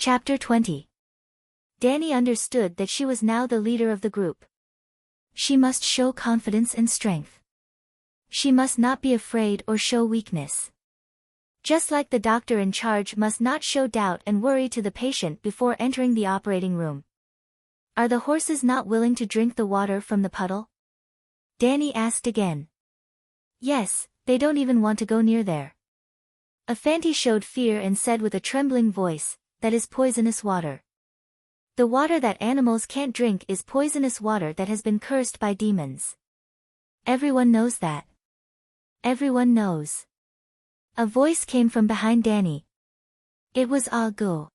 Chapter 20. Danny understood that she was now the leader of the group. She must show confidence and strength. She must not be afraid or show weakness. Just like the doctor in charge must not show doubt and worry to the patient before entering the operating room. Are the horses not willing to drink the water from the puddle? Danny asked again. Yes, they don't even want to go near there. Afanti showed fear and said with a trembling voice, that is poisonous water. The water that animals can't drink is poisonous water that has been cursed by demons. Everyone knows that. Everyone knows. A voice came from behind Danny. It was Ah Go.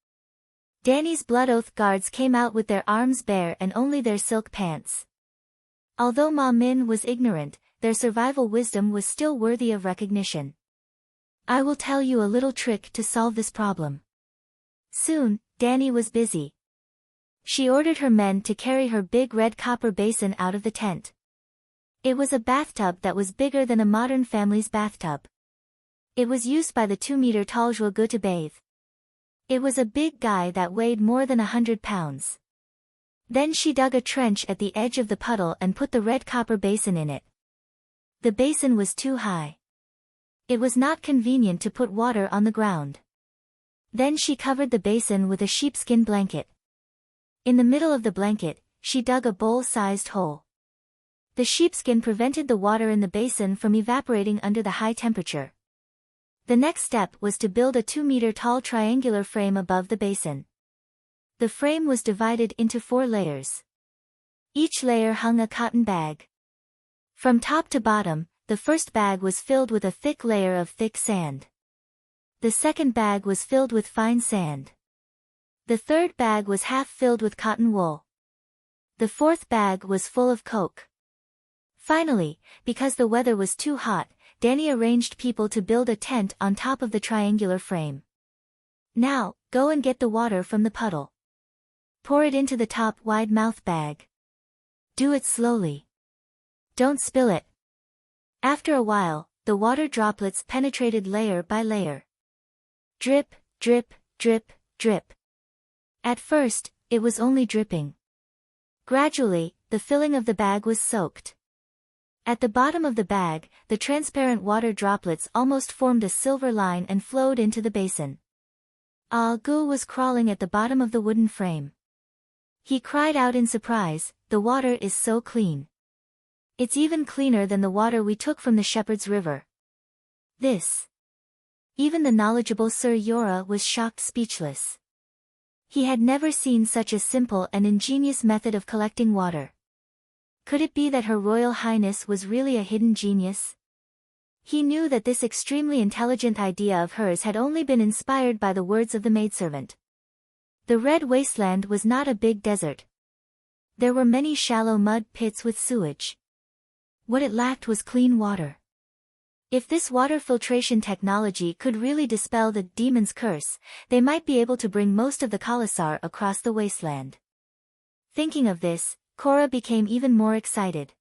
Danny's blood oath guards came out with their arms bare and only their silk pants. Although Ma Min was ignorant, their survival wisdom was still worthy of recognition. I will tell you a little trick to solve this problem. Soon, Danny was busy. She ordered her men to carry her big red copper basin out of the tent. It was a bathtub that was bigger than a modern family's bathtub. It was used by the 2-meter-tall Zhuge to bathe. It was a big guy that weighed more than 100 pounds. Then she dug a trench at the edge of the puddle and put the red copper basin in it. The basin was too high. It was not convenient to put water on the ground. Then she covered the basin with a sheepskin blanket. In the middle of the blanket, she dug a bowl-sized hole. The sheepskin prevented the water in the basin from evaporating under the high temperature. The next step was to build a 2-meter-tall triangular frame above the basin. The frame was divided into 4 layers. Each layer hung a cotton bag. From top to bottom, the first bag was filled with a thick layer of thick sand. The second bag was filled with fine sand. The third bag was half filled with cotton wool. The fourth bag was full of coke. Finally, because the weather was too hot, Danny arranged people to build a tent on top of the triangular frame. Now, go and get the water from the puddle. Pour it into the top wide mouth bag. Do it slowly. Don't spill it. After a while, the water droplets penetrated layer by layer. Drip, drip, drip, drip. At first, it was only dripping. Gradually, the filling of the bag was soaked. At the bottom of the bag, the transparent water droplets almost formed a silver line and flowed into the basin. Ah Gu was crawling at the bottom of the wooden frame. He cried out in surprise, "The water is so clean. It's even cleaner than the water we took from the Shepherd's River." This. Even the knowledgeable Sir Yora was shocked speechless. He had never seen such a simple and ingenious method of collecting water. Could it be that Her Royal Highness was really a hidden genius? He knew that this extremely intelligent idea of hers had only been inspired by the words of the maidservant. The Red Wasteland was not a big desert. There were many shallow mud pits with sewage. What it lacked was clean water. If this water filtration technology could really dispel the demon's curse, they might be able to bring most of the Khalasar across the wasteland. Thinking of this, Cora became even more excited.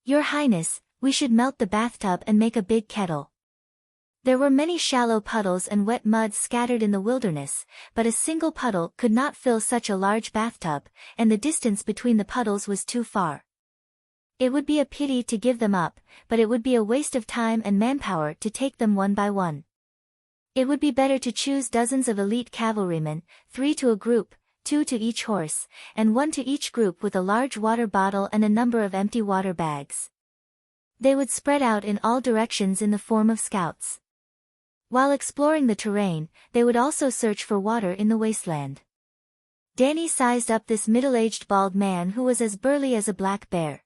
Your Highness, we should melt the bathtub and make a big kettle. There were many shallow puddles and wet mud scattered in the wilderness, but a single puddle could not fill such a large bathtub, and the distance between the puddles was too far. It would be a pity to give them up, but it would be a waste of time and manpower to take them one by one. It would be better to choose dozens of elite cavalrymen, 3 to a group, 2 to each horse, and 1 to each group with a large water bottle and a number of empty water bags. They would spread out in all directions in the form of scouts. While exploring the terrain, they would also search for water in the wasteland. Danny sized up this middle-aged bald man who was as burly as a black bear.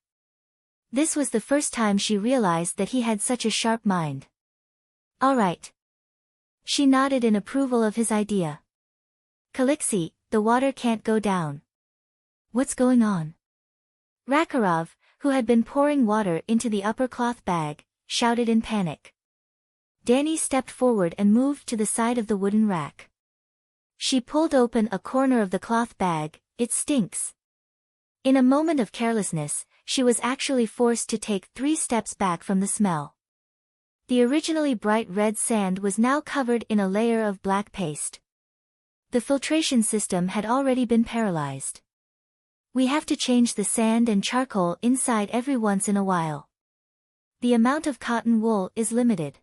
This was the first time she realized that he had such a sharp mind. All right. She nodded in approval of his idea. Kalixi, the water can't go down. What's going on? Rakarov, who had been pouring water into the upper cloth bag, shouted in panic. Danny stepped forward and moved to the side of the wooden rack. She pulled open a corner of the cloth bag. It stinks. In a moment of carelessness, she was actually forced to take 3 steps back from the smell. The originally bright red sand was now covered in a layer of black paste. The filtration system had already been paralyzed. We have to change the sand and charcoal inside every once in a while. The amount of cotton wool is limited.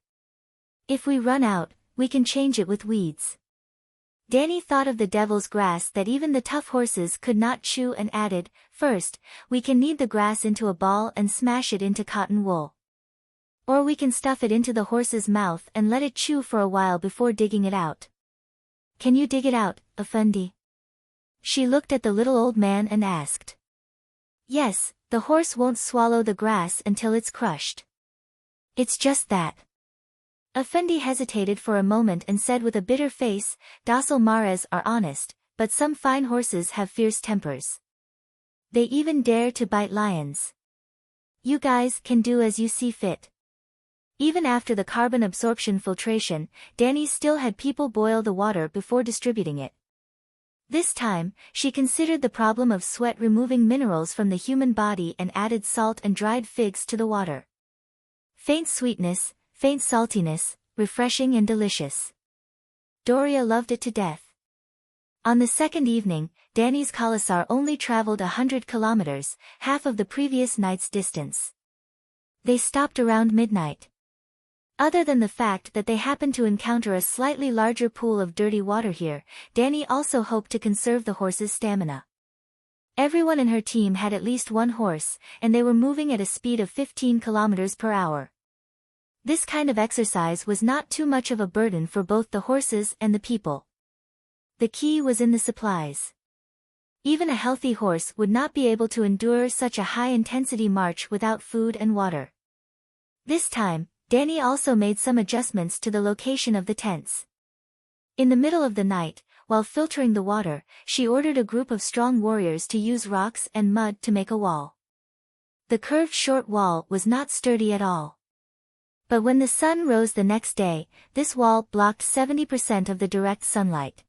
If we run out, we can change it with weeds. Danny thought of the devil's grass that even the tough horses could not chew and added, first, we can knead the grass into a ball and smash it into cotton wool. Or we can stuff it into the horse's mouth and let it chew for a while before digging it out. Can you dig it out, Effendi? She looked at the little old man and asked. Yes, the horse won't swallow the grass until it's crushed. It's just that. Effendi hesitated for a moment and said with a bitter face, docile mares are honest, but some fine horses have fierce tempers. They even dare to bite lions. You guys can do as you see fit. Even after the carbon absorption filtration, Danny still had people boil the water before distributing it. This time, she considered the problem of sweat removing minerals from the human body and added salt and dried figs to the water. Faint sweetness, faint saltiness, refreshing and delicious. Doria loved it to death. On the second evening, Danny's Khalasar only traveled 100 kilometers, half of the previous night's distance. They stopped around midnight. Other than the fact that they happened to encounter a slightly larger pool of dirty water here, Danny also hoped to conserve the horse's stamina. Everyone in her team had at least one horse, and they were moving at a speed of 15 kilometers per hour. This kind of exercise was not too much of a burden for both the horses and the people. The key was in the supplies. Even a healthy horse would not be able to endure such a high-intensity march without food and water. This time, Danny also made some adjustments to the location of the tents. In the middle of the night, while filtering the water, she ordered a group of strong warriors to use rocks and mud to make a wall. The curved short wall was not sturdy at all. But when the sun rose the next day, this wall blocked 70% of the direct sunlight.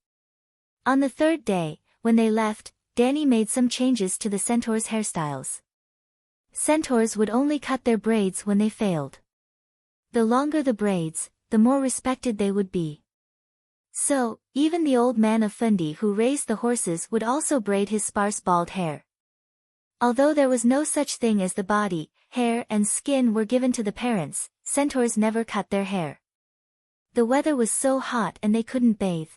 On the third day, when they left, Danny made some changes to the centaurs' hairstyles. Centaurs would only cut their braids when they failed. The longer the braids, the more respected they would be. So, even the old man Effendi who raised the horses would also braid his sparse bald hair. Although there was no such thing as the body, hair and skin were given to the parents, centaurs never cut their hair. The weather was so hot and they couldn't bathe.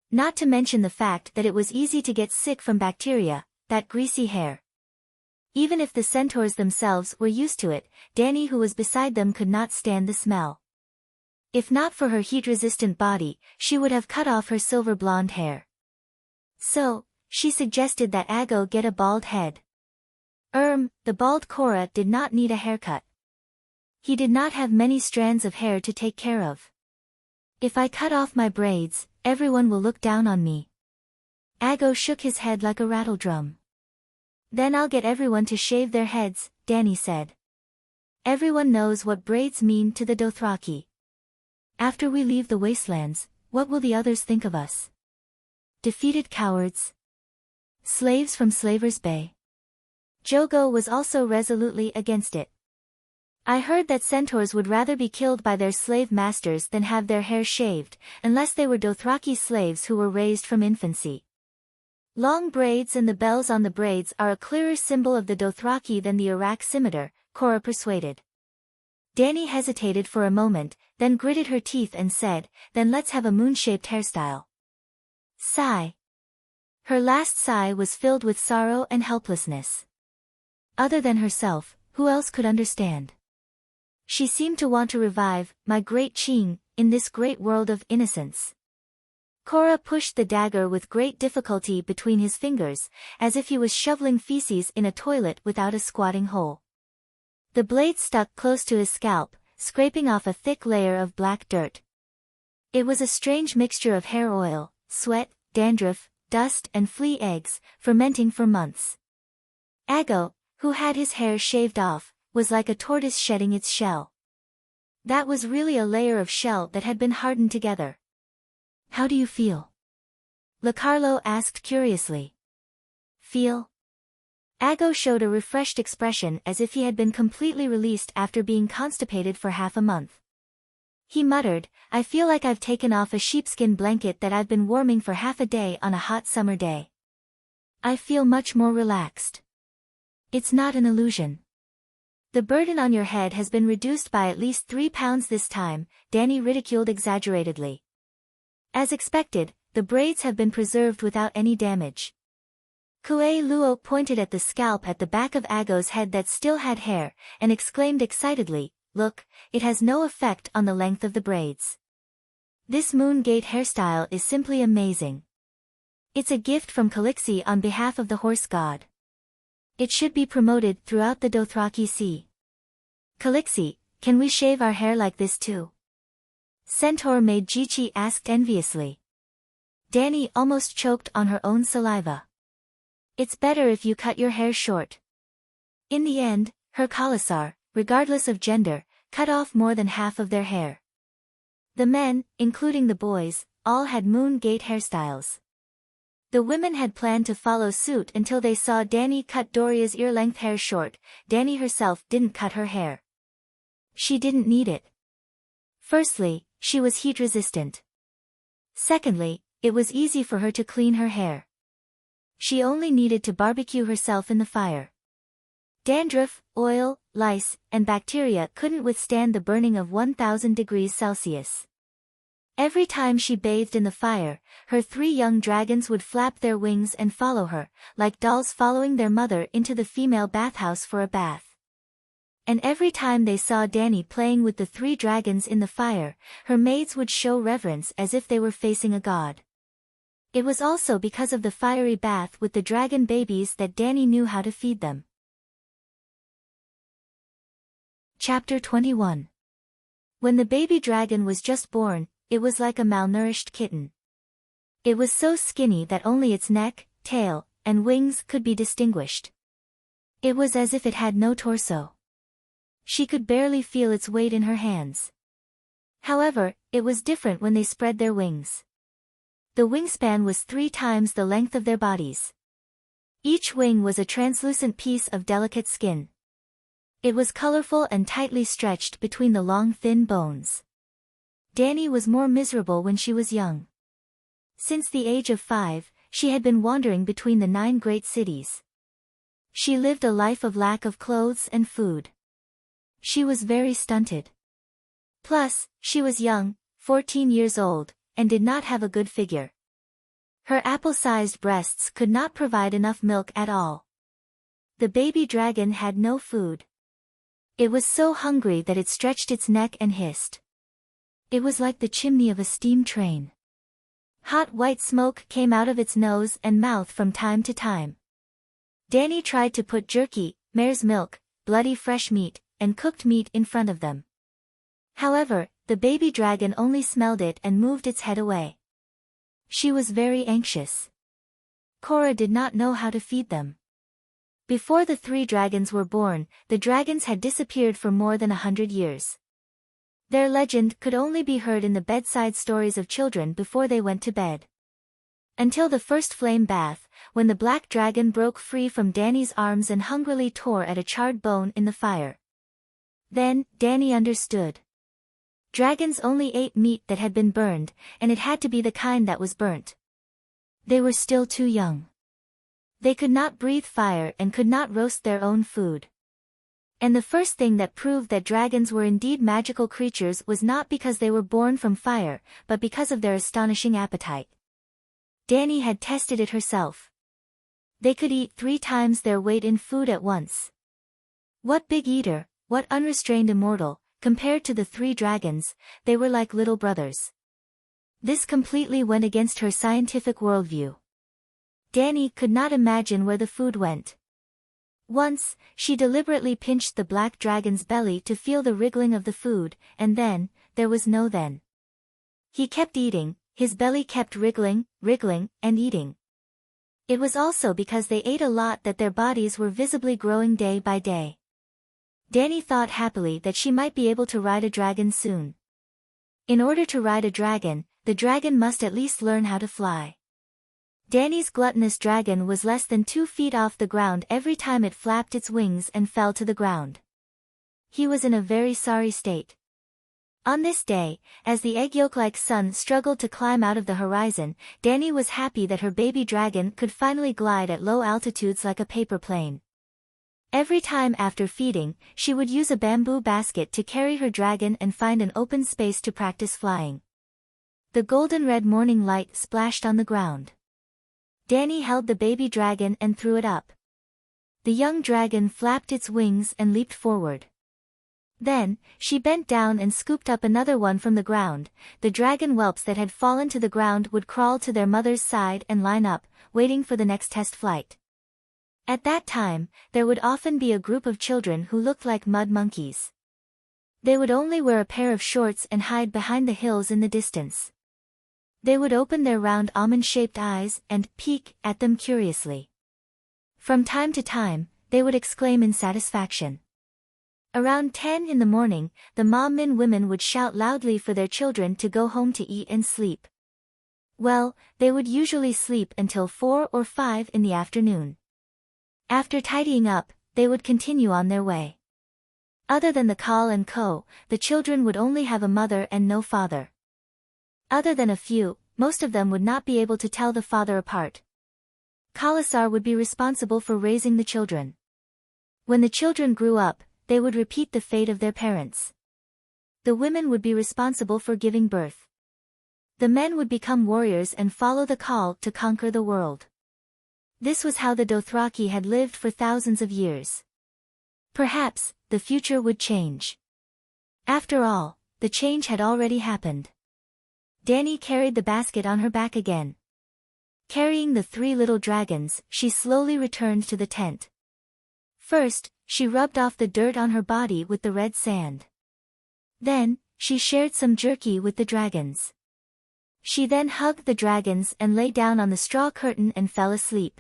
Not to mention the fact that it was easy to get sick from bacteria, that greasy hair. Even if the centaurs themselves were used to it, Danny who was beside them could not stand the smell. If not for her heat-resistant body, she would have cut off her silver blonde hair. So, she suggested that Ago get a bald head. The bald Cora did not need a haircut. He did not have many strands of hair to take care of. If I cut off my braids, everyone will look down on me. Ago shook his head like a rattledrum. Then I'll get everyone to shave their heads, Danny said. Everyone knows what braids mean to the Dothraki. After we leave the wastelands, what will the others think of us? Defeated cowards. Slaves from Slaver's Bay. Jogo was also resolutely against it. I heard that centaurs would rather be killed by their slave masters than have their hair shaved, unless they were Dothraki slaves who were raised from infancy. Long braids and the bells on the braids are a clearer symbol of the Dothraki than the Iraq scimitar, Cora persuaded. Danny hesitated for a moment, then gritted her teeth and said, then let's have a moon-shaped hairstyle. Sigh. Her last sigh was filled with sorrow and helplessness. Other than herself, who else could understand? She seemed to want to revive, my great Ching, in this great world of innocence. Cora pushed the dagger with great difficulty between his fingers, as if he was shoveling feces in a toilet without a squatting hole. The blade stuck close to his scalp, scraping off a thick layer of black dirt. It was a strange mixture of hair oil, sweat, dandruff, dust and flea eggs, fermenting for months. Ago, who had his hair shaved off, was like a tortoise shedding its shell. That was really a layer of shell that had been hardened together. How do you feel? Lecarlo asked curiously. Feel? Ago showed a refreshed expression as if he had been completely released after being constipated for half a month. He muttered, I feel like I've taken off a sheepskin blanket that I've been warming for half a day on a hot summer day. I feel much more relaxed. It's not an illusion. The burden on your head has been reduced by at least 3 pounds this time, Danny ridiculed exaggeratedly. As expected, the braids have been preserved without any damage. Kue Luo pointed at the scalp at the back of Ago's head that still had hair, and exclaimed excitedly, look, it has no effect on the length of the braids. This moon gate hairstyle is simply amazing. It's a gift from Calixi on behalf of the horse god. It should be promoted throughout the Dothraki Sea. Calixi, can we shave our hair like this too? Centaur maid Jichi asked enviously. Danny almost choked on her own saliva. It's better if you cut your hair short. In the end, her Khalasar, regardless of gender, cut off more than half of their hair. The men, including the boys, all had moon gate hairstyles. The women had planned to follow suit until they saw Danny cut Doria's ear-length hair short. Danny herself didn't cut her hair. She didn't need it. Firstly, she was heat-resistant. Secondly, it was easy for her to clean her hair. She only needed to barbecue herself in the fire. Dandruff, oil, lice, and bacteria couldn't withstand the burning of 1000 degrees Celsius. Every time she bathed in the fire, her 3 young dragons would flap their wings and follow her, like dolls following their mother into the female bathhouse for a bath. And every time they saw Danny playing with the 3 dragons in the fire, her maids would show reverence as if they were facing a god. It was also because of the fiery bath with the dragon babies that Danny knew how to feed them. Chapter 21. When the baby dragon was just born, it was like a malnourished kitten. It was so skinny that only its neck, tail, and wings could be distinguished. It was as if it had no torso. She could barely feel its weight in her hands. However, it was different when they spread their wings. The wingspan was 3 times the length of their bodies. Each wing was a translucent piece of delicate skin. It was colorful and tightly stretched between the long thin bones. Danny was more miserable when she was young. Since the age of 5, she had been wandering between the 9 great cities. She lived a life of lack of clothes and food. She was very stunted. Plus, she was young, 14 years old, and did not have a good figure. Her apple-sized breasts could not provide enough milk at all. The baby dragon had no food. It was so hungry that it stretched its neck and hissed. It was like the chimney of a steam train. Hot white smoke came out of its nose and mouth from time to time. Danny tried to put jerky, mare's milk, bloody fresh meat, and cooked meat in front of them. However, the baby dragon only smelled it and moved its head away. She was very anxious. Cora did not know how to feed them. Before the 3 dragons were born, the dragons had disappeared for more than 100 years. Their legend could only be heard in the bedside stories of children before they went to bed. Until the first flame bath, when the black dragon broke free from Danny's arms and hungrily tore at a charred bone in the fire. Then, Danny understood. Dragons only ate meat that had been burned, and it had to be the kind that was burnt. They were still too young. They could not breathe fire and could not roast their own food. And the first thing that proved that dragons were indeed magical creatures was not because they were born from fire, but because of their astonishing appetite. Danny had tested it herself. They could eat 3 times their weight in food at once. What big eater, what unrestrained immortal, compared to the 3 dragons, they were like little brothers. This completely went against her scientific worldview. Danny could not imagine where the food went. Once, she deliberately pinched the black dragon's belly to feel the wriggling of the food, and then, there was no then. He kept eating, his belly kept wriggling, and eating. It was also because they ate a lot that their bodies were visibly growing day by day. Danny thought happily that she might be able to ride a dragon soon. In order to ride a dragon, the dragon must at least learn how to fly. Danny's gluttonous dragon was less than 2 feet off the ground every time it flapped its wings and fell to the ground. He was in a very sorry state. On this day, as the egg yolk-like sun struggled to climb out of the horizon, Dani was happy that her baby dragon could finally glide at low altitudes like a paper plane. Every time after feeding, she would use a bamboo basket to carry her dragon and find an open space to practice flying. The golden-red morning light splashed on the ground. Dani held the baby dragon and threw it up. The young dragon flapped its wings and leaped forward. Then, she bent down and scooped up another one from the ground. The dragon whelps that had fallen to the ground would crawl to their mother's side and line up, waiting for the next test flight. At that time, there would often be a group of children who looked like mud monkeys. They would only wear a pair of shorts and hide behind the hills in the distance. They would open their round almond-shaped eyes and peek at them curiously. From time to time, they would exclaim in satisfaction. Around 10 in the morning, the Ma-min women would shout loudly for their children to go home to eat and sleep. Well, they would usually sleep until 4 or 5 in the afternoon. After tidying up, they would continue on their way. Other than the Kal and Ko, the children would only have a mother and no father. Other than a few, most of them would not be able to tell the father apart. Kalasar would be responsible for raising the children. When the children grew up, they would repeat the fate of their parents. The women would be responsible for giving birth. The men would become warriors and follow the Kal to conquer the world. This was how the Dothraki had lived for thousands of years. Perhaps, the future would change. After all, the change had already happened. Dani carried the basket on her back again. Carrying the 3 little dragons, she slowly returned to the tent. First, she rubbed off the dirt on her body with the red sand. Then, she shared some jerky with the dragons. She then hugged the dragons and lay down on the straw curtain and fell asleep.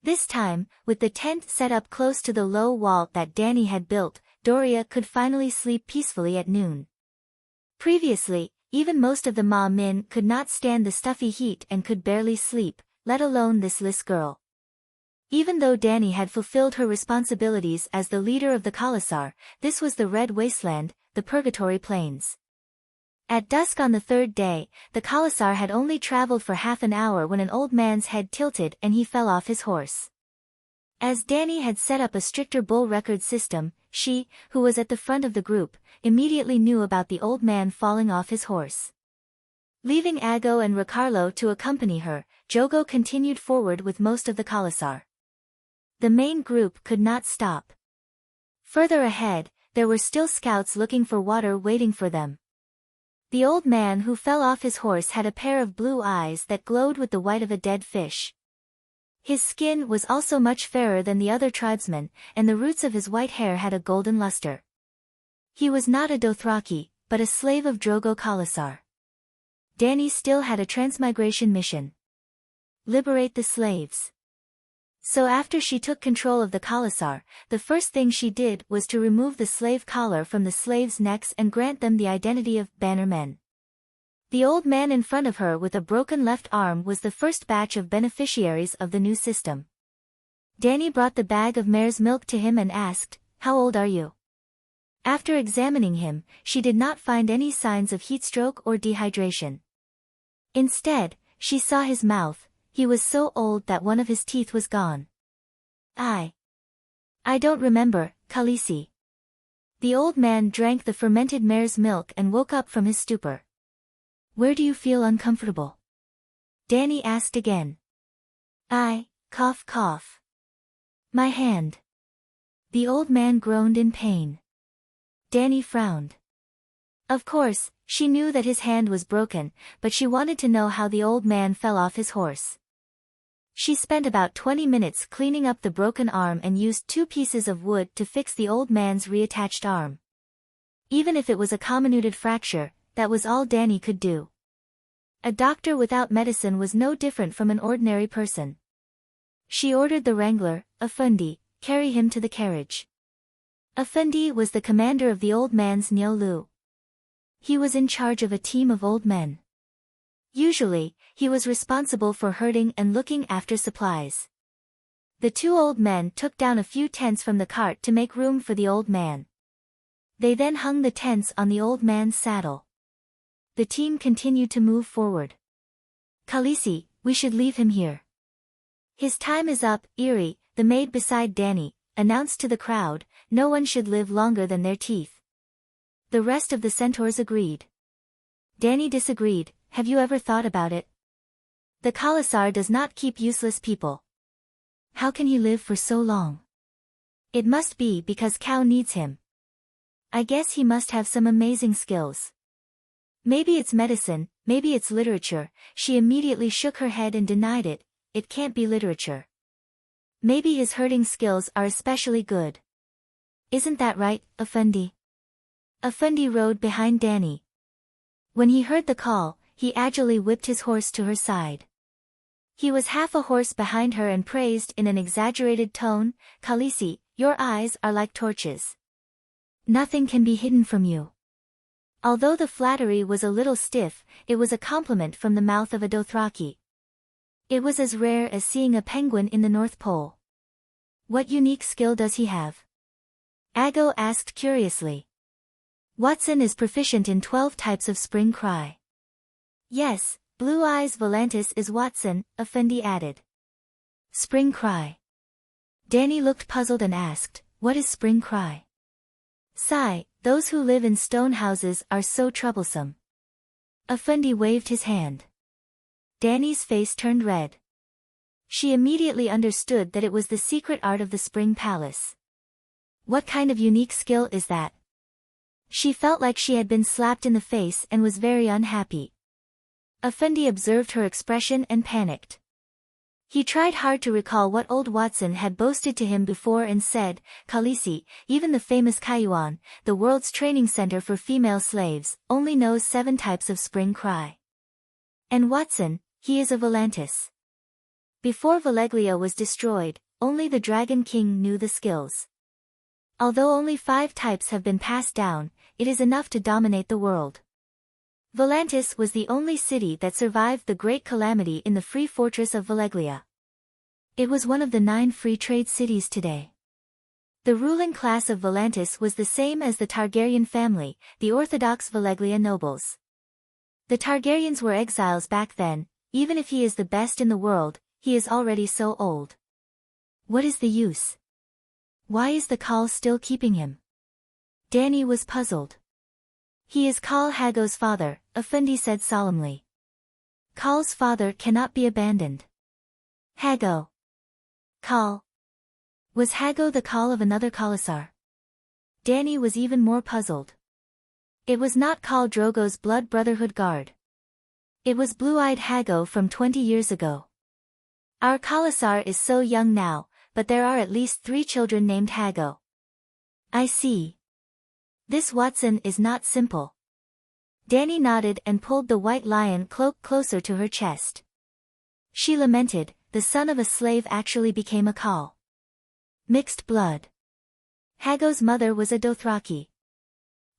This time, with the tent set up close to the low wall that Dani had built, Doria could finally sleep peacefully at noon. Previously, even most of the Ma-min could not stand the stuffy heat and could barely sleep, let alone this Lys girl. Even though Dani had fulfilled her responsibilities as the leader of the Kalasar, this was the Red Wasteland, the Purgatory Plains. At dusk on the 3rd day, the Kalasar had only traveled for half an hour when an old man's head tilted and he fell off his horse. As Dani had set up a stricter bull record system, she, who was at the front of the group, immediately knew about the old man falling off his horse. Leaving Ago and Ricarlo to accompany her, Jogo continued forward with most of the Kalasar. The main group could not stop. Further ahead, there were still scouts looking for water waiting for them. The old man who fell off his horse had a pair of blue eyes that glowed with the white of a dead fish. His skin was also much fairer than the other tribesmen, and the roots of his white hair had a golden luster. He was not a Dothraki, but a slave of Drogo Kalasar. Dani still had a transmigration mission. Liberate the slaves. So after she took control of the Kalasar, the first thing she did was to remove the slave collar from the slaves' necks and grant them the identity of bannermen. The old man in front of her with a broken left arm was the first batch of beneficiaries of the new system. Dani brought the bag of mare's milk to him and asked, "How old are you?" After examining him, she did not find any signs of heatstroke or dehydration. Instead, she saw his mouth. He was so old that one of his teeth was gone. I don't remember, Khaleesi." The old man drank the fermented mare's milk and woke up from his stupor. "Where do you feel uncomfortable?" Dani asked again. Cough cough. "My hand." The old man groaned in pain. Dani frowned. Of course, she knew that his hand was broken, but she wanted to know how the old man fell off his horse. She spent about 20 minutes cleaning up the broken arm and used 2 pieces of wood to fix the old man's reattached arm. Even if it was a comminuted fracture, that was all Dani could do. A doctor without medicine was no different from an ordinary person. She ordered the wrangler, Afundi, carry him to the carriage. Afundi was the commander of the old man's Niolu. He was in charge of a team of old men. Usually, he was responsible for herding and looking after supplies. The 2 old men took down a few tents from the cart to make room for the old man. They then hung the tents on the old man's saddle. The team continued to move forward. Khaleesi, we should leave him here. His time is up, Eerie, the maid beside Dany, announced to the crowd. No one should live longer than their teeth. The rest of the centaurs agreed. Dany disagreed. Have you ever thought about it? The Khalasar does not keep useless people. How can he live for so long? It must be because Cow needs him. I guess he must have some amazing skills. Maybe it's medicine, maybe it's literature. She immediately shook her head and denied it. It can't be literature. Maybe his herding skills are especially good. Isn't that right, Effendi? Effendi rode behind Dany. When he heard the call, he agilely whipped his horse to her side. He was half a horse behind her and praised in an exaggerated tone, Khaleesi, your eyes are like torches. Nothing can be hidden from you. Although the flattery was a little stiff, it was a compliment from the mouth of a Dothraki. It was as rare as seeing a penguin in the North Pole. What unique skill does he have? Aggo asked curiously. Watson is proficient in 12 types of spring cry. Yes, Blue Eyes Volantis is Watson, Effendi added. Spring cry. Dany looked puzzled and asked, what is spring cry? Sigh, those who live in stone houses are so troublesome. Effendi waved his hand. Dany's face turned red. She immediately understood that it was the secret art of the Spring Palace. What kind of unique skill is that? She felt like she had been slapped in the face and was very unhappy. Effendi observed her expression and panicked. He tried hard to recall what old Watson had boasted to him before and said, Khaleesi, even the famous Kayuan, the world's training center for female slaves, only knows 7 types of spring cry. And Watson, he is a Volantis. Before Valeglia was destroyed, only the Dragon King knew the skills. Although only 5 types have been passed down, it is enough to dominate the world. Volantis was the only city that survived the Great Calamity in the Free Fortress of Valeglia. It was one of the 9 free trade cities today. The ruling class of Volantis was the same as the Targaryen family, the Orthodox Valeglia nobles. The Targaryens were exiles back then. Even if he is the best in the world, he is already so old. What is the use? Why is the Khal still keeping him? Dany was puzzled. He is Khal Hago's father, Effendi said solemnly. Khal's father cannot be abandoned. Hago. Khal. Was Hago the Khal of another Khalasar? Dany was even more puzzled. It was not Khal Drogo's Blood Brotherhood Guard. It was Blue-Eyed Hago from 20 years ago. Our Khalasar is so young now, but there are at least 3 children named Hago. I see. This Watson is not simple. Dany nodded and pulled the white lion cloak closer to her chest. She lamented, the son of a slave actually became a Khal. Mixed blood. Hago's mother was a Dothraki.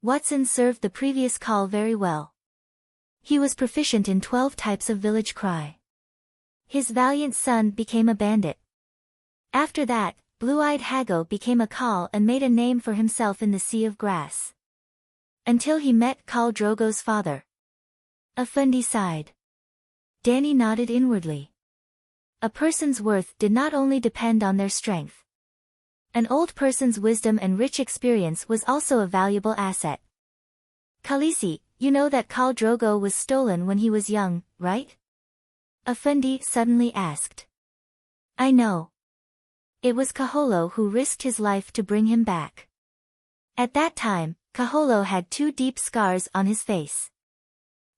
Watson served the previous Khal very well. He was proficient in 12 types of village cry. His valiant son became a bandit. After that, Blue-Eyed Hago became a Khal and made a name for himself in the Sea of Grass. Until he met Khal Drogo's father. Effendi sighed. Dany nodded inwardly. A person's worth did not only depend on their strength. An old person's wisdom and rich experience was also a valuable asset. Khaleesi, you know that Khal Drogo was stolen when he was young, right? Effendi suddenly asked. I know. It was Kaholo who risked his life to bring him back. At that time, Kaholo had 2 deep scars on his face.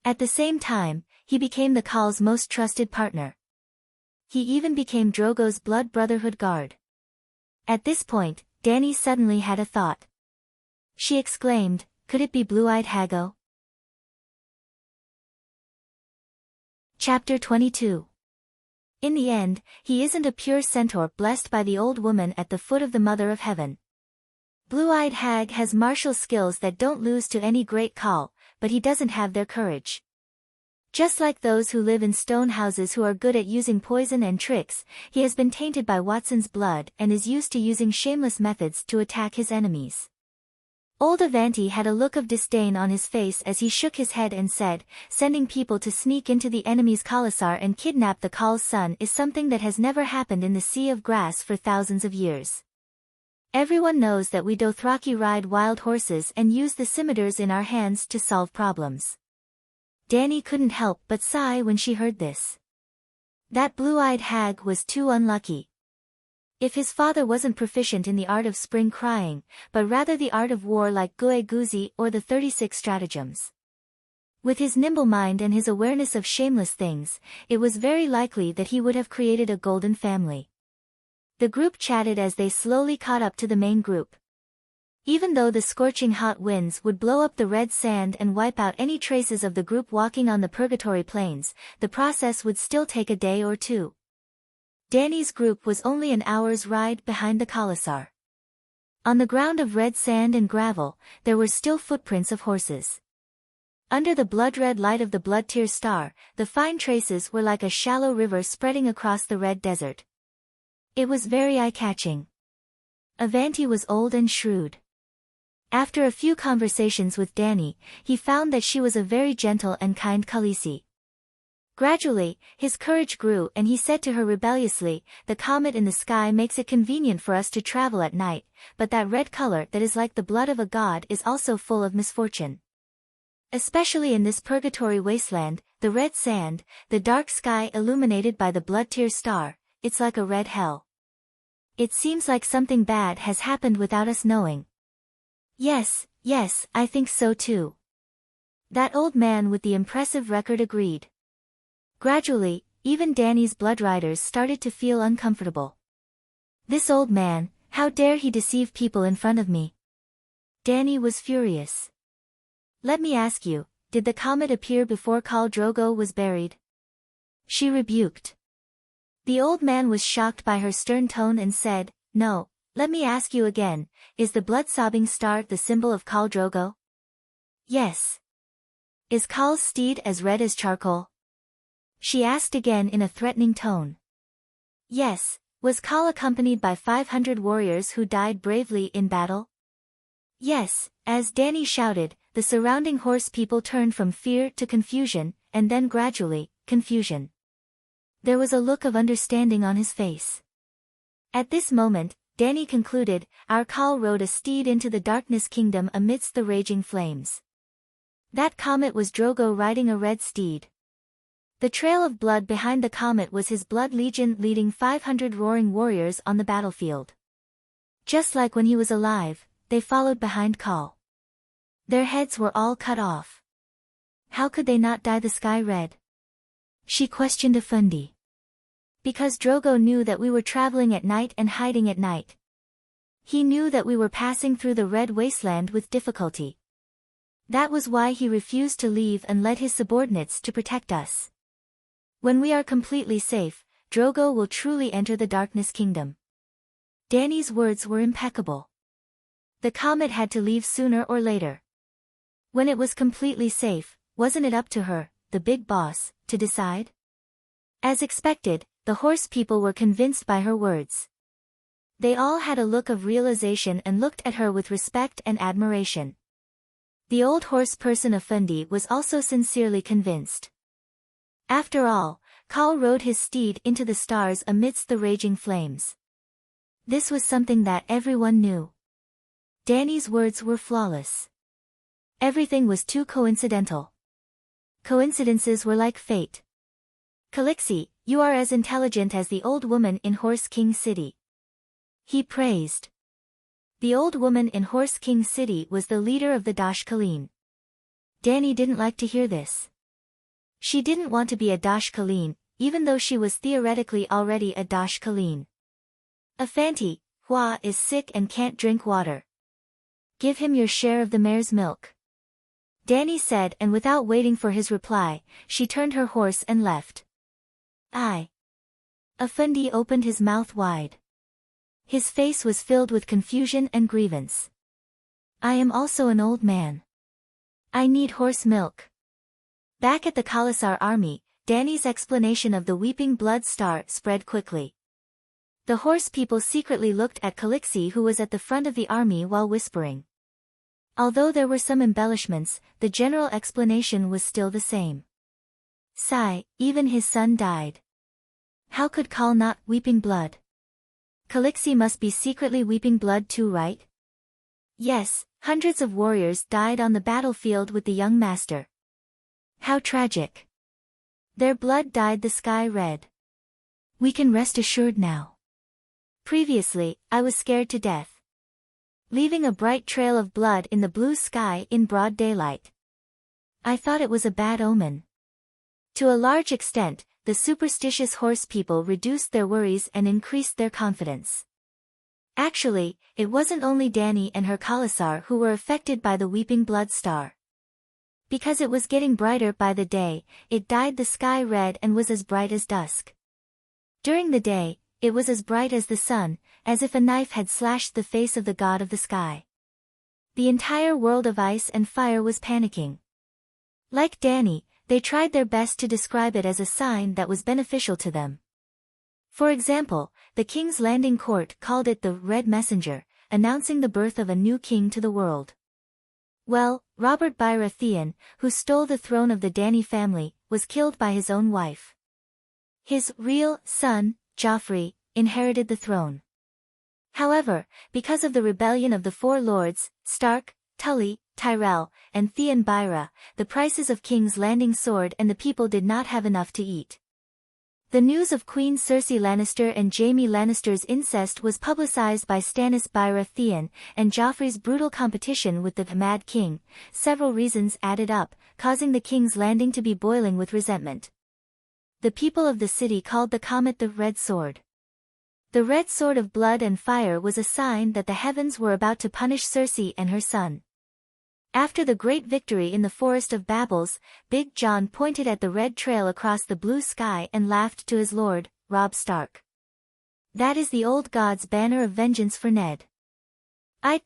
At the same time, he became the Khal's most trusted partner. He even became Drogo's Blood Brotherhood guard. At this point, Dany suddenly had a thought. She exclaimed, could it be Blue-Eyed Hago? Chapter 22. In the end, he isn't a pure centaur blessed by the old woman at the foot of the Mother of Heaven. Blue-Eyed Hag has martial skills that don't lose to any great Khal, but he doesn't have their courage. Just like those who live in stone houses who are good at using poison and tricks, he has been tainted by Watson's blood and is used to using shameless methods to attack his enemies. Old Avanti had a look of disdain on his face as he shook his head and said, sending people to sneak into the enemy's Khalasar and kidnap the Khal's son is something that has never happened in the Sea of Grass for thousands of years. Everyone knows that we Dothraki ride wild horses and use the scimitars in our hands to solve problems. Dany couldn't help but sigh when she heard this. That blue-eyed hag was too unlucky. If his father wasn't proficient in the art of spring crying, but rather the art of war like Gué Guzi or the 36 stratagems. With his nimble mind and his awareness of shameless things, it was very likely that he would have created a golden family. The group chatted as they slowly caught up to the main group. Even though the scorching hot winds would blow up the red sand and wipe out any traces of the group walking on the Purgatory Plains, the process would still take a day or two. Dany's group was only an hour's ride behind the Khalasar. On the ground of red sand and gravel, there were still footprints of horses. Under the blood-red light of the blood-tear star, the fine traces were like a shallow river spreading across the red desert. It was very eye-catching. Avanti was old and shrewd. After a few conversations with Dany, he found that she was a very gentle and kind Khaleesi. Gradually, his courage grew and he said to her rebelliously, "The comet in the sky makes it convenient for us to travel at night, but that red color that is like the blood of a god is also full of misfortune. Especially in this purgatory wasteland, the red sand, the dark sky illuminated by the blood-tear star, it's like a red hell. It seems like something bad has happened without us knowing." Yes, I think so too. That old man with the impressive record agreed. Gradually, even Dany's bloodriders started to feel uncomfortable. This old man, how dare he deceive people in front of me? Dany was furious. "Let me ask you, did the comet appear before Khal Drogo was buried?" she rebuked. The old man was shocked by her stern tone and said, "No, let me ask you again, is the blood-sobbing star the symbol of Khal Drogo?" "Yes." "Is Khal's steed as red as charcoal?" she asked again in a threatening tone. "Yes." "Was Khal accompanied by 500 warriors who died bravely in battle?" "Yes." As Dany shouted, the surrounding horse people turned from fear to confusion, and then gradually, confusion. There was a look of understanding on his face. At this moment, Dany concluded, "Our Khal rode a steed into the Darkness Kingdom amidst the raging flames. That comet was Drogo riding a red steed. The trail of blood behind the comet was his blood legion leading 500 roaring warriors on the battlefield. Just like when he was alive, they followed behind Khal. Their heads were all cut off. How could they not dye the sky red?" she questioned Afundi. "Because Drogo knew that we were traveling at night and hiding at night. He knew that we were passing through the red wasteland with difficulty. That was why he refused to leave and led his subordinates to protect us. When we are completely safe, Drogo will truly enter the Darkness Kingdom." Dany's words were impeccable. The comet had to leave sooner or later. When it was completely safe, wasn't it up to her, the big boss, to decide? As expected, the horse people were convinced by her words. They all had a look of realization and looked at her with respect and admiration. The old horse person Afundi was also sincerely convinced. After all, Khal rode his steed into the stars amidst the raging flames. This was something that everyone knew. Dany's words were flawless. Everything was too coincidental. Coincidences were like fate. "Khaleesi, you are as intelligent as the old woman in Horse King City," he praised. The old woman in Horse King City was the leader of the Dash Khaleen. Dany didn't like to hear this. She didn't want to be a Dash Khaleen, even though she was theoretically already a Dash Khaleen. "Afanti, Hua is sick and can't drink water. Give him your share of the mare's milk," Dany said, and without waiting for his reply, she turned her horse and left. Afundi opened his mouth wide. His face was filled with confusion and grievance. "I am also an old man. I need horse milk." Back at the Khalasar army, Dany's explanation of the weeping blood star spread quickly. The horse people secretly looked at Khaleesi, who was at the front of the army, while whispering. Although there were some embellishments, the general explanation was still the same. Sigh, even his son died. How could Kal not weeping blood? Calixi must be secretly weeping blood too, right? Yes, hundreds of warriors died on the battlefield with the young master. How tragic. Their blood dyed the sky red. We can rest assured now. Previously, I was scared to death. Leaving a bright trail of blood in the blue sky in broad daylight. I thought it was a bad omen. To a large extent, the superstitious horse people reduced their worries and increased their confidence. Actually, it wasn't only Dani and her Khalasar who were affected by the weeping blood star. Because it was getting brighter by the day, it dyed the sky red and was as bright as dusk. During the day, it was as bright as the sun, as if a knife had slashed the face of the god of the sky. The entire world of ice and fire was panicking. Like Dani, they tried their best to describe it as a sign that was beneficial to them. For example, the King's Landing Court called it the Red Messenger, announcing the birth of a new king to the world. Well, Robert Baratheon, who stole the throne of the Dani family, was killed by his own wife. His real son, Joffrey, inherited the throne. However, because of the rebellion of the four lords, Stark, Tully, Tyrell, and Theon Byra, the prices of King's Landing soared and the people did not have enough to eat. The news of Queen Cersei Lannister and Jaime Lannister's incest was publicized by Stannis Baratheon, and Joffrey's brutal competition with the Mad King. Several reasons added up, causing the King's Landing to be boiling with resentment. The people of the city called the comet the Red Sword. The red sword of blood and fire was a sign that the heavens were about to punish Cersei and her son. After the great victory in the Forest of Babbles, Big John pointed at the red trail across the blue sky and laughed to his lord, Robb Stark. That is the old god's banner of vengeance for Ned.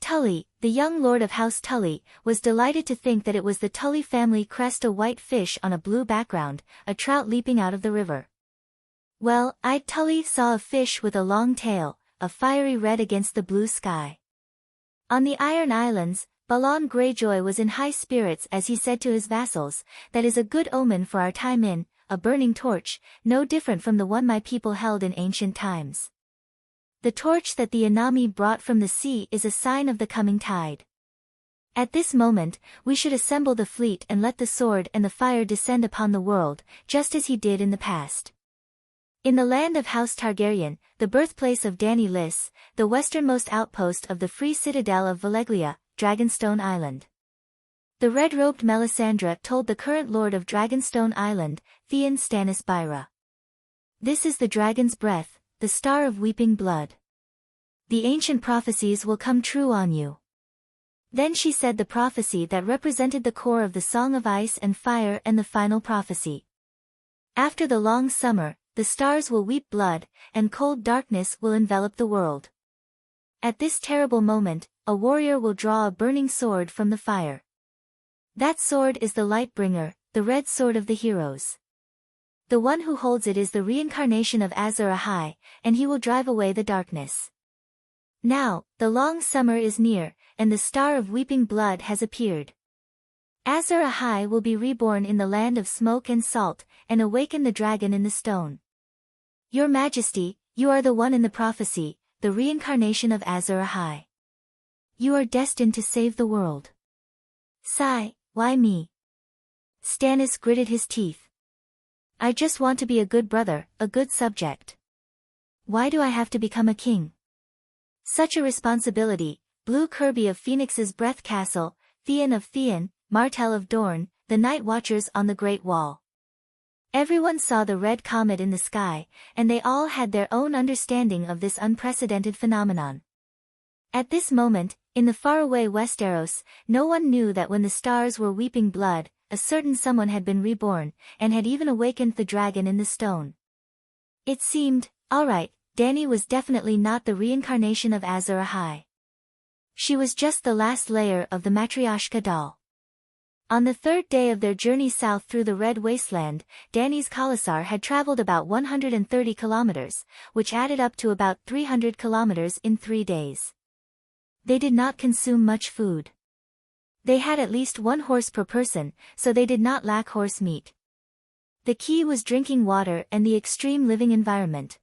Tully, the young lord of House Tully, was delighted to think that it was the Tully family crest, a white fish on a blue background, a trout leaping out of the river. Well, Tully saw a fish with a long tail, a fiery red against the blue sky. On the Iron Islands, Balon Greyjoy was in high spirits as he said to his vassals, "That is a good omen for our time in, a burning torch, no different from the one my people held in ancient times. The torch that the Anami brought from the sea is a sign of the coming tide. At this moment, we should assemble the fleet and let the sword and the fire descend upon the world, just as he did in the past." In the land of House Targaryen, the birthplace of Dany Liss, the westernmost outpost of the free citadel of Valeglia, Dragonstone Island. The red-robed Melisandre told the current lord of Dragonstone Island, Theon Stannis Byra. "This is the dragon's breath, the star of weeping blood. The ancient prophecies will come true on you." Then she said the prophecy that represented the core of the Song of Ice and Fire and the final prophecy. After the long summer, the stars will weep blood, and cold darkness will envelop the world. At this terrible moment, a warrior will draw a burning sword from the fire. That sword is the Lightbringer, the red sword of the heroes. The one who holds it is the reincarnation of Azor Ahai, and he will drive away the darkness. Now, the long summer is near, and the star of weeping blood has appeared. Azor Ahai will be reborn in the land of smoke and salt, and awaken the dragon in the stone. Your Majesty, you are the one in the prophecy, the reincarnation of Azor Ahai. You are destined to save the world. Sigh, why me? Stannis gritted his teeth. I just want to be a good brother, a good subject. Why do I have to become a king? Such a responsibility. Blue Kirby of Phoenix's Breath Castle, Theon of Theon, Martell of Dorne, the Night Watchers on the Great Wall. Everyone saw the red comet in the sky, and they all had their own understanding of this unprecedented phenomenon. At this moment, in the faraway Westeros, no one knew that when the stars were weeping blood, a certain someone had been reborn, and had even awakened the dragon in the stone. It seemed, alright, Dany was definitely not the reincarnation of Azor Ahai. She was just the last layer of the Matryoshka doll. On the third day of their journey south through the Red Wasteland, Dany's Khalasar had traveled about 130 kilometers, which added up to about 300 kilometers in 3 days. They did not consume much food. They had at least 1 horse per person, so they did not lack horse meat. The key was drinking water and the extreme living environment.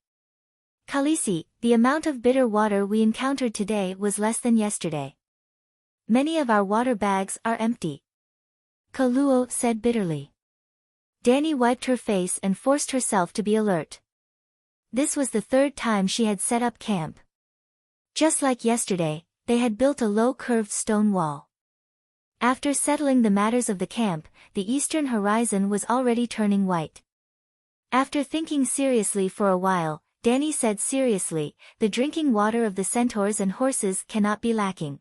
Khaleesi, the amount of bitter water we encountered today was less than yesterday. Many of our water bags are empty. Kaluo said bitterly. Dany wiped her face and forced herself to be alert. This was the 3rd time she had set up camp. Just like yesterday, they had built a low curved stone wall. After settling the matters of the camp, the eastern horizon was already turning white. After thinking seriously for a while, Dany said seriously, the drinking water of the centaurs and horses cannot be lacking.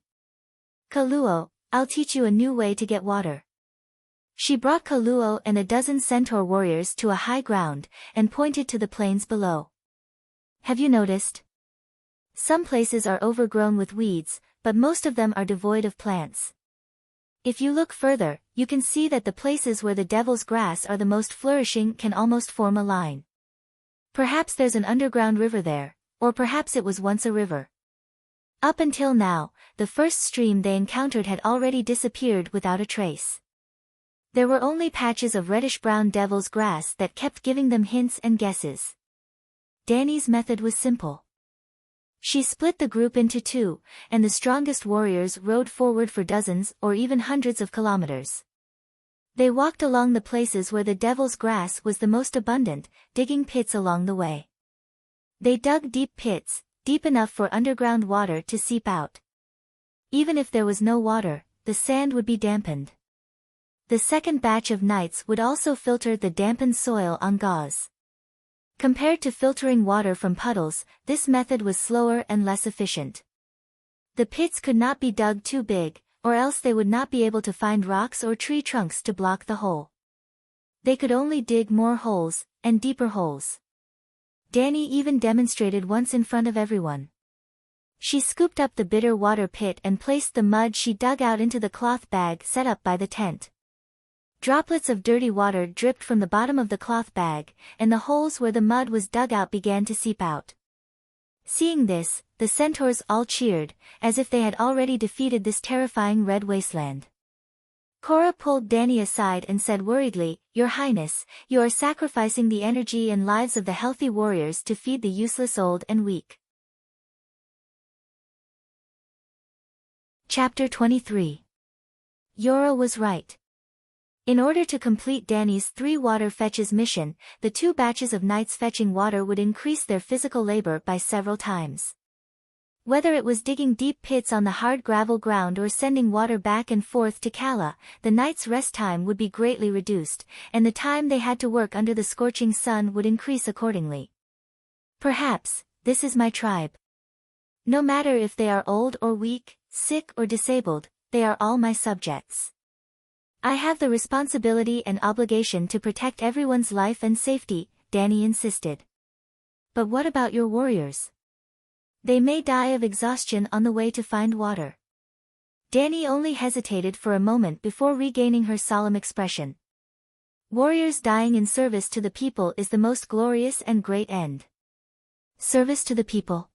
Kaluo, I'll teach you a new way to get water. She brought Kaluo and a dozen centaur warriors to a high ground, and pointed to the plains below. Have you noticed? Some places are overgrown with weeds, but most of them are devoid of plants. If you look further, you can see that the places where the devil's grass are the most flourishing can almost form a line. Perhaps there's an underground river there, or perhaps it was once a river. Up until now, the first stream they encountered had already disappeared without a trace. There were only patches of reddish-brown devil's grass that kept giving them hints and guesses. Dany's method was simple. She split the group into 2, and the strongest warriors rode forward for dozens or even hundreds of kilometers. They walked along the places where the devil's grass was the most abundant, digging pits along the way. They dug deep pits, deep enough for underground water to seep out. Even if there was no water, the sand would be dampened. The second batch of knights would also filter the dampened soil on gauze. Compared to filtering water from puddles, this method was slower and less efficient. The pits could not be dug too big, or else they would not be able to find rocks or tree trunks to block the hole. They could only dig more holes, and deeper holes. Dany even demonstrated once in front of everyone. She scooped up the bitter water pit and placed the mud she dug out into the cloth bag set up by the tent. Droplets of dirty water dripped from the bottom of the cloth bag, and the holes where the mud was dug out began to seep out. Seeing this, the centaurs all cheered, as if they had already defeated this terrifying red wasteland. Korra pulled Dany aside and said worriedly, "Your Highness, you are sacrificing the energy and lives of the healthy warriors to feed the useless old and weak." Chapter 23. Yora was right. In order to complete Dany's 3 water fetches mission, the 2 batches of knights fetching water would increase their physical labor by several times. Whether it was digging deep pits on the hard gravel ground or sending water back and forth to Kala, the knights' rest time would be greatly reduced, and the time they had to work under the scorching sun would increase accordingly. Perhaps, this is my tribe. No matter if they are old or weak, sick or disabled, they are all my subjects. I have the responsibility and obligation to protect everyone's life and safety, Dany insisted. But what about your warriors? They may die of exhaustion on the way to find water. Dany only hesitated for a moment before regaining her solemn expression. Warriors dying in service to the people is the most glorious and great end. Service to the people?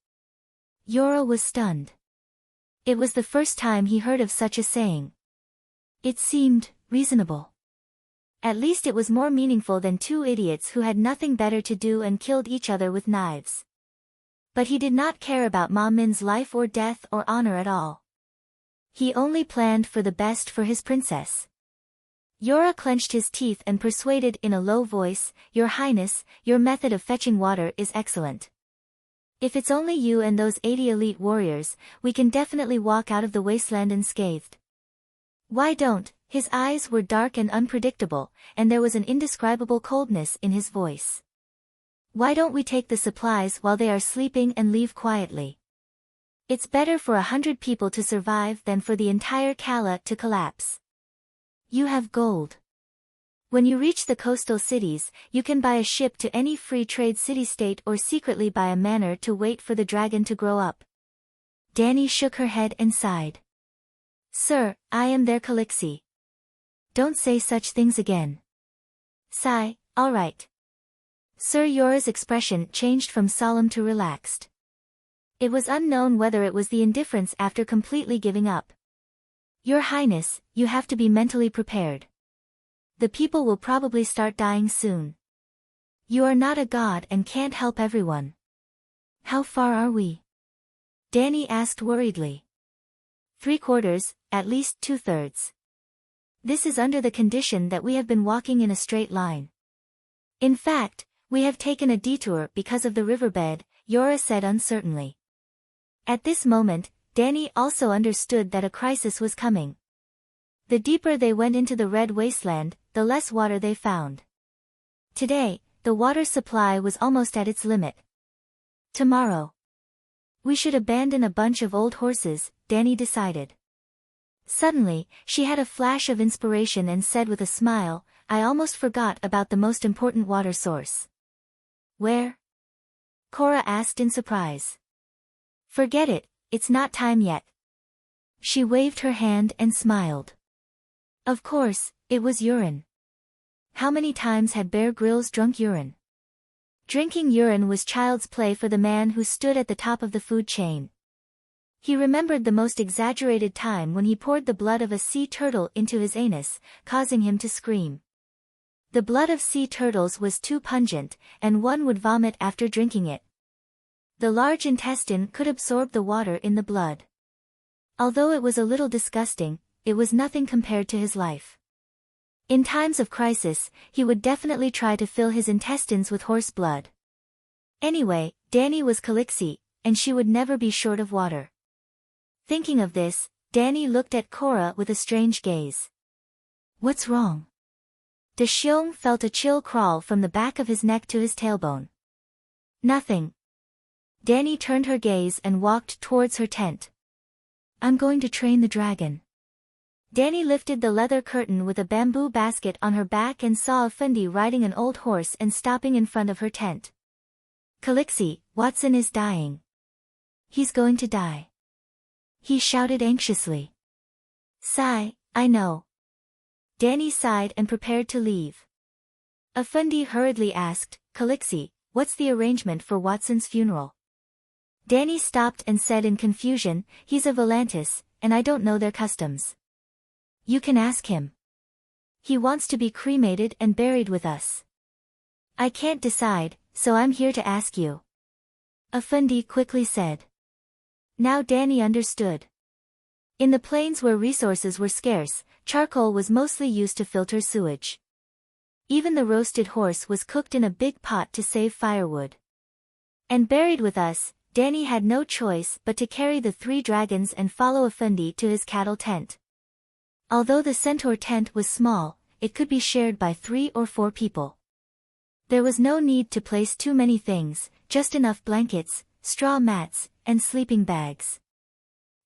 Yora was stunned. It was the first time he heard of such a saying. It seemed reasonable. At least it was more meaningful than 2 idiots who had nothing better to do and killed each other with knives. But he did not care about Ma Min's life or death or honor at all. He only planned for the best for his princess. Yora clenched his teeth and persuaded in a low voice, "Your Highness, your method of fetching water is excellent. If it's only you and those 80 elite warriors, we can definitely walk out of the wasteland unscathed." "Why don't?" His eyes were dark and unpredictable, and there was an indescribable coldness in his voice. "Why don't we take the supplies while they are sleeping and leave quietly? It's better for 100 people to survive than for the entire Kala to collapse. You have gold. When you reach the coastal cities, you can buy a ship to any free trade city-state or secretly buy a manor to wait for the dragon to grow up." Dany shook her head and sighed. "Sir, I am their Khaleesi. Don't say such things again." "Sigh, all right." Sir Yora's expression changed from solemn to relaxed. It was unknown whether it was the indifference after completely giving up. Your Highness, you have to be mentally prepared. The people will probably start dying soon. You are not a god and can't help everyone. How far are we? Danny asked worriedly. 3/4, at least 2/3. This is under the condition that we have been walking in a straight line. In fact, we have taken a detour because of the riverbed, Yora said uncertainly. At this moment, Danny also understood that a crisis was coming. The deeper they went into the red wasteland, the less water they found. Today, the water supply was almost at its limit. Tomorrow, we should abandon a bunch of old horses, Danny decided. Suddenly, she had a flash of inspiration and said with a smile, I almost forgot about the most important water source. Where? Cora asked in surprise. Forget it, it's not time yet. She waved her hand and smiled. Of course, it was urine. How many times had Bear Grylls drunk urine? Drinking urine was child's play for the man who stood at the top of the food chain. He remembered the most exaggerated time when he poured the blood of a sea turtle into his anus, causing him to scream. The blood of sea turtles was too pungent, and one would vomit after drinking it. The large intestine could absorb the water in the blood. Although it was a little disgusting, it was nothing compared to his life. In times of crisis, he would definitely try to fill his intestines with horse blood. Anyway, Danny was Calixie, and she would never be short of water. Thinking of this, Danny looked at Cora with a strange gaze. What's wrong? De Xiong felt a chill crawl from the back of his neck to his tailbone. Nothing. Danny turned her gaze and walked towards her tent. I'm going to train the dragon. Danny lifted the leather curtain with a bamboo basket on her back and saw Effendi riding an old horse and stopping in front of her tent. Calixie, Watson is dying. He's going to die. He shouted anxiously. Sigh, I know. Danny sighed and prepared to leave. Effendi hurriedly asked, Calixie, what's the arrangement for Watson's funeral? Danny stopped and said in confusion, he's a Volantis, and I don't know their customs. You can ask him. He wants to be cremated and buried with us. I can't decide, so I'm here to ask you. Effendi quickly said. Now Danny understood. In the plains where resources were scarce, charcoal was mostly used to filter sewage. Even the roasted horse was cooked in a big pot to save firewood. And buried with us, Danny had no choice but to carry the 3 dragons and follow Effendi to his cattle tent. Although the centaur tent was small, it could be shared by 3 or 4 people. There was no need to place too many things, just enough blankets, straw mats, and sleeping bags.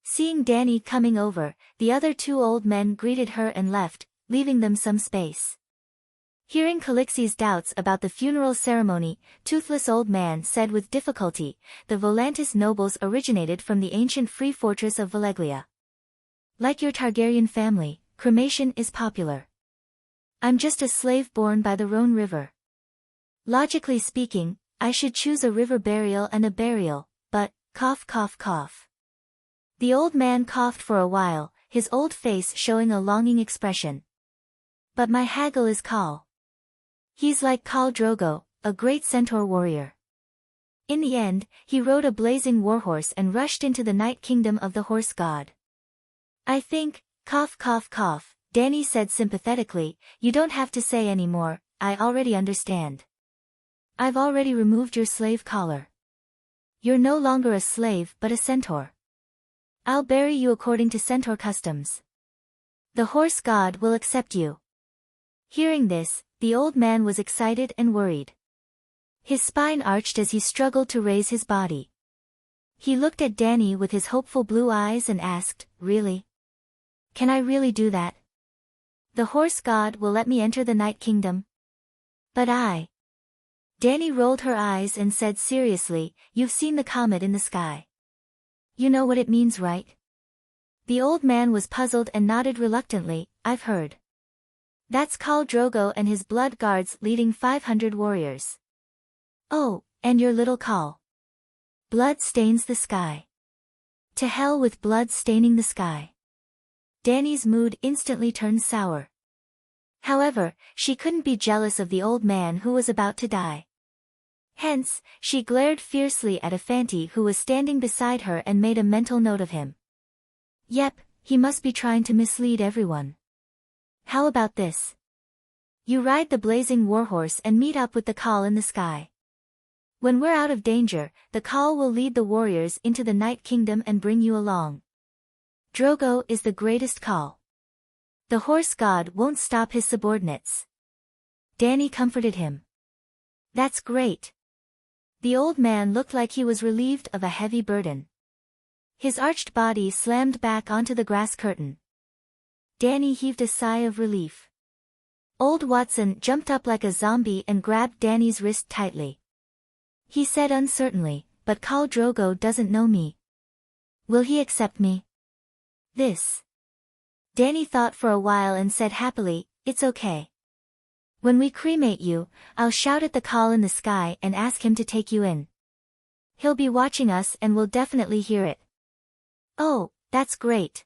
Seeing Danny coming over, the other 2 old men greeted her and left, leaving them some space. Hearing Calixie's doubts about the funeral ceremony, Toothless Old Man said with difficulty, the Volantis nobles originated from the ancient free fortress of Valeglia. Like your Targaryen family, cremation is popular. I'm just a slave born by the Rhone River. Logically speaking, I should choose a river burial and a burial, but, cough cough cough. The old man coughed for a while, his old face showing a longing expression. But my haggle is Khal. He's like Khal Drogo, a great centaur warrior. In the end, he rode a blazing warhorse and rushed into the night kingdom of the horse god. I think, cough cough cough, Danny said sympathetically, you don't have to say any more, I already understand. I've already removed your slave collar. You're no longer a slave but a centaur. I'll bury you according to centaur customs. The horse god will accept you. Hearing this, the old man was excited and worried. His spine arched as he struggled to raise his body. He looked at Danny with his hopeful blue eyes and asked, really? Can I really do that? The horse god will let me enter the Night Kingdom? But Danny rolled her eyes and said seriously, you've seen the comet in the sky. You know what it means, right? The old man was puzzled and nodded reluctantly, I've heard. That's Khal Drogo and his blood guards leading 500 warriors. Oh, and your little Khal. Blood stains the sky. To hell with blood staining the sky. Danny's mood instantly turned sour. However, she couldn't be jealous of the old man who was about to die. Hence, she glared fiercely at Afanti who was standing beside her and made a mental note of him. Yep, he must be trying to mislead everyone. How about this? You ride the blazing warhorse and meet up with the call in the sky. When we're out of danger, the call will lead the warriors into the Night Kingdom and bring you along. Drogo is the greatest call. The horse god won't stop his subordinates. Danny comforted him. That's great. The old man looked like he was relieved of a heavy burden. His arched body slammed back onto the grass curtain. Danny heaved a sigh of relief. Old Watson jumped up like a zombie and grabbed Danny's wrist tightly. He said uncertainly, but Khal Drogo doesn't know me. Will he accept me? This. Danny thought for a while and said happily, it's okay. When we cremate you, I'll shout at the call in the sky and ask him to take you in. He'll be watching us and will definitely hear it. Oh, that's great.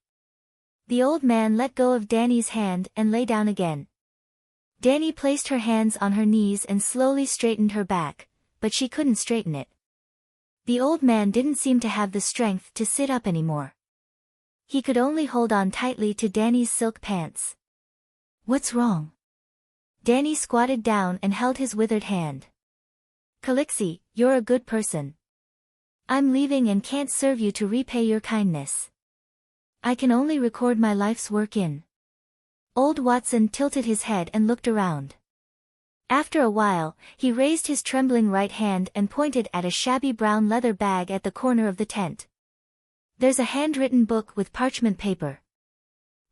The old man let go of Danny's hand and lay down again. Danny placed her hands on her knees and slowly straightened her back, but she couldn't straighten it. The old man didn't seem to have the strength to sit up anymore. He could only hold on tightly to Danny's silk pants. What's wrong? Danny squatted down and held his withered hand. Calixi, you're a good person. I'm leaving and can't serve you to repay your kindness. I can only record my life's work in. Old Watson tilted his head and looked around. After a while, he raised his trembling right hand and pointed at a shabby brown leather bag at the corner of the tent. There's a handwritten book with parchment paper.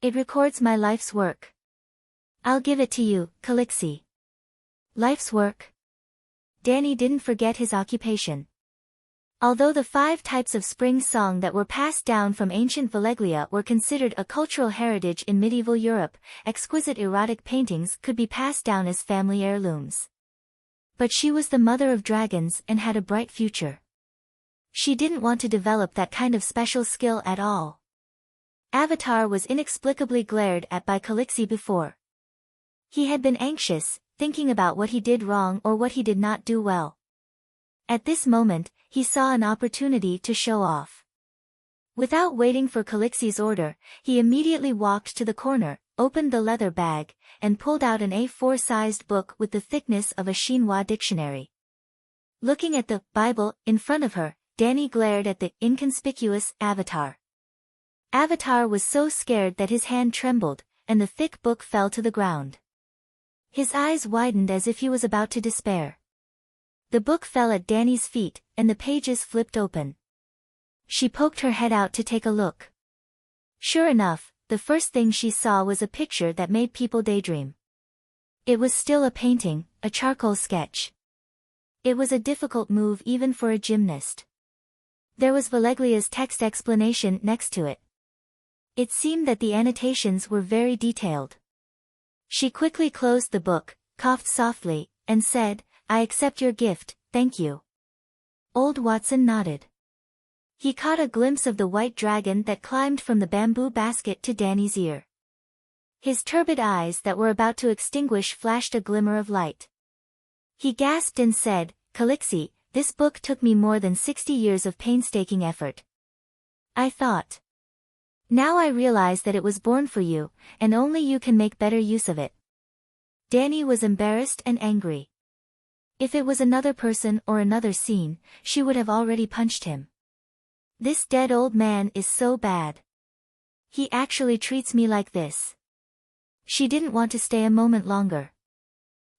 It records my life's work. I'll give it to you, Calixi. Life's work? Danny didn't forget his occupation. Although the 5 types of spring song that were passed down from ancient Valeglia were considered a cultural heritage in medieval Europe, exquisite erotic paintings could be passed down as family heirlooms. But she was the mother of dragons and had a bright future. She didn't want to develop that kind of special skill at all. Avatar was inexplicably glared at by Calixi before. He had been anxious, thinking about what he did wrong or what he did not do well. At this moment, he saw an opportunity to show off. Without waiting for Calixi's order, he immediately walked to the corner, opened the leather bag, and pulled out an A4-sized book with the thickness of a chinois dictionary. Looking at the Bible in front of her, Danny glared at the inconspicuous Avatar. Avatar was so scared that his hand trembled, and the thick book fell to the ground. His eyes widened as if he was about to despair. The book fell at Danny's feet, and the pages flipped open. She poked her head out to take a look. Sure enough, the first thing she saw was a picture that made people daydream. It was still a painting, a charcoal sketch. It was a difficult move even for a gymnast. There was Valeglia's text explanation next to it. It seemed that the annotations were very detailed. She quickly closed the book, coughed softly, and said, I accept your gift, thank you. Old Watson nodded. He caught a glimpse of the white dragon that climbed from the bamboo basket to Danny's ear. His turbid eyes that were about to extinguish flashed a glimmer of light. He gasped and said, Calixi, this book took me more than 60 years of painstaking effort. I thought. Now I realize that it was born for you, and only you can make better use of it. Danny was embarrassed and angry. If it was another person or another scene, she would have already punched him. This dead old man is so bad. He actually treats me like this. She didn't want to stay a moment longer.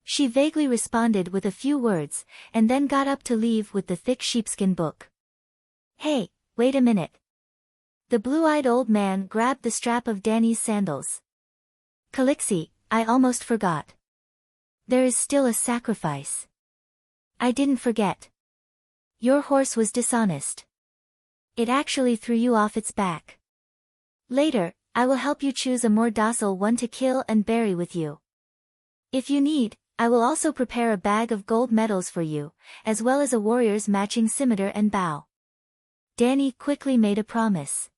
She vaguely responded with a few words, and then got up to leave with the thick sheepskin book. Hey, wait a minute. The blue-eyed old man grabbed the strap of Danny's sandals. Calixi, I almost forgot. There is still a sacrifice. I didn't forget. Your horse was dishonest. It actually threw you off its back. Later, I will help you choose a more docile one to kill and bury with you. If you need, I will also prepare a bag of gold medals for you, as well as a warrior's matching scimitar and bow. Danny quickly made a promise.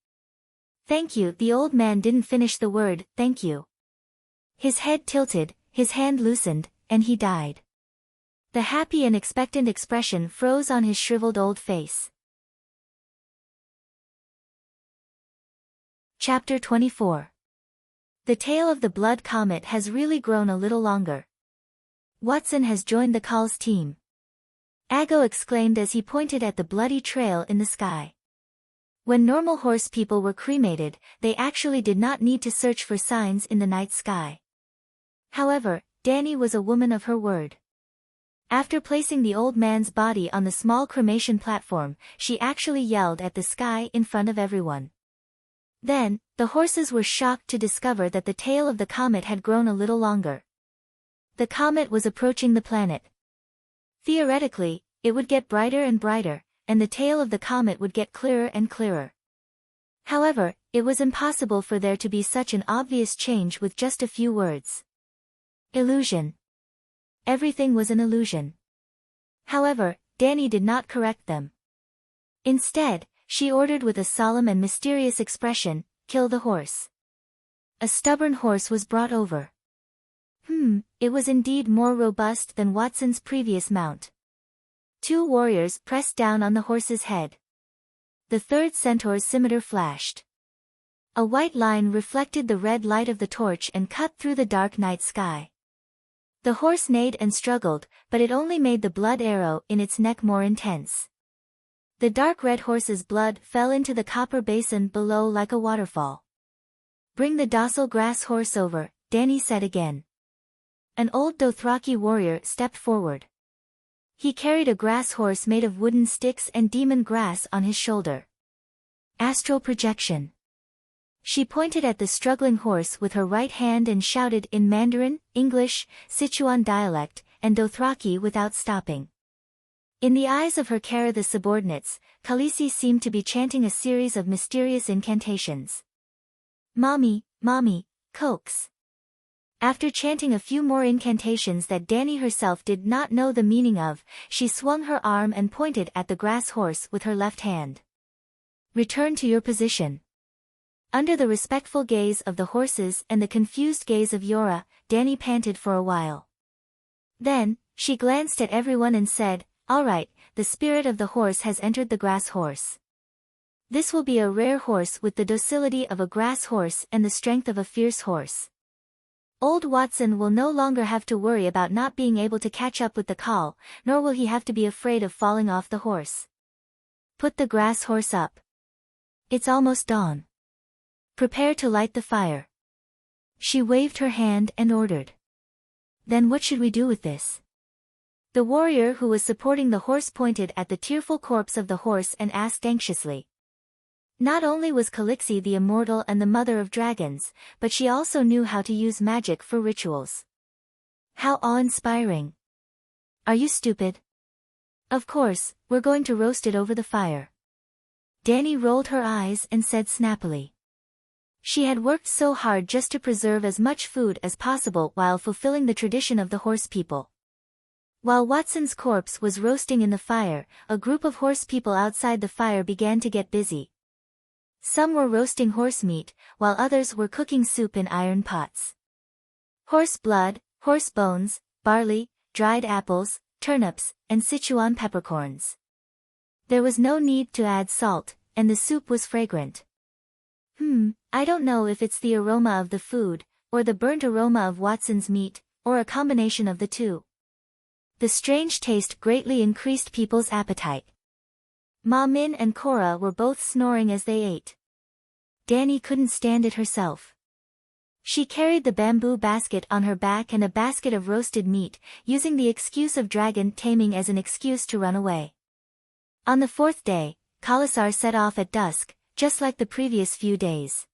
Thank you. The old man didn't finish the word, thank you. His head tilted, his hand loosened, and he died. The happy and expectant expression froze on his shriveled old face. Chapter 24. The tail of the blood comet has really grown a little longer. Watson has joined the Call's team. Ago exclaimed as he pointed at the bloody trail in the sky. When normal horse people were cremated, they actually did not need to search for signs in the night sky. However, Dani was a woman of her word. After placing the old man's body on the small cremation platform, she actually yelled at the sky in front of everyone. Then, the horses were shocked to discover that the tail of the comet had grown a little longer. The comet was approaching the planet. Theoretically, it would get brighter and brighter, and the tail of the comet would get clearer and clearer. However, it was impossible for there to be such an obvious change with just a few words. Illusion. Everything was an illusion. However, Dani did not correct them. Instead, she ordered with a solemn and mysterious expression, "Kill the horse." A stubborn horse was brought over. It was indeed more robust than Watson's previous mount. 2 warriors pressed down on the horse's head. The third centaur's scimitar flashed. A white line reflected the red light of the torch and cut through the dark night sky. The horse neighed and struggled, but it only made the blood arrow in its neck more intense. The dark red horse's blood fell into the copper basin below like a waterfall. "Bring the docile grass horse over," Dani said again. An old Dothraki warrior stepped forward. He carried a grass horse made of wooden sticks and demon grass on his shoulder. Astral projection. She pointed at the struggling horse with her right hand and shouted in Mandarin, English, Sichuan dialect, and Dothraki without stopping. In the eyes of her Kara the subordinates, Khaleesi seemed to be chanting a series of mysterious incantations. "Mommy, mommy, coax." After chanting a few more incantations that Dani herself did not know the meaning of, she swung her arm and pointed at the grass horse with her left hand. "Return to your position." Under the respectful gaze of the horses and the confused gaze of Yora, Dani panted for a while. Then, she glanced at everyone and said, "All right, the spirit of the horse has entered the grass horse. This will be a rare horse with the docility of a grass horse and the strength of a fierce horse. Old Watson will no longer have to worry about not being able to catch up with the call, nor will he have to be afraid of falling off the horse. Put the grass horse up. It's almost dawn. Prepare to light the fire." She waved her hand and ordered. "Then what should we do with this?" The warrior who was supporting the horse pointed at the tearful corpse of the horse and asked anxiously. Not only was Khaleesi the immortal and the mother of dragons, but she also knew how to use magic for rituals. How awe-inspiring. "Are you stupid? Of course, we're going to roast it over the fire." Dani rolled her eyes and said snappily. She had worked so hard just to preserve as much food as possible while fulfilling the tradition of the horse people. While Watson's corpse was roasting in the fire, a group of horse people outside the fire began to get busy. Some were roasting horse meat, while others were cooking soup in iron pots. Horse blood, horse bones, barley, dried apples, turnips, and Sichuan peppercorns. There was no need to add salt, and the soup was fragrant. I don't know if it's the aroma of the food, or the burnt aroma of Watson's meat, or a combination of the two. The strange taste greatly increased people's appetite. Ma Min and Korra were both snoring as they ate. Dani couldn't stand it herself. She carried the bamboo basket on her back and a basket of roasted meat, using the excuse of dragon taming as an excuse to run away. On the 4th day, Khalasar set off at dusk, just like the previous few days.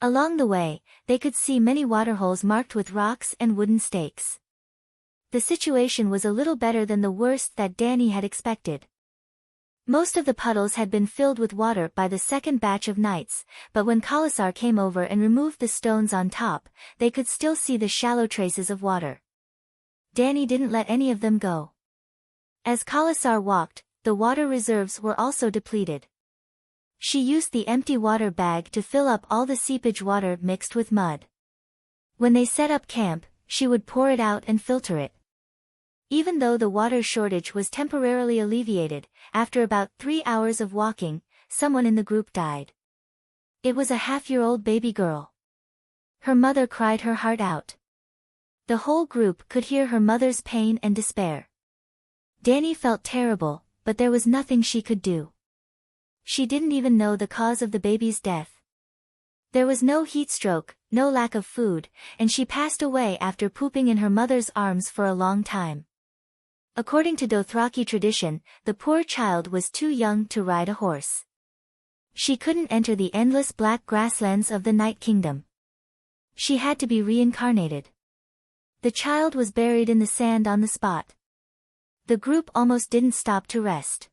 Along the way, they could see many waterholes marked with rocks and wooden stakes. The situation was a little better than the worst that Dani had expected. Most of the puddles had been filled with water by the second batch of knights, but when Khalasar came over and removed the stones on top, they could still see the shallow traces of water. Dani didn't let any of them go. As Khalasar walked, the water reserves were also depleted. She used the empty water bag to fill up all the seepage water mixed with mud. When they set up camp, she would pour it out and filter it. Even though the water shortage was temporarily alleviated, after about 3 hours of walking, someone in the group died. It was a half-year-old baby girl. Her mother cried her heart out. The whole group could hear her mother's pain and despair. Dani felt terrible, but there was nothing she could do. She didn't even know the cause of the baby's death. There was no heat stroke, no lack of food, and she passed away after pooping in her mother's arms for a long time. According to Dothraki tradition, the poor child was too young to ride a horse. She couldn't enter the endless black grasslands of the Night Kingdom. She had to be reincarnated. The child was buried in the sand on the spot. The group almost didn't stop to rest.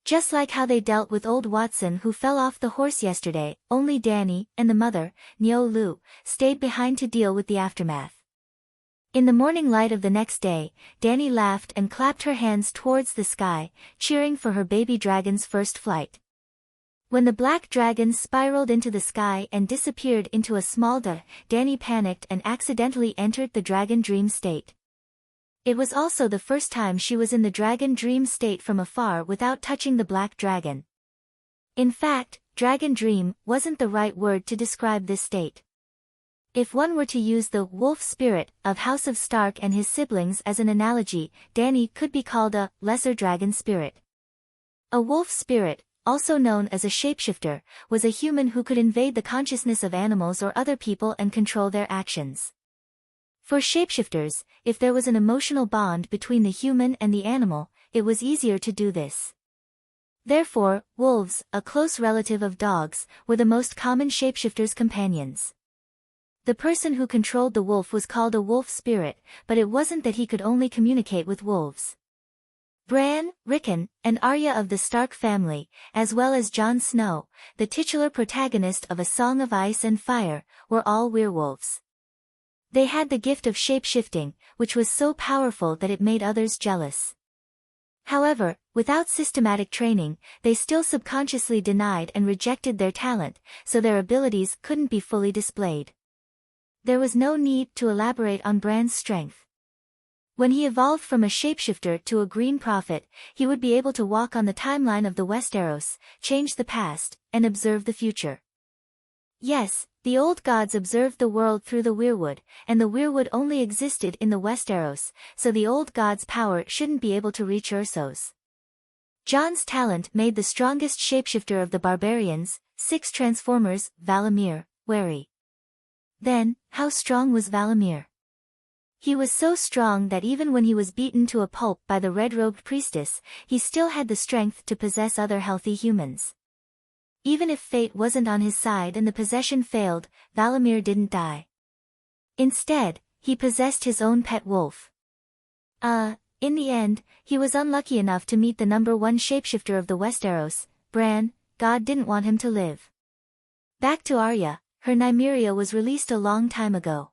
Just like how they dealt with old Watson who fell off the horse yesterday, only Dani, and the mother, Nyo Lu, stayed behind to deal with the aftermath. In the morning light of the next day, Dani laughed and clapped her hands towards the sky, cheering for her baby dragon's first flight. When the black dragon spiraled into the sky and disappeared into a small Dani panicked and accidentally entered the dragon dream state. It was also the first time she was in the dragon dream state from afar without touching the black dragon. In fact, dragon dream wasn't the right word to describe this state. If one were to use the wolf spirit of House of Stark and his siblings as an analogy, Dani could be called a lesser dragon spirit. A wolf spirit, also known as a shapeshifter, was a human who could invade the consciousness of animals or other people and control their actions. For shapeshifters, if there was an emotional bond between the human and the animal, it was easier to do this. Therefore, wolves, a close relative of dogs, were the most common shapeshifters' companions. The person who controlled the wolf was called a wolf spirit, but it wasn't that he could only communicate with wolves. Bran, Rickon, and Arya of the Stark family, as well as Jon Snow, the titular protagonist of A Song of Ice and Fire, were all werewolves. They had the gift of shape-shifting, which was so powerful that it made others jealous. However, without systematic training, they still subconsciously denied and rejected their talent, so their abilities couldn't be fully displayed. There was no need to elaborate on Bran's strength. When he evolved from a shapeshifter to a green prophet, he would be able to walk on the timeline of the Westeros, change the past, and observe the future. Yes, the old gods observed the world through the weirwood, and the weirwood only existed in the Westeros, so the old gods' power shouldn't be able to reach Ursos. Jon's talent made the strongest shapeshifter of the barbarians, 6 transformers, Valamir, wary. Then, how strong was Valamir? He was so strong that even when he was beaten to a pulp by the red-robed priestess, he still had the strength to possess other healthy humans. Even if fate wasn't on his side and the possession failed, Valamir didn't die. Instead, he possessed his own pet wolf. In the end, he was unlucky enough to meet the #1 shapeshifter of the Westeros, Bran. God didn't want him to live. Back to Arya, her Nymeria was released a long time ago.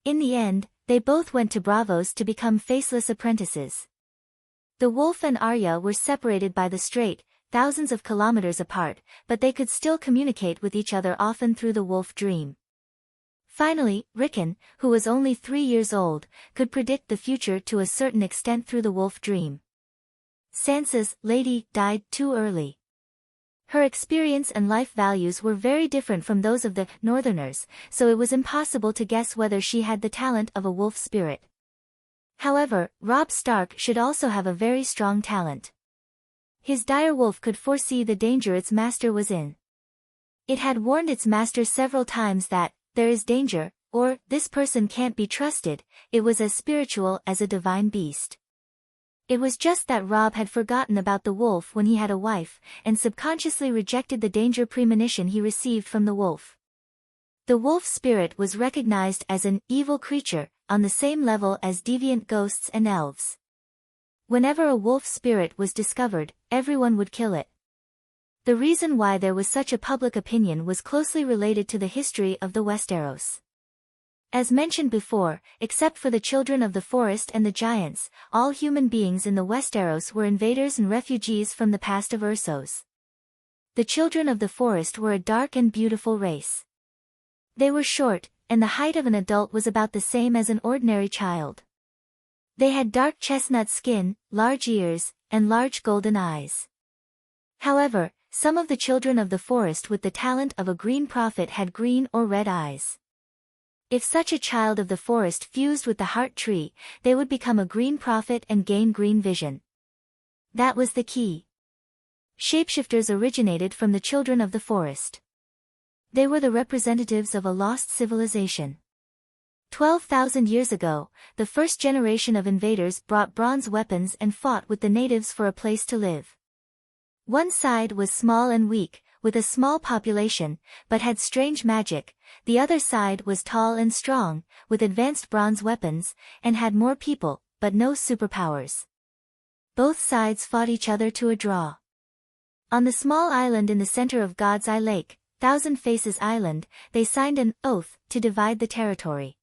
In the end, they both went to Braavos to become faceless apprentices. The wolf and Arya were separated by the strait, thousands of kilometers apart, but they could still communicate with each other often through the wolf dream. Finally, Rickon, who was only 3 years old, could predict the future to a certain extent through the wolf dream. Sansa's lady died too early. Her experience and life values were very different from those of the Northerners, so it was impossible to guess whether she had the talent of a wolf spirit. However, Robb Stark should also have a very strong talent. His dire wolf could foresee the danger its master was in. It had warned its master several times that, there is danger, or, this person can't be trusted. It was as spiritual as a divine beast. It was just that Robb had forgotten about the wolf when he had a wife, and subconsciously rejected the danger premonition he received from the wolf. The wolf spirit was recognized as an evil creature, on the same level as deviant ghosts and elves. Whenever a wolf spirit was discovered, everyone would kill it. The reason why there was such a public opinion was closely related to the history of the Westeros. As mentioned before, except for the children of the forest and the giants, all human beings in the Westeros were invaders and refugees from the past of Ursos. The children of the forest were a dark and beautiful race. They were short, and the height of an adult was about the same as an ordinary child. They had dark chestnut skin, large ears, and large golden eyes. However, some of the children of the forest with the talent of a green prophet had green or red eyes. If such a child of the forest fused with the heart tree, they would become a green prophet and gain green vision. That was the key. Shapeshifters originated from the children of the forest. They were the representatives of a lost civilization. 12,000 years ago, the first generation of invaders brought bronze weapons and fought with the natives for a place to live. One side was small and weak, with a small population, but had strange magic. The other side was tall and strong, with advanced bronze weapons, and had more people, but no superpowers. Both sides fought each other to a draw. On the small island in the center of God's Eye Lake, Thousand Faces Island, they signed an oath to divide the territory.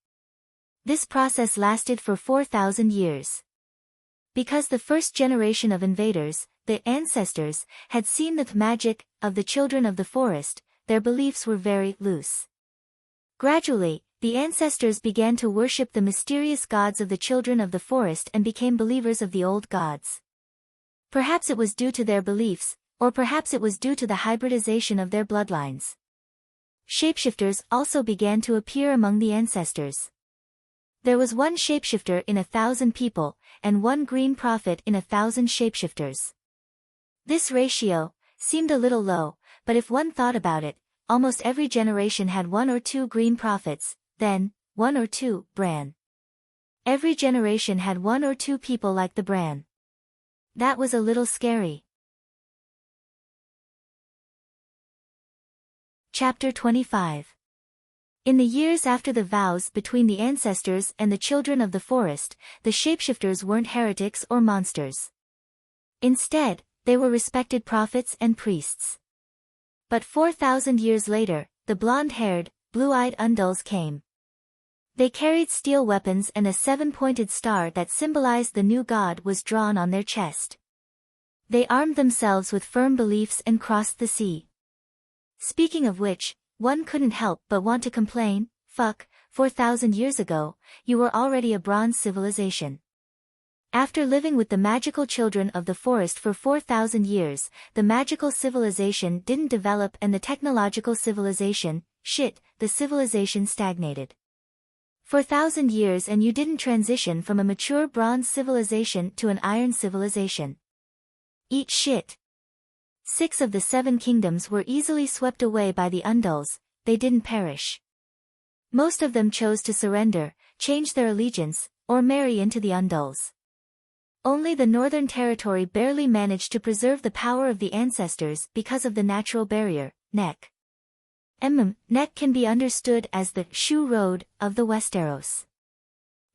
This process lasted for 4,000 years. Because the first generation of invaders, the ancestors, had seen the magic of the children of the forest, their beliefs were very loose. Gradually, the ancestors began to worship the mysterious gods of the children of the forest and became believers of the old gods. Perhaps it was due to their beliefs, or perhaps it was due to the hybridization of their bloodlines. Shapeshifters also began to appear among the ancestors. There was one shapeshifter in 1,000 people, and one green prophet in 1,000 shapeshifters. This ratio seemed a little low, but if one thought about it, almost every generation had one or two green prophets, then, one or two Bran. Every generation had one or two people like the Bran. That was a little scary. Chapter 25. In the years after the vows between the ancestors and the children of the forest, the shapeshifters weren't heretics or monsters. Instead, they were respected prophets and priests. But 4,000 years later, the blonde-haired, blue-eyed Undulls came. They carried steel weapons and a 7-pointed star that symbolized the new god was drawn on their chest. They armed themselves with firm beliefs and crossed the sea. Speaking of which, one couldn't help but want to complain, fuck, 4,000 years ago, you were already a bronze civilization. After living with the magical children of the forest for 4,000 years, the magical civilization didn't develop and the technological civilization, the civilization stagnated. 4,000 years and you didn't transition from a mature bronze civilization to an iron civilization. Eat shit. 6 of the 7 kingdoms were easily swept away by the Undulls, they didn't perish. Most of them chose to surrender, change their allegiance, or marry into the Undulls. Only the Northern Territory barely managed to preserve the power of the ancestors because of the natural barrier, Neck. Neck can be understood as the shoe road of the Westeros.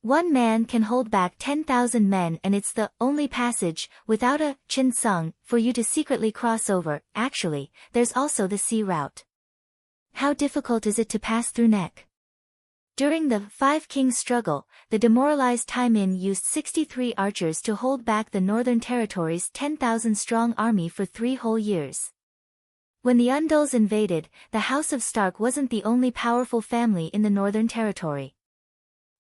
One man can hold back 10,000 men and it's the only passage, without a Chinsung, for you to secretly cross over. Actually, there's also the sea route. How difficult is it to pass through Neck? During the Five Kings struggle, the demoralized Taimin used 63 archers to hold back the Northern Territory's 10,000-strong army for 3 whole years. When the Undulls invaded, the House of Stark wasn't the only powerful family in the Northern Territory.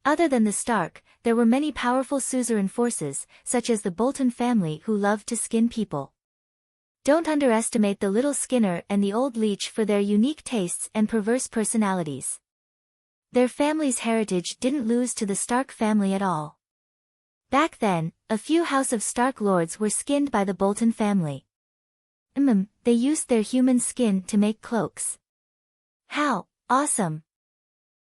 Other than the Stark, there were many powerful suzerain forces, such as the Bolton family who loved to skin people. Don't underestimate the Little Skinner and the Old Leech for their unique tastes and perverse personalities. Their family's heritage didn't lose to the Stark family at all. Back then, a few House of Stark lords were skinned by the Bolton family. They used their human skin to make cloaks. How awesome!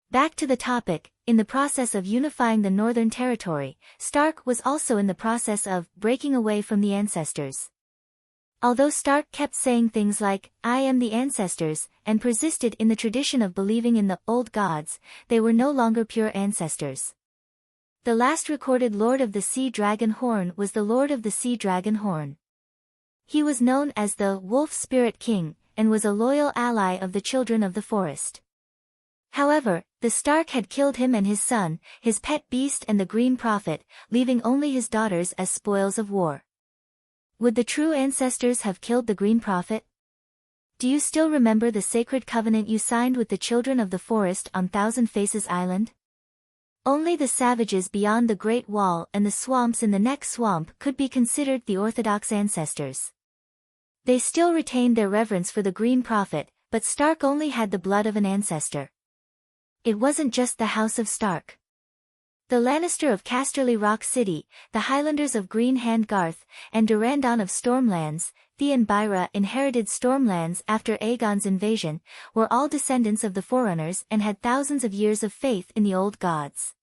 Back to the topic, in the process of unifying the Northern Territory, Stark was also in the process of breaking away from the ancestors. Although Stark kept saying things like, I am the ancestors, and persisted in the tradition of believing in the old gods, they were no longer pure ancestors. The last recorded Lord of the Sea Dragon Horn was the Lord of the Sea Dragon Horn. He was known as the Wolf Spirit King, and was a loyal ally of the Children of the Forest. However, the Stark had killed him and his son, his pet beast and the Green Prophet, leaving only his daughters as spoils of war. Would the true ancestors have killed the Green Prophet? Do you still remember the sacred covenant you signed with the children of the forest on Thousand Faces Island? Only the savages beyond the Great Wall and the swamps in the next swamp could be considered the Orthodox ancestors. They still retained their reverence for the Green Prophet, but Stark only had the blood of an ancestor. It wasn't just the House of Stark. The Lannister of Casterly Rock City, the Highlanders of Green Hand Garth, and Durrandon of Stormlands, Theon Byra inherited Stormlands after Aegon's invasion, were all descendants of the Forerunners and had thousands of years of faith in the old gods.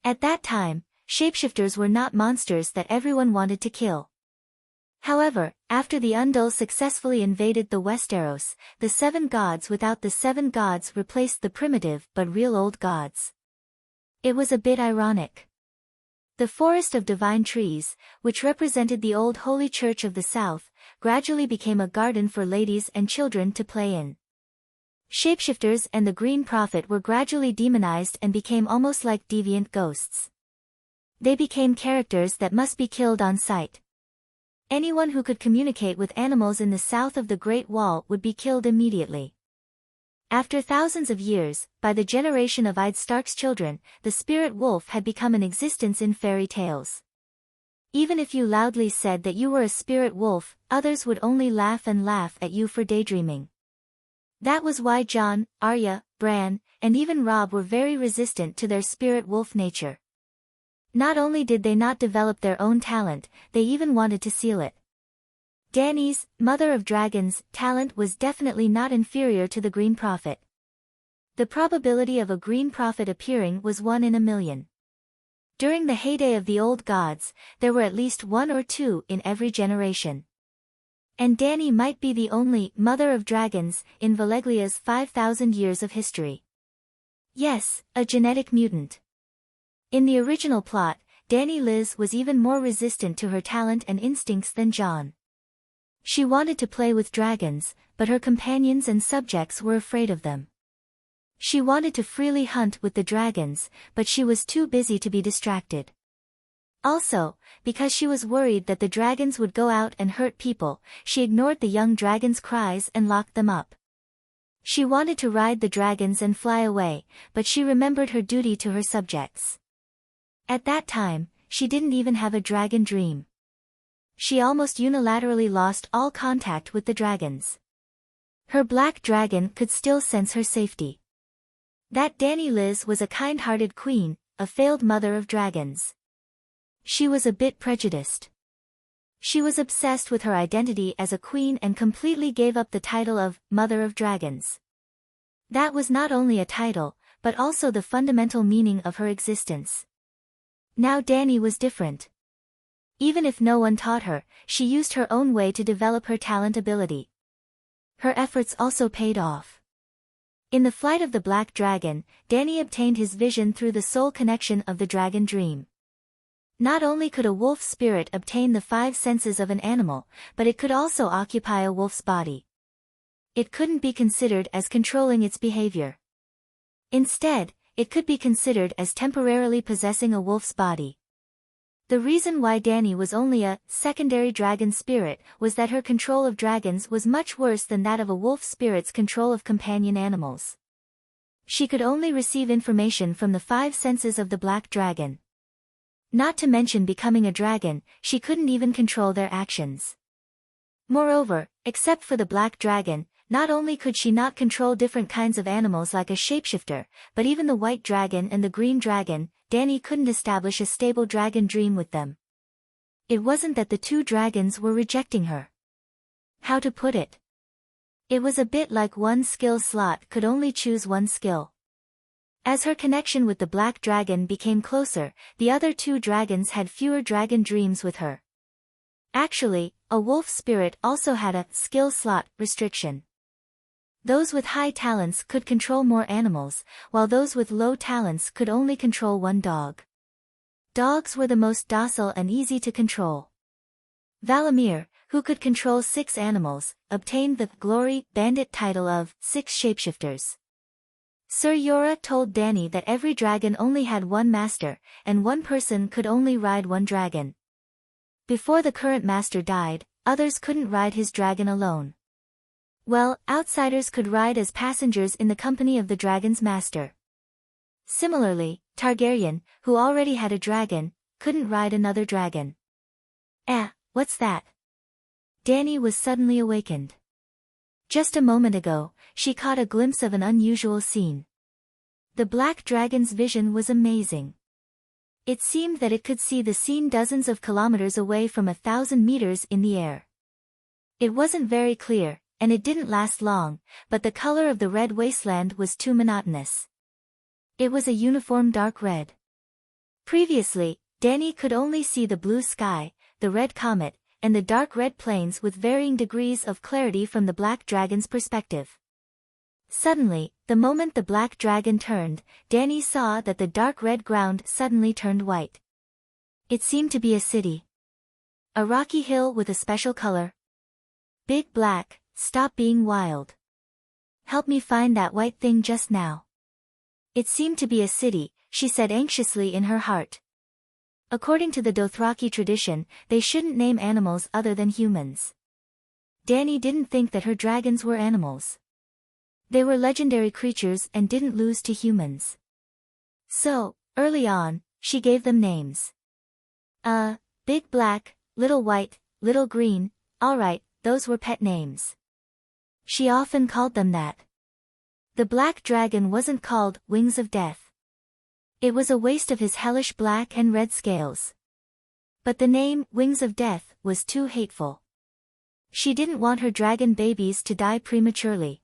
At that time, shapeshifters were not monsters that everyone wanted to kill. However, after the Undul successfully invaded the Westeros, the Seven Gods without the Seven Gods replaced the primitive but real old gods. It was a bit ironic. The Forest of Divine Trees, which represented the old Holy Church of the South, gradually became a garden for ladies and children to play in. Shapeshifters and the Green Prophet were gradually demonized and became almost like deviant ghosts. They became characters that must be killed on sight. Anyone who could communicate with animals in the south of the Great Wall would be killed immediately. After thousands of years, by the generation of Ed Stark's children, the spirit wolf had become an existence in fairy tales. Even if you loudly said that you were a spirit wolf, others would only laugh and laugh at you for daydreaming. That was why Jon, Arya, Bran, and even Robb were very resistant to their spirit wolf nature. Not only did they not develop their own talent, they even wanted to seal it. Dany's, Mother of Dragons, talent was definitely not inferior to the Green Prophet. The probability of a Green Prophet appearing was 1 in a million. During the heyday of the old gods, there were at least 1 or 2 in every generation. And Dany might be the only Mother of Dragons in Valeglia's 5,000 years of history. Yes, a genetic mutant. In the original plot, Dany Liz was even more resistant to her talent and instincts than Jon. She wanted to play with dragons, but her companions and subjects were afraid of them. She wanted to freely hunt with the dragons, but she was too busy to be distracted. Also, because she was worried that the dragons would go out and hurt people, she ignored the young dragons' cries and locked them up. She wanted to ride the dragons and fly away, but she remembered her duty to her subjects. At that time, she didn't even have a dragon dream. She almost unilaterally lost all contact with the dragons. Her black dragon could still sense her safety. That Dany Liz was a kind-hearted queen, a failed mother of dragons. She was a bit prejudiced. She was obsessed with her identity as a queen and completely gave up the title of Mother of Dragons. That was not only a title, but also the fundamental meaning of her existence. Now Dany was different. Even if no one taught her, she used her own way to develop her talent ability. Her efforts also paid off. In the Flight of the Black Dragon, Dany obtained his vision through the soul connection of the dragon dream. Not only could a wolf spirit obtain the 5 senses of an animal, but it could also occupy a wolf's body. It couldn't be considered as controlling its behavior. Instead, it could be considered as temporarily possessing a wolf's body. The reason why Dany was only a secondary dragon spirit was that her control of dragons was much worse than that of a wolf spirit's control of companion animals. She could only receive information from the 5 senses of the black dragon. Not to mention becoming a dragon, she couldn't even control their actions. Moreover, except for the black dragon, not only could she not control different kinds of animals like a shapeshifter, but even the white dragon and the green dragon, Dany couldn't establish a stable dragon dream with them. It wasn't that the 2 dragons were rejecting her. How to put it? It was a bit like one skill slot could only choose one skill. As her connection with the black dragon became closer, the other 2 dragons had fewer dragon dreams with her. Actually, a wolf spirit also had a skill slot restriction. Those with high talents could control more animals, while those with low talents could only control 1 dog. Dogs were the most docile and easy to control. Valamir, who could control 6 animals, obtained the Glory Bandit title of 6 Shapeshifters. Ser Jorah told Dany that every dragon only had 1 master, and 1 person could only ride 1 dragon. Before the current master died, others couldn't ride his dragon alone. Well, outsiders could ride as passengers in the company of the dragon's master. Similarly, Targaryen, who already had a dragon, couldn't ride another dragon. What's that? Dany was suddenly awakened. Just a moment ago, she caught a glimpse of an unusual scene. The black dragon's vision was amazing. It seemed that it could see the scene dozens of kilometers away from 1,000 meters in the air. It wasn't very clear, and it didn't last long, but the color of the red wasteland was too monotonous. It was a uniform dark red. Previously, Dany could only see the blue sky, the red comet, and the dark red plains with varying degrees of clarity from the black dragon's perspective. Suddenly, the moment the black dragon turned, Dany saw that the dark red ground suddenly turned white. It seemed to be a city. A rocky hill with a special color. Big Black, stop being wild. Help me find that white thing just now. It seemed to be a city, she said anxiously in her heart. According to the Dothraki tradition, they shouldn't name animals other than humans. Dany didn't think that her dragons were animals. They were legendary creatures and didn't lose to humans. So, early on, she gave them names. Big Black, Little White, Little Green, alright, those were pet names. She often called them that. The black dragon wasn't called Wings of Death. It was a waste of his hellish black and red scales. But the name Wings of Death was too hateful. She didn't want her dragon babies to die prematurely.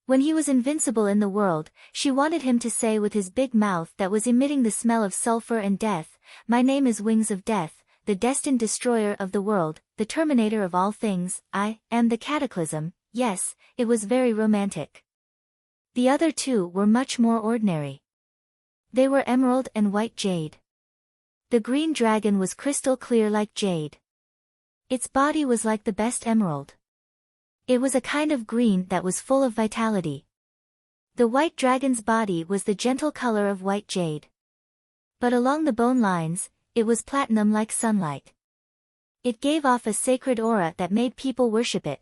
When he was invincible in the world, she wanted him to say with his big mouth that was emitting the smell of sulfur and death, "My name is Wings of Death, the destined destroyer of the world, the terminator of all things, I am the cataclysm." Yes, it was very romantic. The other two were much more ordinary. They were emerald and white jade. The green dragon was crystal clear like jade. Its body was like the best emerald. It was a kind of green that was full of vitality. The white dragon's body was the gentle color of white jade. But along the bone lines, it was platinum like sunlight. It gave off a sacred aura that made people worship it.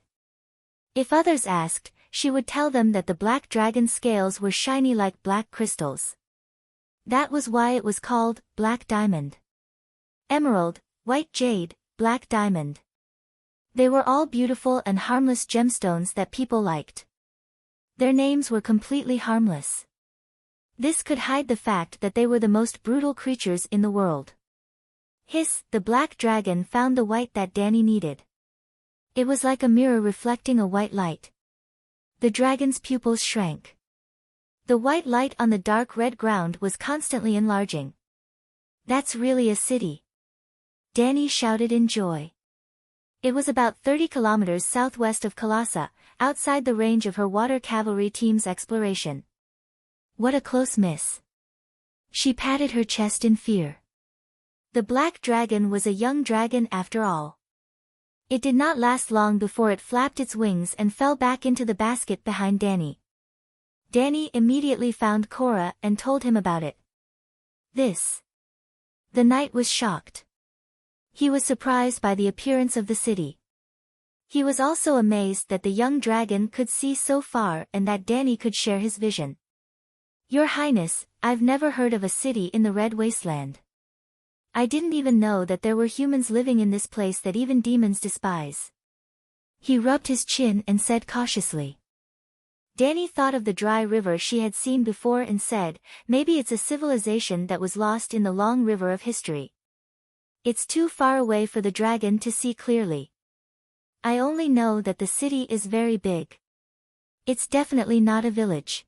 If others asked, she would tell them that the black dragon's scales were shiny like black crystals. That was why it was called Black Diamond. Emerald, white jade, black diamond. They were all beautiful and harmless gemstones that people liked. Their names were completely harmless. This could hide the fact that they were the most brutal creatures in the world. Hiss, the black dragon found the white that Dany needed. It was like a mirror reflecting a white light. The dragon's pupils shrank. The white light on the dark red ground was constantly enlarging. That's really a city. Dany shouted in joy. It was about 30 kilometers southwest of Kalasa, outside the range of her water cavalry team's exploration. What a close miss. She patted her chest in fear. The black dragon was a young dragon after all. It did not last long before it flapped its wings and fell back into the basket behind Dany. Dany immediately found Korra and told him about it. The knight was shocked. He was surprised by the appearance of the city. He was also amazed that the young dragon could see so far and that Dany could share his vision. Your Highness, I've never heard of a city in the Red Wasteland. I didn't even know that there were humans living in this place that even demons despise. He rubbed his chin and said cautiously. Dany thought of the dry river she had seen before and said, maybe it's a civilization that was lost in the long river of history. It's too far away for the dragon to see clearly. I only know that the city is very big. It's definitely not a village.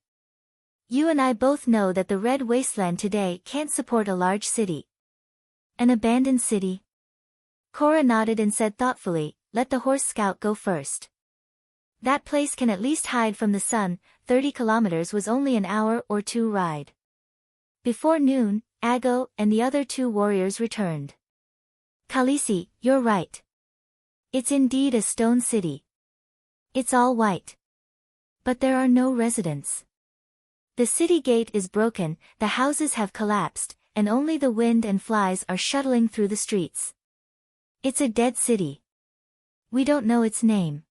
You and I both know that the Red Wasteland today can't support a large city. An abandoned city? Korra nodded and said thoughtfully, let the horse scout go first. That place can at least hide from the sun. 30 kilometers was only an hour or two ride. Before noon, Aggo and the other two warriors returned. Khaleesi, you're right. It's indeed a stone city. It's all white. But there are no residents. The city gate is broken, the houses have collapsed, and only the wind and flies are shuttling through the streets. It's a dead city. We don't know its name.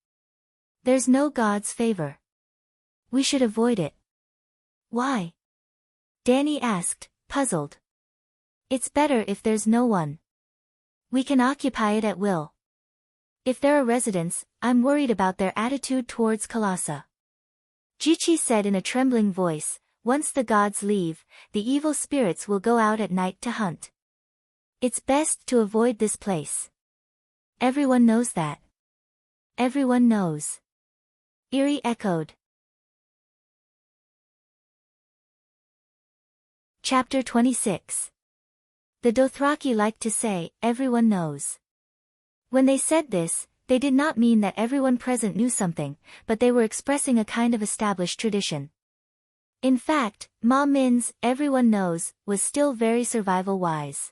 There's no God's favor. We should avoid it. Why? Danny asked, puzzled. It's better if there's no one. We can occupy it at will. If there are residents, I'm worried about their attitude towards Kalasa. Jichi said in a trembling voice, once the gods leave, the evil spirits will go out at night to hunt. It's best to avoid this place. Everyone knows that. Everyone knows. Eri echoed. Chapter 26. The Dothraki liked to say, everyone knows. When they said this, they did not mean that everyone present knew something, but they were expressing a kind of established tradition. In fact, Ma Min's everyone knows was still very survival-wise.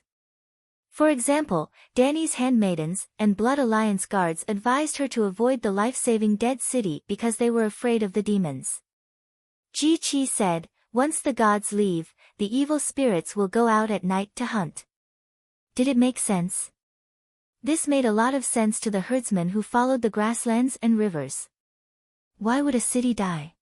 For example, Danny's handmaidens and Blood Alliance guards advised her to avoid the life-saving Dead City because they were afraid of the demons. Ji Chi said, once the gods leave, the evil spirits will go out at night to hunt. Did it make sense? This made a lot of sense to the herdsmen who followed the grasslands and rivers. Why would a city die?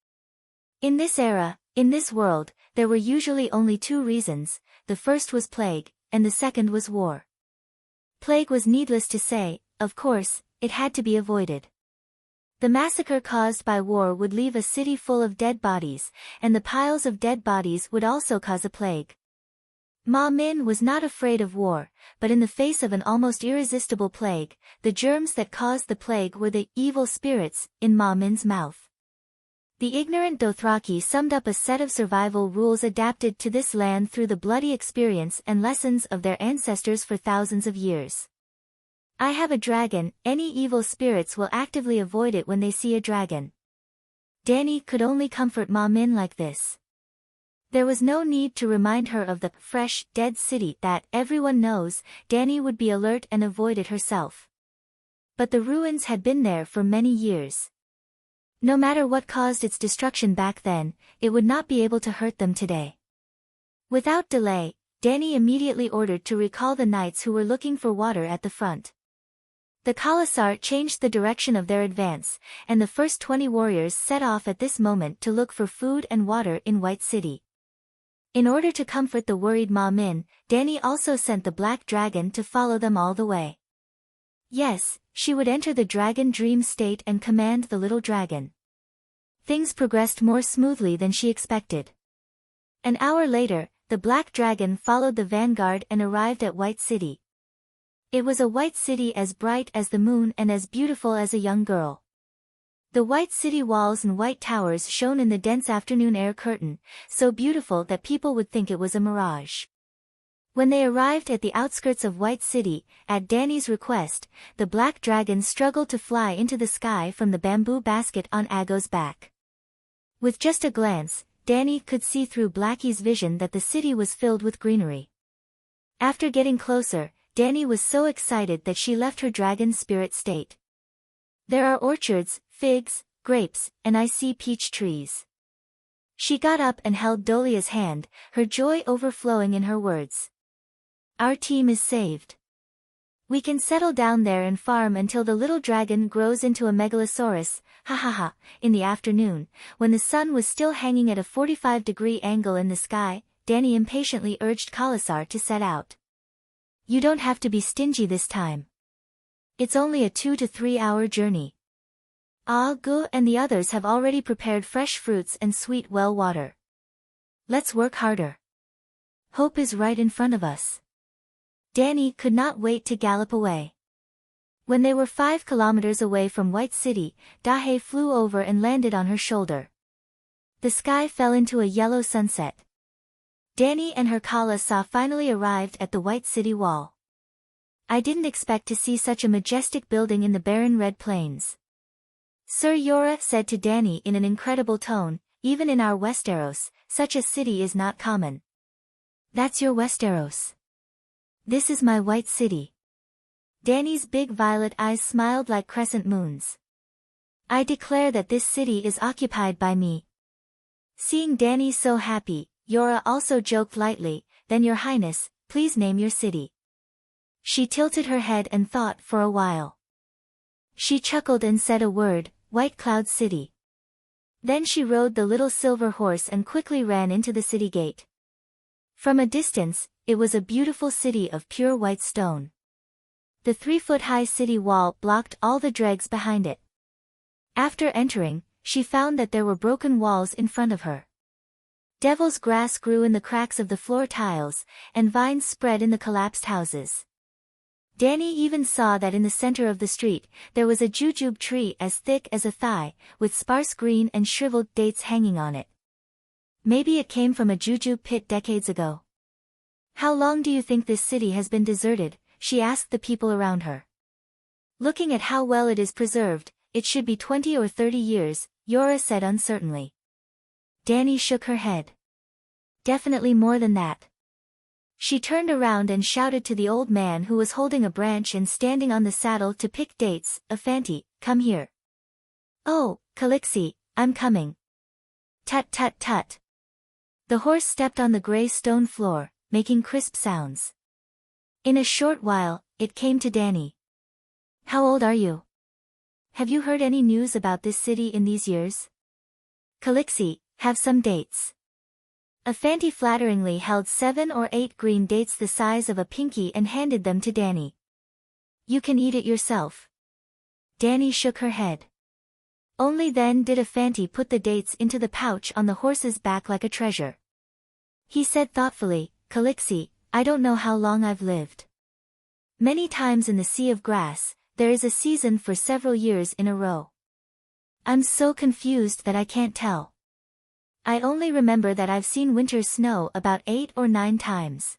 In this era, in this world, there were usually only two reasons, the first was plague, and the second was war. Plague was needless to say, of course, it had to be avoided. The massacre caused by war would leave a city full of dead bodies, and the piles of dead bodies would also cause a plague. Ma Min was not afraid of war, but in the face of an almost irresistible plague, the germs that caused the plague were the evil spirits in Ma Min's mouth. The ignorant Dothraki summed up a set of survival rules adapted to this land through the bloody experience and lessons of their ancestors for thousands of years. I have a dragon, any evil spirits will actively avoid it when they see a dragon. Danny could only comfort Ma Min like this. There was no need to remind her of the fresh, dead city that everyone knows. Danny would be alert and avoid it herself. But the ruins had been there for many years. No matter what caused its destruction back then, it would not be able to hurt them today. Without delay, Danny immediately ordered to recall the knights who were looking for water at the front. The Khalasar changed the direction of their advance, and the first 20 warriors set off at this moment to look for food and water in White City. In order to comfort the worried Ma Min, Danny also sent the Black Dragon to follow them all the way. Yes, she would enter the dragon dream state and command the little dragon. Things progressed more smoothly than she expected. An hour later, the Black Dragon followed the vanguard and arrived at White City. It was a white city as bright as the moon and as beautiful as a young girl. The white city walls and white towers shone in the dense afternoon air curtain, so beautiful that people would think it was a mirage. When they arrived at the outskirts of White City, at Danny's request, the Black Dragon struggled to fly into the sky from the bamboo basket on Ago's back. With just a glance, Danny could see through Blackie's vision that the city was filled with greenery. After getting closer, Danny was so excited that she left her dragon spirit state. There are orchards, figs, grapes, and I see peach trees. She got up and held Dolia's hand, her joy overflowing in her words. Our team is saved. We can settle down there and farm until the little dragon grows into a megalosaurus, ha ha ha. In the afternoon, when the sun was still hanging at a 45-degree angle in the sky, Danny impatiently urged Khalasar to set out. You don't have to be stingy this time. It's only a 2 to 3 hour journey. Gu and the others have already prepared fresh fruits and sweet well water. Let's work harder. Hope is right in front of us. Danny could not wait to gallop away. When they were 5 kilometers away from White City, Dahe flew over and landed on her shoulder. The sky fell into a yellow sunset. Danny and her Khala finally arrived at the White City wall. I didn't expect to see such a majestic building in the barren red plains. Sir Yora said to Danny in an incredible tone, even in our Westeros, such a city is not common. That's your Westeros. This is my White City. Danny's big violet eyes smiled like crescent moons. I declare that this city is occupied by me. Seeing Danny so happy, Yora also joked lightly, then Your Highness, please name your city. She tilted her head and thought for a while. She chuckled and said a word, White Cloud City. Then she rode the little silver horse and quickly ran into the city gate. From a distance, it was a beautiful city of pure white stone. The 3-foot-high city wall blocked all the dregs behind it. After entering, she found that there were broken walls in front of her. Devil's grass grew in the cracks of the floor tiles, and vines spread in the collapsed houses. Danny even saw that in the center of the street, there was a jujube tree as thick as a thigh, with sparse green and shriveled dates hanging on it. Maybe it came from a jujube pit decades ago. How long do you think this city has been deserted? She asked the people around her. Looking at how well it is preserved, it should be 20 or 30 years, Yora said uncertainly. Danny shook her head. Definitely more than that. She turned around and shouted to the old man who was holding a branch and standing on the saddle to pick dates, Afanti, come here. Oh, Calixi, I'm coming. Tut tut tut. The horse stepped on the gray stone floor, making crisp sounds. In a short while, it came to Danny. How old are you? Have you heard any news about this city in these years? Calixi, have some dates. Afanti flatteringly held 7 or 8 green dates the size of a pinky and handed them to Danny. You can eat it yourself. Danny shook her head. Only then did Afanti put the dates into the pouch on the horse's back like a treasure. He said thoughtfully, Calixi, I don't know how long I've lived. Many times in the sea of grass, there is a season for several years in a row. I'm so confused that I can't tell. I only remember that I've seen winter snow about 8 or 9 times.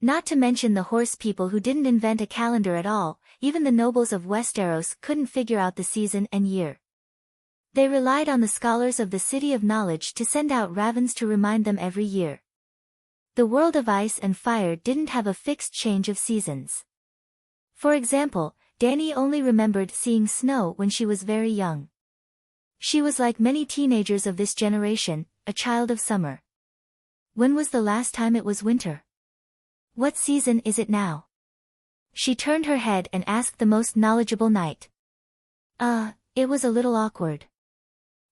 Not to mention the horse people who didn't invent a calendar at all, even the nobles of Westeros couldn't figure out the season and year. They relied on the scholars of the City of Knowledge to send out ravens to remind them every year. The world of ice and fire didn't have a fixed change of seasons. For example, Danny only remembered seeing snow when she was very young. She was like many teenagers of this generation, a child of summer. When was the last time it was winter? What season is it now? She turned her head and asked the most knowledgeable knight. It was a little awkward.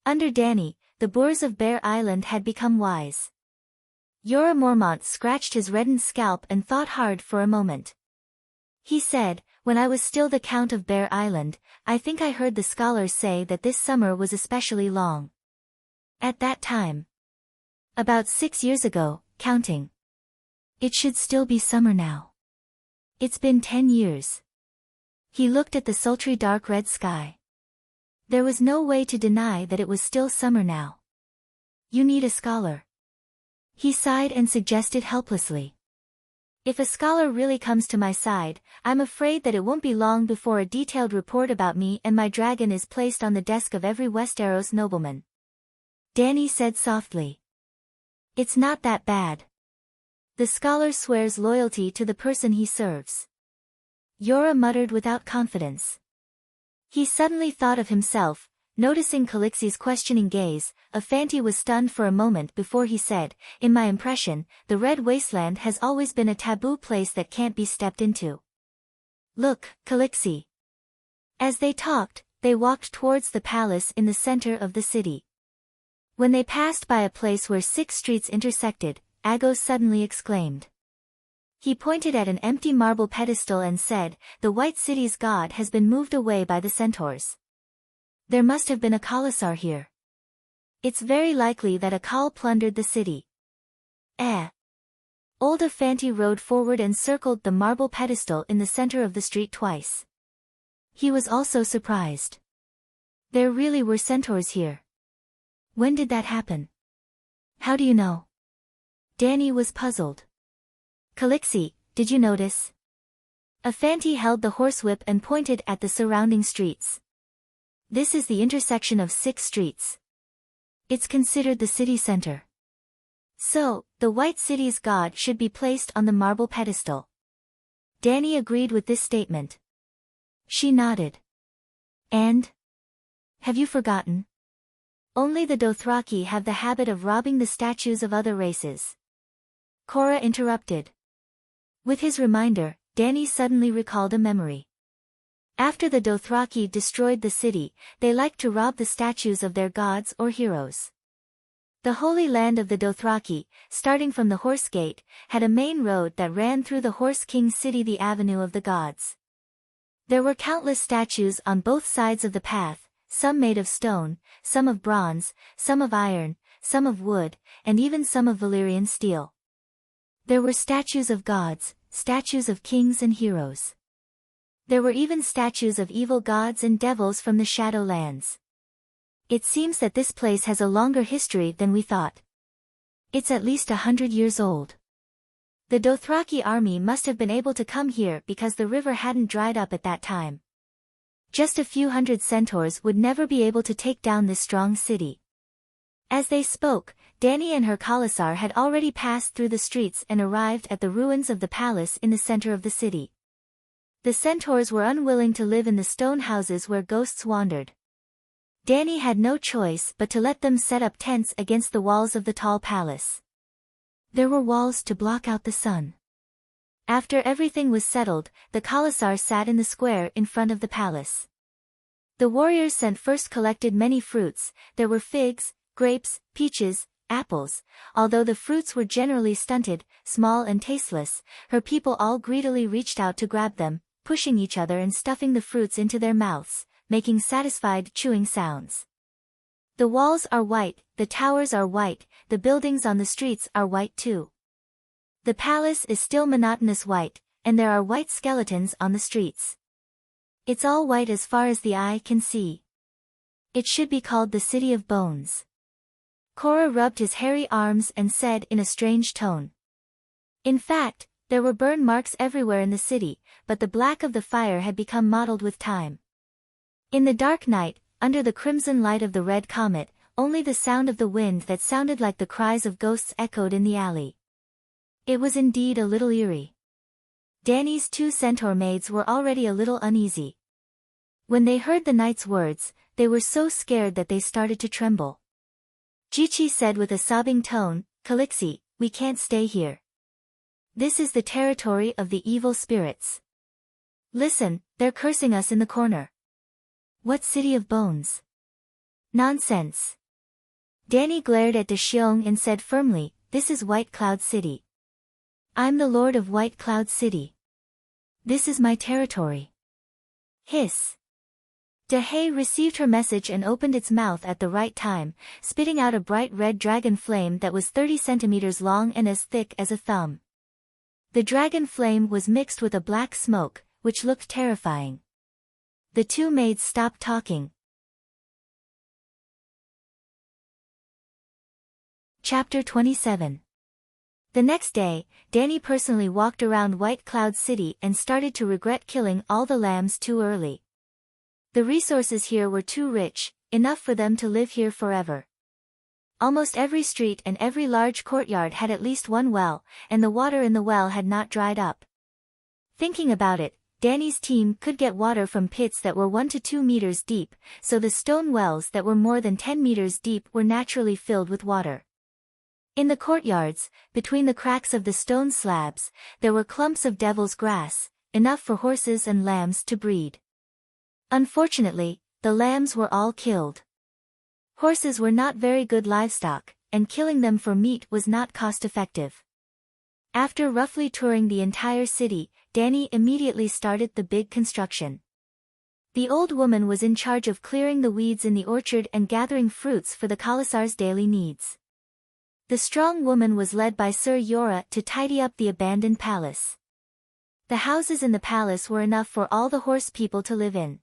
Under Danny, the boors of Bear Island had become wise. Jorah Mormont scratched his reddened scalp and thought hard for a moment. He said, when I was still the Count of Bear Island, I think I heard the scholars say that this summer was especially long. At that time. About 6 years ago, counting. It should still be summer now. It's been 10 years. He looked at the sultry dark red sky. There was no way to deny that it was still summer now. You need a scholar. He sighed and suggested helplessly. If a scholar really comes to my side, I'm afraid that it won't be long before a detailed report about me and my dragon is placed on the desk of every Westeros nobleman. Danny said softly. It's not that bad. The scholar swears loyalty to the person he serves. Jorah muttered without confidence. He suddenly thought of himself, noticing Calixi's questioning gaze. Afanti was stunned for a moment before he said, in my impression, the Red Wasteland has always been a taboo place that can't be stepped into. Look, Calixi. As they talked, they walked towards the palace in the center of the city. When they passed by a place where 6 streets intersected, Agos suddenly exclaimed. He pointed at an empty marble pedestal and said, the White City's god has been moved away by the centaurs. There must have been a Khalasar here. It's very likely that a Khal plundered the city. Old Afanti rode forward and circled the marble pedestal in the center of the street twice. He was also surprised. There really were centaurs here. When did that happen? How do you know? Danny was puzzled. Calixi, did you notice? Afanti held the horsewhip and pointed at the surrounding streets. This is the intersection of 6 streets. It's considered the city center. So, the White City's god should be placed on the marble pedestal. Danny agreed with this statement. She nodded. And? Have you forgotten? Only the Dothraki have the habit of robbing the statues of other races. Cora interrupted. With his reminder, Danny suddenly recalled a memory. After the Dothraki destroyed the city, they liked to rob the statues of their gods or heroes. The Holy Land of the Dothraki, starting from the Horse Gate, had a main road that ran through the Horse King's city, the Avenue of the Gods. There were countless statues on both sides of the path, some made of stone, some of bronze, some of iron, some of wood, and even some of Valyrian steel. There were statues of gods, statues of kings and heroes. There were even statues of evil gods and devils from the Shadowlands. It seems that this place has a longer history than we thought. It's at least 100 years old. The Dothraki army must have been able to come here because the river hadn't dried up at that time. Just a few hundred centaurs would never be able to take down this strong city. As they spoke, Dany and her Khalasar had already passed through the streets and arrived at the ruins of the palace in the center of the city. The centaurs were unwilling to live in the stone houses where ghosts wandered. Dany had no choice but to let them set up tents against the walls of the tall palace. There were walls to block out the sun. After everything was settled, the Khalasar sat in the square in front of the palace. The warriors sent first collected many fruits. There were figs, grapes, peaches, apples. Although the fruits were generally stunted, small and tasteless, her people all greedily reached out to grab them, pushing each other and stuffing the fruits into their mouths, making satisfied chewing sounds. The walls are white, the towers are white, the buildings on the streets are white too. The palace is still monotonous white, and there are white skeletons on the streets. It's all white as far as the eye can see. It should be called the City of Bones. Korra rubbed his hairy arms and said in a strange tone. In fact, there were burn marks everywhere in the city, but the black of the fire had become mottled with time. In the dark night, under the crimson light of the red comet, only the sound of the wind that sounded like the cries of ghosts echoed in the alley. It was indeed a little eerie. Dany's 2 centaur maids were already a little uneasy. When they heard the knight's words, they were so scared that they started to tremble. Jichi said with a sobbing tone, "Calixi, we can't stay here. This is the territory of the evil spirits. Listen, they're cursing us in the corner." "What City of Bones?" "Nonsense." Dany glared at Xiong and said firmly, "This is White Cloud City. I'm the Lord of White Cloud City. This is my territory." Hiss. Dahay received her message and opened its mouth at the right time, spitting out a bright red dragon flame that was 30 centimeters long and as thick as a thumb. The dragon flame was mixed with a black smoke, which looked terrifying. The 2 maids stopped talking. Chapter 27. The next day, Dany personally walked around White Cloud City and started to regret killing all the lambs too early. The resources here were too rich, enough for them to live here forever. Almost every street and every large courtyard had at least one well, and the water in the well had not dried up. Thinking about it, Dany's team could get water from pits that were 1 to 2 meters deep, so the stone wells that were more than 10 meters deep were naturally filled with water. In the courtyards, between the cracks of the stone slabs, there were clumps of devil's grass, enough for horses and lambs to breed. Unfortunately, the lambs were all killed. Horses were not very good livestock, and killing them for meat was not cost-effective. After roughly touring the entire city, Dany immediately started the big construction. The old woman was in charge of clearing the weeds in the orchard and gathering fruits for the Khalasar's daily needs. The strong woman was led by Sir Yora to tidy up the abandoned palace. The houses in the palace were enough for all the horse people to live in.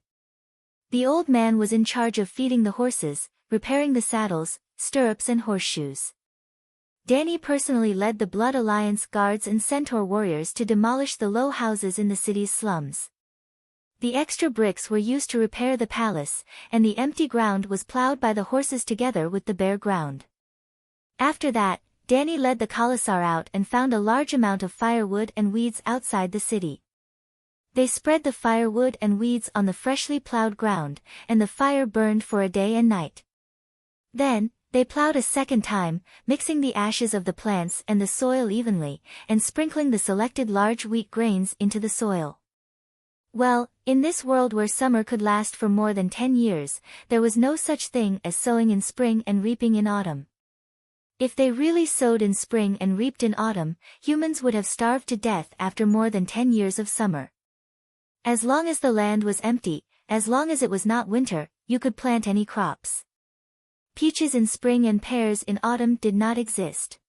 The old man was in charge of feeding the horses, repairing the saddles, stirrups and horseshoes. Dany personally led the Blood Alliance guards and centaur warriors to demolish the low houses in the city's slums. The extra bricks were used to repair the palace, and the empty ground was plowed by the horses together with the bare ground. After that, Dany led the Khalasar out and found a large amount of firewood and weeds outside the city. They spread the firewood and weeds on the freshly plowed ground, and the fire burned for a day and night. Then, they plowed a second time, mixing the ashes of the plants and the soil evenly, and sprinkling the selected large wheat grains into the soil. Well, in this world where summer could last for more than 10 years, there was no such thing as sowing in spring and reaping in autumn. If they really sowed in spring and reaped in autumn, humans would have starved to death after more than 10 years of summer. As long as the land was empty, as long as it was not winter, you could plant any crops. Peaches in spring and pears in autumn did not exist.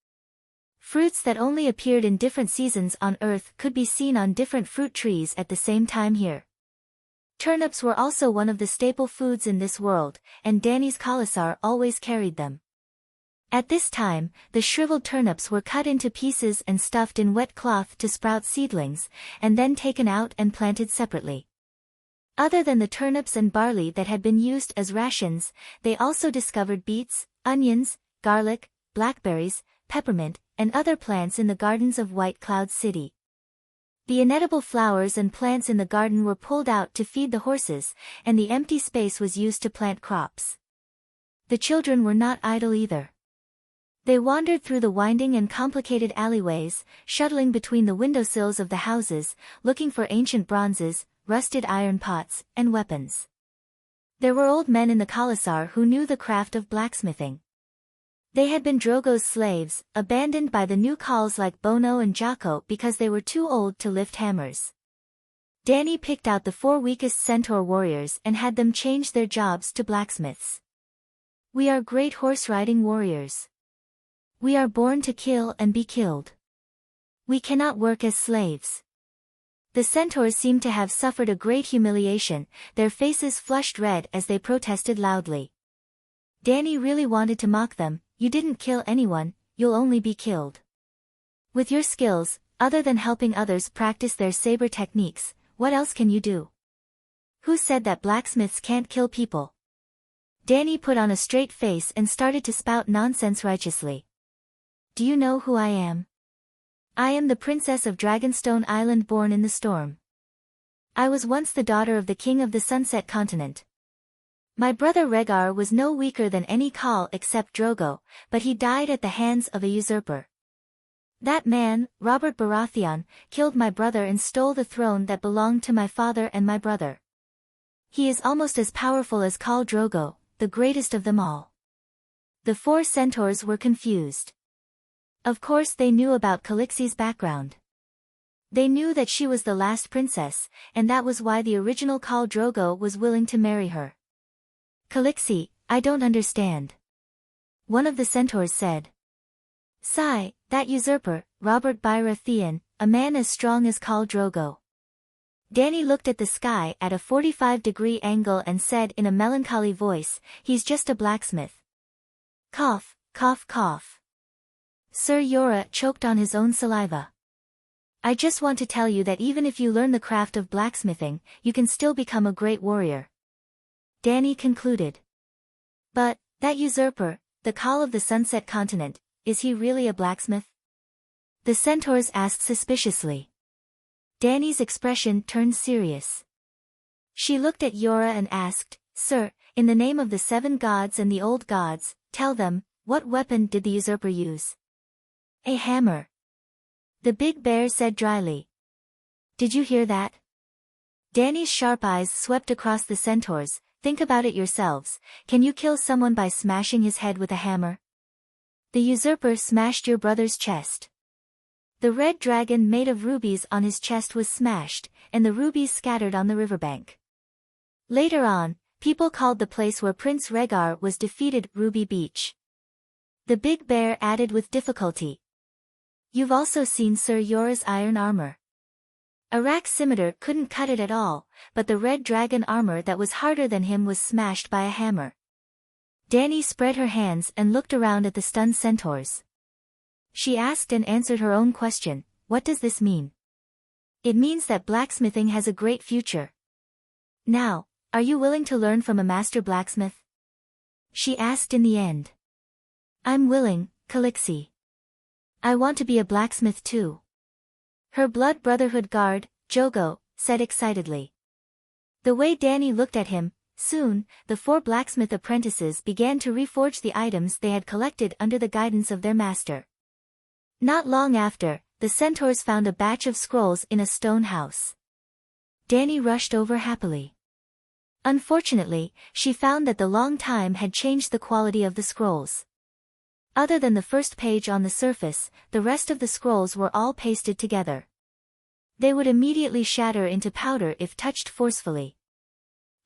Fruits that only appeared in different seasons on Earth could be seen on different fruit trees at the same time here. Turnips were also one of the staple foods in this world, and Danny's Khalasar always carried them. At this time, the shriveled turnips were cut into pieces and stuffed in wet cloth to sprout seedlings, and then taken out and planted separately. Other than the turnips and barley that had been used as rations, they also discovered beets, onions, garlic, blackberries, peppermint, and other plants in the gardens of White Cloud City. The inedible flowers and plants in the garden were pulled out to feed the horses, and the empty space was used to plant crops. The children were not idle either. They wandered through the winding and complicated alleyways, shuttling between the windowsills of the houses, looking for ancient bronzes, rusted iron pots, and weapons. There were old men in the Khalasar who knew the craft of blacksmithing. They had been Drogo's slaves, abandoned by the new Khals like Bono and Jocko because they were too old to lift hammers. Danny picked out the 4 weakest centaur warriors and had them change their jobs to blacksmiths. We are great horse-riding warriors. We are born to kill and be killed. We cannot work as slaves. The centaurs seemed to have suffered a great humiliation, their faces flushed red as they protested loudly. Danny really wanted to mock them. You didn't kill anyone, you'll only be killed. With your skills, other than helping others practice their saber techniques, what else can you do? Who said that blacksmiths can't kill people? Danny put on a straight face and started to spout nonsense righteously. Do you know who I am? I am the princess of Dragonstone Island, born in the storm. I was once the daughter of the king of the Sunset Continent. My brother Rhaegar was no weaker than any Khal except Drogo, but he died at the hands of a usurper. That man, Robert Baratheon, killed my brother and stole the throne that belonged to my father and my brother. He is almost as powerful as Khal Drogo, the greatest of them all. The 4 centaurs were confused. Of course they knew about Calixi's background. They knew that she was the last princess, and that was why the original Khal Drogo was willing to marry her. Calixi, I don't understand. One of the centaurs said. Sigh, that usurper, Robert Baratheon, a man as strong as Khal Drogo. Danny looked at the sky at a 45-degree angle and said in a melancholy voice, he's just a blacksmith. Cough, cough, cough. Sir Jorah choked on his own saliva. I just want to tell you that even if you learn the craft of blacksmithing, you can still become a great warrior. Danny concluded. But, that usurper, the Khal of the Sunset Continent, is he really a blacksmith? The centaurs asked suspiciously. Danny's expression turned serious. She looked at Jorah and asked, Sir, in the name of the 7 gods and the old gods, tell them, what weapon did the usurper use? A hammer. The big bear said dryly. Did you hear that? Danny's sharp eyes swept across the centaurs. Think about it yourselves, can you kill someone by smashing his head with a hammer? The usurper smashed your brother's chest. The red dragon made of rubies on his chest was smashed, and the rubies scattered on the riverbank. Later on, people called the place where Prince Rhaegar was defeated Ruby Beach. The big bear added with difficulty. You've also seen Sir Jorah's iron armor. Arak's scimitar couldn't cut it at all, but the red dragon armor that was harder than him was smashed by a hammer. Danny spread her hands and looked around at the stunned centaurs. She asked and answered her own question, what does this mean? It means that blacksmithing has a great future. Now, are you willing to learn from a master blacksmith? She asked in the end. I'm willing, Calixi. I want to be a blacksmith too. Her blood brotherhood guard, Jogo, said excitedly. The way Danny looked at him, soon, the 4 blacksmith apprentices began to reforge the items they had collected under the guidance of their master. Not long after, the centaurs found a batch of scrolls in a stone house. Danny rushed over happily. Unfortunately, she found that the long time had changed the quality of the scrolls. Other than the first page on the surface, the rest of the scrolls were all pasted together. They would immediately shatter into powder if touched forcefully.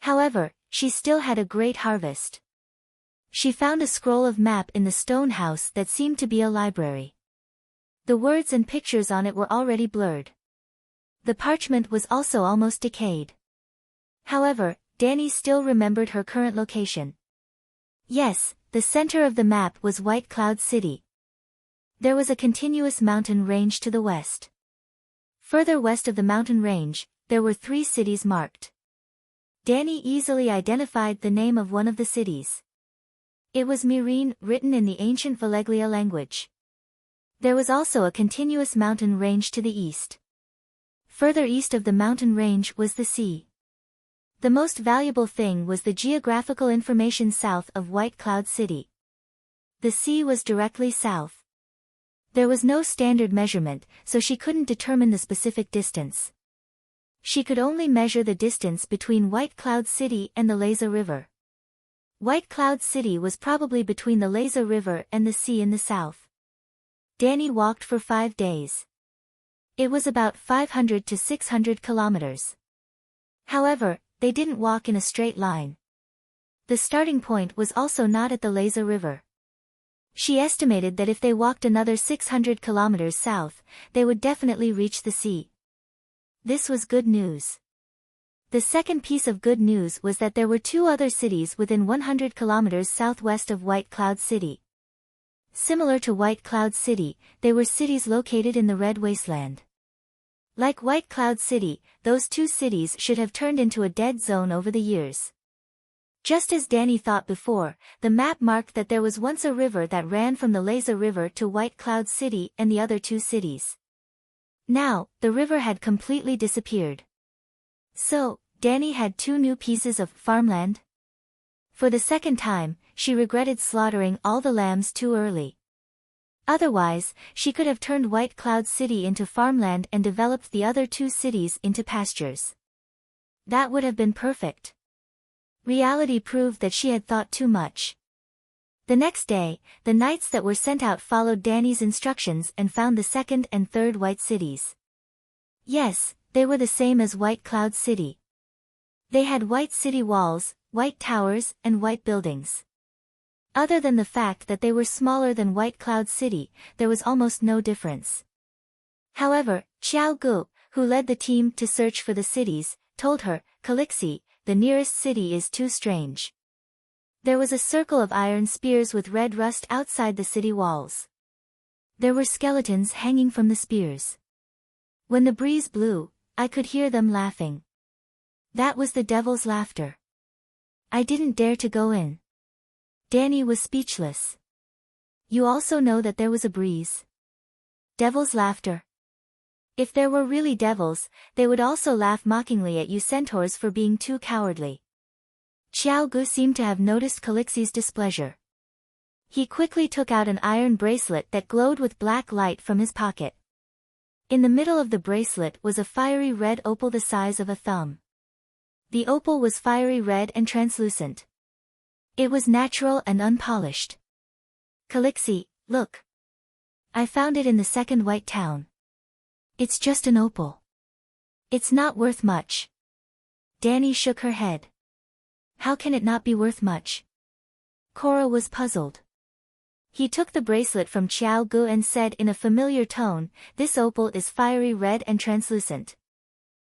However, she still had a great harvest. She found a scroll of map in the stone house that seemed to be a library. The words and pictures on it were already blurred. The parchment was also almost decayed. However, Danny still remembered her current location. Yes, the center of the map was White Cloud City. There was a continuous mountain range to the west. Further west of the mountain range, there were 3 cities marked. Danny easily identified the name of one of the cities. It was Myrene, written in the ancient Valeglia language. There was also a continuous mountain range to the east. Further east of the mountain range was the sea. The most valuable thing was the geographical information south of White Cloud City. The sea was directly south. There was no standard measurement, so she couldn't determine the specific distance. She could only measure the distance between White Cloud City and the Leza River. White Cloud City was probably between the Leza River and the sea in the south. Danny walked for 5 days. It was about 500 to 600 kilometers. However, they didn't walk in a straight line. The starting point was also not at the Leza River. She estimated that if they walked another 600 kilometers south, they would definitely reach the sea. This was good news. The second piece of good news was that there were 2 other cities within 100 kilometers southwest of White Cloud City. Similar to White Cloud City, they were cities located in the Red Wasteland. Like White Cloud City, those 2 cities should have turned into a dead zone over the years. Just as Danny thought before, the map marked that there was once a river that ran from the Leza River to White Cloud City and the other 2 cities. Now, the river had completely disappeared. So, Danny had 2 new pieces of farmland. For the second time, she regretted slaughtering all the lambs too early. Otherwise, she could have turned White Cloud City into farmland and developed the other 2 cities into pastures. That would have been perfect. Reality proved that she had thought too much. The next day, the knights that were sent out followed Danny's instructions and found the second and third white cities. Yes, they were the same as White Cloud City. They had white city walls, white towers, and white buildings. Other than the fact that they were smaller than White Cloud City, there was almost no difference. However, Xiao Gu, who led the team to search for the cities, told her, "Calixi, the nearest city is too strange." There was a circle of iron spears with red rust outside the city walls. There were skeletons hanging from the spears. When the breeze blew, I could hear them laughing. That was the devil's laughter. I didn't dare to go in. Danny was speechless. You also know that there was a breeze. Devil's laughter. If there were really devils, they would also laugh mockingly at you centaurs for being too cowardly. Xiao Gu seemed to have noticed Calixi's displeasure. He quickly took out an iron bracelet that glowed with black light from his pocket. In the middle of the bracelet was a fiery red opal the size of a thumb. The opal was fiery red and translucent. It was natural and unpolished. "Calixi, look. I found it in the second white town. It's just an opal. It's not worth much." Danny shook her head. How can it not be worth much? Cora was puzzled. He took the bracelet from Xiao Gu and said in a familiar tone, "This opal is fiery red and translucent.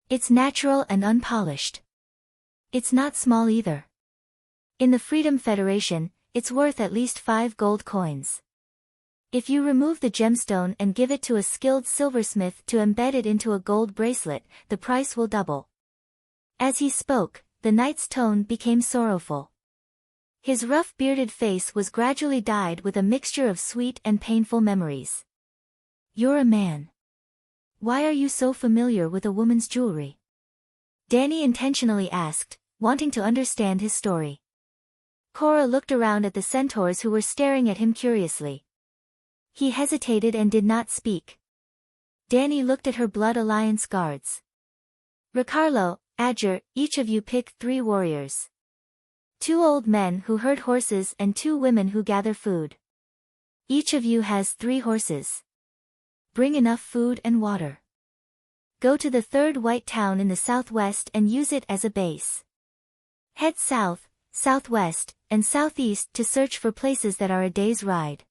It's natural and unpolished. It's not small either. In the Freedom Federation, it's worth at least 5 gold coins. If you remove the gemstone and give it to a skilled silversmith to embed it into a gold bracelet, the price will double." As he spoke, the knight's tone became sorrowful. His rough bearded face was gradually dyed with a mixture of sweet and painful memories. "You're a man. Why are you so familiar with a woman's jewelry?" Danny intentionally asked, wanting to understand his story. Cora looked around at the centaurs who were staring at him curiously. He hesitated and did not speak. Danny looked at her Blood Alliance guards. Ricardo, Adger, each of you pick 3 warriors. 2 old men who herd horses and 2 women who gather food. Each of you has 3 horses. Bring enough food and water. Go to the 3rd white town in the southwest and use it as a base. Head south, southwest, and southeast to search for places that are a day's ride.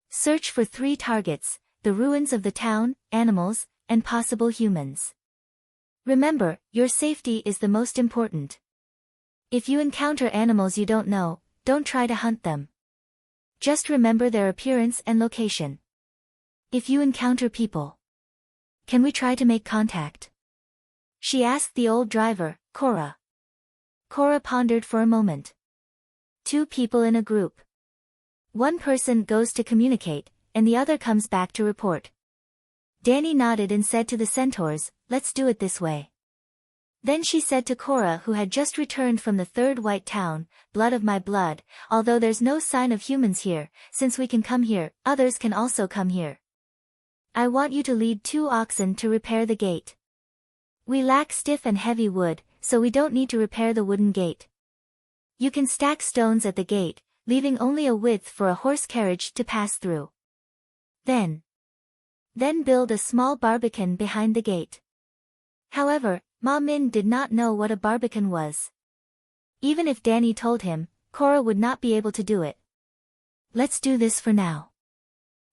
Search for 3 targets, the ruins of the town, animals, and possible humans. Remember, your safety is the most important. If you encounter animals you don't know, don't try to hunt them. Just remember their appearance and location. If you encounter people, can we try to make contact? She asked the old driver, Cora. Cora pondered for a moment. 2 people in a group. One person goes to communicate, and the other comes back to report. Danny nodded and said to the centaurs, let's do it this way. Then she said to Cora, who had just returned from the 3rd white town, blood of my blood, although there's no sign of humans here, since we can come here, others can also come here. I want you to lead 2 oxen to repair the gate. We lack stiff and heavy wood, so we don't need to repair the wooden gate. You can stack stones at the gate, leaving only a width for a horse carriage to pass through. Then build a small barbican behind the gate. However, Ma Min did not know what a barbican was. Even if Danny told him, Cora would not be able to do it. Let's do this for now.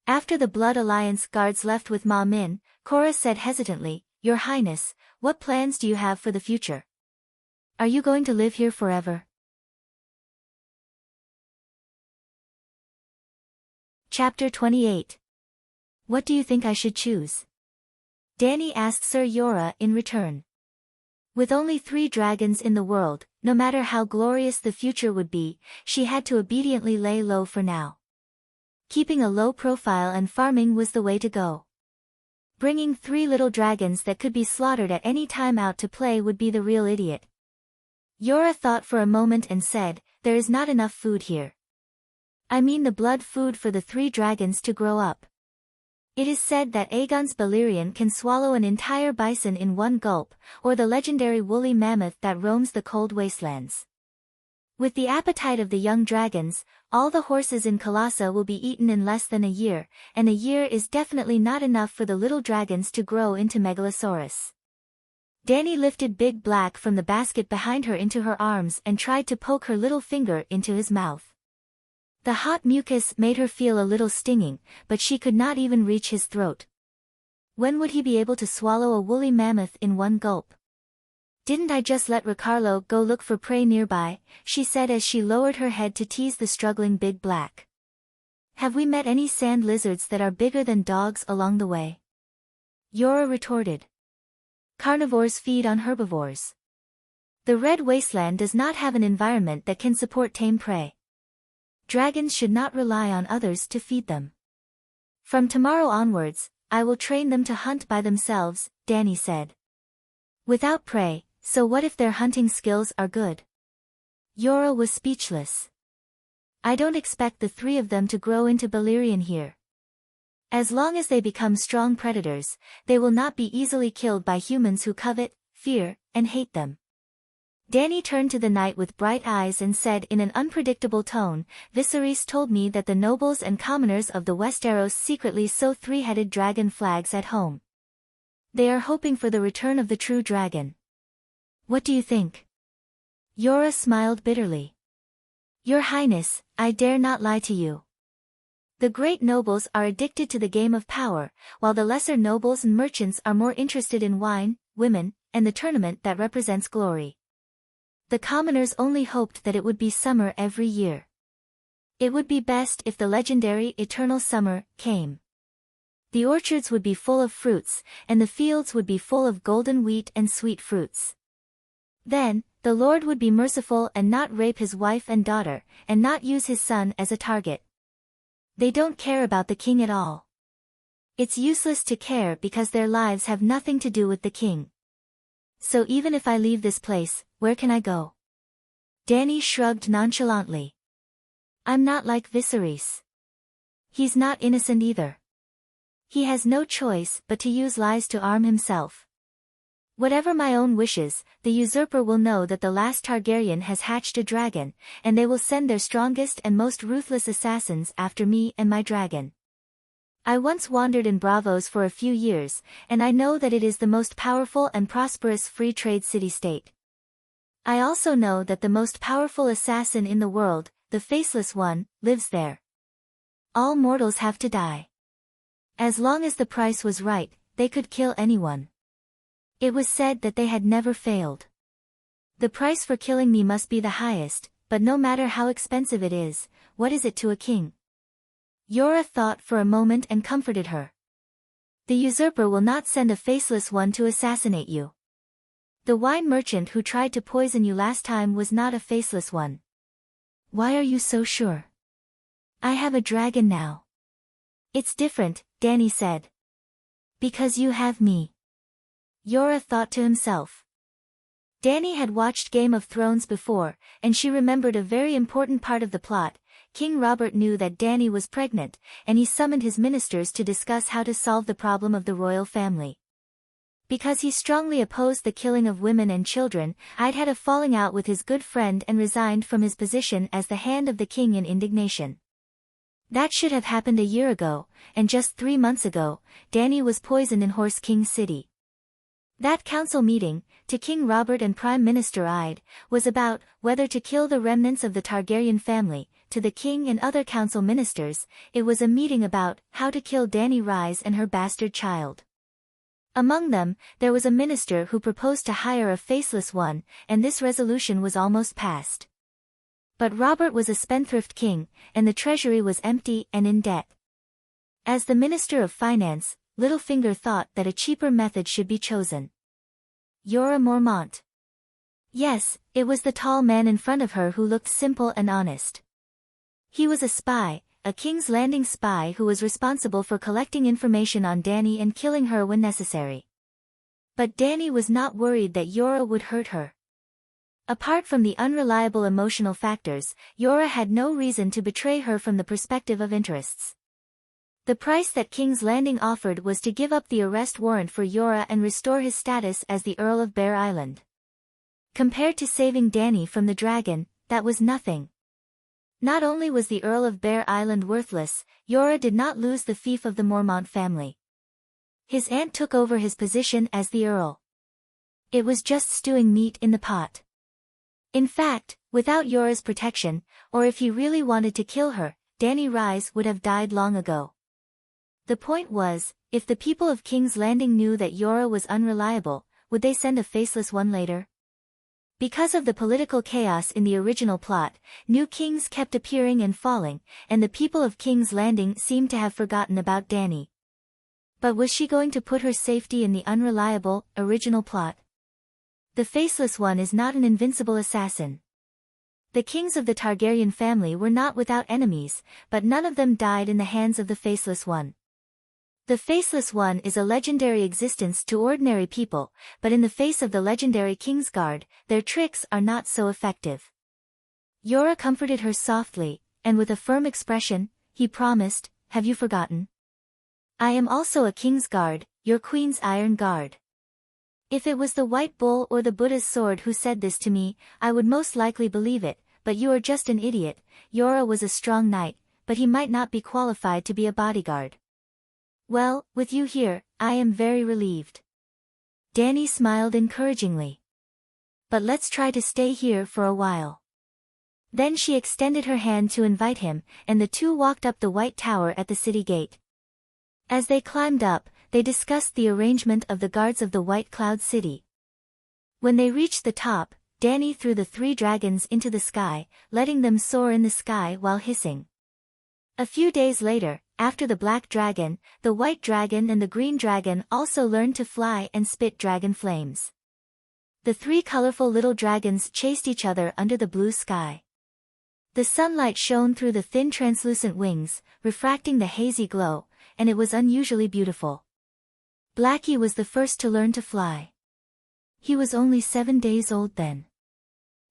After the Blood Alliance guards left with Ma Min, Cora said hesitantly, Your Highness, what plans do you have for the future? Are you going to live here forever? Chapter 28. What do you think I should choose? Danny asked Sir Yora in return. With only 3 dragons in the world, no matter how glorious the future would be, she had to obediently lay low for now. Keeping a low profile and farming was the way to go. Bringing 3 little dragons that could be slaughtered at any time out to play would be the real idiot. Yora thought for a moment and said, there is not enough food here. I mean the blood food for the 3 dragons to grow up. It is said that Aegon's Balerion can swallow an entire bison in one gulp, or the legendary woolly mammoth that roams the cold wastelands. With the appetite of the young dragons, all the horses in Colossa will be eaten in less than a year, and a year is definitely not enough for the little dragons to grow into Megalosaurus. Danny lifted Big Black from the basket behind her into her arms and tried to poke her little finger into his mouth. The hot mucus made her feel a little stinging, but she could not even reach his throat. When would he be able to swallow a woolly mammoth in one gulp? Didn't I just let Ricardo go look for prey nearby, she said as she lowered her head to tease the struggling Big Black. Have we met any sand lizards that are bigger than dogs along the way? Yora retorted. Carnivores feed on herbivores. The Red Wasteland does not have an environment that can support tame prey. Dragons should not rely on others to feed them. From tomorrow onwards, I will train them to hunt by themselves, Danny said. Without prey, so what if their hunting skills are good? Yora was speechless. I don't expect the 3 of them to grow into Balerion here. As long as they become strong predators, they will not be easily killed by humans who covet, fear, and hate them. Danny turned to the knight with bright eyes and said in an unpredictable tone, Viserys told me that the nobles and commoners of the Westeros secretly sew 3-headed dragon flags at home. They are hoping for the return of the true dragon. What do you think? Yora smiled bitterly. Your Highness, I dare not lie to you. The great nobles are addicted to the game of power, while the lesser nobles and merchants are more interested in wine, women, and the tournament that represents glory. The commoners only hoped that it would be summer every year. It would be best if the legendary eternal summer came. The orchards would be full of fruits, and the fields would be full of golden wheat and sweet fruits. Then, the Lord would be merciful and not rape his wife and daughter, and not use his son as a target. They don't care about the king at all. It's useless to care because their lives have nothing to do with the king. So even if I leave this place, where can I go? Danny shrugged nonchalantly. I'm not like Viserys. He's not innocent either. He has no choice but to use lies to arm himself. Whatever my own wishes, the usurper will know that the last Targaryen has hatched a dragon, and they will send their strongest and most ruthless assassins after me and my dragon. I once wandered in Braavos for a few years, and I know that it is the most powerful and prosperous free trade city-state. I also know that the most powerful assassin in the world, the Faceless One, lives there. All mortals have to die. As long as the price was right, they could kill anyone. It was said that they had never failed. The price for killing me must be the highest, but no matter how expensive it is, what is it to a king? Yora thought for a moment and comforted her. The usurper will not send a Faceless One to assassinate you. The wine merchant who tried to poison you last time was not a Faceless One. Why are you so sure? I have a dragon now. It's different, Dany said. Because you have me. Yora thought to himself. Dany had watched Game of Thrones before, and she remembered a very important part of the plot. King Robert knew that Dany was pregnant, and he summoned his ministers to discuss how to solve the problem of the royal family. Because he strongly opposed the killing of women and children, I'd had a falling out with his good friend and resigned from his position as the hand of the king in indignation. That should have happened a year ago, and just 3 months ago, Dany was poisoned in Horse King's city. That council meeting, to King Robert and Prime Minister Ide, was about whether to kill the remnants of the Targaryen family. To the king and other council ministers, it was a meeting about how to kill Dany Rise and her bastard child. Among them, there was a minister who proposed to hire a Faceless One, and this resolution was almost passed. But Robert was a spendthrift king, and the treasury was empty and in debt. As the Minister of Finance, Littlefinger thought that a cheaper method should be chosen. Jorah Mormont. Yes, it was the tall man in front of her who looked simple and honest. He was a spy, a King's Landing spy who was responsible for collecting information on Dany and killing her when necessary. But Dany was not worried that Jorah would hurt her. Apart from the unreliable emotional factors, Jorah had no reason to betray her from the perspective of interests. The price that King's Landing offered was to give up the arrest warrant for Jorah and restore his status as the Earl of Bear Island. Compared to saving Dany from the dragon, that was nothing. Not only was the Earl of Bear Island worthless, Jorah did not lose the fief of the Mormont family. His aunt took over his position as the Earl. It was just stewing meat in the pot. In fact, without Jorah's protection, or if he really wanted to kill her, Dany Rise would have died long ago. The point was, if the people of King's Landing knew that Jorah was unreliable, would they send a Faceless One later? Because of the political chaos in the original plot, new kings kept appearing and falling, and the people of King's Landing seemed to have forgotten about Dany. But was she going to put her safety in the unreliable, original plot? The Faceless One is not an invincible assassin. The kings of the Targaryen family were not without enemies, but none of them died in the hands of the Faceless One. The Faceless One is a legendary existence to ordinary people, but in the face of the legendary Kingsguard, their tricks are not so effective. Jorah comforted her softly, and with a firm expression, he promised, "Have you forgotten? I am also a Kingsguard, your Queen's Iron Guard. If it was the White Bull or the Buddha's sword who said this to me, I would most likely believe it, but you are just an idiot." Jorah was a strong knight, but he might not be qualified to be a bodyguard. Well, with you here, I am very relieved. Dany smiled encouragingly. But let's try to stay here for a while. Then she extended her hand to invite him, and the two walked up the White Tower at the city gate. As they climbed up, they discussed the arrangement of the guards of the White Cloud City. When they reached the top, Dany threw the 3 dragons into the sky, letting them soar in the sky while hissing. A few days later, after the Black Dragon, the White Dragon and the Green Dragon also learned to fly and spit dragon flames. The 3 colorful little dragons chased each other under the blue sky. The sunlight shone through the thin translucent wings, refracting the hazy glow, and it was unusually beautiful. Blackie was the first to learn to fly. He was only 7 days old then.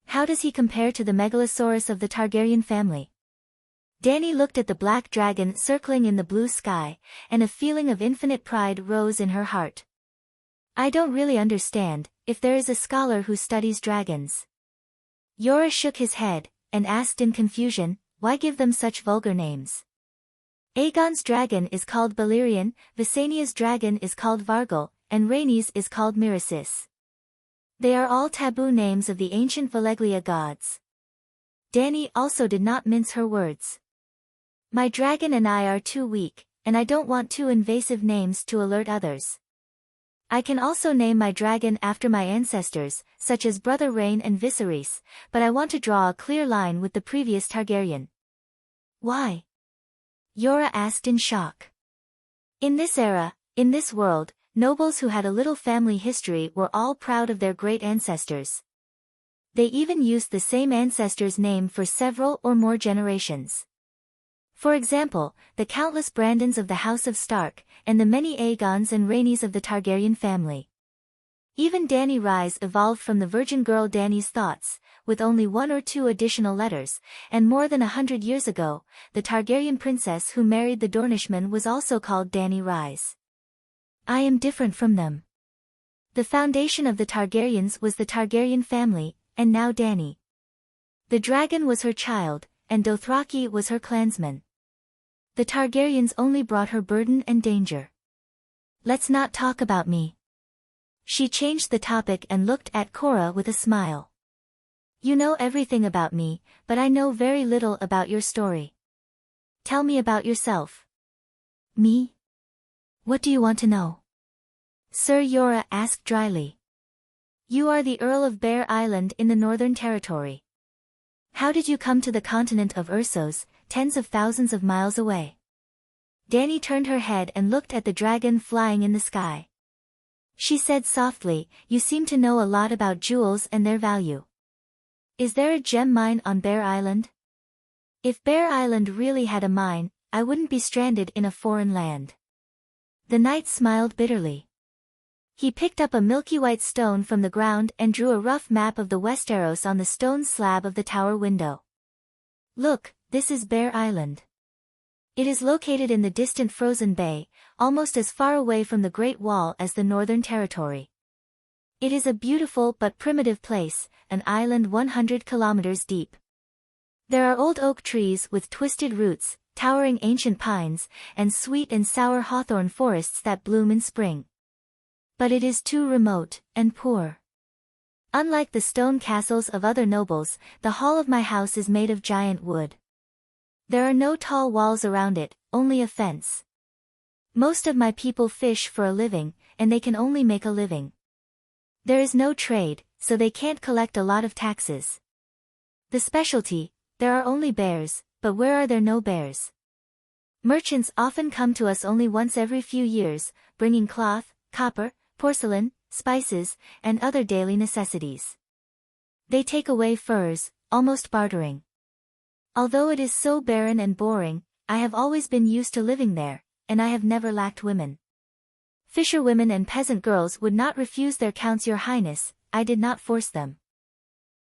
How does he compare to the Megalosaurus of the Targaryen family? Dany looked at the black dragon circling in the blue sky, and a feeling of infinite pride rose in her heart. I don't really understand, if there is a scholar who studies dragons. Yora shook his head, and asked in confusion, why give them such vulgar names? Aegon's dragon is called Balerion, Visenia's dragon is called Vargal, and Rhaenys is called Miracis. They are all taboo names of the ancient Valeglia gods. Dany also did not mince her words. My dragon and I are too weak, and I don't want too invasive names to alert others. I can also name my dragon after my ancestors, such as Brother Rhaen and Viserys, but I want to draw a clear line with the previous Targaryen. Why? Yora asked in shock. In this era, in this world, nobles who had a little family history were all proud of their great ancestors. They even used the same ancestor's name for several or more generations. For example, the countless Brandons of the House of Stark, and the many Aegons and Rhaenys of the Targaryen family. Even Dany Rise evolved from the virgin girl Dany's thoughts, with only 1 or 2 additional letters, and more than 100 years ago, the Targaryen princess who married the Dornishman was also called Dany Rise. I am different from them. The foundation of the Targaryens was the Targaryen family, and now Dany. The dragon was her child, and Dothraki was her clansman. The Targaryens only brought her burden and danger. Let's not talk about me. She changed the topic and looked at Cora with a smile. You know everything about me, but I know very little about your story. Tell me about yourself. Me? What do you want to know? Sir Yora asked dryly. You are the Earl of Bear Island in the Northern Territory. How did you come to the continent of Ursos, tens of thousands of miles away? Dany turned her head and looked at the dragon flying in the sky. She said softly, you seem to know a lot about jewels and their value. Is there a gem mine on Bear Island? If Bear Island really had a mine, I wouldn't be stranded in a foreign land. The knight smiled bitterly. He picked up a milky white stone from the ground and drew a rough map of the Westeros on the stone slab of the tower window. Look, this is Bear Island. It is located in the distant frozen bay, almost as far away from the Great Wall as the Northern Territory. It is a beautiful but primitive place, an island 100 kilometers deep. There are old oak trees with twisted roots, towering ancient pines, and sweet and sour hawthorn forests that bloom in spring. But it is too remote and poor. Unlike the stone castles of other nobles, the hall of my house is made of giant wood. There are no tall walls around it, only a fence. Most of my people fish for a living, and they can only make a living. There is no trade, so they can't collect a lot of taxes. The specialty, there are only bears, but where are there no bears? Merchants often come to us only once every few years, bringing cloth, copper, porcelain, spices, and other daily necessities. They take away furs, almost bartering. Although it is so barren and boring, I have always been used to living there, and I have never lacked women. Fisherwomen and peasant girls would not refuse their counts, your highness, I did not force them.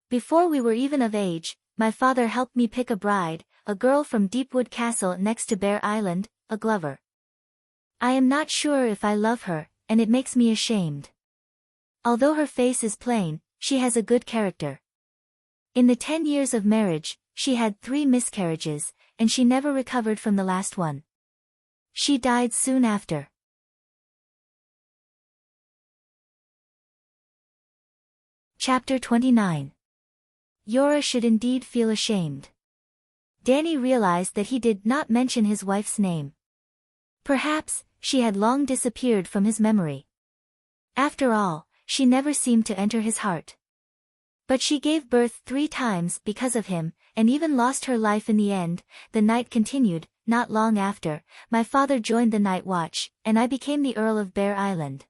Before we were even of age, my father helped me pick a bride, a girl from Deepwood Castle next to Bear Island, a Glover. I am not sure if I love her, and it makes me ashamed. Although her face is plain, she has a good character. In the 10 years of marriage, she had 3 miscarriages, and she never recovered from the last one. She died soon after. Chapter 29. Yora should indeed feel ashamed. Dany realized that he did not mention his wife's name. Perhaps, she had long disappeared from his memory. After all, she never seemed to enter his heart. But she gave birth 3 times because of him, and even lost her life in the end. The night continued. Not long after, my father joined the Night Watch, and I became the Earl of Bear Island.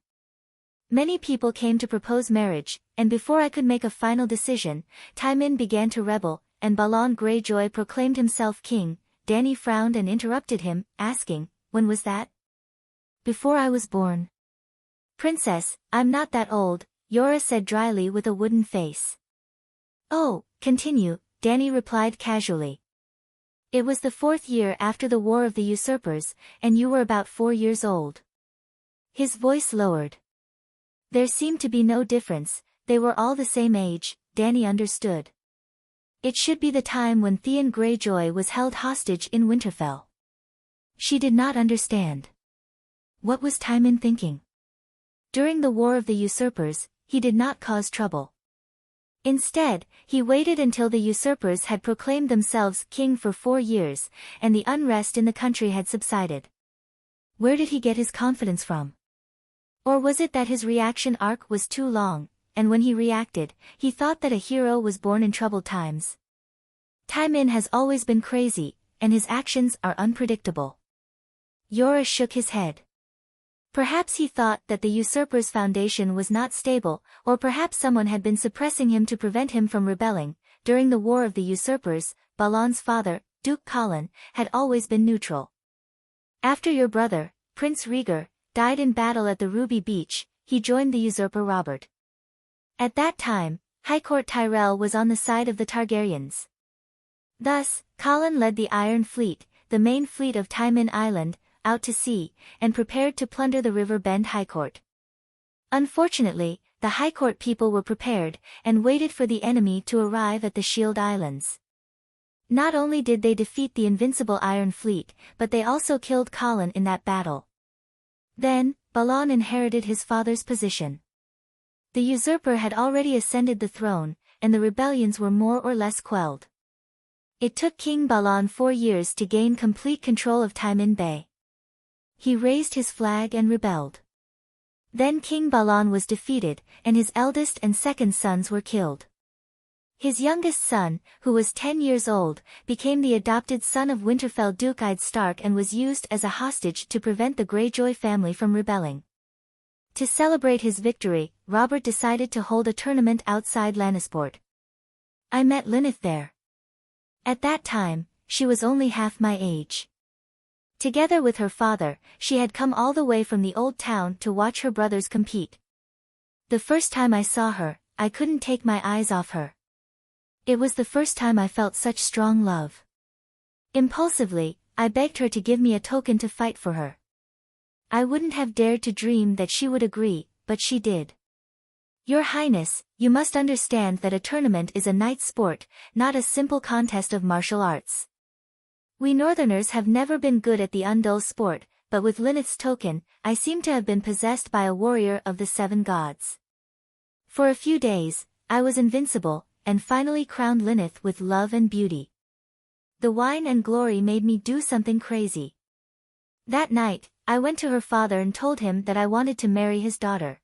Many people came to propose marriage, and before I could make a final decision, Tywin began to rebel, and Balon Greyjoy proclaimed himself king. Dany frowned and interrupted him, asking, when was that? Before I was born. Princess, I'm not that old, Yora said dryly with a wooden face. Oh, continue, Dany replied casually. It was the 4th year after the War of the Usurpers, and you were about 4 years old. His voice lowered. There seemed to be no difference, they were all the same age, Dany understood. It should be the time when Theon Greyjoy was held hostage in Winterfell. She did not understand. What was Tywin thinking? During the War of the Usurpers, he did not cause trouble. Instead, he waited until the usurpers had proclaimed themselves king for 4 years, and the unrest in the country had subsided. Where did he get his confidence from? Or was it that his reaction arc was too long, and when he reacted, he thought that a hero was born in troubled times? Tywin has always been crazy, and his actions are unpredictable. Jorah shook his head. Perhaps he thought that the usurper's foundation was not stable, or perhaps someone had been suppressing him to prevent him from rebelling. During the War of the Usurpers, Balon's father, Duke Colin, had always been neutral. After your brother, Prince Rhaegar, died in battle at the Ruby Beach, he joined the usurper Robert. At that time, High Court Tyrell was on the side of the Targaryens. Thus, Colin led the Iron Fleet, the main fleet of Tywin Island, out to sea, and prepared to plunder the River Bend High Court. Unfortunately, the High Court people were prepared, and waited for the enemy to arrive at the Shield Islands. Not only did they defeat the invincible Iron Fleet, but they also killed Colin in that battle. Then, Balon inherited his father's position. The usurper had already ascended the throne, and the rebellions were more or less quelled. It took King Balon 4 years to gain complete control of Tywin Bay. He raised his flag and rebelled. Then King Balon was defeated, and his eldest and second sons were killed. His youngest son, who was 10 years old, became the adopted son of Winterfell Duke Eddard Stark and was used as a hostage to prevent the Greyjoy family from rebelling. To celebrate his victory, Robert decided to hold a tournament outside Lannisport. I met Lyneth there. At that time, she was only half my age. Together with her father, she had come all the way from the old town to watch her brothers compete. The first time I saw her, I couldn't take my eyes off her. It was the first time I felt such strong love. Impulsively, I begged her to give me a token to fight for her. I wouldn't have dared to dream that she would agree, but she did. Your Highness, you must understand that a tournament is a knight's sport, not a simple contest of martial arts. We Northerners have never been good at the undull sport, but with Lyneth's token, I seem to have been possessed by a warrior of the 7 gods. For a few days, I was invincible, and finally crowned Lyneth with love and beauty. The wine and glory made me do something crazy. That night, I went to her father and told him that I wanted to marry his daughter.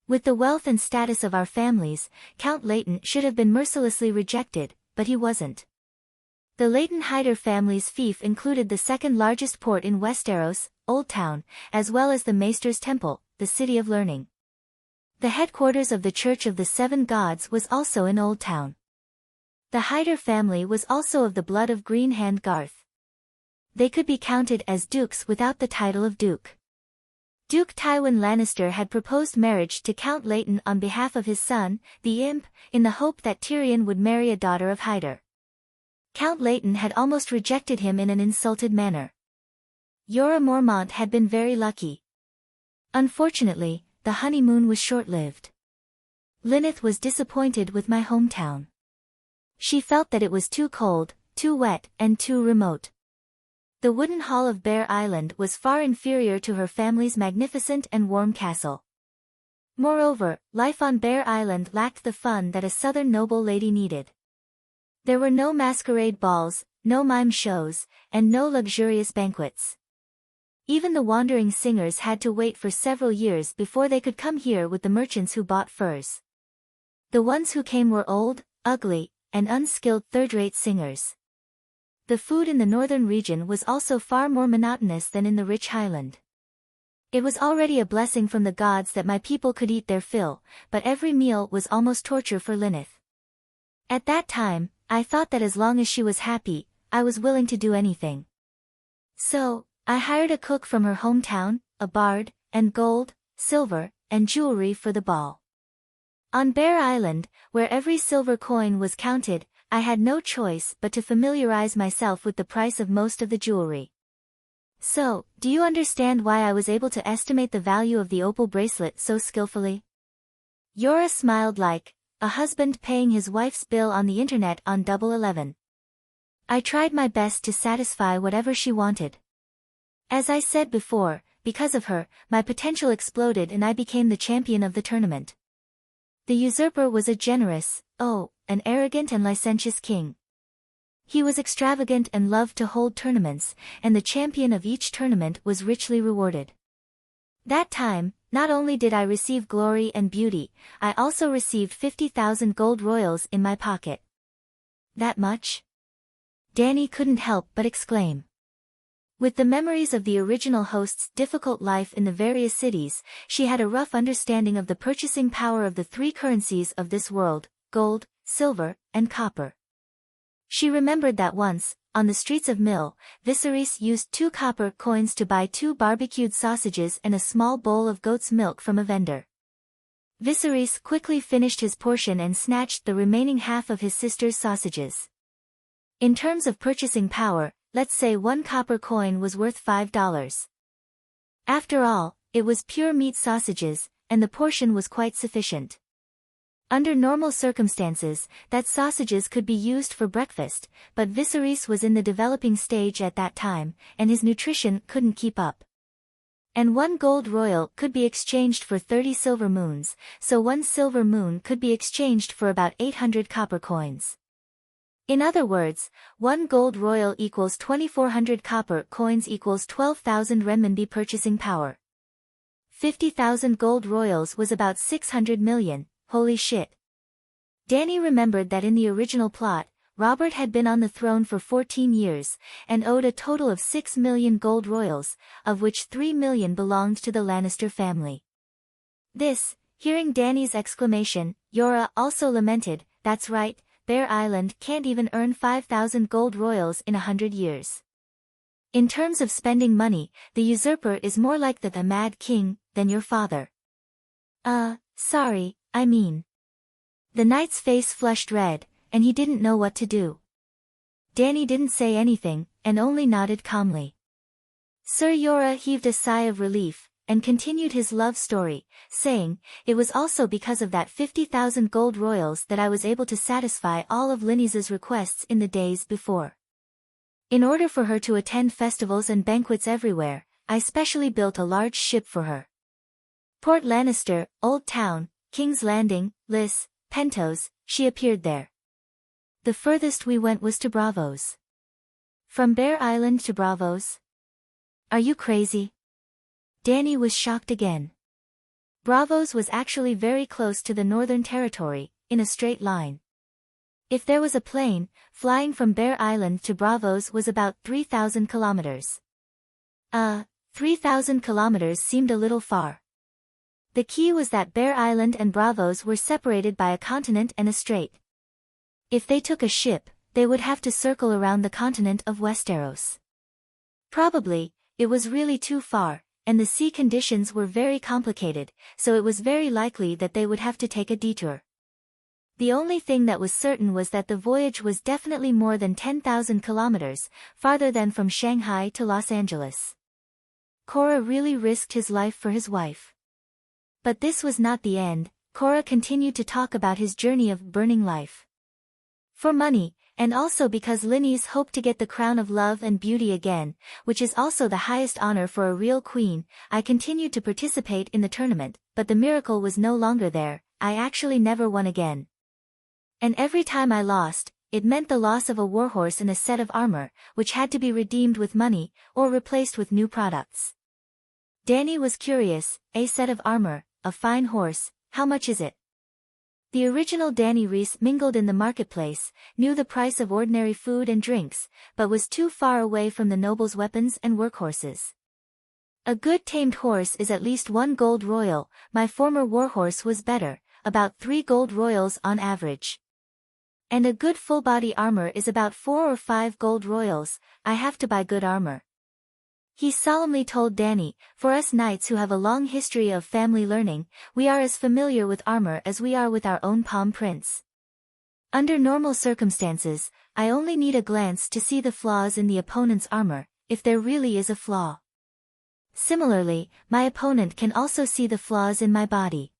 With the wealth and status of our families, Count Leighton should have been mercilessly rejected, but he wasn't. The Leighton-Hyder family's fief included the second largest port in Westeros, Old Town, as well as the Maester's Temple, the City of Learning. The headquarters of the Church of the 7 Gods was also in Old Town. The Hyder family was also of the blood of Greenhand Garth. They could be counted as dukes without the title of duke. Duke Tywin Lannister had proposed marriage to Count Leighton on behalf of his son, the Imp, in the hope that Tyrion would marry a daughter of Hyder. Count Leighton had almost rejected him in an insulted manner. Jorah Mormont had been very lucky. Unfortunately, the honeymoon was short-lived. Lyneth was disappointed with my hometown. She felt that it was too cold, too wet, and too remote. The wooden hall of Bear Island was far inferior to her family's magnificent and warm castle. Moreover, life on Bear Island lacked the fun that a southern noble lady needed. There were no masquerade balls, no mime shows, and no luxurious banquets. Even the wandering singers had to wait for several years before they could come here with the merchants who bought furs. The ones who came were old, ugly, and unskilled third-rate singers. The food in the northern region was also far more monotonous than in the rich highland. It was already a blessing from the gods that my people could eat their fill, but every meal was almost torture for Lyneth. At that time, I thought that as long as she was happy, I was willing to do anything. So, I hired a cook from her hometown, a bard, and gold, silver, and jewelry for the ball. On Bear Island, where every silver coin was counted, I had no choice but to familiarize myself with the price of most of the jewelry. So, do you understand why I was able to estimate the value of the opal bracelet so skillfully? Yora smiled like a husband paying his wife's bill on the internet on Double 11. I tried my best to satisfy whatever she wanted. As I said before, because of her, my potential exploded and I became the champion of the tournament. The usurper was a generous, an arrogant and licentious king. He was extravagant and loved to hold tournaments, and the champion of each tournament was richly rewarded. That time, not only did I receive glory and beauty, I also received 50,000 gold royals in my pocket. That much? Danny couldn't help but exclaim. With the memories of the original host's difficult life in the various cities, she had a rough understanding of the purchasing power of the three currencies of this world: gold, silver, and copper. She remembered that once, on the streets of Mill, Viserys used 2 copper coins to buy 2 barbecued sausages and a small bowl of goat's milk from a vendor. Viserys quickly finished his portion and snatched the remaining half of his sister's sausages. In terms of purchasing power, let's say 1 copper coin was worth $5. After all, it was pure meat sausages, and the portion was quite sufficient. Under normal circumstances, that sausages could be used for breakfast, but Viserys was in the developing stage at that time, and his nutrition couldn't keep up. And 1 gold royal could be exchanged for 30 silver moons, so 1 silver moon could be exchanged for about 800 copper coins. In other words, 1 gold royal equals 2,400 copper coins equals 12,000 renminbi purchasing power. 50,000 gold royals was about 600 million. Holy shit. Danny remembered that in the original plot, Robert had been on the throne for 14 years, and owed a total of 6 million gold royals, of which 3 million belonged to the Lannister family. Hearing Danny's exclamation, Yora also lamented, "That's right, Bear Island can't even earn 5,000 gold royals in 100 years. In terms of spending money, the usurper is more like the Mad King than your father." Sorry, I mean. The knight's face flushed red, and he didn't know what to do. Danny didn't say anything, and only nodded calmly. Sir Yora heaved a sigh of relief, and continued his love story, saying, "It was also because of that 50,000 gold royals that I was able to satisfy all of Linny's requests in the days before. In order for her to attend festivals and banquets everywhere, I specially built a large ship for her. Port Lannister, Old Town, King's Landing, Lys, Pentos, she appeared there. The furthest we went was to Bravos." "From Bear Island to Bravos? Are you crazy?" Danny was shocked again. Bravos was actually very close to the Northern Territory, in a straight line. If there was a plane, flying from Bear Island to Bravos was about 3,000 kilometers. 3,000 kilometers seemed a little far. The key was that Bear Island and Bravos were separated by a continent and a strait. If they took a ship, they would have to circle around the continent of Westeros. Probably, it was really too far, and the sea conditions were very complicated, so it was very likely that they would have to take a detour. The only thing that was certain was that the voyage was definitely more than 10,000 kilometers, farther than from Shanghai to Los Angeles. Cora really risked his life for his wife. But this was not the end. Cora continued to talk about his journey of burning life. For money, and also because Linny's hoped to get the crown of love and beauty again, which is also the highest honor for a real queen, I continued to participate in the tournament, but the miracle was no longer there. I actually never won again. And every time I lost, it meant the loss of a warhorse and a set of armor, which had to be redeemed with money, or replaced with new products. Danny was curious. "A set of armor, a fine horse, how much is it?" The original Danny Reese mingled in the marketplace, knew the price of ordinary food and drinks, but was too far away from the nobles' weapons and workhorses. "A good tamed horse is at least 1 gold royal, my former warhorse was better, about 3 gold royals on average. And a good full-body armor is about 4 or 5 gold royals, I have to buy good armor." He solemnly told Danny, "For us knights who have a long history of family learning, we are as familiar with armor as we are with our own palm prints. Under normal circumstances, I only need a glance to see the flaws in the opponent's armor. if there really is a flaw. Similarly, my opponent can also see the flaws in my body.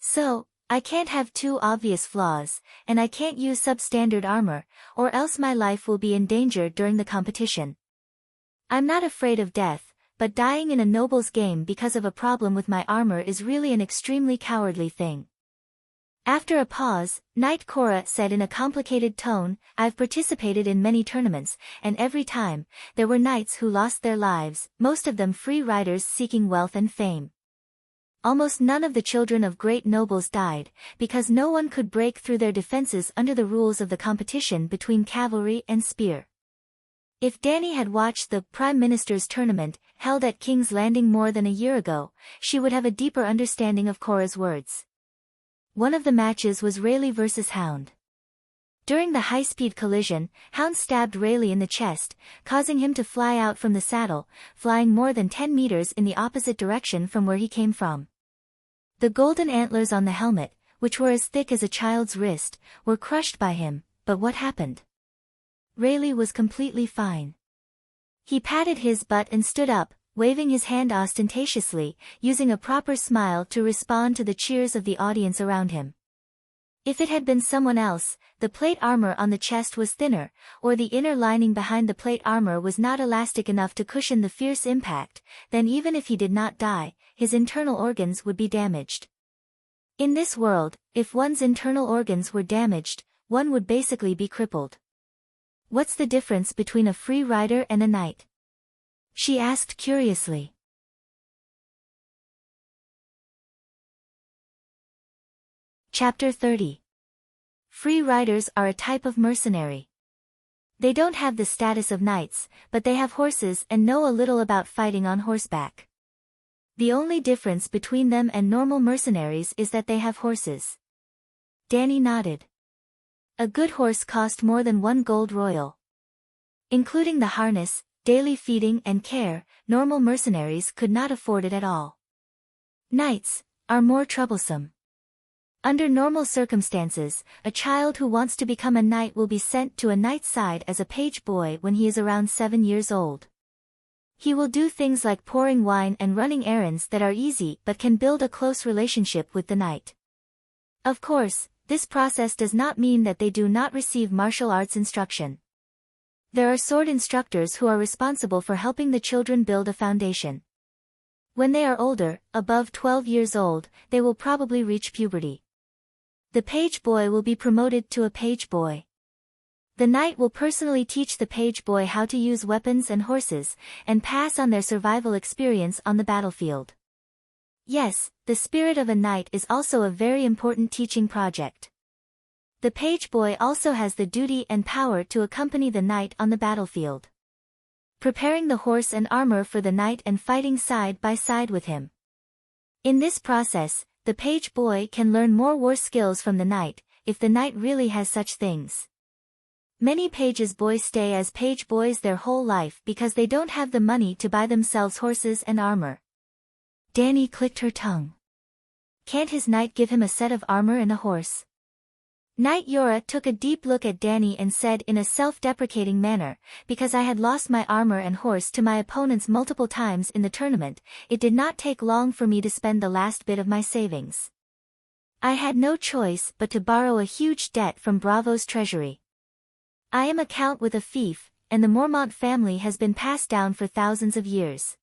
So, I can't have two obvious flaws, and I can't use substandard armor, or else my life will be in danger during the competition. I'm not afraid of death, but dying in a noble's game because of a problem with my armor is really an extremely cowardly thing. After a pause, Knight Cora said in a complicated tone, I've participated in many tournaments, and every time, there were knights who lost their lives, most of them free riders seeking wealth and fame. Almost none of the children of great nobles died, because no one could break through their defenses under the rules of the competition between cavalry and spear. If Dany had watched the Prime Minister's tournament, held at King's Landing more than a year ago, she would have a deeper understanding of Cora's words. One of the matches was Rayleigh versus Hound. During the high-speed collision, Hound stabbed Rayleigh in the chest, causing him to fly out from the saddle, flying more than 10 meters in the opposite direction from where he came from. The golden antlers on the helmet, which were as thick as a child's wrist, were crushed by him, but what happened? Rayleigh was completely fine. He patted his butt and stood up, waving his hand ostentatiously, using a proper smile to respond to the cheers of the audience around him. If it had been someone else, the plate armor on the chest was thinner, or the inner lining behind the plate armor was not elastic enough to cushion the fierce impact, then even if he did not die, his internal organs would be damaged. In this world, if one's internal organs were damaged, one would basically be crippled. What's the difference between a free rider and a knight? She asked curiously. Chapter 30. Free riders are a type of mercenary. They don't have the status of knights, but they have horses and know a little about fighting on horseback. The only difference between them and normal mercenaries is that they have horses. Dany nodded. A good horse cost more than 1 gold royal. Including the harness, daily feeding and care, normal mercenaries could not afford it at all. Knights are more troublesome. Under normal circumstances, a child who wants to become a knight will be sent to a knight's side as a page boy when he is around 7 years old. He will do things like pouring wine and running errands that are easy but can build a close relationship with the knight. Of course, this process does not mean that they do not receive martial arts instruction. There are sword instructors who are responsible for helping the children build a foundation. When they are older, above 12 years old, they will probably reach puberty. The page boy will be promoted to a page boy. The knight will personally teach the page boy how to use weapons and horses, and pass on their survival experience on the battlefield. Yes, the spirit of a knight is also a very important teaching project. The page boy also has the duty and power to accompany the knight on the battlefield, preparing the horse and armor for the knight and fighting side by side with him. In this process, the page boy can learn more war skills from the knight, if the knight really has such things. Many pages boys stay as page boys their whole life because they don't have the money to buy themselves horses and armor. Dany clicked her tongue. Can't his knight give him a set of armor and a horse? Knight Yora took a deep look at Dany and said in a self-deprecating manner, because I had lost my armor and horse to my opponents multiple times in the tournament, it did not take long for me to spend the last bit of my savings. I had no choice but to borrow a huge debt from Bravo's treasury. I am a count with a fief, and the Mormont family has been passed down for thousands of years.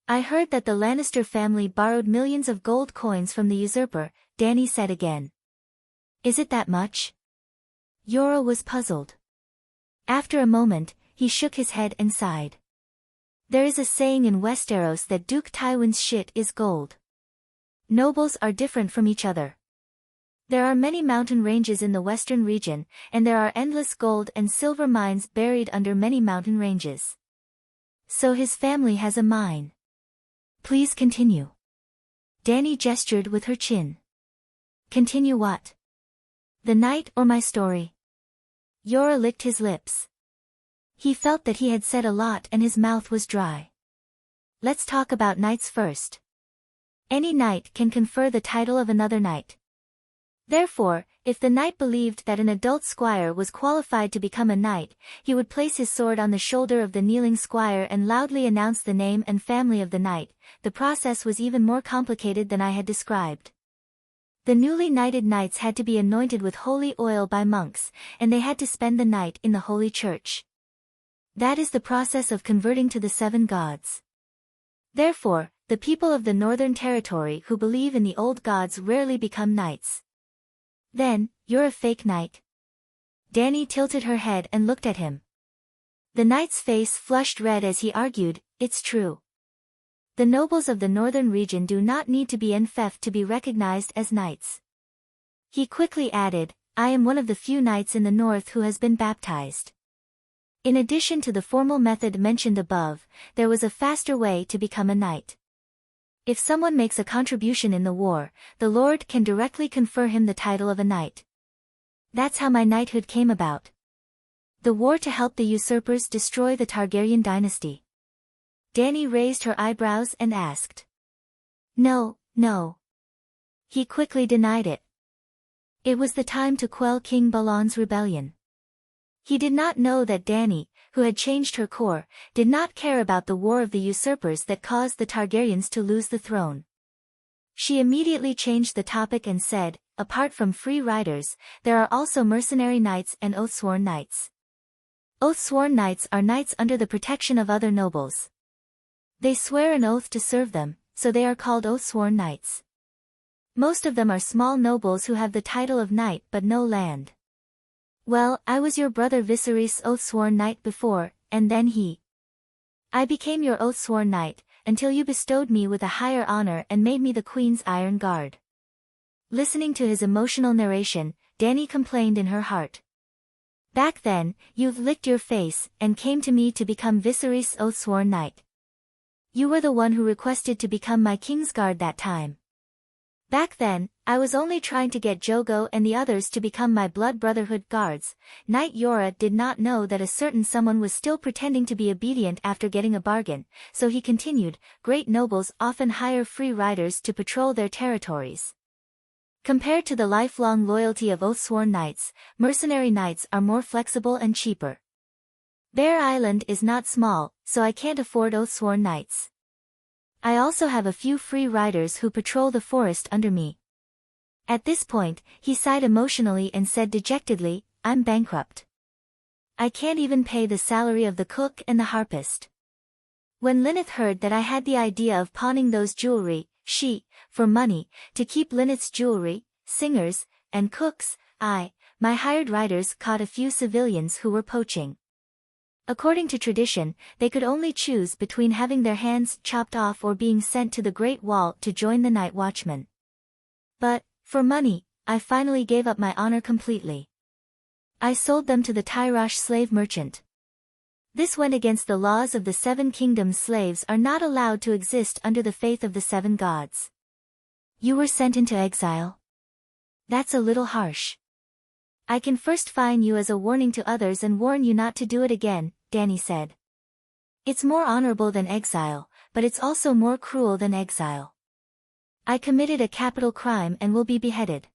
I heard that the Lannister family borrowed millions of gold coins from the usurper, Dany said again. Is it that much? Yora was puzzled. After a moment, he shook his head and sighed. There is a saying in Westeros that Duke Tywin's shit is gold. Nobles are different from each other. There are many mountain ranges in the western region, and there are endless gold and silver mines buried under many mountain ranges. So his family has a mine. Please continue. Dany gestured with her chin. Continue what? The knight or my story? Yora licked his lips. He felt that he had said a lot and his mouth was dry. Let's talk about knights first. Any knight can confer the title of another knight. Therefore, if the knight believed that an adult squire was qualified to become a knight, he would place his sword on the shoulder of the kneeling squire and loudly announce the name and family of the knight. The process was even more complicated than I had described. The newly knighted knights had to be anointed with holy oil by monks, and they had to spend the night in the holy church. That is the process of converting to the seven gods. Therefore, the people of the Northern Territory who believe in the old gods rarely become knights. Then, you're a fake knight? Dany tilted her head and looked at him. The knight's face flushed red as he argued, it's true. The nobles of the northern region do not need to be enfeoffed to be recognized as knights. He quickly added, I am one of the few knights in the north who has been baptized. In addition to the formal method mentioned above, there was a faster way to become a knight. If someone makes a contribution in the war, the Lord can directly confer him the title of a knight. That's how my knighthood came about. The war to help the usurpers destroy the Targaryen dynasty. Dany raised her eyebrows and asked. No, no. He quickly denied it. It was the time to quell King Balon's rebellion. He did not know that Dany, who had changed her core, did not care about the war of the usurpers that caused the Targaryens to lose the throne. She immediately changed the topic and said, apart from free riders, there are also mercenary knights and oath-sworn knights. Oath-sworn knights are knights under the protection of other nobles. They swear an oath to serve them, so they are called oath-sworn knights. Most of them are small nobles who have the title of knight but no land. Well, I was your brother Viserys' oath-sworn knight before, and then I became your oath-sworn knight, until you bestowed me with a higher honor and made me the Queen's Iron Guard. Listening to his emotional narration, Dany complained in her heart. Back then, you've licked your face, and came to me to become Viserys' oath-sworn knight. You were the one who requested to become my Kingsguard that time. Back then, I was only trying to get Jogo and the others to become my Blood Brotherhood guards. Knight Yora did not know that a certain someone was still pretending to be obedient after getting a bargain, so he continued, great nobles often hire free riders to patrol their territories. Compared to the lifelong loyalty of oath-sworn knights, mercenary knights are more flexible and cheaper. Bear Island is not small, so I can't afford oath-sworn knights. I also have a few free riders who patrol the forest under me. At this point, he sighed emotionally and said dejectedly, I'm bankrupt. I can't even pay the salary of the cook and the harpist. When Lyneth heard that I had the idea of pawning those jewelry, for money, to keep Lyneth's jewelry, singers, and cooks, my hired riders caught a few civilians who were poaching. According to tradition, they could only choose between having their hands chopped off or being sent to the Great Wall to join the Night Watchmen. But, for money, I finally gave up my honor completely. I sold them to the Tyrosh slave merchant. This went against the laws of the Seven Kingdoms. Slaves are not allowed to exist under the faith of the seven gods. You were sent into exile? That's a little harsh. I can first fine you as a warning to others and warn you not to do it again, Dany said. It's more honorable than exile, but it's also more cruel than exile. I committed a capital crime and will be beheaded.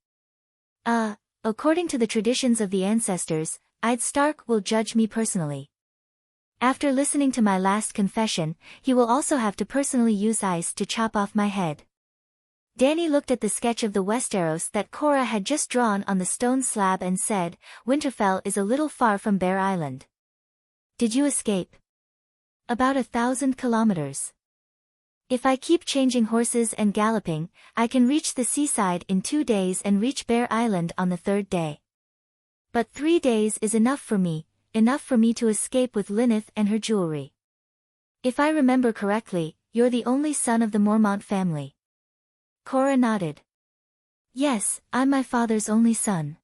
According to the traditions of the ancestors, Eddard Stark will judge me personally. After listening to my last confession, he will also have to personally use ice to chop off my head. Dany looked at the sketch of the Westeros that Cora had just drawn on the stone slab and said, Winterfell is a little far from Bear Island. Did you escape? About 1,000 kilometers. If I keep changing horses and galloping, I can reach the seaside in 2 days and reach Bear Island on the 3rd day. But 3 days is enough for me to escape with Lyneth and her jewelry. If I remember correctly, you're the only son of the Mormont family. Cora nodded. Yes, I'm my father's only son.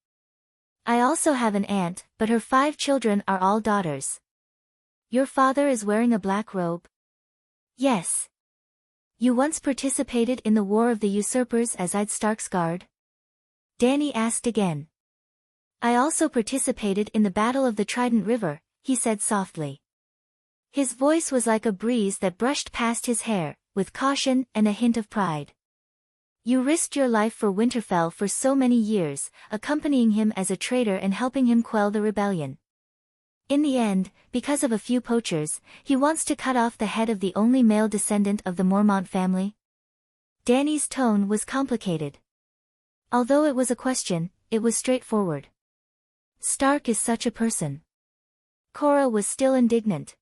I also have an aunt, but her 5 children are all daughters. Your father is wearing a black robe? Yes. You once participated in the War of the Usurpers as Eddard Stark's guard? Dany asked again. I also participated in the Battle of the Trident River, he said softly. His voice was like a breeze that brushed past his hair, with caution and a hint of pride. You risked your life for Winterfell for so many years, accompanying him as a traitor and helping him quell the rebellion. In the end, because of a few poachers, he wants to cut off the head of the only male descendant of the Mormont family? Dany's tone was complicated. Although it was a question, it was straightforward. Stark is such a person. Cora was still indignant.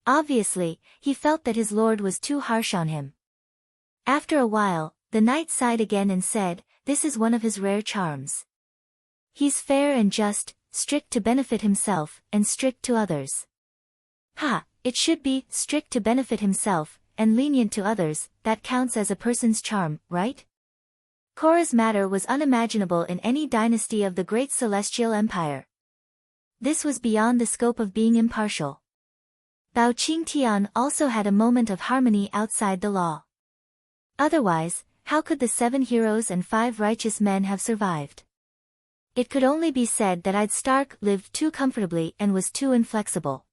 Obviously, he felt that his lord was too harsh on him. After a while, the knight sighed again and said, "This is one of his rare charms. He's fair and just, strict to benefit himself, and strict to others." Ha, it should be strict to benefit himself, and lenient to others. That counts as a person's charm, right? Cora's matter was unimaginable in any dynasty of the Great Celestial Empire. This was beyond the scope of being impartial. Bao Qingtian also had a moment of harmony outside the law. Otherwise, how could the 7 heroes and 5 righteous men have survived? It could only be said that Ed Stark lived too comfortably and was too inflexible.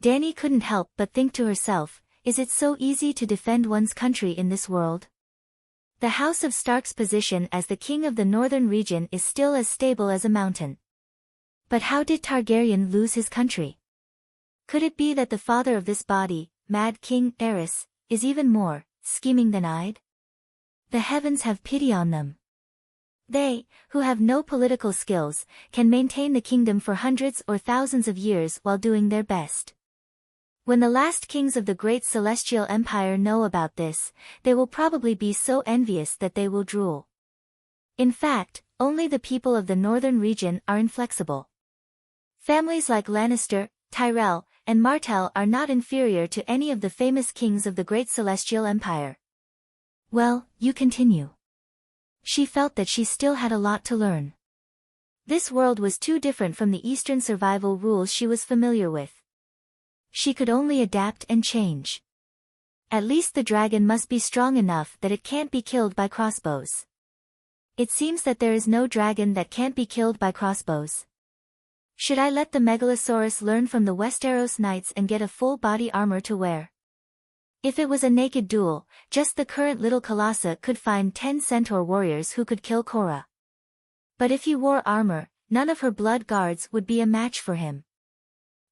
Dany couldn't help but think to herself, is it so easy to defend one's country in this world? The House of Stark's position as the king of the northern region is still as stable as a mountain. But how did Targaryen lose his country? Could it be that the father of this body, Mad King Aerys, is even more scheming than I'd? The heavens have pity on them. They, who have no political skills, can maintain the kingdom for hundreds or thousands of years while doing their best. When the last kings of the Great Celestial Empire know about this, they will probably be so envious that they will drool. In fact, only the people of the northern region are inflexible. Families like Lannister, Tyrell, and Martell are not inferior to any of the famous kings of the Great Celestial Empire. Well, you continue. She felt that she still had a lot to learn. This world was too different from the Eastern survival rules she was familiar with. She could only adapt and change. At least the dragon must be strong enough that it can't be killed by crossbows. It seems that there is no dragon that can't be killed by crossbows. Should I let the Megalosaurus learn from the Westeros knights and get a full body armor to wear? If it was a naked duel, just the current little Colossa could find 10 centaur warriors who could kill Cora. But if he wore armor, none of her blood guards would be a match for him.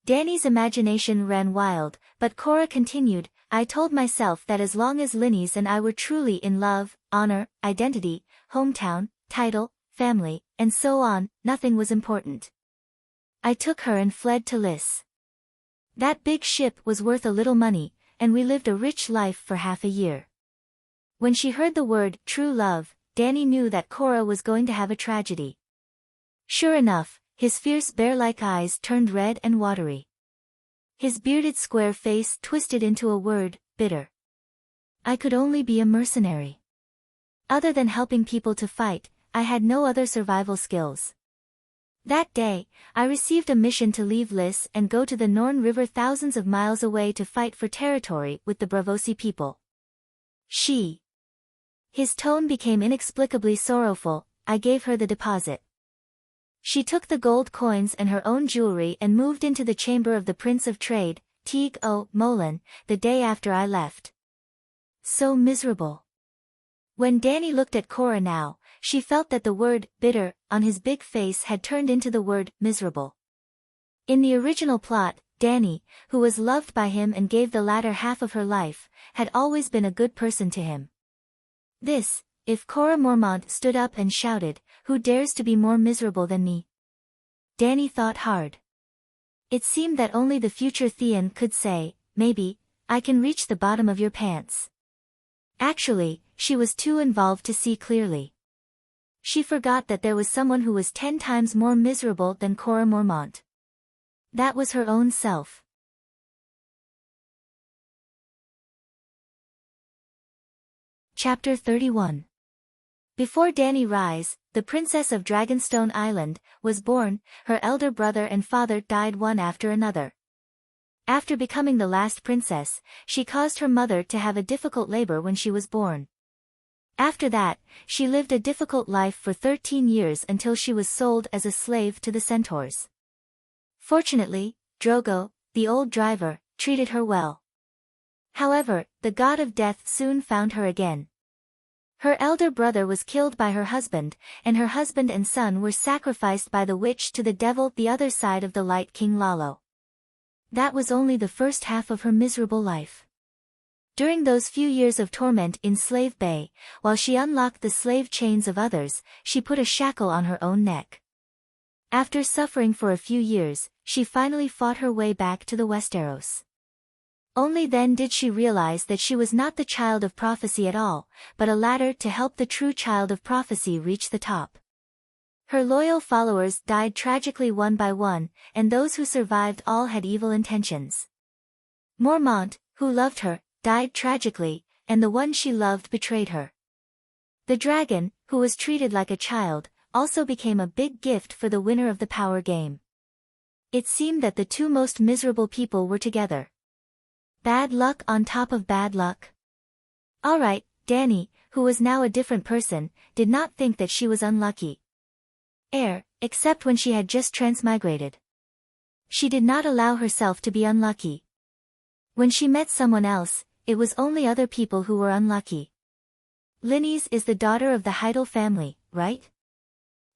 Dany's imagination ran wild, but Cora continued, I told myself that as long as Lynys and I were truly in love, honor, identity, hometown, title, family, and so on, nothing was important. I took her and fled to Lys. That big ship was worth a little money, and we lived a rich life for half a year. When she heard the word, true love, Dany knew that Cora was going to have a tragedy. Sure enough, his fierce bear-like eyes turned red and watery. His bearded square face twisted into a word, bitter. I could only be a mercenary. Other than helping people to fight, I had no other survival skills. That day, I received a mission to leave Lys and go to the Norn River thousands of miles away to fight for territory with the Braavosi people. His tone became inexplicably sorrowful. I gave her the deposit. She took the gold coins and her own jewelry and moved into the chamber of the Prince of Trade, Teague Molan, the day after I left. So miserable. When Dany looked at Cora now, she felt that the word, bitter, on his big face had turned into the word, miserable. In the original plot, Dany, who was loved by him and gave the latter half of her life, had always been a good person to him. If Cora Mormont stood up and shouted, who dares to be more miserable than me? Dany thought hard. It seemed that only the future Theon could say, maybe, I can reach the bottom of your pants. Actually, she was too involved to see clearly. She forgot that there was someone who was 10 times more miserable than Cora Mormont. That was her own self. Chapter 31. Before Dany Rise, the princess of Dragonstone Island, was born. Her elder brother and father died one after another. After becoming the last princess, she caused her mother to have a difficult labor when she was born. After that, she lived a difficult life for 13 years until she was sold as a slave to the centaurs. Fortunately, Drogo, the old driver, treated her well. However, the god of death soon found her again. Her elder brother was killed by her husband, and her husband and son were sacrificed by the witch to the devil the other side of the light King Lalo. That was only the first half of her miserable life. During those few years of torment in Slave Bay, while she unlocked the slave chains of others, she put a shackle on her own neck. After suffering for a few years, she finally fought her way back to the Westeros. Only then did she realize that she was not the child of prophecy at all, but a ladder to help the true child of prophecy reach the top. Her loyal followers died tragically one by one, and those who survived all had evil intentions. Mormont, who loved her, died tragically, and the one she loved betrayed her. The dragon, who was treated like a child, also became a big gift for the winner of the power game. It seemed that the two most miserable people were together. Bad luck on top of bad luck. Alright, Dany, who was now a different person, did not think that she was unlucky. Except when she had just transmigrated. She did not allow herself to be unlucky. When she met someone else, it was only other people who were unlucky. Lynys is the daughter of the Heidel family, right?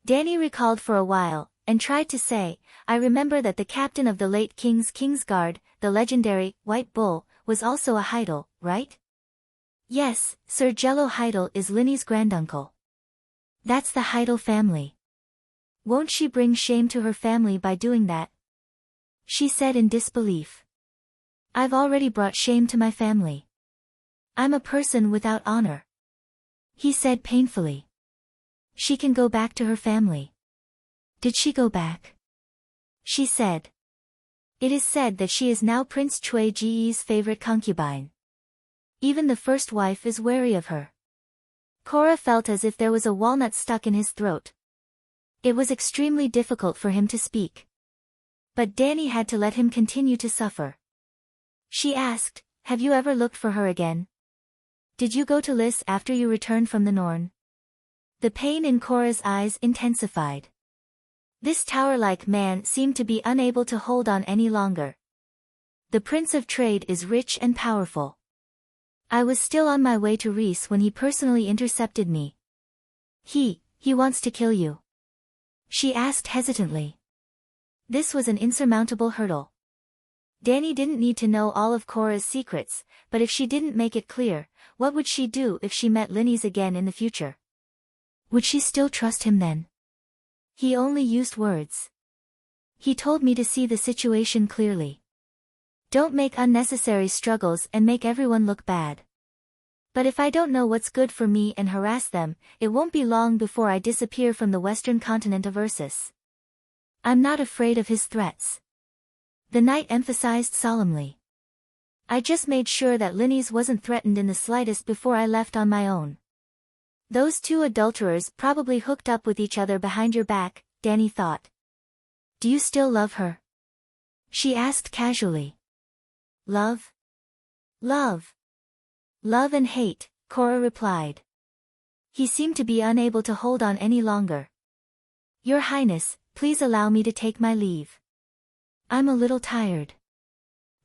Dany recalled for a while, and tried to say, I remember that the captain of the late King's Kingsguard, the legendary White Bull, was also a Heidel, right? Yes, Sir Jello Heidel is Lynny's granduncle. That's the Heidel family. Won't she bring shame to her family by doing that? She said in disbelief. I've already brought shame to my family. I'm a person without honor. He said painfully. She can go back to her family. Did she go back? She said. It is said that she is now Prince Chui Ji's favorite concubine. Even the first wife is wary of her. Korra felt as if there was a walnut stuck in his throat. It was extremely difficult for him to speak. But Dany had to let him continue to suffer. She asked, have you ever looked for her again? Did you go to Lys after you returned from the Norn? The pain in Korra's eyes intensified. This tower-like man seemed to be unable to hold on any longer. The Prince of Trade is rich and powerful. I was still on my way to Rhys when he personally intercepted me. He wants to kill you? She asked hesitantly. This was an insurmountable hurdle. Dany didn't need to know all of Korra's secrets, but if she didn't make it clear, what would she do if she met Lynys again in the future? Would she still trust him then? He only used words. He told me to see the situation clearly. Don't make unnecessary struggles and make everyone look bad. But if I don't know what's good for me and harass them, it won't be long before I disappear from the western continent of Ursus. I'm not afraid of his threats. The knight emphasized solemnly. I just made sure that Lynys wasn't threatened in the slightest before I left on my own. Those two adulterers probably hooked up with each other behind your back, Dany thought. Do you still love her? She asked casually. Love? Love. Love and hate, Korra replied. He seemed to be unable to hold on any longer. Your Highness, please allow me to take my leave. I'm a little tired.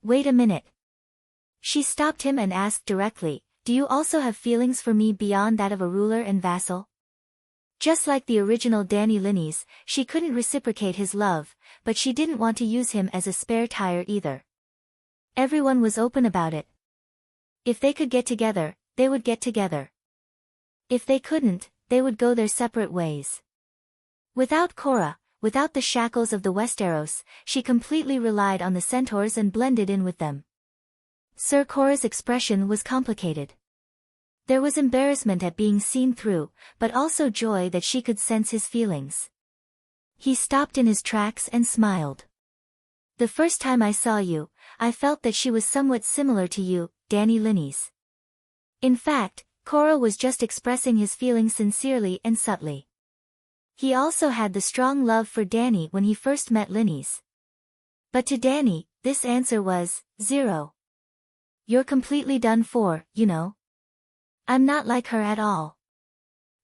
Wait a minute. She stopped him and asked directly, do you also have feelings for me beyond that of a ruler and vassal? Just like the original Dany Lynys, she couldn't reciprocate his love, but she didn't want to use him as a spare tire either. Everyone was open about it. If they could get together, they would get together. If they couldn't, they would go their separate ways. Without Korra, without the shackles of the Westeros, she completely relied on the centaurs and blended in with them. Sir Korra's expression was complicated. There was embarrassment at being seen through, but also joy that she could sense his feelings. He stopped in his tracks and smiled. The first time I saw you, I felt that she was somewhat similar to you, Dany Lynys. In fact, Korra was just expressing his feelings sincerely and subtly. He also had the strong love for Dany when he first met Lynys. But to Dany, this answer was 0. You're completely done for, you know. I'm not like her at all.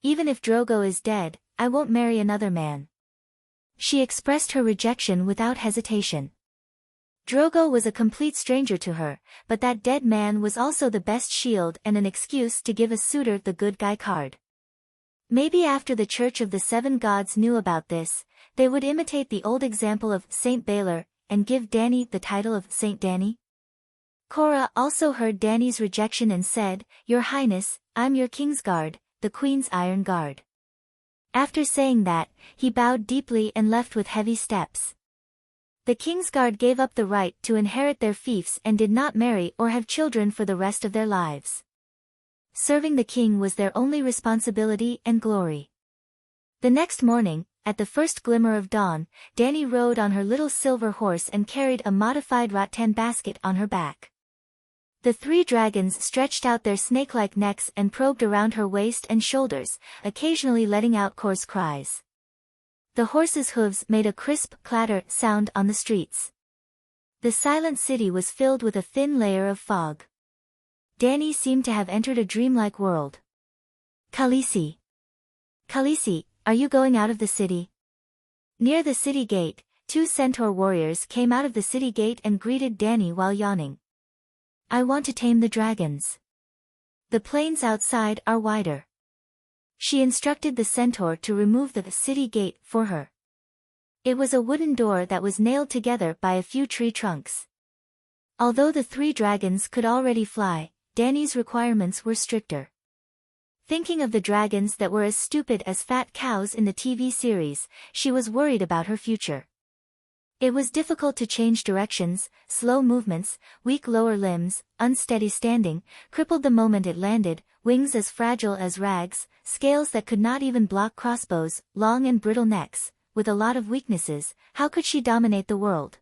Even if Drogo is dead, I won't marry another man. She expressed her rejection without hesitation. Drogo was a complete stranger to her, but that dead man was also the best shield and an excuse to give a suitor the good guy card. Maybe after the Church of the Seven Gods knew about this, they would imitate the old example of Saint Baylor, and give Dany the title of Saint Dany? Cora also heard Dany's rejection and said, "Your Highness, I'm your Kingsguard, the Queen's Iron Guard." After saying that, he bowed deeply and left with heavy steps. The Kingsguard gave up the right to inherit their fiefs and did not marry or have children for the rest of their lives. Serving the king was their only responsibility and glory. The next morning, at the first glimmer of dawn, Dany rode on her little silver horse and carried a modified rattan basket on her back. The three dragons stretched out their snake-like necks and probed around her waist and shoulders, occasionally letting out coarse cries. The horses' hooves made a crisp clatter sound on the streets. The silent city was filled with a thin layer of fog. Dany seemed to have entered a dreamlike world. "Khaleesi. Khaleesi, are you going out of the city?" Near the city gate, two centaur warriors came out of the city gate and greeted Dany while yawning. "I want to tame the dragons. The plains outside are wider." She instructed the centaur to remove the city gate for her. It was a wooden door that was nailed together by a few tree trunks. Although the three dragons could already fly, Dany's requirements were stricter. Thinking of the dragons that were as stupid as fat cows in the TV series, she was worried about her future. It was difficult to change directions, slow movements, weak lower limbs, unsteady standing, crippled the moment it landed, wings as fragile as rags, scales that could not even block crossbows, long and brittle necks. With a lot of weaknesses, how could she dominate the world?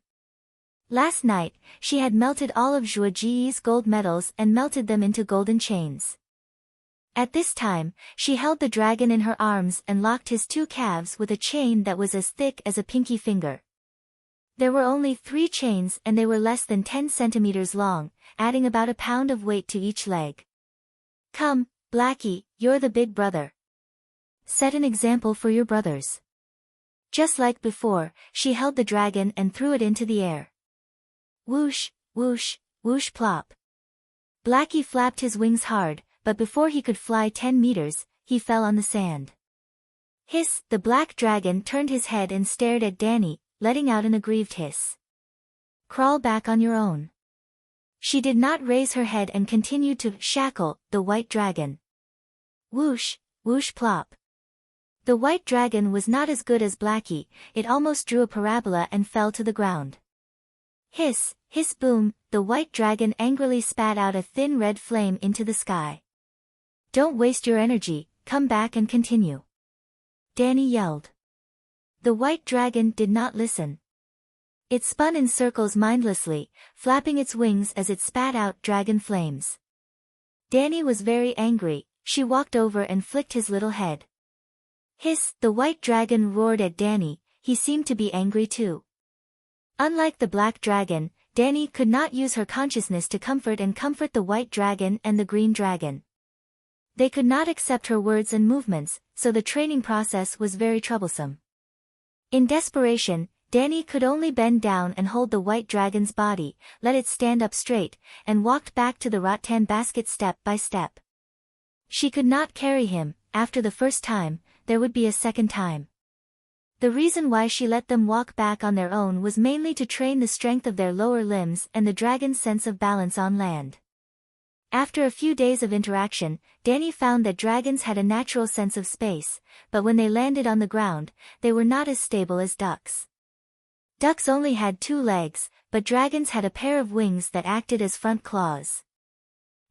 Last night, she had melted all of Zhuo Ji's gold medals and melted them into golden chains. At this time, she held the dragon in her arms and locked his two calves with a chain that was as thick as a pinky finger. There were only 3 chains and they were less than 10 centimeters long, adding about a pound of weight to each leg. "Come, Blackie, you're the big brother. Set an example for your brothers." Just like before, she held the dragon and threw it into the air. Whoosh, whoosh, whoosh plop. Blackie flapped his wings hard, but before he could fly 10 meters, he fell on the sand. Hiss, the black dragon turned his head and stared at Dany, letting out an aggrieved hiss. "Crawl back on your own." She did not raise her head and continued to shackle the white dragon. Whoosh, whoosh plop. The white dragon was not as good as Blackie, it almost drew a parabola and fell to the ground. Hiss, hiss boom, the white dragon angrily spat out a thin red flame into the sky. "Don't waste your energy, come back and continue." Dany yelled. The white dragon did not listen. It spun in circles mindlessly, flapping its wings as it spat out dragon flames. Dany was very angry, she walked over and flicked his little head. Hiss, the white dragon roared at Dany, he seemed to be angry too. Unlike the black dragon, Dany could not use her consciousness to comfort the white dragon and the green dragon. They could not accept her words and movements, so the training process was very troublesome. In desperation, Dany could only bend down and hold the white dragon's body, let it stand up straight, and walked back to the rattan basket step by step. She could not carry him. After the first time, there would be a second time. The reason why she let them walk back on their own was mainly to train the strength of their lower limbs and the dragon's sense of balance on land. After a few days of interaction, Dany found that dragons had a natural sense of space, but when they landed on the ground, they were not as stable as ducks. Ducks only had 2 legs, but dragons had a pair of wings that acted as front claws.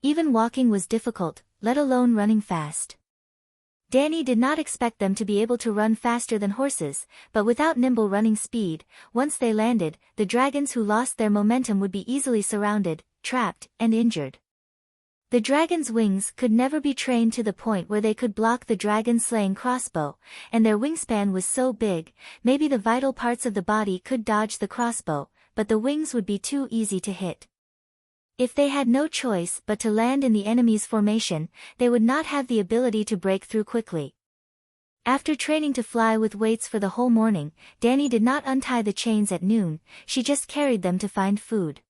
Even walking was difficult, let alone running fast. Dany did not expect them to be able to run faster than horses, but without nimble running speed, once they landed, the dragons who lost their momentum would be easily surrounded, trapped, and injured. The dragon's wings could never be trained to the point where they could block the dragon-slaying crossbow, and their wingspan was so big, maybe the vital parts of the body could dodge the crossbow, but the wings would be too easy to hit. If they had no choice but to land in the enemy's formation, they would not have the ability to break through quickly. After training to fly with weights for the whole morning, Danny did not untie the chains at noon, she just carried them to find food.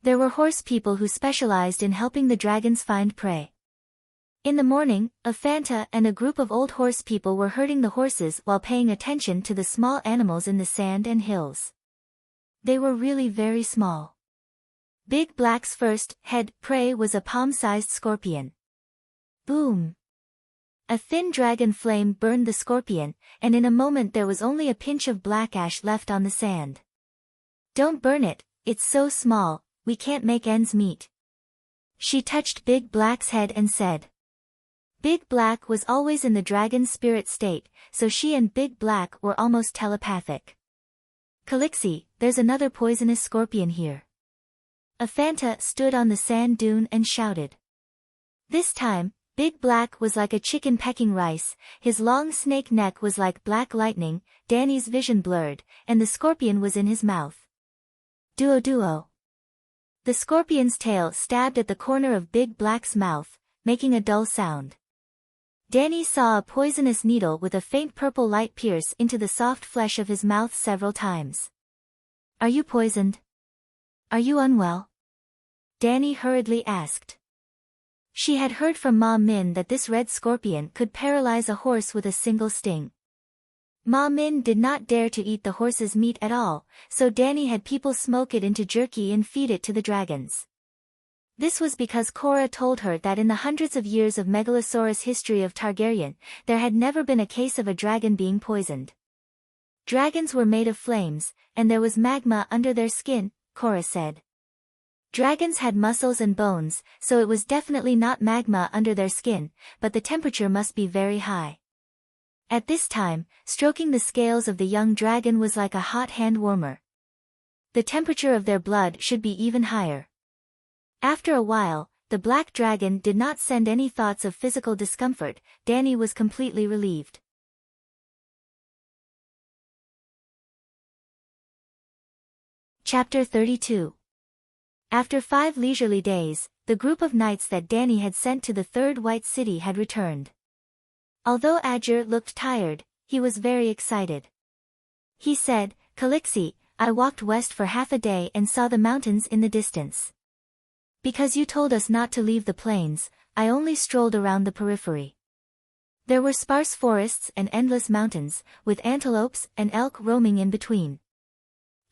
There were horse people who specialized in helping the dragons find prey. In the morning, a Fanta and a group of old horse people were herding the horses while paying attention to the small animals in the sand and hills. They were really very small. Big Black's first prey was a palm-sized scorpion. Boom! A thin dragon flame burned the scorpion, and in a moment there was only a pinch of black ash left on the sand. Don't burn it, it's so small, we can't make ends meet. She touched Big Black's head and said. Big Black was always in the dragon's spirit state, so she and Big Black were almost telepathic. Calixie, there's another poisonous scorpion here. A Fanta stood on the sand dune and shouted. This time, Big Black was like a chicken pecking rice, his long snake neck was like black lightning, Danny's vision blurred, and the scorpion was in his mouth. Duo. The scorpion's tail stabbed at the corner of Big Black's mouth, making a dull sound. Danny saw a poisonous needle with a faint purple light pierce into the soft flesh of his mouth several times. Are you poisoned? Are you unwell? Danny hurriedly asked. She had heard from Ma Min that this red scorpion could paralyze a horse with a single sting. Ma Min did not dare to eat the horse's meat at all, so Danny had people smoke it into jerky and feed it to the dragons. This was because Cora told her that in the hundreds of years of Megalosaurus history of Targaryen, there had never been a case of a dragon being poisoned. Dragons were made of flames, and there was magma under their skin, Cora said. Dragons had muscles and bones, so it was definitely not magma under their skin, but the temperature must be very high. At this time, stroking the scales of the young dragon was like a hot hand warmer. The temperature of their blood should be even higher. After a while, the black dragon did not send any thoughts of physical discomfort. Danny was completely relieved. Chapter 32. After 5 leisurely days, the group of knights that Danny had sent to the Third White City had returned. Although Adger looked tired, he was very excited. He said, Calixie, I walked west for half a day and saw the mountains in the distance. Because you told us not to leave the plains, I only strolled around the periphery. There were sparse forests and endless mountains, with antelopes and elk roaming in between.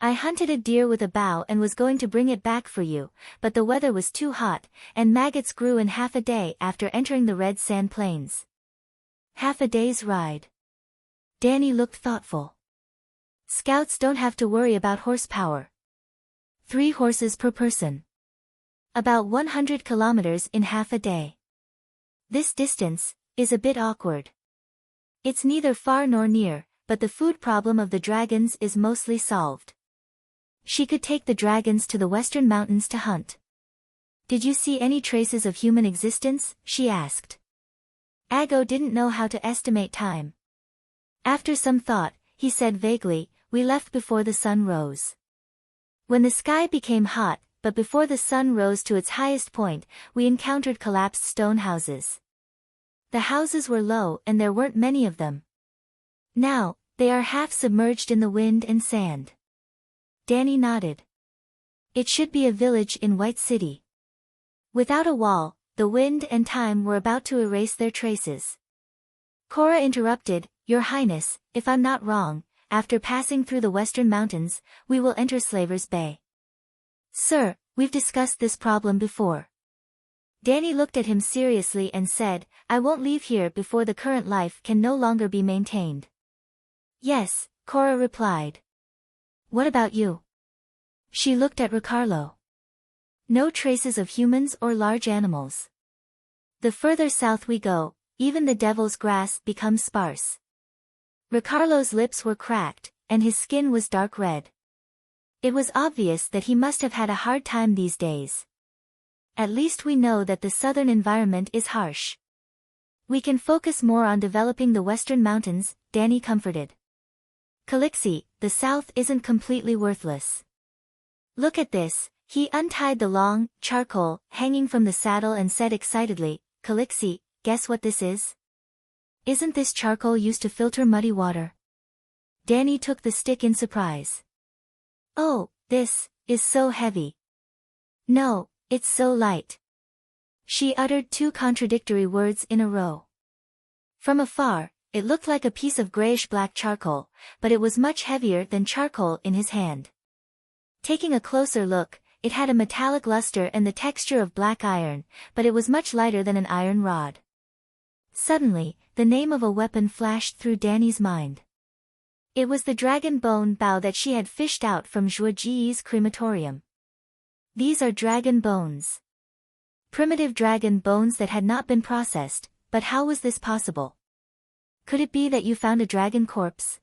I hunted a deer with a bow and was going to bring it back for you, but the weather was too hot, and maggots grew in half a day after entering the red sand plains. Half a day's ride. Danny looked thoughtful. Scouts don't have to worry about horsepower. 3 horses per person. About 100 kilometers in half a day. This distance is a bit awkward. It's neither far nor near, but the food problem of the dragons is mostly solved. She could take the dragons to the western mountains to hunt. Did you see any traces of human existence? She asked. Ago didn't know how to estimate time. After some thought, he said vaguely, we left before the sun rose. When the sky became hot, but before the sun rose to its highest point, we encountered collapsed stone houses. The houses were low and there weren't many of them. Now, they are half submerged in the wind and sand. Danny nodded. It should be a village in White City. Without a wall, the wind and time were about to erase their traces. Cora interrupted, Your Highness, if I'm not wrong, after passing through the western mountains, we will enter Slaver's Bay. Sir, we've discussed this problem before. Danny looked at him seriously and said, I won't leave here before the current life can no longer be maintained. Yes, Cora replied. What about you? She looked at Ricardo. No traces of humans or large animals. The further south we go, even the devil's grass becomes sparse. Ricardo's lips were cracked, and his skin was dark red. It was obvious that he must have had a hard time these days. At least we know that the southern environment is harsh. We can focus more on developing the western mountains, Danny comforted. Calixie, the south isn't completely worthless. Look at this. He untied the long charcoal hanging from the saddle and said excitedly, Calixie, guess what this is? Isn't this charcoal used to filter muddy water? Danny took the stick in surprise. Oh, this is so heavy. No, it's so light. She uttered two contradictory words in a row. From afar, it looked like a piece of grayish-black charcoal, but it was much heavier than charcoal in his hand. Taking a closer look, it had a metallic luster and the texture of black iron, but it was much lighter than an iron rod. Suddenly, the name of a weapon flashed through Danny's mind. It was the dragon bone bow that she had fished out from Zhuoji's crematorium. These are dragon bones. Primitive dragon bones that had not been processed, but how was this possible? Could it be that you found a dragon corpse?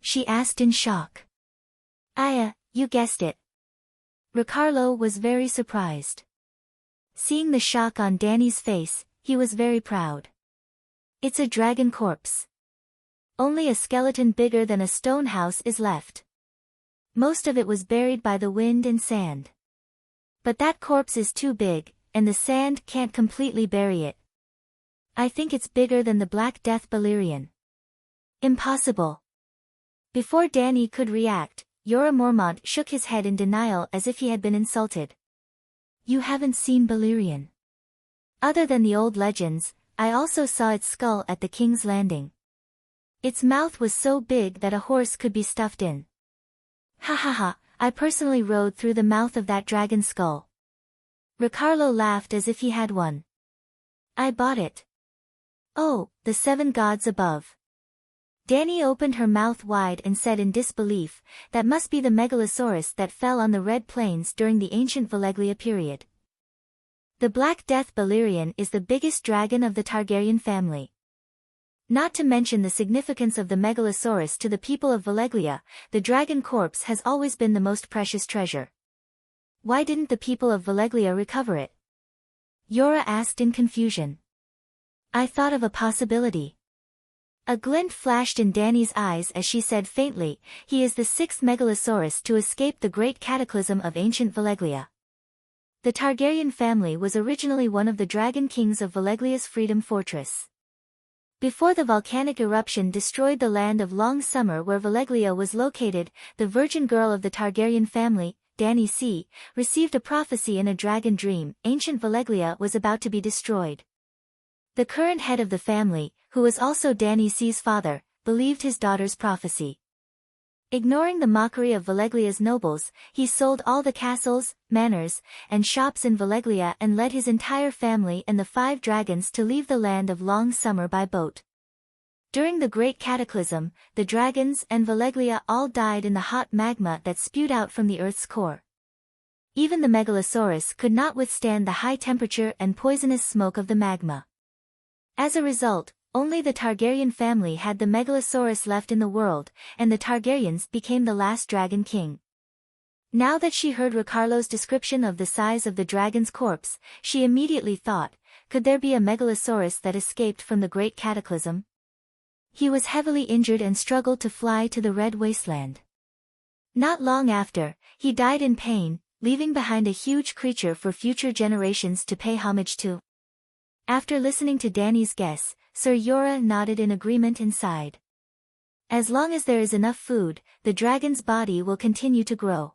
She asked in shock. Aya, you guessed it. Ricardo was very surprised. Seeing the shock on Danny's face, he was very proud. It's a dragon corpse. Only a skeleton bigger than a stone house is left. Most of it was buried by the wind and sand. But that corpse is too big, and the sand can't completely bury it. I think it's bigger than the Black Death Balerion. Impossible. Before Danny could react, Yora Mormont shook his head in denial as if he had been insulted. You haven't seen Balerion. Other than the old legends, I also saw its skull at the King's Landing. Its mouth was so big that a horse could be stuffed in. Ha ha ha, I personally rode through the mouth of that dragon skull. Ricardo laughed as if he had one. I bought it. Oh, the 7 gods above. Danny opened her mouth wide and said in disbelief, that must be the megalosaurus that fell on the Red Plains during the ancient Valeglia period. The Black Death Balerion is the biggest dragon of the Targaryen family. Not to mention the significance of the megalosaurus to the people of Valeglia, the dragon corpse has always been the most precious treasure. Why didn't the people of Valeglia recover it? Yora asked in confusion. I thought of a possibility. A glint flashed in Danny's eyes as she said faintly, he is the 6th megalosaurus to escape the great cataclysm of ancient Valeglia. The Targaryen family was originally one of the dragon kings of Valeglia's Freedom Fortress. Before the volcanic eruption destroyed the land of Long Summer where Valeglia was located, the virgin girl of the Targaryen family, Dany C., received a prophecy in a dragon dream. Ancient Valeglia was about to be destroyed. The current head of the family, who was also Dany C.'s father, believed his daughter's prophecy. Ignoring the mockery of Valeglia's nobles, he sold all the castles, manors, and shops in Valeglia and led his entire family and the 5 dragons to leave the land of Long Summer by boat. During the Great Cataclysm, the dragons and Valeglia all died in the hot magma that spewed out from the Earth's core. Even the Megalosaurus could not withstand the high temperature and poisonous smoke of the magma. As a result, only the Targaryen family had the Megalosaurus left in the world, and the Targaryens became the last dragon king. Now that she heard Ricardo's description of the size of the dragon's corpse, she immediately thought, could there be a Megalosaurus that escaped from the Great Cataclysm? He was heavily injured and struggled to fly to the Red Wasteland. Not long after, he died in pain, leaving behind a huge creature for future generations to pay homage to. After listening to Dany's guess, Sir Yora nodded in agreement and sighed. As long as there is enough food, the dragon's body will continue to grow.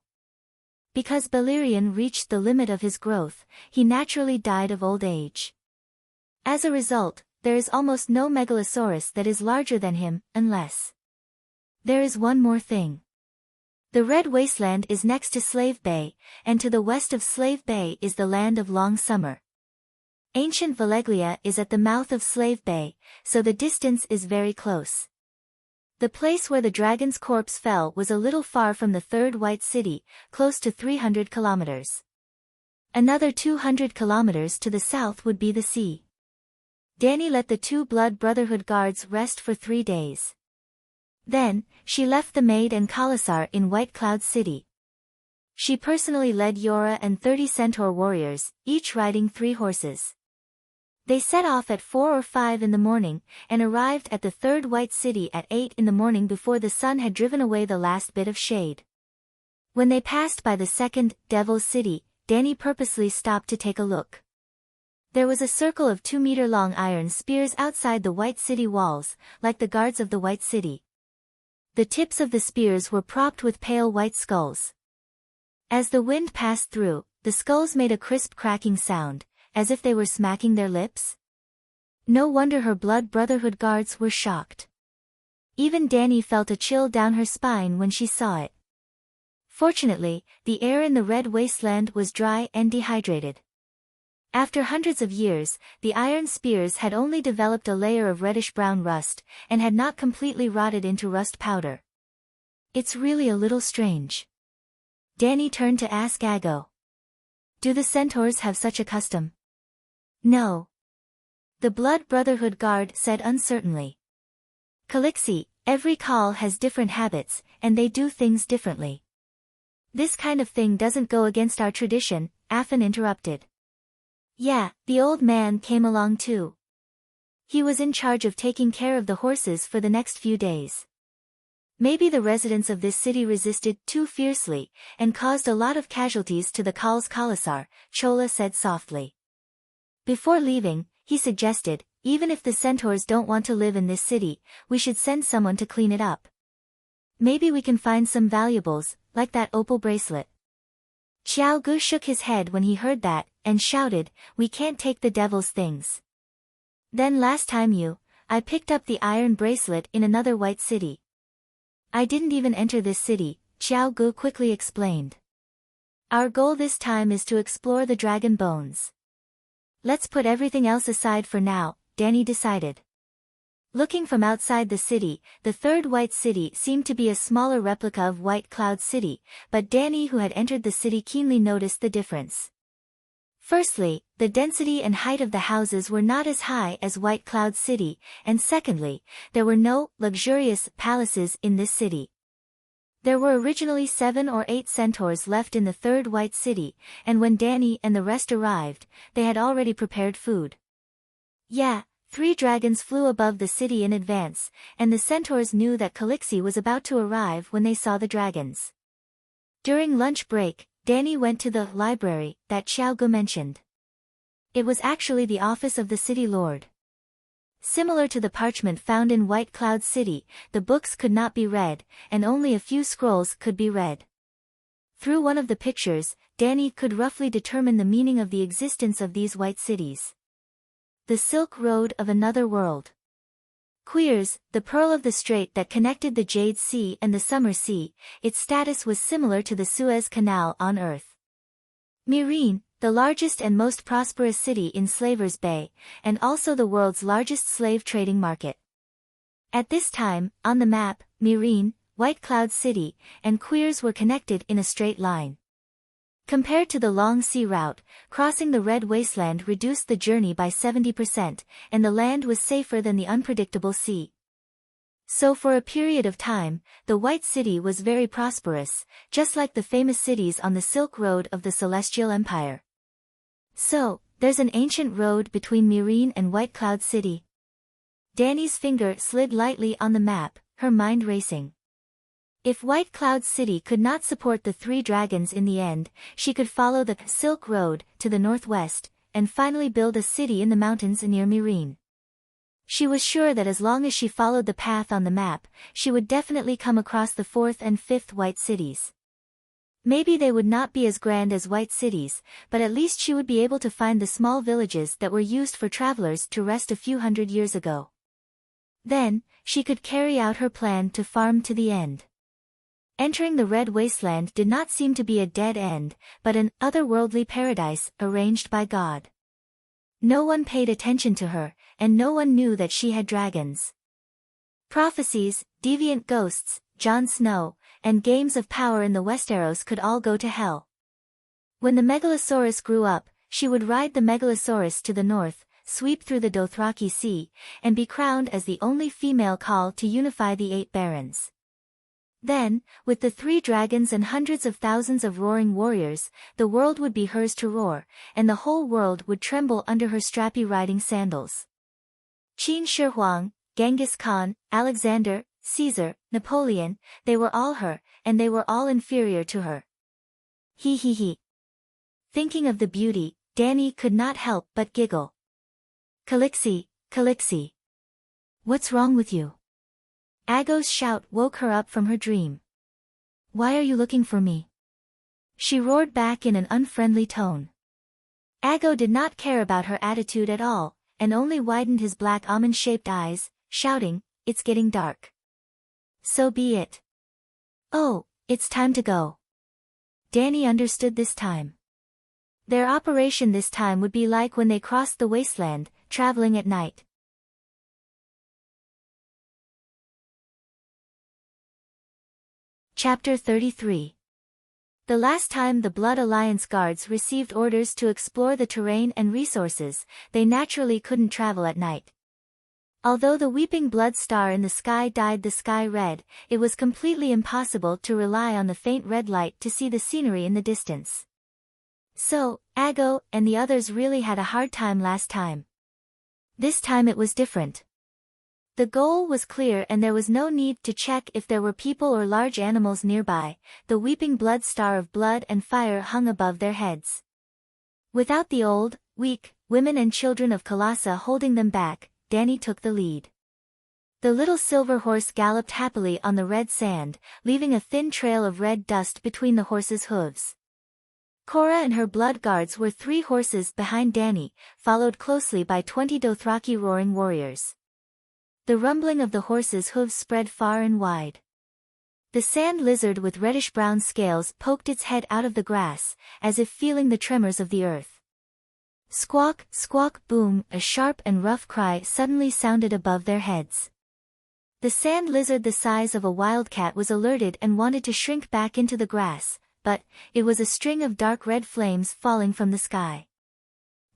Because Balerion reached the limit of his growth, he naturally died of old age. As a result, there is almost no Megalosaurus that is larger than him, unless... There is one more thing. The Red Wasteland is next to Slave Bay, and to the west of Slave Bay is the land of Long Summer. Ancient Valeglia is at the mouth of Slave Bay, so the distance is very close. The place where the dragon's corpse fell was a little far from the Third White City, close to 300 kilometers. Another 200 kilometers to the south would be the sea. Dany let the 2 Blood Brotherhood guards rest for 3 days. Then, she left the maid and Khalasar in White Cloud City. She personally led Yora and 30 centaur warriors, each riding 3 horses. They set off at 4 or 5 in the morning, and arrived at the Third White City at 8 in the morning before the sun had driven away the last bit of shade. When they passed by the second, Devil's City, Dany purposely stopped to take a look. There was a circle of 2-meter-long iron spears outside the White City walls, like the guards of the White City. The tips of the spears were propped with pale white skulls. As the wind passed through, the skulls made a crisp cracking sound, as if they were smacking their lips. No wonder her blood brotherhood guards were shocked. Even Dany felt a chill down her spine when she saw it. Fortunately, the air in the Red Wasteland was dry and dehydrated. After hundreds of years, the iron spears had only developed a layer of reddish-brown rust, and had not completely rotted into rust powder. It's really a little strange. Dany turned to ask Aggo. Do the centaurs have such a custom? No. The Blood Brotherhood guard said uncertainly. Calixi, every call has different habits, and they do things differently. This kind of thing doesn't go against our tradition, Affan interrupted. Yeah, the old man came along too. He was in charge of taking care of the horses for the next few days. Maybe the residents of this city resisted too fiercely, and caused a lot of casualties to the Khals Khalasar, Chola said softly. Before leaving, he suggested, even if the centaurs don't want to live in this city, we should send someone to clean it up. Maybe we can find some valuables, like that opal bracelet. Xiao Gu shook his head when he heard that, and shouted, we can't take the devil's things. Then last time I picked up the iron bracelet in another white city. I didn't even enter this city, Xiao Gu quickly explained. Our goal this time is to explore the dragon bones. Let's put everything else aside for now, Dany decided. Looking from outside the city, the third White City seemed to be a smaller replica of White Cloud City, but Dany, who had entered the city, keenly noticed the difference. Firstly, the density and height of the houses were not as high as White Cloud City, and secondly, there were no luxurious palaces in this city. There were originally 7 or 8 centaurs left in the third White City, and when Dany and the rest arrived, they had already prepared food. Yeah, 3 dragons flew above the city in advance, and the centaurs knew that Calixi was about to arrive when they saw the dragons. During lunch break, Dany went to the library that Xiao Gu mentioned. It was actually the office of the city lord. Similar to the parchment found in White Cloud City, the books could not be read, and only a few scrolls could be read. Through one of the pictures, Dany could roughly determine the meaning of the existence of these white cities. The Silk Road of Another World. Quirs, the pearl of the strait that connected the Jade Sea and the Summer Sea, its status was similar to the Suez Canal on Earth. Meereen, the largest and most prosperous city in Slaver's Bay, and also the world's largest slave trading market. At this time, on the map, Meereen, White Cloud City, and Quirs were connected in a straight line. Compared to the long sea route, crossing the Red Wasteland reduced the journey by 70%, and the land was safer than the unpredictable sea. So for a period of time, the White City was very prosperous, just like the famous cities on the Silk Road of the Celestial Empire. So, there's an ancient road between Meereen and White Cloud City. Dany's finger slid lightly on the map, her mind racing. If White Cloud City could not support the 3 dragons in the end, she could follow the Silk Road to the northwest, and finally build a city in the mountains near Meereen. She was sure that as long as she followed the path on the map, she would definitely come across the 4th and 5th White Cities. Maybe they would not be as grand as White Cities, but at least she would be able to find the small villages that were used for travelers to rest a few hundred years ago. Then, she could carry out her plan to farm to the end. Entering the Red Wasteland did not seem to be a dead end, but an otherworldly paradise arranged by God. No one paid attention to her, and no one knew that she had dragons. Prophecies, deviant ghosts, Jon Snow, and games of power in the Westeros could all go to hell. When the Megalosaurus grew up, she would ride the Megalosaurus to the north, sweep through the Dothraki Sea, and be crowned as the only female Khal to unify the 8 barons. Then, with the 3 dragons and hundreds of thousands of roaring warriors, the world would be hers to roar, and the whole world would tremble under her strappy riding sandals. Qin Shi Huang, Genghis Khan, Alexander, Caesar, Napoleon, they were all her, and they were all inferior to her. He. Thinking of the beauty, Danny could not help but giggle. Calixie, Calixie. What's wrong with you? Ago's shout woke her up from her dream. Why are you looking for me? She roared back in an unfriendly tone. Ago did not care about her attitude at all, and only widened his black almond-shaped eyes, shouting, It's getting dark. So be it. Oh, it's time to go. Danny understood this time. Their operation this time would be like when they crossed the wasteland, traveling at night. Chapter 33. The last time the Blood Alliance guards received orders to explore the terrain and resources, they naturally couldn't travel at night. Although the weeping blood star in the sky dyed the sky red, it was completely impossible to rely on the faint red light to see the scenery in the distance. So, Ago and the others really had a hard time last time. This time it was different. The goal was clear and there was no need to check if there were people or large animals nearby. The weeping blood star of blood and fire hung above their heads. Without the old, weak, women and children of Colossa holding them back, Danny took the lead. The little silver horse galloped happily on the red sand, leaving a thin trail of red dust between the horse's hooves. Cora and her blood guards were 3 horses behind Danny, followed closely by 20 Dothraki roaring warriors. The rumbling of the horses' hooves spread far and wide. The sand lizard with reddish-brown scales poked its head out of the grass, as if feeling the tremors of the earth. Squawk, squawk, boom, a sharp and rough cry suddenly sounded above their heads. The sand lizard the size of a wildcat was alerted and wanted to shrink back into the grass, but it was a string of dark red flames falling from the sky.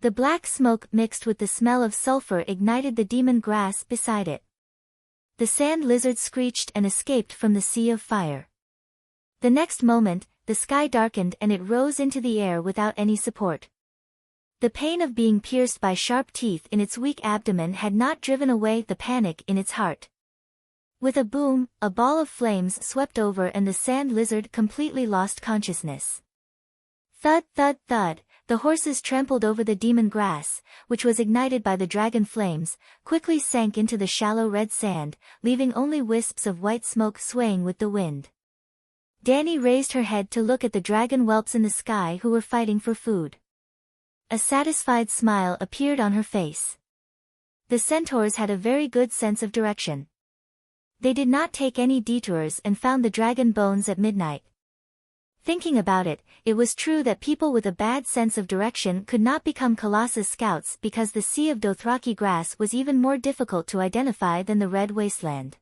The black smoke mixed with the smell of sulfur ignited the demon grass beside it. The sand lizard screeched and escaped from the sea of fire. The next moment, the sky darkened and it rose into the air without any support. The pain of being pierced by sharp teeth in its weak abdomen had not driven away the panic in its heart. With a boom, a ball of flames swept over and the sand lizard completely lost consciousness. Thud, thud, thud. The horses trampled over the demon grass, which was ignited by the dragon flames, quickly sank into the shallow red sand, leaving only wisps of white smoke swaying with the wind. Danny raised her head to look at the dragon whelps in the sky who were fighting for food. A satisfied smile appeared on her face. The centaurs had a very good sense of direction. They did not take any detours and found the dragon bones at midnight. Thinking about it, it was true that people with a bad sense of direction could not become Colossus scouts because the sea of Dothraki grass was even more difficult to identify than the red wasteland.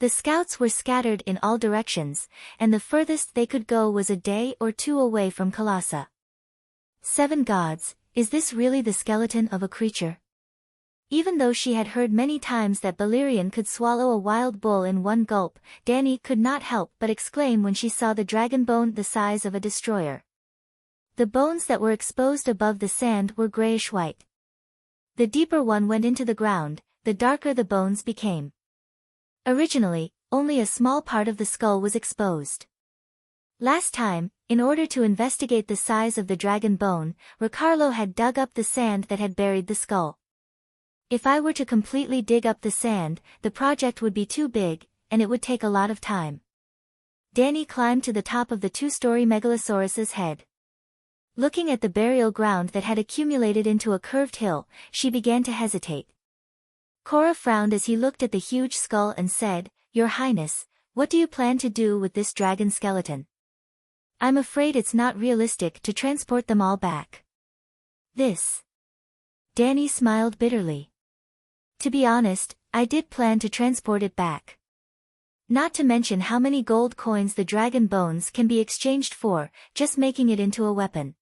The scouts were scattered in all directions, and the furthest they could go was a day or 2 away from Colossa. 7 gods, is this really the skeleton of a creature? Even though she had heard many times that Balerion could swallow a wild bull in one gulp, Danny could not help but exclaim when she saw the dragon bone the size of a destroyer. The bones that were exposed above the sand were grayish-white. The deeper one went into the ground, the darker the bones became. Originally, only a small part of the skull was exposed. Last time, in order to investigate the size of the dragon bone, Ricardo had dug up the sand that had buried the skull. If I were to completely dig up the sand, the project would be too big, and it would take a lot of time. Danny climbed to the top of the 2-story Megalosaurus's head. Looking at the burial ground that had accumulated into a curved hill, she began to hesitate. Cora frowned as he looked at the huge skull and said, Your Highness, what do you plan to do with this dragon skeleton? I'm afraid it's not realistic to transport them all back. Danny smiled bitterly. To be honest, I did plan to transport it back. Not to mention how many gold coins the dragon bones can be exchanged for, just making it into a weapon.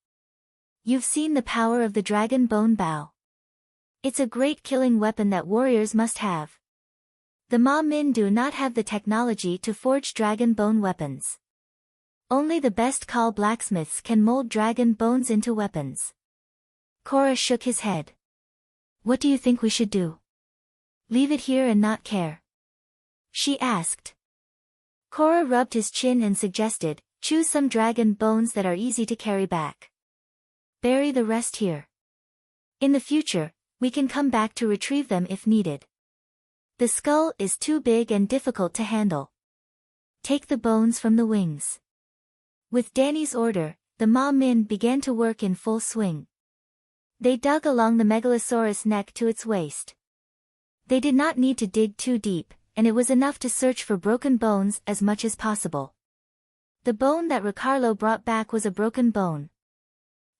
You've seen the power of the dragon bone bow. It's a great killing weapon that warriors must have. The Ma Min do not have the technology to forge dragon bone weapons. Only the best Khal blacksmiths can mold dragon bones into weapons. Cora shook his head. What do you think we should do? Leave it here and not care? She asked. Cora rubbed his chin and suggested, choose some dragon bones that are easy to carry back. Bury the rest here. In the future, we can come back to retrieve them if needed. The skull is too big and difficult to handle. Take the bones from the wings. With Danny's order, the Ma Min began to work in full swing. They dug along the megalosaurus neck to its waist. They did not need to dig too deep, and it was enough to search for broken bones as much as possible. The bone that Ricardo brought back was a broken bone.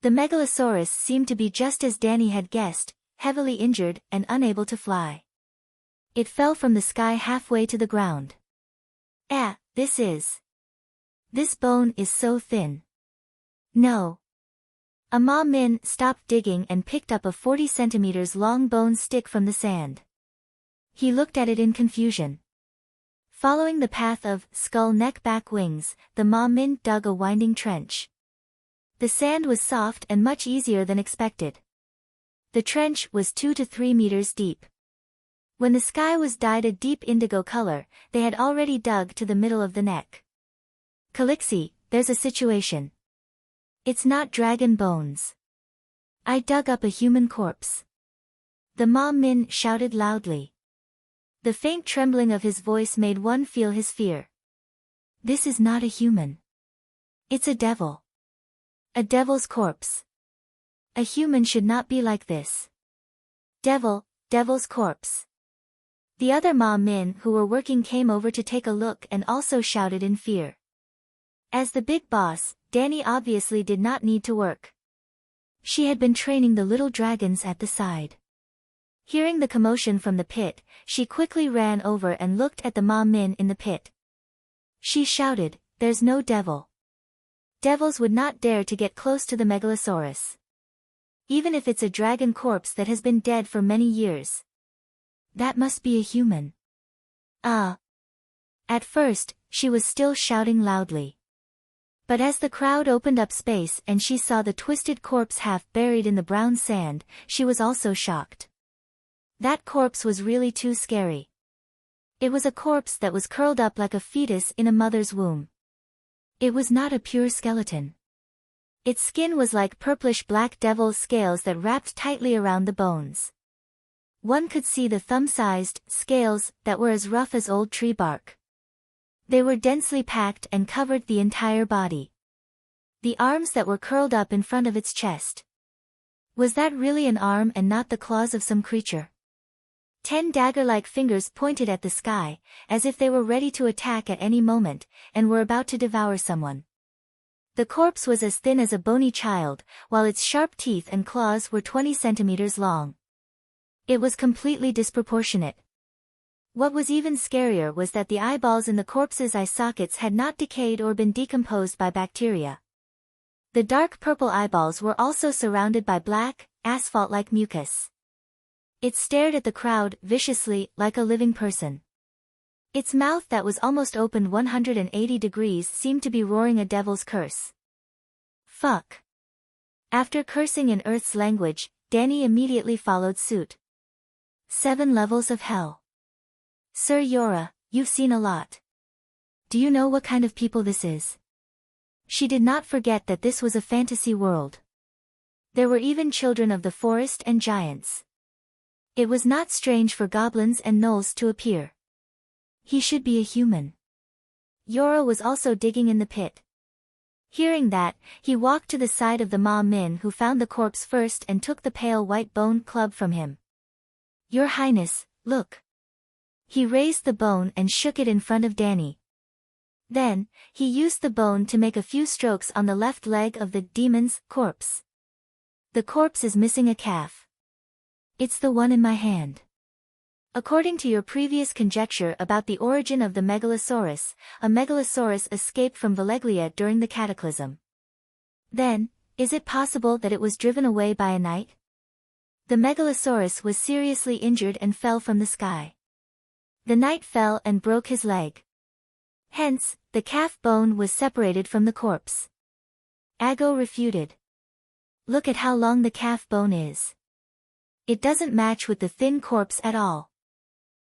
The megalosaurus seemed to be just as Danny had guessed, heavily injured and unable to fly. It fell from the sky halfway to the ground. This bone is so thin. No. A Ma Min stopped digging and picked up a 40 centimeters long bone stick from the sand. He looked at it in confusion. Following the path of skull neck back wings, the Ma Min dug a winding trench. The sand was soft and much easier than expected. The trench was 2 to 3 meters deep. When the sky was dyed a deep indigo color, they had already dug to the middle of the neck. Calixi, there's a situation. It's not dragon bones. I dug up a human corpse. The Ma Min shouted loudly. The faint trembling of his voice made one feel his fear. This is not a human. It's a devil. A devil's corpse. A human should not be like this. Devil's corpse. The other Ma Min who were working came over to take a look and also shouted in fear. As the big boss, Danny obviously did not need to work. She had been training the little dragons at the side. Hearing the commotion from the pit, she quickly ran over and looked at the Ma Min in the pit. She shouted, "There's no devil. Devils would not dare to get close to the megalosaurus. Even if it's a dragon corpse that has been dead for many years. That must be a human." At first, she was still shouting loudly. But as the crowd opened up space and she saw the twisted corpse half buried in the brown sand, she was also shocked. That corpse was really too scary. It was a corpse that was curled up like a fetus in a mother's womb. It was not a pure skeleton. Its skin was like purplish-black devil's scales that wrapped tightly around the bones. One could see the thumb-sized scales that were as rough as old tree bark. They were densely packed and covered the entire body. The arms that were curled up in front of its chest. Was that really an arm and not the claws of some creature? 10 dagger-like fingers pointed at the sky, as if they were ready to attack at any moment, and were about to devour someone. The corpse was as thin as a bony child, while its sharp teeth and claws were 20 centimeters long. It was completely disproportionate. What was even scarier was that the eyeballs in the corpse's eye sockets had not decayed or been decomposed by bacteria. The dark purple eyeballs were also surrounded by black, asphalt-like mucus. It stared at the crowd viciously, like a living person. Its mouth that was almost opened 180 degrees seemed to be roaring a devil's curse. Fuck. After cursing in Earth's language, Danny immediately followed suit. 7 levels of hell. Sir Yora, you've seen a lot. Do you know what kind of people this is? She did not forget that this was a fantasy world. There were even children of the forest and giants. It was not strange for goblins and gnolls to appear. He should be a human. Yora was also digging in the pit. Hearing that, he walked to the side of the Ma Min who found the corpse first and took the pale white bone club from him. Your Highness, look. He raised the bone and shook it in front of Danny. Then, he used the bone to make a few strokes on the left leg of the demon's corpse. The corpse is missing a calf. It's the one in my hand. According to your previous conjecture about the origin of the megalosaurus, a megalosaurus escaped from Valeglia during the cataclysm. Then, is it possible that it was driven away by a knight? The megalosaurus was seriously injured and fell from the sky. The knight fell and broke his leg. Hence, the calf bone was separated from the corpse. Ago refuted. Look at how long the calf bone is. It doesn't match with the thin corpse at all.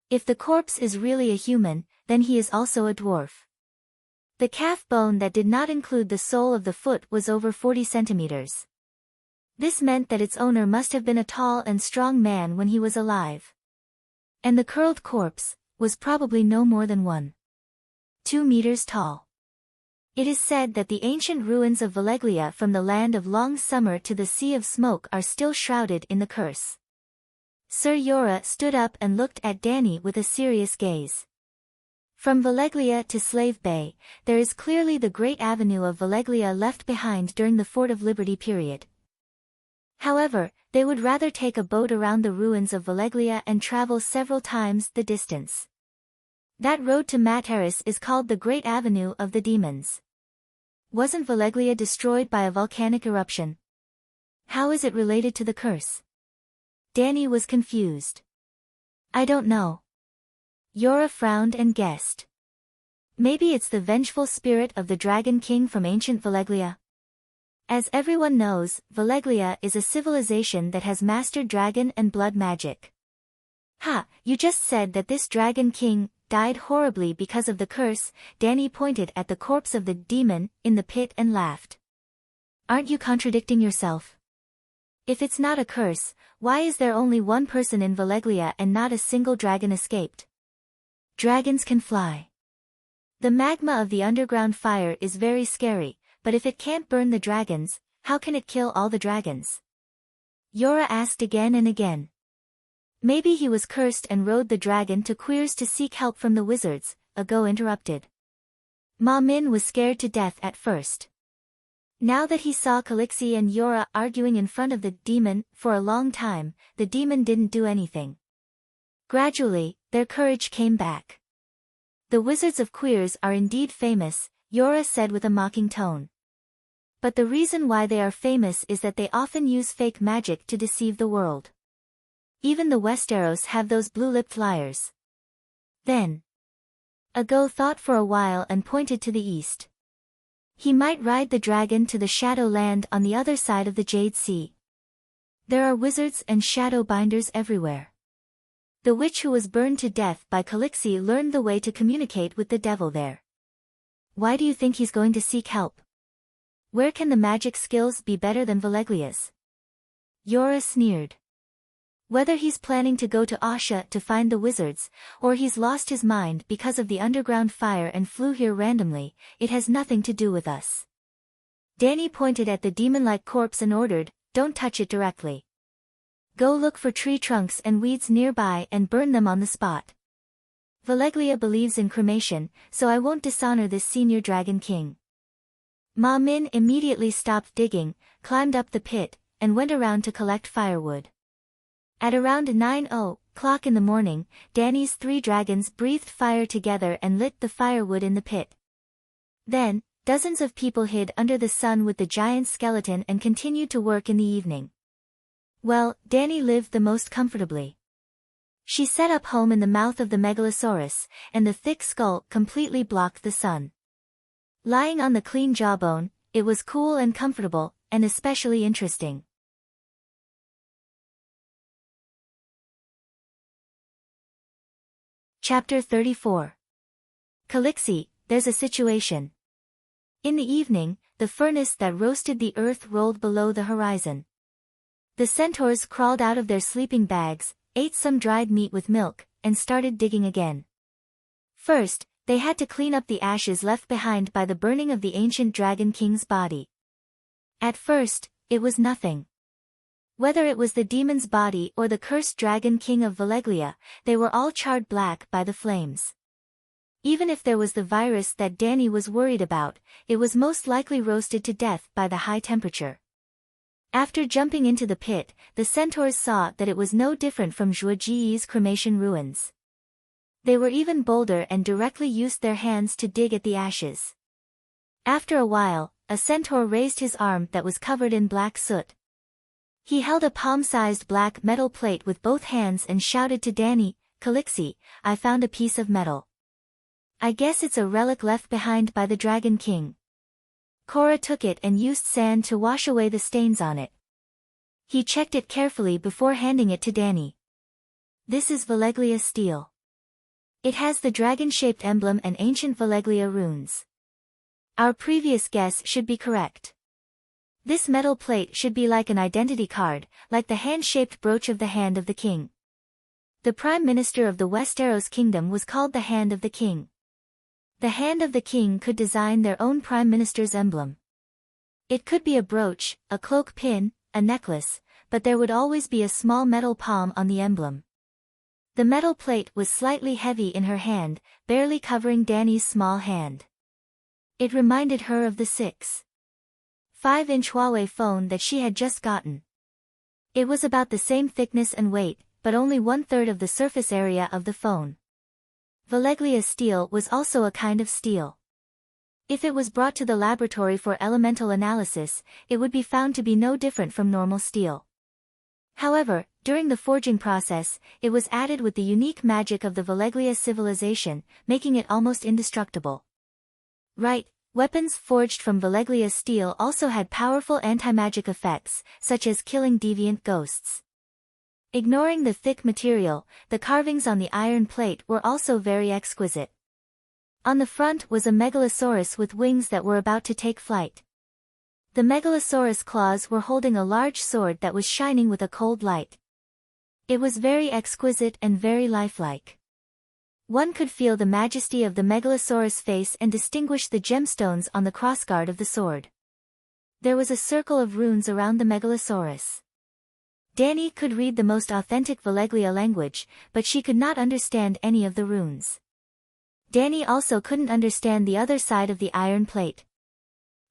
If the corpse is really a human, then he is also a dwarf. The calf bone that did not include the sole of the foot was over 40 centimeters. This meant that its owner must have been a tall and strong man when he was alive. And the curled corpse was probably no more than 1.2 meters tall. It is said that the ancient ruins of Valeglia from the land of long summer to the sea of smoke are still shrouded in the curse. Sir Yora stood up and looked at Danny with a serious gaze. From Valeglia to Slave Bay, there is clearly the great avenue of Valeglia left behind during the Fort of Liberty period. However, they would rather take a boat around the ruins of Valeglia and travel several times the distance. That road to Materis is called the Great Avenue of the Demons. Wasn't Valeglia destroyed by a volcanic eruption? How is it related to the curse? Danny was confused. I don't know. Yora frowned and guessed. Maybe it's the vengeful spirit of the Dragon King from ancient Valeglia? As everyone knows, Valeglia is a civilization that has mastered dragon and blood magic. Ha, you just said that this Dragon King died horribly because of the curse. Danny pointed at the corpse of the demon in the pit and laughed. Aren't you contradicting yourself? If it's not a curse, why is there only one person in Valeglia and not a single dragon escaped? Dragons can fly. The magma of the underground fire is very scary, but if it can't burn the dragons, how can it kill all the dragons? Yora asked again and again. Maybe he was cursed and rode the dragon to Queers to seek help from the wizards, Ago interrupted. Ma Min was scared to death at first. Now that he saw Calixi and Yora arguing in front of the demon for a long time, the demon didn't do anything. Gradually, their courage came back. The wizards of Queers are indeed famous, Yora said with a mocking tone. But the reason why they are famous is that they often use fake magic to deceive the world. Even the Westeros have those blue-lipped liars. Then, Ago thought for a while and pointed to the east. He might ride the dragon to the Shadow Land on the other side of the Jade Sea. There are wizards and shadow binders everywhere. The witch who was burned to death by Calixi learned the way to communicate with the devil there. Why do you think he's going to seek help? Where can the magic skills be better than Valeglia's? Yora sneered. Whether he's planning to go to Asha to find the wizards, or he's lost his mind because of the underground fire and flew here randomly, it has nothing to do with us. Danny pointed at the demon-like corpse and ordered, "Don't touch it directly. Go look for tree trunks and weeds nearby and burn them on the spot. Valeglia believes in cremation, so I won't dishonor this senior Dragon King." Ma Min immediately stopped digging, climbed up the pit, and went around to collect firewood. At around 9:00 in the morning, Danny's 3 dragons breathed fire together and lit the firewood in the pit. Then, dozens of people hid under the sun with the giant skeleton and continued to work in the evening. Well, Danny lived the most comfortably. She set up home in the mouth of the Megalosaurus, and the thick skull completely blocked the sun. Lying on the clean jawbone, it was cool and comfortable, and especially interesting. Chapter 34. Calixi, there's a situation. In the evening, the furnace that roasted the earth rolled below the horizon. The centaurs crawled out of their sleeping bags, ate some dried meat with milk, and started digging again. First, they had to clean up the ashes left behind by the burning of the ancient Dragon King's body. At first, it was nothing. Whether it was the demon's body or the cursed Dragon King of Valeglia, they were all charred black by the flames. Even if there was the virus that Danny was worried about, it was most likely roasted to death by the high temperature. After jumping into the pit, the centaurs saw that it was no different from Zhuojiyi's cremation ruins. They were even bolder and directly used their hands to dig at the ashes. After a while, a centaur raised his arm that was covered in black soot. He held a palm-sized black metal plate with both hands and shouted to Danny, "Calixi, I found a piece of metal. I guess it's a relic left behind by the Dragon King." Cora took it and used sand to wash away the stains on it. He checked it carefully before handing it to Danny. "This is Valeglia steel. It has the dragon-shaped emblem and ancient Valeglia runes. Our previous guess should be correct." This metal plate should be like an identity card, like the hand-shaped brooch of the hand of the king. The prime minister of the Westeros kingdom was called the Hand of the King. The Hand of the King could design their own prime minister's emblem. It could be a brooch, a cloak pin, a necklace, but there would always be a small metal palm on the emblem. The metal plate was slightly heavy in her hand, barely covering Dany's small hand. It reminded her of the 6.5-inch Huawei phone that she had just gotten. It was about the same thickness and weight, but only 1/3 of the surface area of the phone. Valeglia steel was also a kind of steel. If it was brought to the laboratory for elemental analysis, it would be found to be no different from normal steel. However, during the forging process, it was added with the unique magic of the Valeglia civilization, making it almost indestructible. Right, weapons forged from Valeglia steel also had powerful anti-magic effects, such as killing deviant ghosts. Ignoring the thick material, the carvings on the iron plate were also very exquisite. On the front was a megalosaurus with wings that were about to take flight. The megalosaurus claws were holding a large sword that was shining with a cold light. It was very exquisite and very lifelike. One could feel the majesty of the megalosaurus face and distinguish the gemstones on the crossguard of the sword. There was a circle of runes around the megalosaurus. Dany could read the most authentic Valeglia language, but she could not understand any of the runes. Dany also couldn't understand the other side of the iron plate.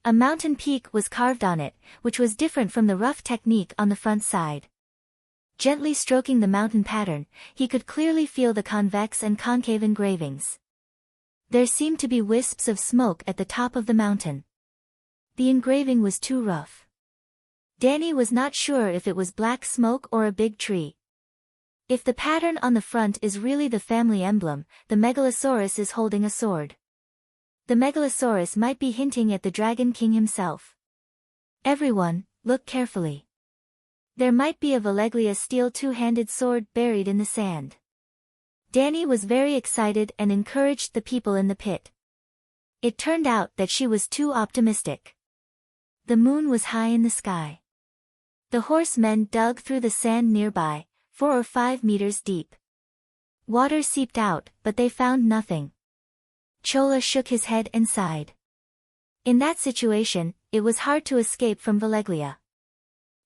A mountain peak was carved on it, which was different from the rough technique on the front side. Gently stroking the mountain pattern, he could clearly feel the convex and concave engravings. There seemed to be wisps of smoke at the top of the mountain. The engraving was too rough. Dany was not sure if it was black smoke or a big tree. If the pattern on the front is really the family emblem, the megalosaurus is holding a sword. The megalosaurus might be hinting at the Dragon King himself. Everyone, look carefully. There might be a Valeglia steel two-handed sword buried in the sand. Dany was very excited and encouraged the people in the pit. It turned out that she was too optimistic. The moon was high in the sky. The horsemen dug through the sand nearby, 4 or 5 meters deep. Water seeped out, but they found nothing. Chola shook his head and sighed. In that situation, it was hard to escape from Valeglia.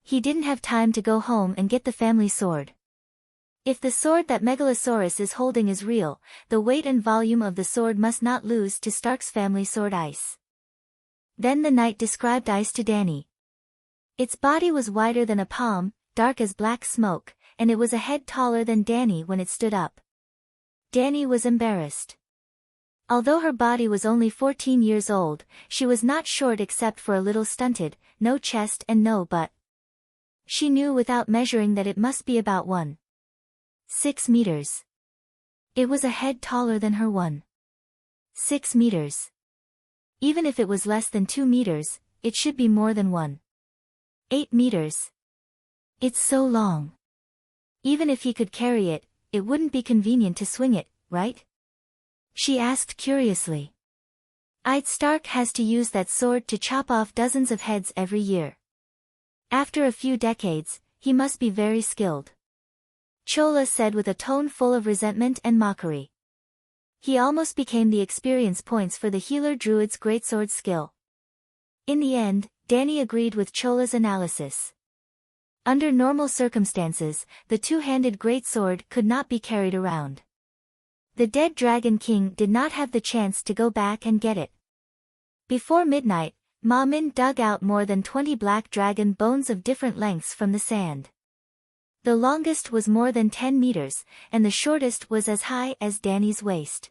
He didn't have time to go home and get the family sword. If the sword that Megalosaurus is holding is real, the weight and volume of the sword must not lose to Stark's family sword Ice. Then the knight described Ice to Dany. Its body was wider than a palm, dark as black smoke, and it was a head taller than Dany when it stood up. Dany was embarrassed. Although her body was only 14 years old, she was not short except for a little stunted, no chest and no butt. She knew without measuring that it must be about 1.6 meters. It was a head taller than her 1.6 meters. Even if it was less than 2 meters, it should be more than 1.8 meters. It's so long. Even if he could carry it, it wouldn't be convenient to swing it, right? She asked curiously. Ed Stark has to use that sword to chop off dozens of heads every year. After a few decades, he must be very skilled. Chola said with a tone full of resentment and mockery. He almost became the experience points for the healer druid's greatsword skill. In the end, Dany agreed with Chola's analysis. Under normal circumstances, the two-handed greatsword could not be carried around. The dead Dragon King did not have the chance to go back and get it. Before midnight, Ma Min dug out more than 20 black dragon bones of different lengths from the sand. The longest was more than 10 meters, and the shortest was as high as Dany's waist.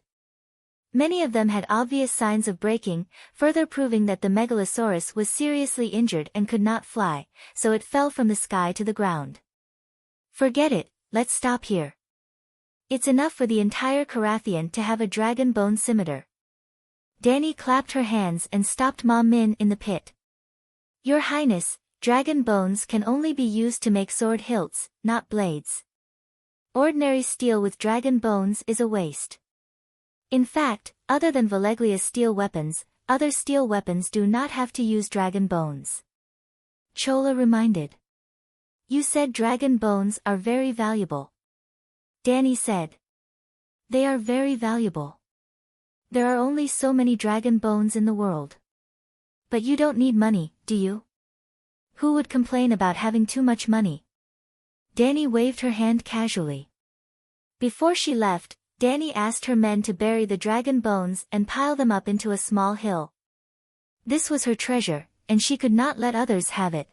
Many of them had obvious signs of breaking, further proving that the Megalosaurus was seriously injured and could not fly, so it fell from the sky to the ground. Forget it, let's stop here. It's enough for the entire Carathian to have a dragon bone scimitar. Dany clapped her hands and stopped Ma Min in the pit. Your Highness, dragon bones can only be used to make sword hilts, not blades. Ordinary steel with dragon bones is a waste. In fact, other than Valeglia steel weapons, other steel weapons do not have to use dragon bones. Chola reminded. You said dragon bones are very valuable. Danny said. They are very valuable. There are only so many dragon bones in the world. But you don't need money, do you? Who would complain about having too much money? Danny waved her hand casually. Before she left, Danny asked her men to bury the dragon bones and pile them up into a small hill. This was her treasure, and she could not let others have it.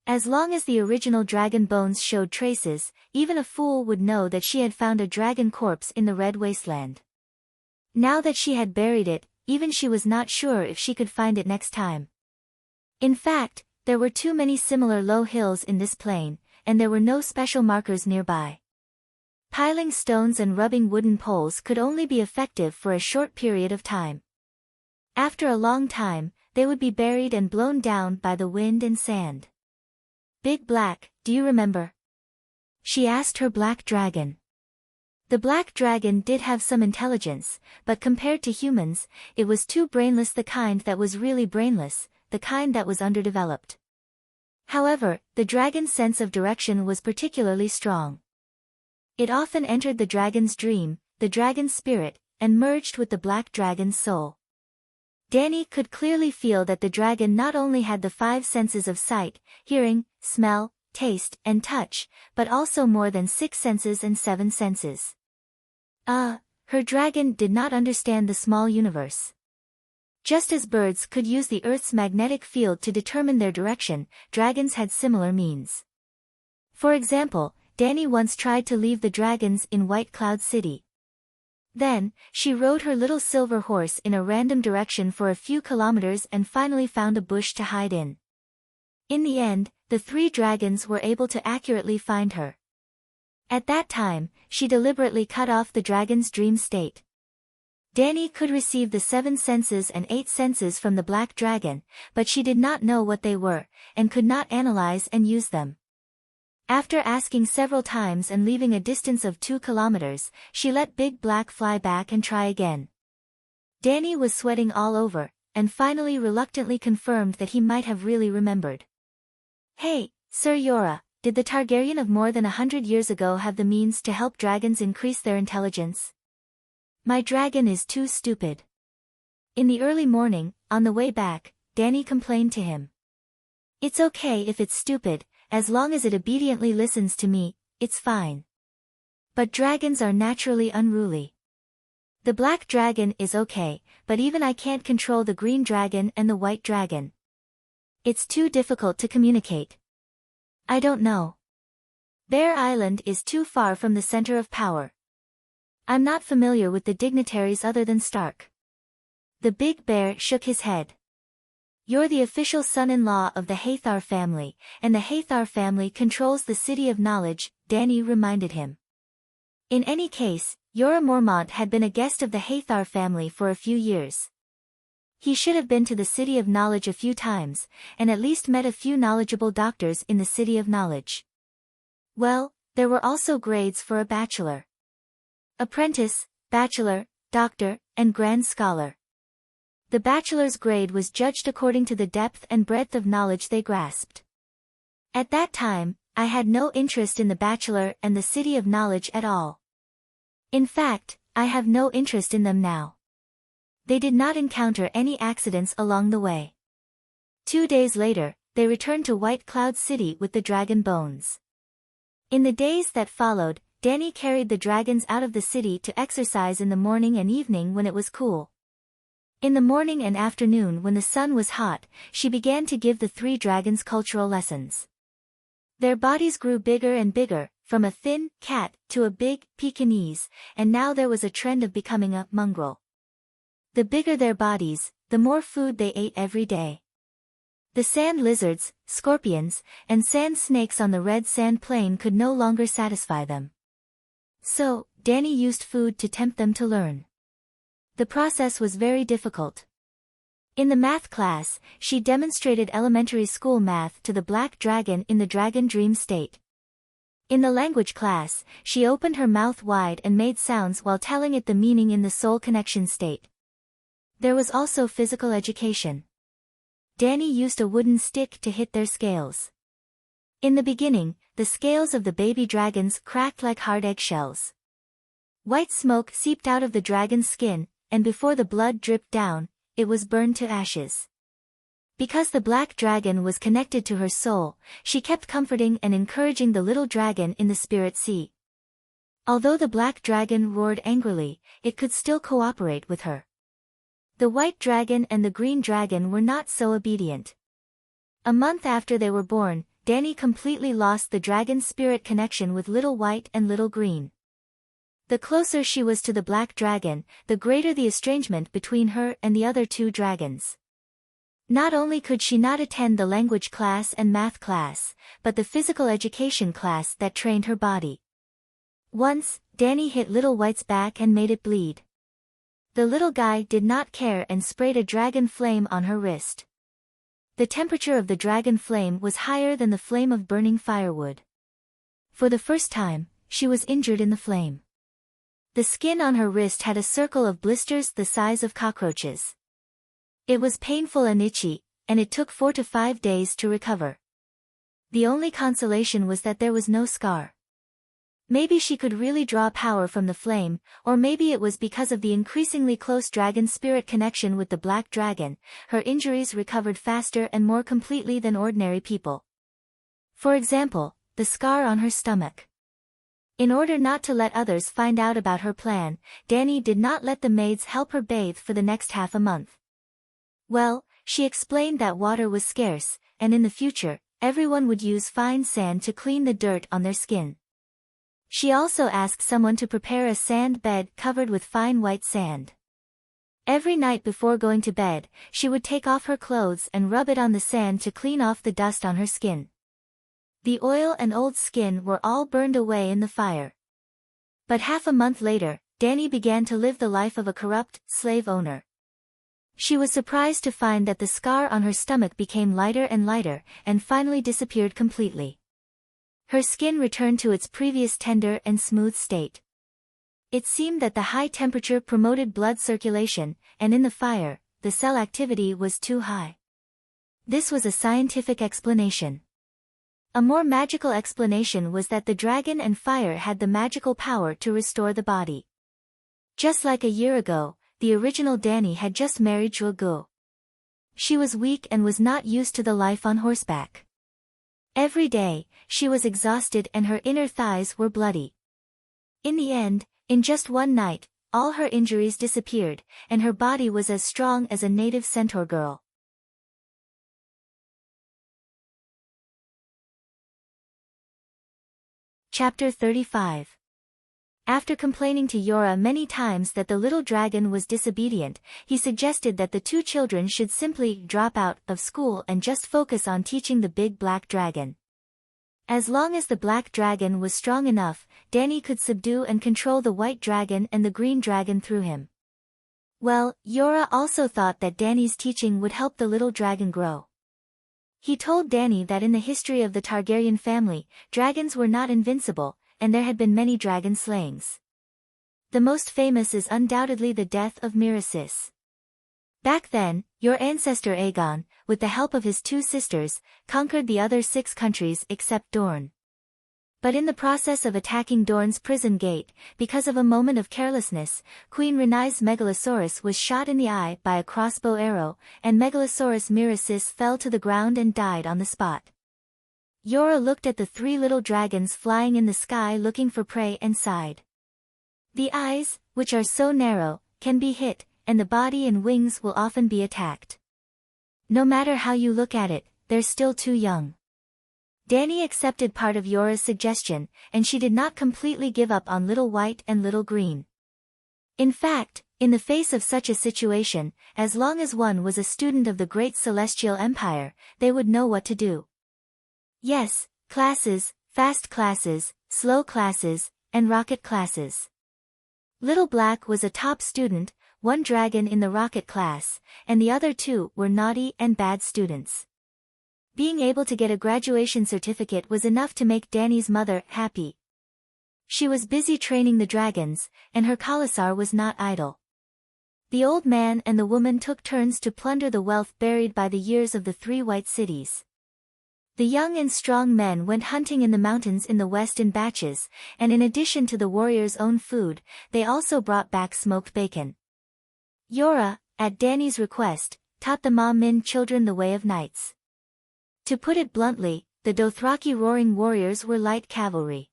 As long as the original dragon bones showed traces, even a fool would know that she had found a dragon corpse in the Red Wasteland. Now that she had buried it, even she was not sure if she could find it next time. In fact, there were too many similar low hills in this plain, and there were no special markers nearby. Piling stones and rubbing wooden poles could only be effective for a short period of time. After a long time, they would be buried and blown down by the wind and sand. Big Black, do you remember? She asked her black dragon. The black dragon did have some intelligence, but compared to humans, it was too brainless, the kind that was really brainless, the kind that was underdeveloped. However, the dragon's sense of direction was particularly strong. It often entered the dragon's dream, the dragon's spirit, and merged with the black dragon's soul. Danny could clearly feel that the dragon not only had the 5 senses of sight, hearing, smell, taste, and touch, but also more than 6 senses and 7 senses. Her dragon did not understand the small universe. Just as birds could use the Earth's magnetic field to determine their direction, dragons had similar means. For example, Danny once tried to leave the dragons in White Cloud City. Then, she rode her little silver horse in a random direction for a few kilometers and finally found a bush to hide in. In the end, the 3 dragons were able to accurately find her. At that time, she deliberately cut off the dragon's dream state. Danny could receive the 7 senses and 8 senses from the black dragon, but she did not know what they were, and could not analyze and use them. After asking several times and leaving a distance of 2 kilometers, she let Big Black fly back and try again. Danny was sweating all over, and finally reluctantly confirmed that he might have really remembered. Hey, Sir Yora, did the Targaryen of more than 100 years ago have the means to help dragons increase their intelligence? My dragon is too stupid. In the early morning, on the way back, Danny complained to him. It's okay if it's stupid, as long as it obediently listens to me, it's fine. But dragons are naturally unruly. The black dragon is okay, but even I can't control the green dragon and the white dragon. It's too difficult to communicate. I don't know. Bear Island is too far from the center of power. I'm not familiar with the dignitaries other than Stark. The big bear shook his head. You're the official son-in-law of the Hathar family, and the Hathar family controls the City of Knowledge, Danny reminded him. In any case, Jorah Mormont had been a guest of the Hathar family for a few years. He should have been to the City of Knowledge a few times, and at least met a few knowledgeable doctors in the City of Knowledge. Well, there were also grades for a bachelor. Apprentice, bachelor, doctor, and grand scholar. The bachelor's grade was judged according to the depth and breadth of knowledge they grasped. At that time, I had no interest in the bachelor and the City of Knowledge at all. In fact, I have no interest in them now. They did not encounter any accidents along the way. 2 days later, they returned to White Cloud City with the dragon bones. In the days that followed, Danny carried the dragons out of the city to exercise in the morning and evening when it was cool. In the morning and afternoon when the sun was hot, she began to give the 3 dragons cultural lessons. Their bodies grew bigger and bigger, from a thin cat to a big Pekingese, and now there was a trend of becoming a mongrel. The bigger their bodies, the more food they ate every day. The sand lizards, scorpions, and sand snakes on the red sand plain could no longer satisfy them. So, Danny used food to tempt them to learn. The process was very difficult. In the math class, she demonstrated elementary school math to the black dragon in the dragon dream state. In the language class, she opened her mouth wide and made sounds while telling it the meaning in the soul connection state. There was also physical education. Danny used a wooden stick to hit their scales. In the beginning, the scales of the baby dragons cracked like hard eggshells. White smoke seeped out of the dragon's skin, and before the blood dripped down, it was burned to ashes. Because the black dragon was connected to her soul, she kept comforting and encouraging the little dragon in the spirit sea. Although the black dragon roared angrily, it could still cooperate with her. The white dragon and the green dragon were not so obedient. A month after they were born, Danny completely lost the dragon's spirit connection with Little White and Little Green. The closer she was to the black dragon, the greater the estrangement between her and the other two dragons. Not only could she not attend the language class and math class, but the physical education class that trained her body. Once, Danny hit Little White's back and made it bleed. The little guy did not care and sprayed a dragon flame on her wrist. The temperature of the dragon flame was higher than the flame of burning firewood. For the first time, she was injured in the flame. The skin on her wrist had a circle of blisters the size of cockroaches. It was painful and itchy, and it took 4 to 5 days to recover. The only consolation was that there was no scar. Maybe she could really draw power from the flame, or maybe it was because of the increasingly close dragon spirit connection with the black dragon, her injuries recovered faster and more completely than ordinary people. For example, the scar on her stomach. In order not to let others find out about her plan, Danny did not let the maids help her bathe for the next half a month. Well, she explained that water was scarce, and in the future, everyone would use fine sand to clean the dirt on their skin. She also asked someone to prepare a sand bed covered with fine white sand. Every night before going to bed, she would take off her clothes and rub it on the sand to clean off the dust on her skin. The oil and old skin were all burned away in the fire. But half a month later, Danny began to live the life of a corrupt slave owner. She was surprised to find that the scar on her stomach became lighter and lighter, and finally disappeared completely. Her skin returned to its previous tender and smooth state. It seemed that the high temperature promoted blood circulation, and in the fire, the cell activity was too high. This was a scientific explanation. A more magical explanation was that the dragon and fire had the magical power to restore the body. Just like a year ago, the original Danny had just married Zhuge. She was weak and was not used to the life on horseback. Every day, she was exhausted and her inner thighs were bloody. In the end, in just one night, all her injuries disappeared, and her body was as strong as a native centaur girl. Chapter 35. After complaining to Yora many times that the little dragon was disobedient, he suggested that the two children should simply drop out of school and just focus on teaching the big black dragon. As long as the black dragon was strong enough, Danny could subdue and control the white dragon and the green dragon through him. Well, Yora also thought that Danny's teaching would help the little dragon grow. He told Danny that in the history of the Targaryen family, dragons were not invincible, and there had been many dragon slayings. The most famous is undoubtedly the death of Miracis. Back then, your ancestor Aegon, with the help of his 2 sisters, conquered the other 6 countries except Dorne. But in the process of attacking Dorne's prison gate, because of a moment of carelessness, Queen Rhaenys Megalosaurus was shot in the eye by a crossbow arrow, and Megalosaurus Miracis fell to the ground and died on the spot. Yora looked at the 3 little dragons flying in the sky looking for prey and sighed. The eyes, which are so narrow, can be hit, and the body and wings will often be attacked. No matter how you look at it, they're still too young. Danny accepted part of Yora's suggestion, and she did not completely give up on Little White and Little Green. In fact, in the face of such a situation, as long as one was a student of the great celestial empire, they would know what to do. Yes, classes, fast classes, slow classes, and rocket classes. Little Black was a top student, 1 dragon in the rocket class, and the other 2 were naughty and bad students. Being able to get a graduation certificate was enough to make Danny's mother happy. She was busy training the dragons, and her Khalasar was not idle. The old man and the woman took turns to plunder the wealth buried by the years of the three white cities. The young and strong men went hunting in the mountains in the west in batches, and in addition to the warriors' own food, they also brought back smoked bacon. Yora, at Danny's request, taught the Ma Min children the way of knights. To put it bluntly, the Dothraki roaring warriors were light cavalry.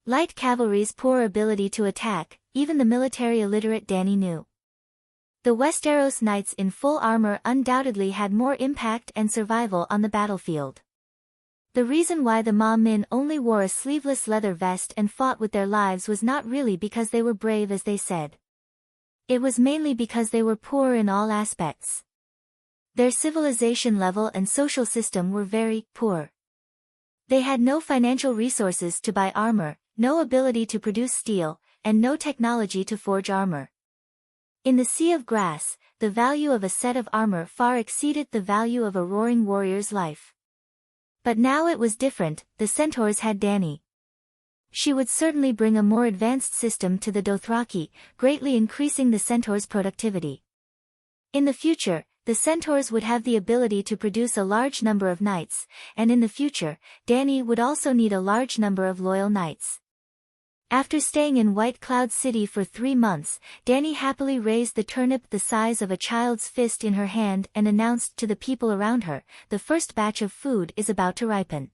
Light cavalry's poor ability to attack, even the military illiterate Danny knew. The Westeros knights in full armor undoubtedly had more impact and survival on the battlefield. The reason why the Ma Min only wore a sleeveless leather vest and fought with their lives was not really because they were brave as they said. It was mainly because they were poor in all aspects. Their civilization level and social system were very poor. They had no financial resources to buy armor, no ability to produce steel, and no technology to forge armor. In the Sea of Grass, the value of a set of armor far exceeded the value of a roaring warrior's life. But now it was different, the centaurs had Dany. She would certainly bring a more advanced system to the Dothraki, greatly increasing the centaurs' productivity. In the future, the centaurs would have the ability to produce a large number of knights, and in the future, Dany would also need a large number of loyal knights. After staying in White Cloud City for 3 months, Dany happily raised the turnip the size of a child's fist in her hand and announced to the people around her, "The first batch of food is about to ripen.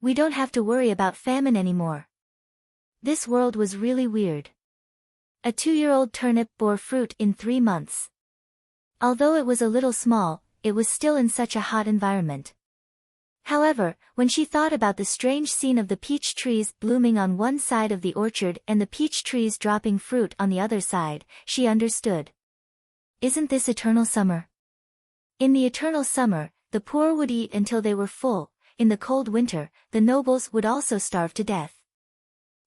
We don't have to worry about famine anymore." This world was really weird. A 2-year-old turnip bore fruit in 3 months. Although it was a little small, it was still in such a hot environment. However, when she thought about the strange scene of the peach trees blooming on one side of the orchard and the peach trees dropping fruit on the other side, she understood. Isn't this eternal summer? In the eternal summer, the poor would eat until they were full. In the cold winter, the nobles would also starve to death.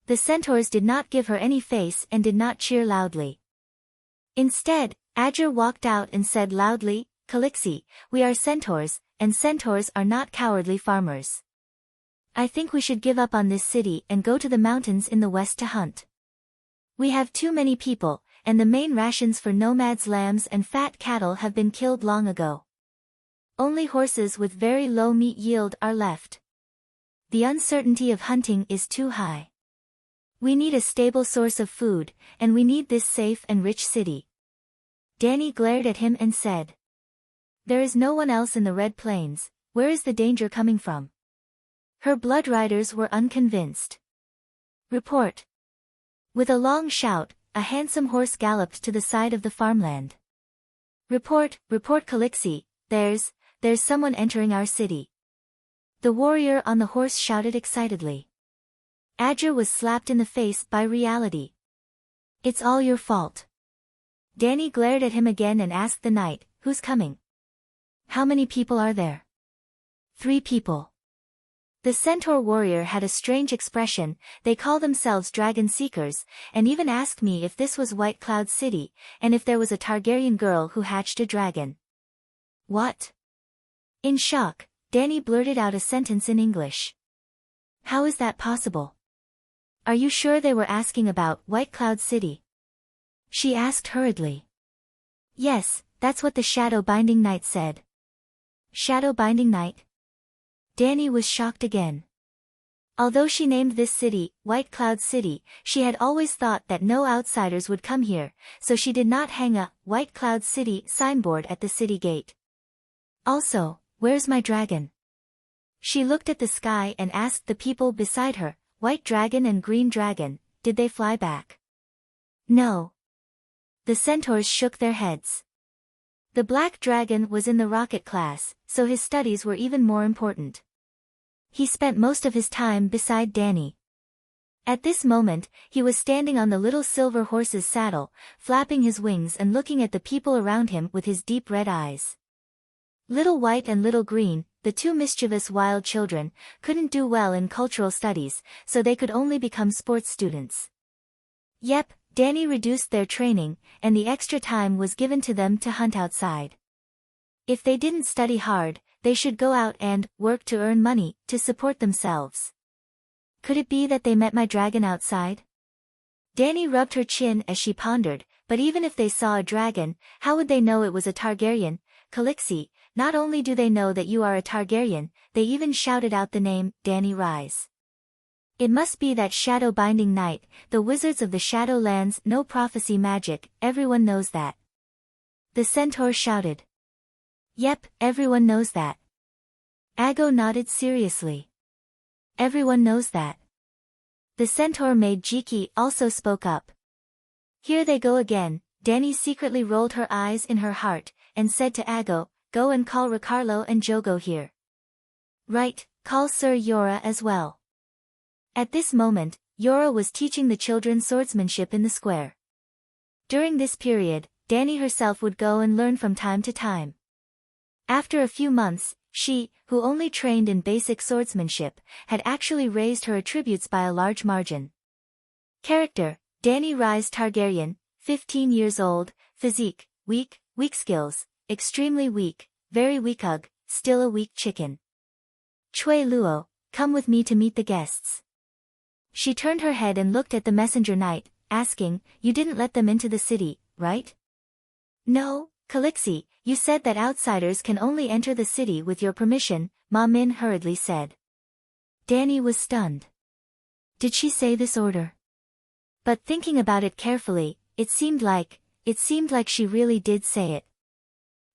The centaurs did not give her any face and did not cheer loudly. Instead, Adger walked out and said loudly, "Calixi, we are centaurs, and centaurs are not cowardly farmers. I think we should give up on this city and go to the mountains in the west to hunt. We have too many people, and the main rations for nomads' lambs and fat cattle have been killed long ago. Only horses with very low meat yield are left. The uncertainty of hunting is too high. We need a stable source of food, and we need this safe and rich city." Dany glared at him and said, "There is no one else in the Red Plains. Where is the danger coming from?" Her blood riders were unconvinced. "Report." With a long shout, a handsome horse galloped to the side of the farmland. "Report, report Calixi, there's someone entering our city." The warrior on the horse shouted excitedly. Adger was slapped in the face by reality. "It's all your fault." Dany glared at him again and asked the knight, "Who's coming? How many people are there?" "3 people. The centaur warrior had a strange expression. "They call themselves dragon seekers, and even asked me if this was White Cloud City, and if there was a Targaryen girl who hatched a dragon." "What?" In shock, Dany blurted out a sentence in English. "How is that possible? Are you sure they were asking about White Cloud City?" she asked hurriedly. "Yes, that's what the shadow-binding knight said." "Shadow-binding knight?" Dany was shocked again. Although she named this city White Cloud City, she had always thought that no outsiders would come here, so she did not hang a White Cloud City signboard at the city gate. "Also, where's my dragon?" She looked at the sky and asked the people beside her, "White dragon and green dragon, did they fly back?" "No." The centaurs shook their heads. The black dragon was in the rocket class, so his studies were even more important. He spent most of his time beside Dany. At this moment, he was standing on the little silver horse's saddle, flapping his wings and looking at the people around him with his deep red eyes. Little White and Little Green, the 2 mischievous wild children, couldn't do well in cultural studies, so they could only become sports students. Yep, Dany reduced their training, and the extra time was given to them to hunt outside. If they didn't study hard, they should go out and work to earn money to support themselves. Could it be that they met my dragon outside? Dany rubbed her chin as she pondered, but even if they saw a dragon, how would they know it was a Targaryen? Calixi, not only do they know that you are a Targaryen, they even shouted out the name, Dany Rise. It must be that shadow-binding night, the wizards of the Shadowlands know prophecy magic, everyone knows that. The centaur shouted. Yep, everyone knows that. Ago nodded seriously. Everyone knows that. The centaur maid Jiki also spoke up. Here they go again. Dany secretly rolled her eyes in her heart, and said to Ago, go and call Ricardo and Jogo here. Right, call Sir Yora as well. At this moment, Yora was teaching the children swordsmanship in the square. During this period, Dany herself would go and learn from time to time. After a few months, she, who only trained in basic swordsmanship, had actually raised her attributes by a large margin. Character, Dany Rise Targaryen, 15 years old, physique, weak skills, extremely weak, very weak ugh, still a weak chicken. Chui Luo, come with me to meet the guests. She turned her head and looked at the messenger knight, asking, you didn't let them into the city, right? No, Calixi, you said that outsiders can only enter the city with your permission, Ma Min hurriedly said. Dany was stunned. Did she say this order? But thinking about it carefully, it seemed like she really did say it.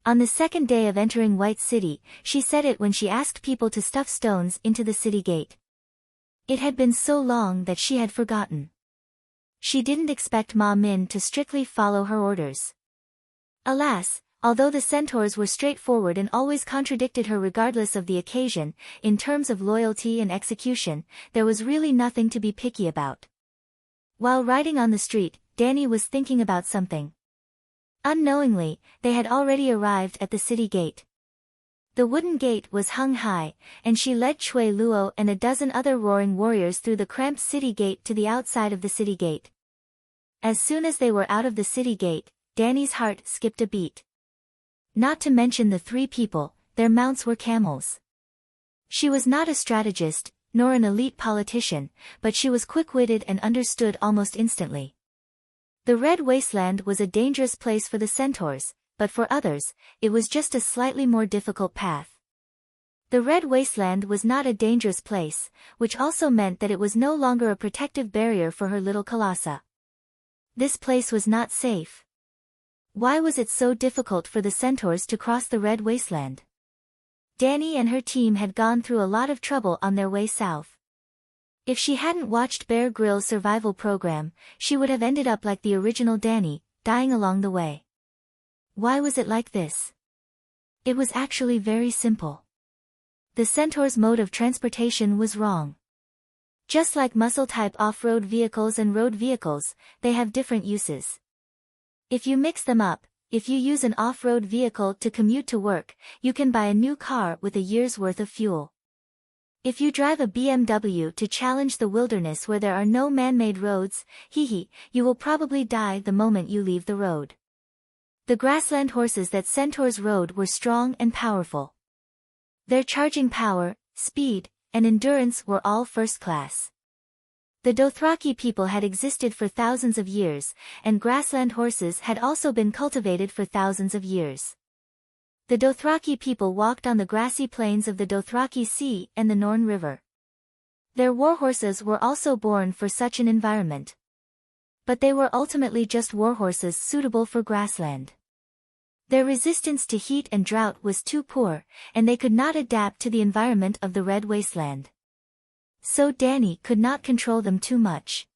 On the second day of entering White City, she said it when she asked people to stuff stones into the city gate. It had been so long that she had forgotten. She didn't expect Ma Min to strictly follow her orders. Alas, although the centaurs were straightforward and always contradicted her regardless of the occasion, in terms of loyalty and execution, there was really nothing to be picky about. While riding on the street, Dany was thinking about something. Unknowingly, they had already arrived at the city gate. The wooden gate was hung high, and she led Chui Luo and a dozen other roaring warriors through the cramped city gate to the outside of the city gate. As soon as they were out of the city gate, Dany's heart skipped a beat. Not to mention the three people, their mounts were camels. She was not a strategist, nor an elite politician, but she was quick-witted and understood almost instantly. The Red Wasteland was a dangerous place for the centaurs, but for others, it was just a slightly more difficult path. The Red Wasteland was not a dangerous place, which also meant that it was no longer a protective barrier for her little Colossa. This place was not safe. Why was it so difficult for the centaurs to cross the Red Wasteland? Dany and her team had gone through a lot of trouble on their way south. If she hadn't watched Bear Grylls' survival program, she would have ended up like the original Dany, dying along the way. Why was it like this? It was actually very simple. The centaur's mode of transportation was wrong. Just like muscle-type off-road vehicles and road vehicles, they have different uses. If you mix them up, if you use an off-road vehicle to commute to work, you can buy a new car with a year's worth of fuel. If you drive a BMW to challenge the wilderness where there are no man-made roads, you will probably die the moment you leave the road. The grassland horses that centaurs rode were strong and powerful. Their charging power, speed, and endurance were all first class. The Dothraki people had existed for thousands of years, and grassland horses had also been cultivated for thousands of years. The Dothraki people walked on the grassy plains of the Dothraki Sea and the Norn River. Their warhorses were also born for such an environment. But they were ultimately just warhorses suitable for grassland. Their resistance to heat and drought was too poor, and they could not adapt to the environment of the Red Wasteland. So Dany could not control them too much.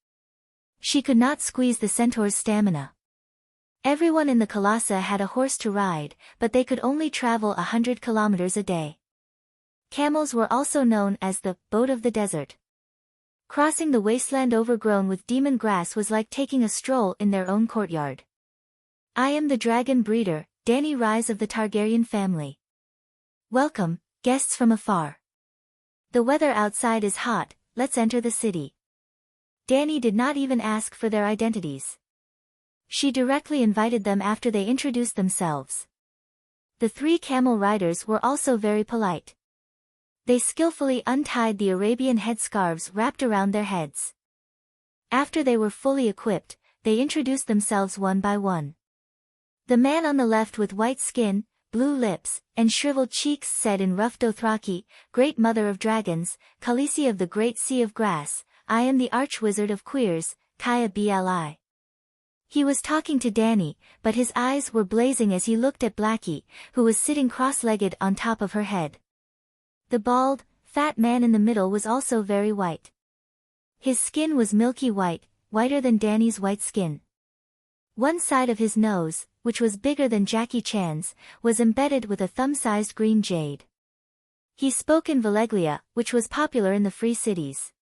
She could not squeeze the centaur's stamina. Everyone in the Colossa had a horse to ride, but they could only travel 100 kilometers a day. Camels were also known as the boat of the desert. Crossing the wasteland overgrown with demon grass was like taking a stroll in their own courtyard. I am the dragon breeder, Dany Rise of the Targaryen family. Welcome, guests from afar. The weather outside is hot, let's enter the city. Dany did not even ask for their identities. She directly invited them after they introduced themselves. The three camel riders were also very polite. They skillfully untied the Arabian headscarves wrapped around their heads. After they were fully equipped, they introduced themselves one by one. The man on the left with white skin, blue lips, and shriveled cheeks said in rough Dothraki, "Great Mother of Dragons, Khaleesi of the Great Sea of Grass, I am the Archwizard of Queers, Kaya Bli." He was talking to Dany, but his eyes were blazing as he looked at Blackie, who was sitting cross-legged on top of her head. The bald, fat man in the middle was also very white. His skin was milky white, whiter than Dany's white skin. One side of his nose, which was bigger than Jackie Chan's, was embedded with a thumb-sized green jade. He spoke in Valeglia, which was popular in the Free Cities.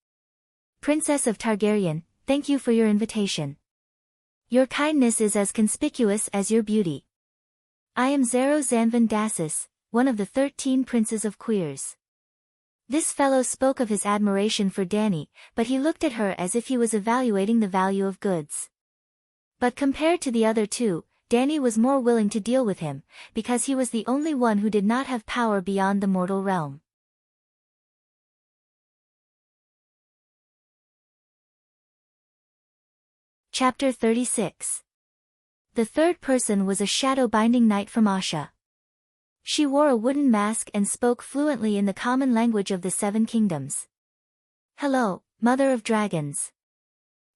"Princess of Targaryen, thank you for your invitation. Your kindness is as conspicuous as your beauty. I am Zero Zanvan Dassus, one of the 13 princes of Queers." This fellow spoke of his admiration for Dany, but he looked at her as if he was evaluating the value of goods. But compared to the other two, Dany was more willing to deal with him, because he was the only one who did not have power beyond the mortal realm. Chapter 36. The third person was a shadow-binding knight from Asha. She wore a wooden mask and spoke fluently in the common language of the Seven Kingdoms. "Hello, Mother of Dragons.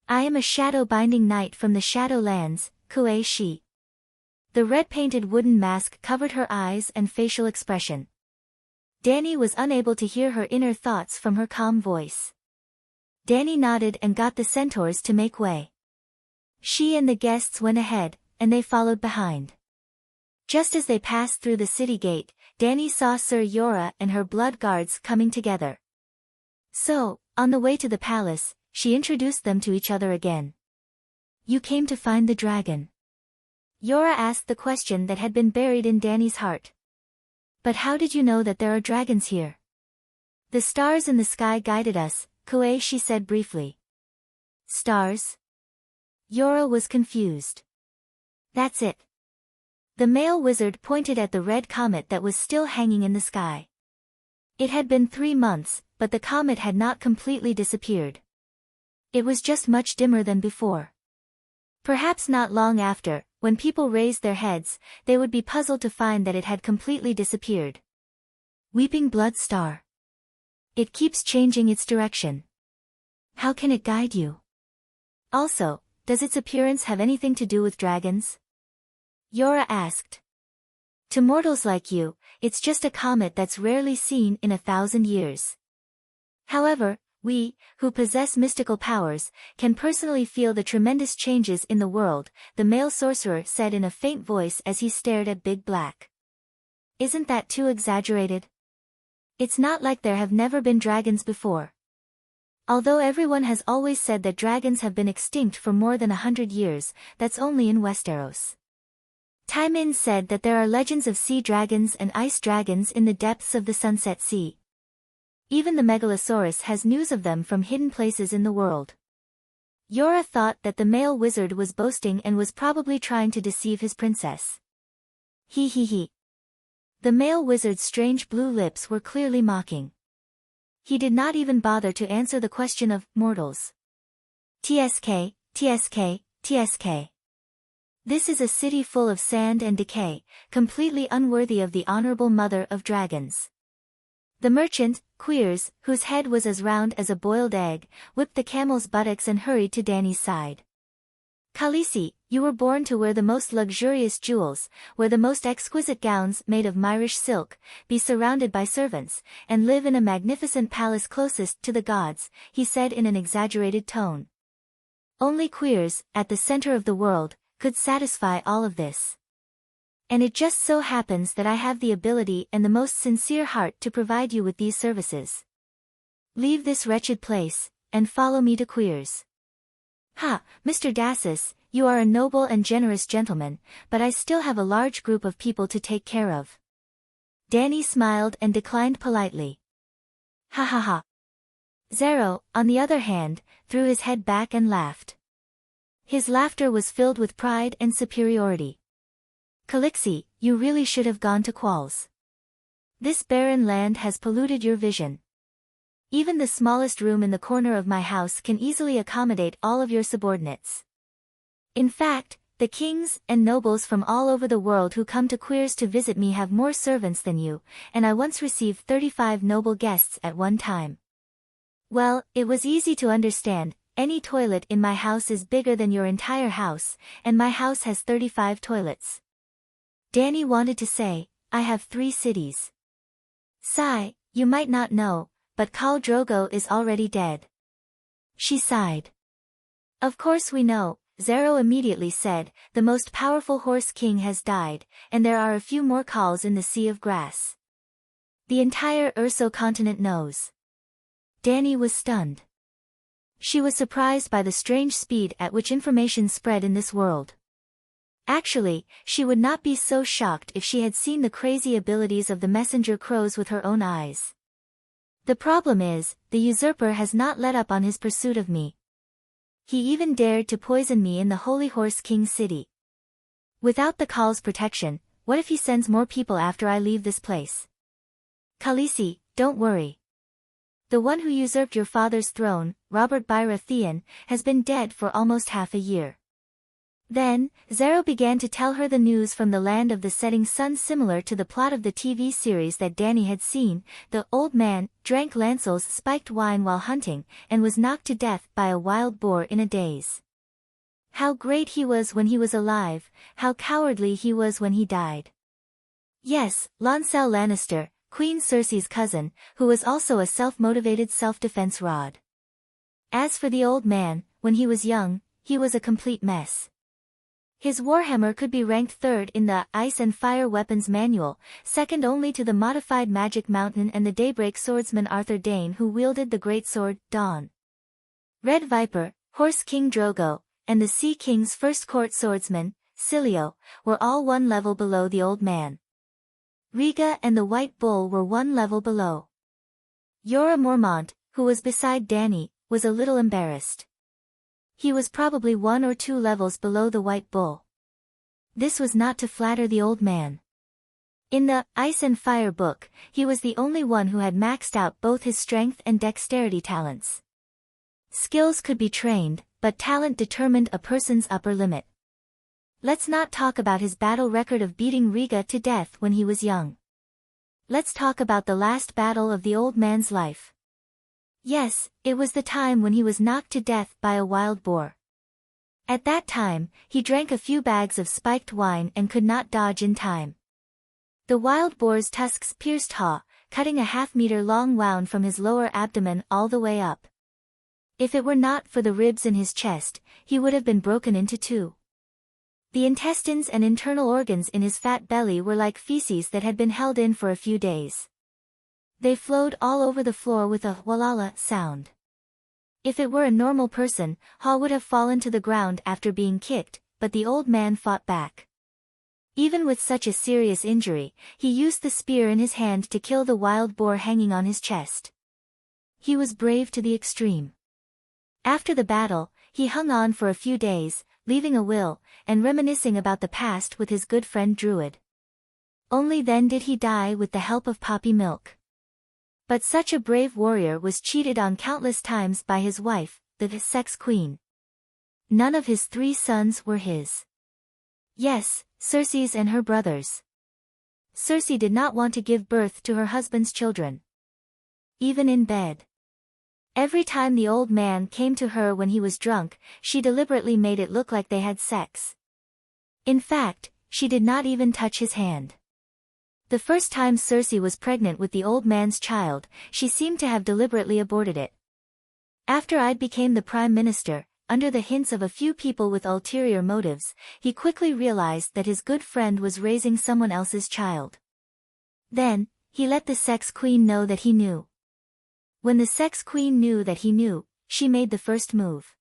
I am a shadow-binding knight from the Shadowlands, Kue Shi." The red-painted wooden mask covered her eyes and facial expression. Dany was unable to hear her inner thoughts from her calm voice. Dany nodded and got the centaurs to make way. She and the guests went ahead, and they followed behind. Just as they passed through the city gate, Dany saw Sir Yora and her blood guards coming together. So, on the way to the palace, she introduced them to each other again. "You came to find the dragon?" Yora asked the question that had been buried in Dany's heart. "But how did you know that there are dragons here?" "The stars in the sky guided us," Kue Shi said briefly. "Stars?" Yora was confused. "That's it." The male wizard pointed at the red comet that was still hanging in the sky. It had been 3 months, but the comet had not completely disappeared. It was just much dimmer than before. Perhaps not long after, when people raised their heads, they would be puzzled to find that it had completely disappeared. "Weeping Blood Star. It keeps changing its direction. How can it guide you? Also, does its appearance have anything to do with dragons?" Yora asked. "To mortals like you, it's just a comet that's rarely seen in 1,000 years. However, we, who possess mystical powers, can personally feel the tremendous changes in the world," the male sorcerer said in a faint voice as he stared at Big Black. "Isn't that too exaggerated? It's not like there have never been dragons before. Although everyone has always said that dragons have been extinct for more than 100 years, that's only in Westeros. Taimin said that there are legends of sea dragons and ice dragons in the depths of the Sunset Sea. Even the Megalosaurus has news of them from hidden places in the world." Yora thought that the male wizard was boasting and was probably trying to deceive his princess. He. The male wizard's strange blue lips were clearly mocking. He did not even bother to answer the question of mortals. "TSK. This is a city full of sand and decay, completely unworthy of the honorable mother of dragons." The merchant, Queers, whose head was as round as a boiled egg, whipped the camel's buttocks and hurried to Dany's side. "Khaleesi, you were born to wear the most luxurious jewels, wear the most exquisite gowns made of Myrish silk, be surrounded by servants, and live in a magnificent palace closest to the gods," he said in an exaggerated tone. "Only Queers, at the center of the world, could satisfy all of this. And it just so happens that I have the ability and the most sincere heart to provide you with these services. Leave this wretched place, and follow me to Queers." "Ha, Mr. Dassus, you are a noble and generous gentleman, but I still have a large group of people to take care of." Dany smiled and declined politely. Ha. Zero, on the other hand, threw his head back and laughed. His laughter was filled with pride and superiority. "Khaleesi, you really should have gone to Qualls. This barren land has polluted your vision. Even the smallest room in the corner of my house can easily accommodate all of your subordinates. In fact, the kings and nobles from all over the world who come to Queers to visit me have more servants than you, and I once received 35 noble guests at one time. Well, it was easy to understand. Any toilet in my house is bigger than your entire house, and my house has 35 toilets. Danny wanted to say, I have 3 cities. Sigh, you might not know, but Khal Drogo is already dead. She sighed. Of course we know, Zero immediately said, the most powerful horse king has died, and there are a few more Khals in the Sea of Grass. The entire Urso continent knows. Danny was stunned. She was surprised by the strange speed at which information spread in this world. Actually, she would not be so shocked if she had seen the crazy abilities of the messenger crows with her own eyes. The problem is, the usurper has not let up on his pursuit of me. He even dared to poison me in the Holy Horse King city. Without the Khal's protection, what if he sends more people after I leave this place? Khaleesi, don't worry. The one who usurped your father's throne, Robert Baratheon, has been dead for almost half a year. Then, Zero began to tell her the news from the land of the setting sun similar to the plot of the TV series that Danny had seen. The old man drank Lancel's spiked wine while hunting, and was knocked to death by a wild boar in a daze. How great he was when he was alive, how cowardly he was when he died. Yes, Lancel Lannister, Queen Cersei's cousin, who was also a self-motivated self-defense rod. As for the old man, when he was young, he was a complete mess. His warhammer could be ranked 3rd in the Ice and Fire Weapons Manual, second only to the modified Magic Mountain and the Daybreak swordsman Arthur Dane who wielded the greatsword, Dawn. Red Viper, Horse King Drogo, and the Sea King's first court swordsman, Cilio, were all 1 level below the old man. Rhaega and the White Bull were 1 level below. Jorah Mormont, who was beside Danny, was a little embarrassed. He was probably 1 or 2 levels below the White Bull. This was not to flatter the old man. In the Ice and Fire book, he was the only one who had maxed out both his strength and dexterity talents. Skills could be trained, but talent determined a person's upper limit. Let's not talk about his battle record of beating Rhaega to death when he was young. Let's talk about the last battle of the old man's life. Yes, it was the time when he was knocked to death by a wild boar. At that time, he drank a few bags of spiked wine and could not dodge in time. The wild boar's tusks pierced Haw, cutting a half-meter-long wound from his lower abdomen all the way up. If it were not for the ribs in his chest, he would have been broken into 2. The intestines and internal organs in his fat belly were like feces that had been held in for a few days. They flowed all over the floor with a walala sound. If it were a normal person, Haw would have fallen to the ground after being kicked, but the old man fought back. Even with such a serious injury, he used the spear in his hand to kill the wild boar hanging on his chest. He was brave to the extreme. After the battle, he hung on for a few days, leaving a will, and reminiscing about the past with his good friend Druid. Only then did he die with the help of poppy milk. But such a brave warrior was cheated on countless times by his wife, the sex queen. None of his 3 sons were his. Yes, Cersei's and her brothers. Cersei did not want to give birth to her husband's children. Even in bed. Every time the old man came to her when he was drunk, she deliberately made it look like they had sex. In fact, she did not even touch his hand. The first time Cersei was pregnant with the old man's child, she seemed to have deliberately aborted it. After I became the prime minister, under the hints of a few people with ulterior motives, he quickly realized that his good friend was raising someone else's child. Then, he let the sex queen know that he knew. When the sex queen knew that he knew, she made the first move.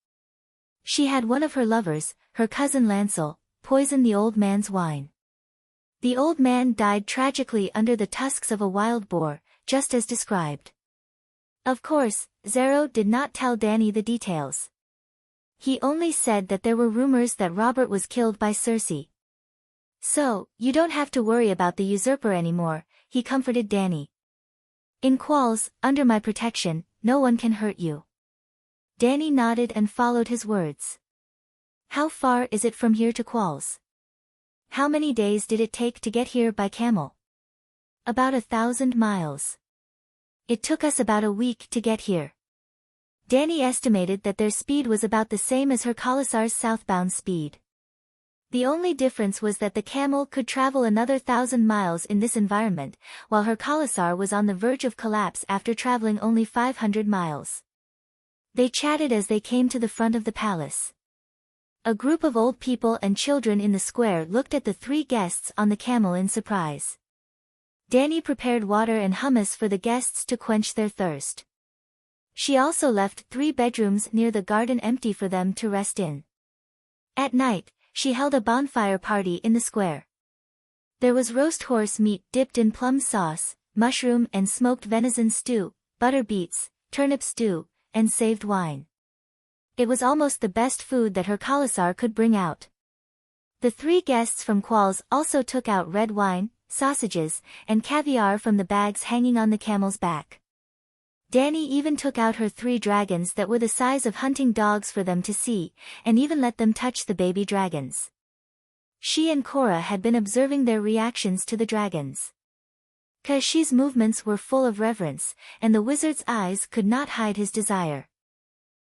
She had one of her lovers, her cousin Lancel, poison the old man's wine. The old man died tragically under the tusks of a wild boar, just as described. Of course, Zero did not tell Danny the details. He only said that there were rumors that Robert was killed by Cersei. So, you don't have to worry about the usurper anymore, he comforted Danny. In Qualls, under my protection, no one can hurt you. Danny nodded and followed his words. How far is it from here to Qualls? How many days did it take to get here by camel? About 1,000 miles. It took us about a week to get here. Dani estimated that their speed was about the same as her Khalasar's southbound speed. The only difference was that the camel could travel another 1,000 miles in this environment, while her Khalasar was on the verge of collapse after traveling only 500 miles. They chatted as they came to the front of the palace. A group of old people and children in the square looked at the three guests on the camel in surprise. Dani prepared water and hummus for the guests to quench their thirst. She also left 3 bedrooms near the garden empty for them to rest in. At night, she held a bonfire party in the square. There was roast horse meat dipped in plum sauce, mushroom and smoked venison stew, butter beets, turnip stew, and saved wine. It was almost the best food that her Khalasar could bring out. The 3 guests from Qualls also took out red wine, sausages, and caviar from the bags hanging on the camel's back. Dani even took out her 3 dragons that were the size of hunting dogs for them to see, and even let them touch the baby dragons. She and Cora had been observing their reactions to the dragons. Kashi's movements were full of reverence, and the wizard's eyes could not hide his desire.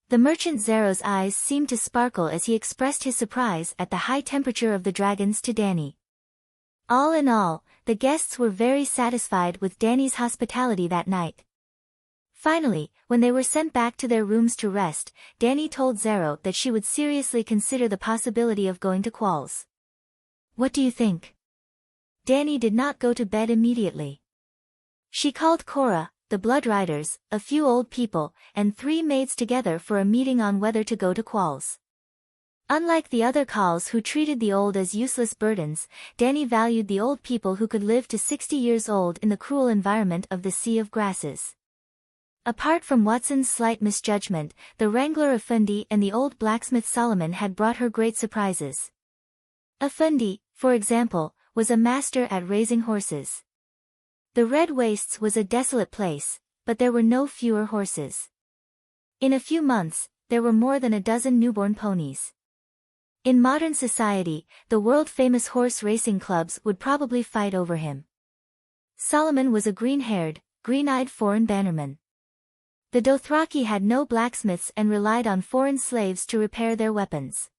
The merchant Zero's eyes seemed to sparkle as he expressed his surprise at the high temperature of the dragons to Dani. All in all, the guests were very satisfied with Dani's hospitality that night. Finally, when they were sent back to their rooms to rest, Dani told Zero that she would seriously consider the possibility of going to Qualls. What do you think? Dani did not go to bed immediately. She called Cora, the Blood Riders, a few old people, and 3 maids together for a meeting on whether to go to Qualls. Unlike the other Khals who treated the old as useless burdens, Dani valued the old people who could live to 60 years old in the cruel environment of the Sea of Grasses. Apart from Watson's slight misjudgment, the Wrangler Effendi and the old blacksmith Solomon had brought her great surprises. Effendi, for example, was a master at raising horses. The Red Wastes was a desolate place, but there were no fewer horses. In a few months, there were more than a dozen newborn ponies. In modern society, the world-famous horse racing clubs would probably fight over him. Solomon was a green-haired, green-eyed foreign bannerman. The Dothraki had no blacksmiths and relied on foreign slaves to repair their weapons.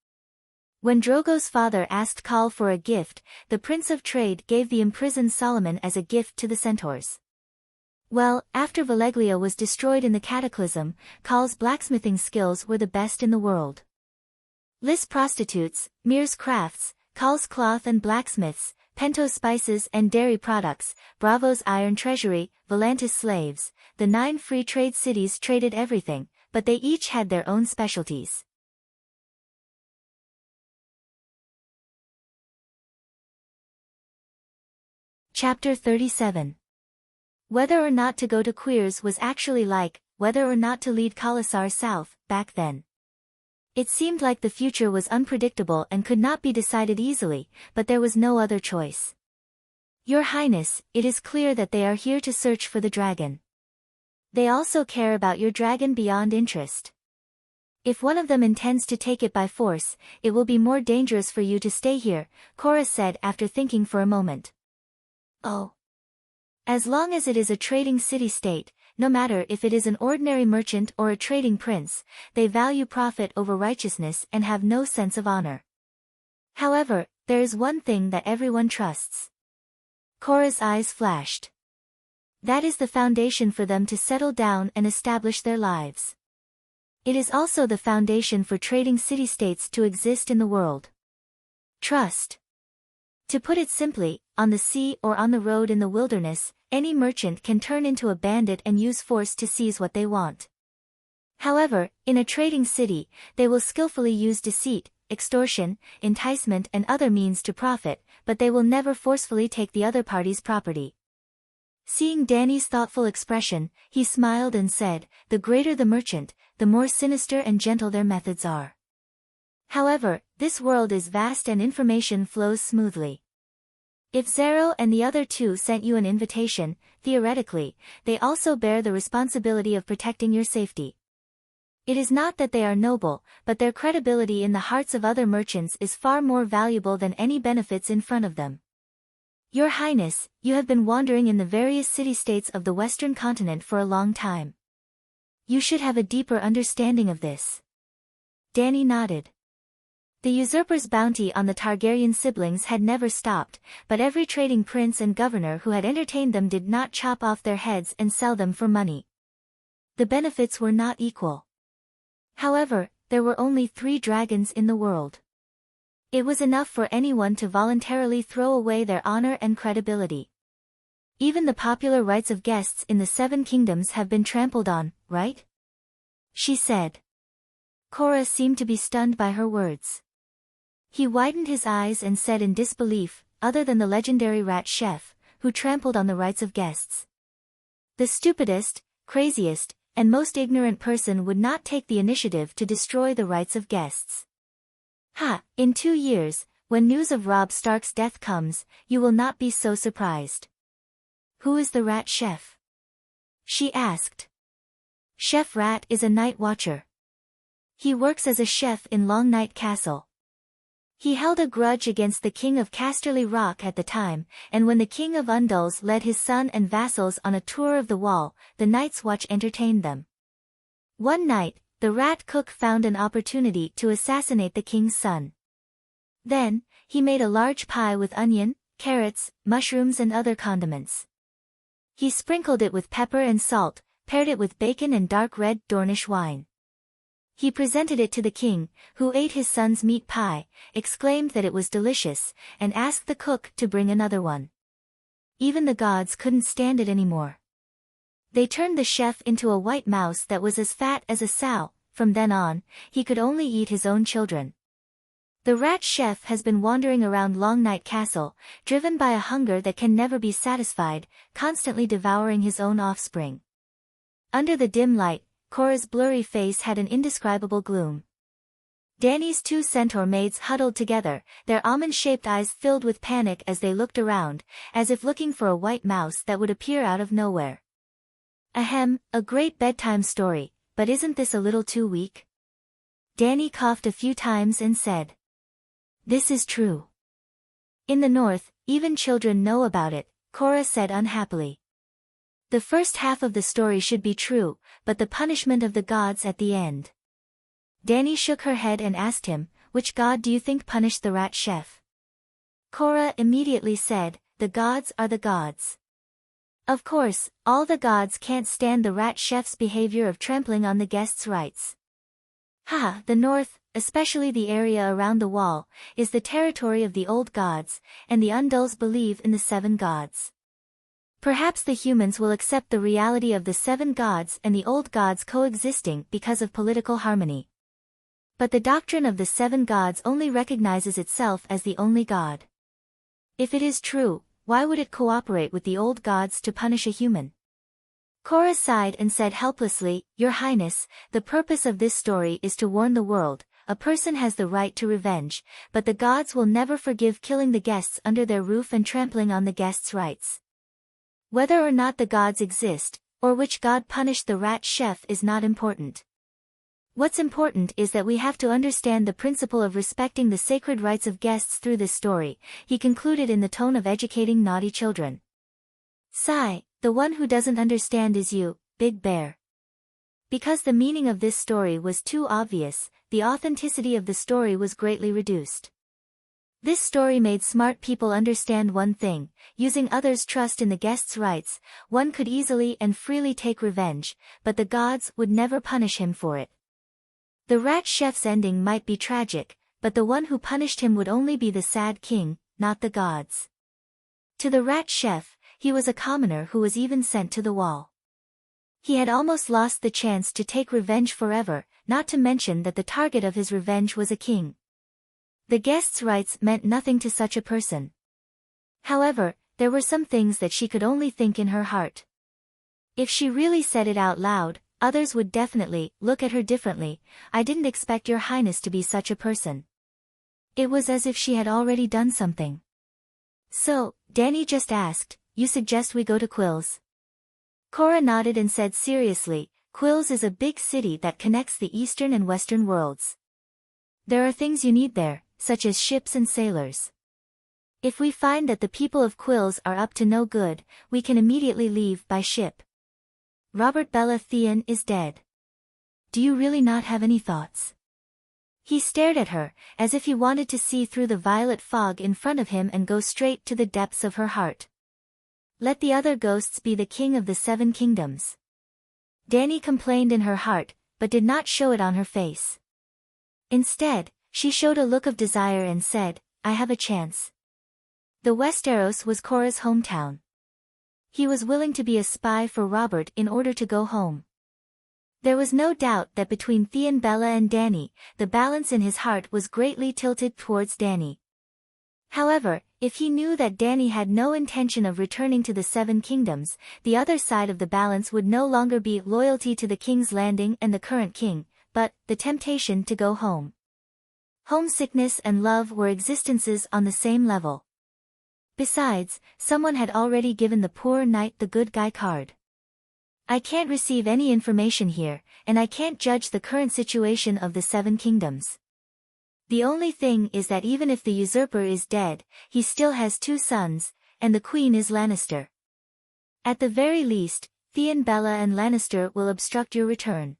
When Drogo's father asked Khal for a gift, the Prince of Trade gave the imprisoned Solomon as a gift to the centaurs. Well, after Valeglia was destroyed in the Cataclysm, Khal's blacksmithing skills were the best in the world. Lis prostitutes, Mir's crafts, Khal's cloth and blacksmiths, Pento's spices and dairy products, Bravo's iron treasury, Volantis slaves, the 9 free trade cities traded everything, but they each had their own specialties. Chapter 37. Whether or not to go to Queers was actually like, whether or not to lead Khalasar south, back then. It seemed like the future was unpredictable and could not be decided easily, but there was no other choice. Your Highness, it is clear that they are here to search for the dragon. They also care about your dragon beyond interest. If one of them intends to take it by force, it will be more dangerous for you to stay here, Cora said after thinking for a moment. Oh. As long as it is a trading city-state, no matter if it is an ordinary merchant or a trading prince, they value profit over righteousness and have no sense of honor. However, there is one thing that everyone trusts. Cora's eyes flashed. That is the foundation for them to settle down and establish their lives. It is also the foundation for trading city-states to exist in the world. Trust. To put it simply, on the sea or on the road in the wilderness, any merchant can turn into a bandit and use force to seize what they want. However, in a trading city, they will skillfully use deceit, extortion, enticement and other means to profit, but they will never forcefully take the other party's property. Seeing Dani's thoughtful expression, he smiled and said, "The greater the merchant, the more sinister and gentle their methods are. However, this world is vast and information flows smoothly. If Zero and the other 2 sent you an invitation, theoretically, they also bear the responsibility of protecting your safety. It is not that they are noble, but their credibility in the hearts of other merchants is far more valuable than any benefits in front of them. Your Highness, you have been wandering in the various city-states of the Western continent for a long time. You should have a deeper understanding of this. Dany nodded. The usurper's bounty on the Targaryen siblings had never stopped, but every trading prince and governor who had entertained them did not chop off their heads and sell them for money. The benefits were not equal. However, there were only 3 dragons in the world. It was enough for anyone to voluntarily throw away their honor and credibility. Even the popular rights of guests in the 7 kingdoms have been trampled on, right? She said. Cora seemed to be stunned by her words. He widened his eyes and said in disbelief, other than the legendary rat chef, who trampled on the rights of guests. The stupidest, craziest, and most ignorant person would not take the initiative to destroy the rights of guests. In 2 years, when news of Robb Stark's death comes, you will not be so surprised. Who is the rat chef? She asked. Chef Rat is a night watcher. He works as a chef in Long Night Castle. He held a grudge against the king of Casterly Rock at the time, and when the king of Undulls led his son and vassals on a tour of the wall, the Night's Watch entertained them. One night, the rat cook found an opportunity to assassinate the king's son. Then, he made a large pie with onion, carrots, mushrooms and other condiments. He sprinkled it with pepper and salt, paired it with bacon and dark red Dornish wine. He presented it to the king, who ate his son's meat pie, exclaimed that it was delicious, and asked the cook to bring another one. Even the gods couldn't stand it anymore. They turned the chef into a white mouse that was as fat as a sow. From then on, he could only eat his own children. The rat chef has been wandering around Long Night Castle, driven by a hunger that can never be satisfied, constantly devouring his own offspring. Under the dim light, Cora's blurry face had an indescribable gloom. Dany's 2 centaur maids huddled together, their almond-shaped eyes filled with panic as they looked around, as if looking for a white mouse that would appear out of nowhere. Ahem, a great bedtime story, but isn't this a little too weak? Dany coughed a few times and said. This is true. In the north, even children know about it, Cora said unhappily. The first half of the story should be true, but the punishment of the gods at the end. Dany shook her head and asked him, which god do you think punished the rat chef? Cora immediately said, the gods are the gods. Of course, all the gods can't stand the rat chef's behavior of trampling on the guests' rights. The north, especially the area around the wall, is the territory of the old gods, and the Undulls believe in the 7 gods. Perhaps the humans will accept the reality of the 7 gods and the old gods coexisting because of political harmony. But the doctrine of the 7 gods only recognizes itself as the only god. If it is true, why would it cooperate with the old gods to punish a human? Cora sighed and said helplessly, Your Highness, the purpose of this story is to warn the world. A person has the right to revenge, but the gods will never forgive killing the guests under their roof and trampling on the guests' rights. Whether or not the gods exist, or which god punished the rat chef is not important. What's important is that we have to understand the principle of respecting the sacred rights of guests through this story, he concluded in the tone of educating naughty children. Sigh, the one who doesn't understand is you, Big Bear. Because the meaning of this story was too obvious, the authenticity of the story was greatly reduced. This story made smart people understand one thing, using others' trust in the guest's rights, one could easily and freely take revenge, but the gods would never punish him for it. The rat chef's ending might be tragic, but the one who punished him would only be the sad king, not the gods. To the rat chef, he was a commoner who was even sent to the wall. He had almost lost the chance to take revenge forever, not to mention that the target of his revenge was a king. The guest's rights meant nothing to such a person. However, there were some things that she could only think in her heart. If she really said it out loud, others would definitely look at her differently. I didn't expect your highness to be such a person. It was as if she had already done something. So, Dany just asked, you suggest we go to Quill's? Cora nodded and said seriously, Quills is a big city that connects the eastern and western worlds. There are things you need there, such as ships and sailors. If we find that the people of Quills are up to no good, we can immediately leave by ship. Robert Baratheon is dead. Do you really not have any thoughts? He stared at her, as if he wanted to see through the violet fog in front of him and go straight to the depths of her heart. Let the other ghosts be the king of the 7 kingdoms. Dany complained in her heart, but did not show it on her face. Instead, she showed a look of desire and said, I have a chance. The Westeros was Cora's hometown. He was willing to be a spy for Robert in order to go home. There was no doubt that between Theon Bella and Dany, the balance in his heart was greatly tilted towards Dany. However, if he knew that Dany had no intention of returning to the 7 kingdoms, the other side of the balance would no longer be loyalty to the King's Landing and the current king, but the temptation to go home. Homesickness and love were existences on the same level. Besides, someone had already given the poor knight the good guy card. I can't receive any information here, and I can't judge the current situation of the 7 kingdoms. The only thing is that even if the usurper is dead, he still has 2 sons, and the queen is Lannister. At the very least, Theon Bella and Lannister will obstruct your return.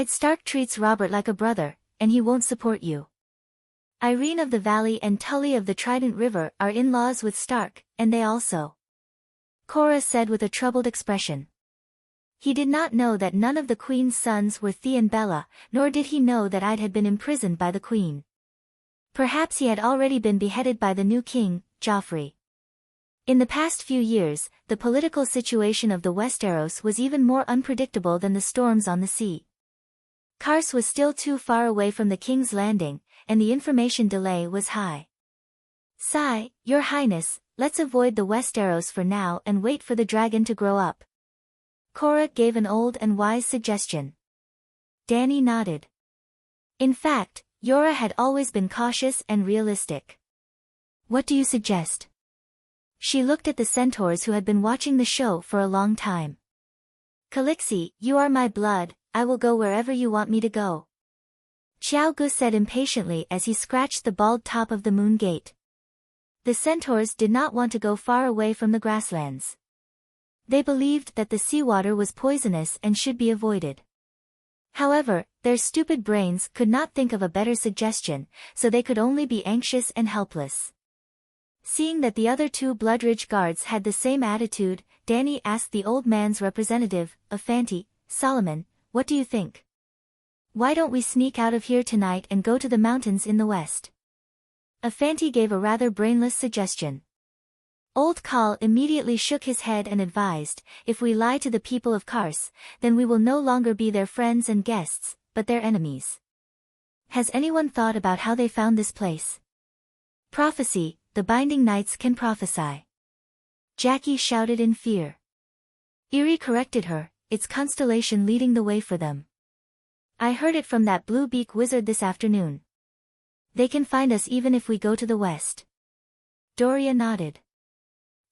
Stark treats Robert like a brother, and he won't support you. Irene of the Valley and Tully of the Trident River are in-laws with Stark, and they also. Cora said with a troubled expression. He did not know that none of the queen's sons were Theon Bella, nor did he know that Id had been imprisoned by the queen. Perhaps he had already been beheaded by the new king, Joffrey. In the past few years, the political situation of the Westeros was even more unpredictable than the storms on the sea. Kars was still too far away from the King's Landing, and the information delay was high. Sigh, Your Highness, let's avoid the Westeros for now and wait for the dragon to grow up. Cora gave an old and wise suggestion. Dany nodded. In fact, Yora had always been cautious and realistic. What do you suggest? She looked at the centaurs who had been watching the show for a long time. Calixi, you are my blood, I will go wherever you want me to go. Xiao Gu said impatiently as he scratched the bald top of the moon gate. The centaurs did not want to go far away from the grasslands. They believed that the seawater was poisonous and should be avoided. However, their stupid brains could not think of a better suggestion, so they could only be anxious and helpless. Seeing that the other 2 Bloodridge guards had the same attitude, Dany asked the old man's representative, Afanti, Solomon, what do you think? Why don't we sneak out of here tonight and go to the mountains in the west? Afanti gave a rather brainless suggestion. Old Khal immediately shook his head and advised, if we lie to the people of Kars, then we will no longer be their friends and guests, but their enemies. Has anyone thought about how they found this place? Prophecy, the Binding Knights can prophesy. Jackie shouted in fear. Eerie corrected her, it's constellation leading the way for them. I heard it from that Bluebeak wizard this afternoon. They can find us even if we go to the west. Doria nodded.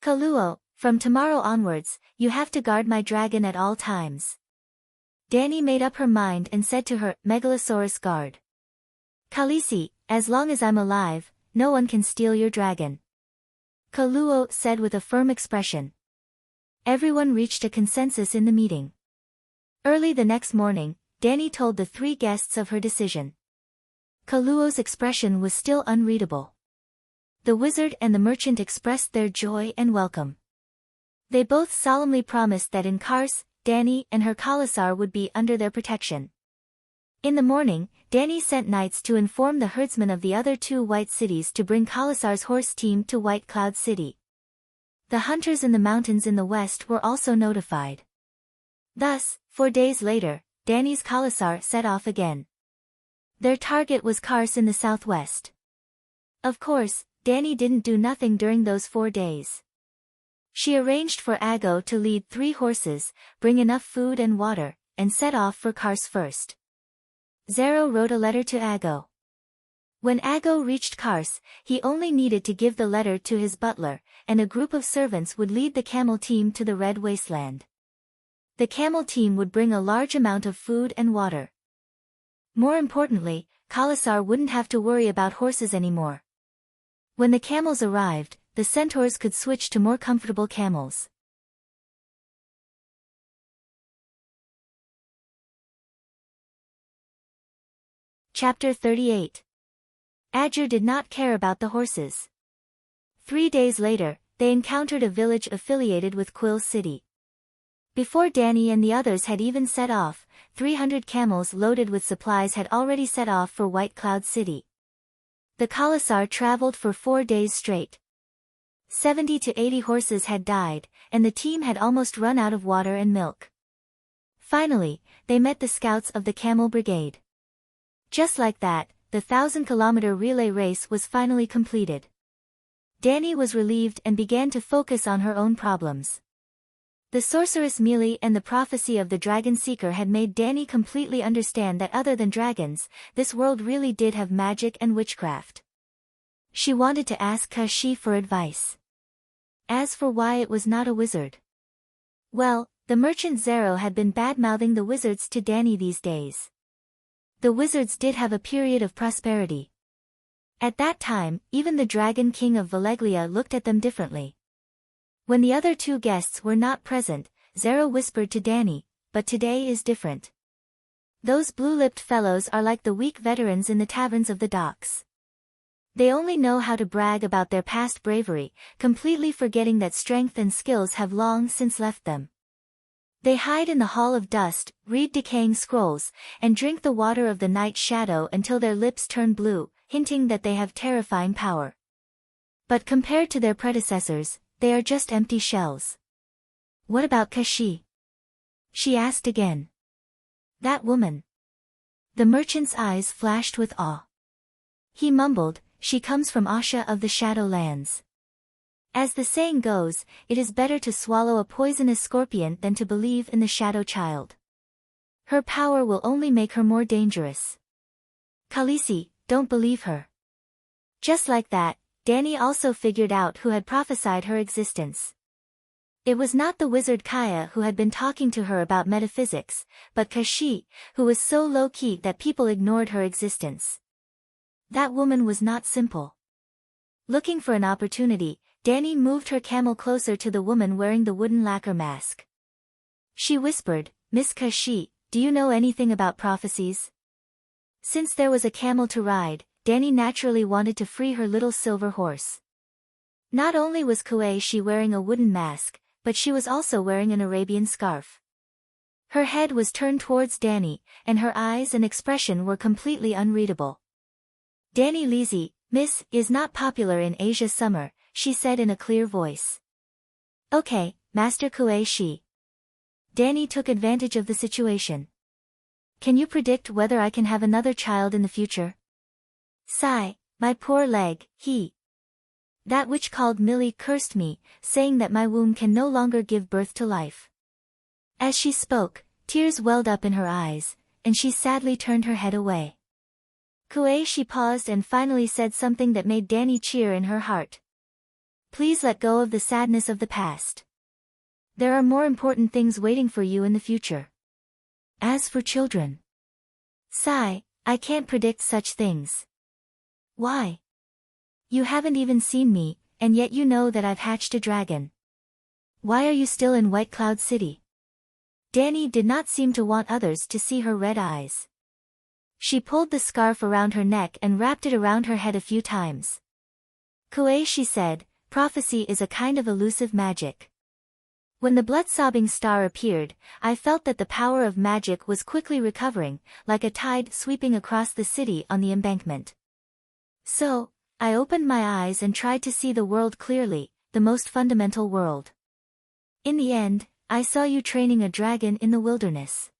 Kaluo, from tomorrow onwards, you have to guard my dragon at all times. Dany made up her mind and said to her Megalosaurus guard. Khaleesi, as long as I'm alive, no one can steal your dragon. Kaluo said with a firm expression. Everyone reached a consensus in the meeting. Early the next morning, Dany told the 3 guests of her decision. Kaluo's expression was still unreadable. The wizard and the merchant expressed their joy and welcome. They both solemnly promised that in Kars, Dany and her Khalasar would be under their protection. In the morning, Dany sent knights to inform the herdsmen of the other 2 white cities to bring Khalasar's horse team to White Cloud City. The hunters in the mountains in the west were also notified. Thus, 4 days later, Dany's Khalasar set off again. Their target was Kars in the southwest. Of course, Dany didn't do nothing during those 4 days. She arranged for Aggo to lead 3 horses, bring enough food and water, and set off for Kars first. Zero wrote a letter to Aggo. When Aggo reached Kars, he only needed to give the letter to his butler, and a group of servants would lead the camel team to the Red Wasteland. The camel team would bring a large amount of food and water. More importantly, Khalasar wouldn't have to worry about horses anymore. When the camels arrived, the centaurs could switch to more comfortable camels. Chapter 38. Adjur did not care about the horses. 3 days later, they encountered a village affiliated with Quill's city. Before Danny and the others had even set off, 300 camels loaded with supplies had already set off for White Cloud City. The Khalasar traveled for 4 days straight. 70 to 80 horses had died, and the team had almost run out of water and milk. Finally, they met the scouts of the Camel Brigade. Just like that, the 1,000-kilometer relay race was finally completed. Danny was relieved and began to focus on her own problems. The sorceress Mealy and the prophecy of the Dragon Seeker had made Danny completely understand that other than dragons, this world really did have magic and witchcraft. She wanted to ask Kashi for advice. As for why it was not a wizard. Well, the merchant Zero had been bad-mouthing the wizards to Danny these days. The wizards did have a period of prosperity. At that time, even the Dragon King of Valeglia looked at them differently. When the other 2 guests were not present, Zero whispered to Danny, "But today is different. Those blue-lipped fellows are like the weak veterans in the taverns of the docks. They only know how to brag about their past bravery, completely forgetting that strength and skills have long since left them. They hide in the Hall of Dust, read decaying scrolls, and drink the water of the night shadow until their lips turn blue, hinting that they have terrifying power. But compared to their predecessors, they are just empty shells." "What about Kashi?" she asked again. "That woman." The merchant's eyes flashed with awe. He mumbled, "She comes from Asha of the Shadowlands. As the saying goes, it is better to swallow a poisonous scorpion than to believe in the Shadow Child. Her power will only make her more dangerous. Khaleesi, don't believe her." Just like that, Danny also figured out who had prophesied her existence. It was not the wizard Kaya who had been talking to her about metaphysics, but Kashi, who was so low-key that people ignored her existence. That woman was not simple. Looking for an opportunity, Danny moved her camel closer to the woman wearing the wooden lacquer mask. She whispered, "Miss Kashi, do you know anything about prophecies?" Since there was a camel to ride, Danny naturally wanted to free her little silver horse. Not only was Kuei wearing a wooden mask, but she was also wearing an Arabian scarf. Her head was turned towards Danny, and her eyes and expression were completely unreadable. "Danny Lizzie, Miss, is not popular in Asia summer," she said in a clear voice. "Okay, Master Kuei." Danny took advantage of the situation. "Can you predict whether I can have another child in the future?" "Sigh, my poor leg, That witch called Millie cursed me, saying that my womb can no longer give birth to life." As she spoke, tears welled up in her eyes, and she sadly turned her head away. Kuei paused and finally said something that made Danny cheer in her heart. "Please let go of the sadness of the past. There are more important things waiting for you in the future. As for children. Sigh, I can't predict such things." "Why? You haven't even seen me, and yet you know that I've hatched a dragon. Why are you still in White Cloud City?" Danny did not seem to want others to see her red eyes. She pulled the scarf around her neck and wrapped it around her head a few times. "Kuei," she said, "prophecy is a kind of elusive magic. When the blood-sobbing star appeared, I felt that the power of magic was quickly recovering, like a tide sweeping across the city on the embankment. So, I opened my eyes and tried to see the world clearly, the most fundamental world. In the end, I saw you training a dragon in the wilderness.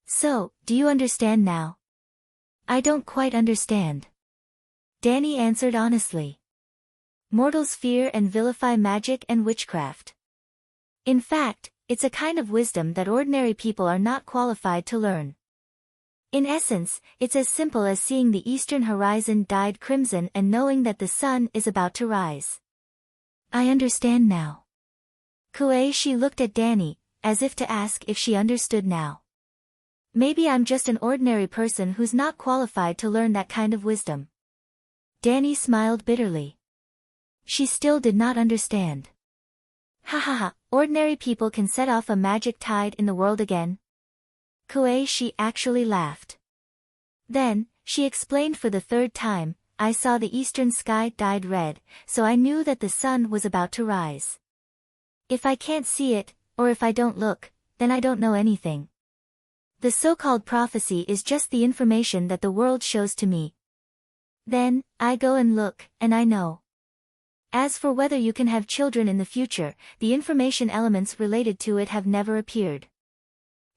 So, do you understand now?" "I don't quite understand," Danny answered honestly. "Mortals fear and vilify magic and witchcraft. In fact, it's a kind of wisdom that ordinary people are not qualified to learn. In essence, it's as simple as seeing the eastern horizon dyed crimson and knowing that the sun is about to rise." "I understand now." Kuei looked at Danny, as if to ask if she understood now. Maybe I'm just an ordinary person who's not qualified to learn that kind of wisdom. Danny smiled bitterly. She still did not understand. Ha ha ha, ordinary people can set off a magic tide in the world again? She actually laughed. Then, she explained for the third time, I saw the eastern sky dyed red, so I knew that the sun was about to rise. If I can't see it, or if I don't look, then I don't know anything. The so-called prophecy is just the information that the world shows to me. Then, I go and look, and I know. As for whether you can have children in the future, the information elements related to it have never appeared.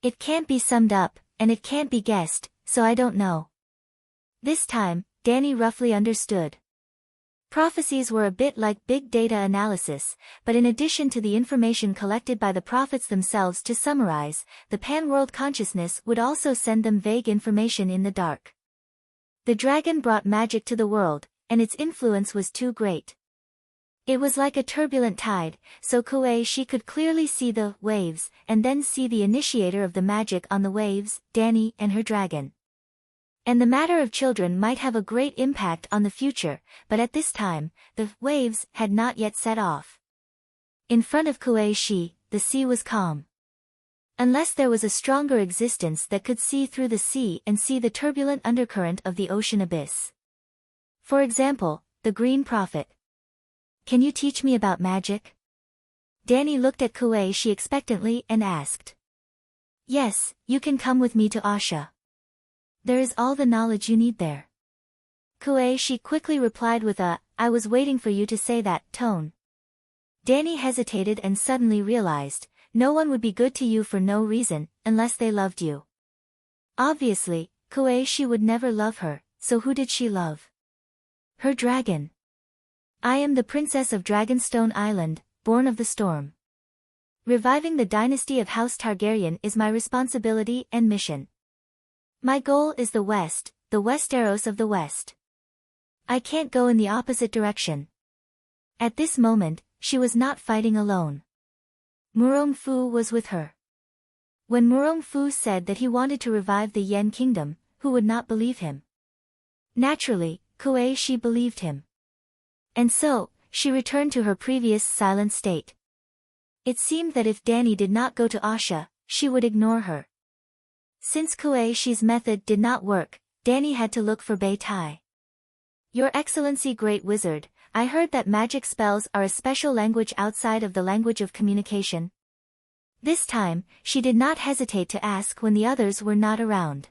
It can't be summed up, and it can't be guessed, so I don't know. This time, Danny roughly understood. Prophecies were a bit like big data analysis, but in addition to the information collected by the prophets themselves to summarize, the pan-world consciousness would also send them vague information in the dark. The dragon brought magic to the world, and its influence was too great. It was like a turbulent tide, so she could clearly see the waves, and then see the initiator of the magic on the waves, Danny and her dragon. And the matter of children might have a great impact on the future, but at this time, the waves had not yet set off. In front of the sea was calm. Unless there was a stronger existence that could see through the sea and see the turbulent undercurrent of the ocean abyss. For example, the Green Prophet. Can you teach me about magic? Danny looked at she expectantly and asked. Yes, you can come with me to Asha. There is all the knowledge you need there. She quickly replied with a, I was waiting for you to say that, tone. Danny hesitated and suddenly realized, no one would be good to you for no reason, unless they loved you. Obviously, she would never love her, so who did she love? Her dragon. I am the princess of Dragonstone Island, born of the storm. Reviving the dynasty of House Targaryen is my responsibility and mission. My goal is the Westeros of the West. I can't go in the opposite direction. At this moment, she was not fighting alone. Murong-Fu was with her. When Murong-Fu said that he wanted to revive the Yen kingdom, who would not believe him? Naturally, she believed him. And so, she returned to her previous silent state. It seemed that if Danny did not go to Asha, she would ignore her. Since she's method did not work, Danny had to look for Beitai. Your Excellency Great Wizard, I heard that magic spells are a special language outside of the language of communication. This time, she did not hesitate to ask when the others were not around.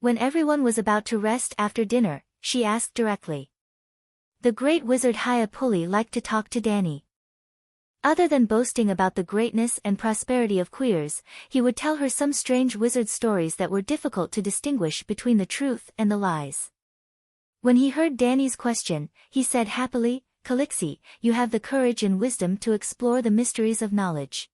When everyone was about to rest after dinner, she asked directly. The Great Wizard Hayapuli liked to talk to Danny. Other than boasting about the greatness and prosperity of queers, he would tell her some strange wizard stories that were difficult to distinguish between the truth and the lies. When he heard Danny's question, he said happily, Calixi, you have the courage and wisdom to explore the mysteries of knowledge.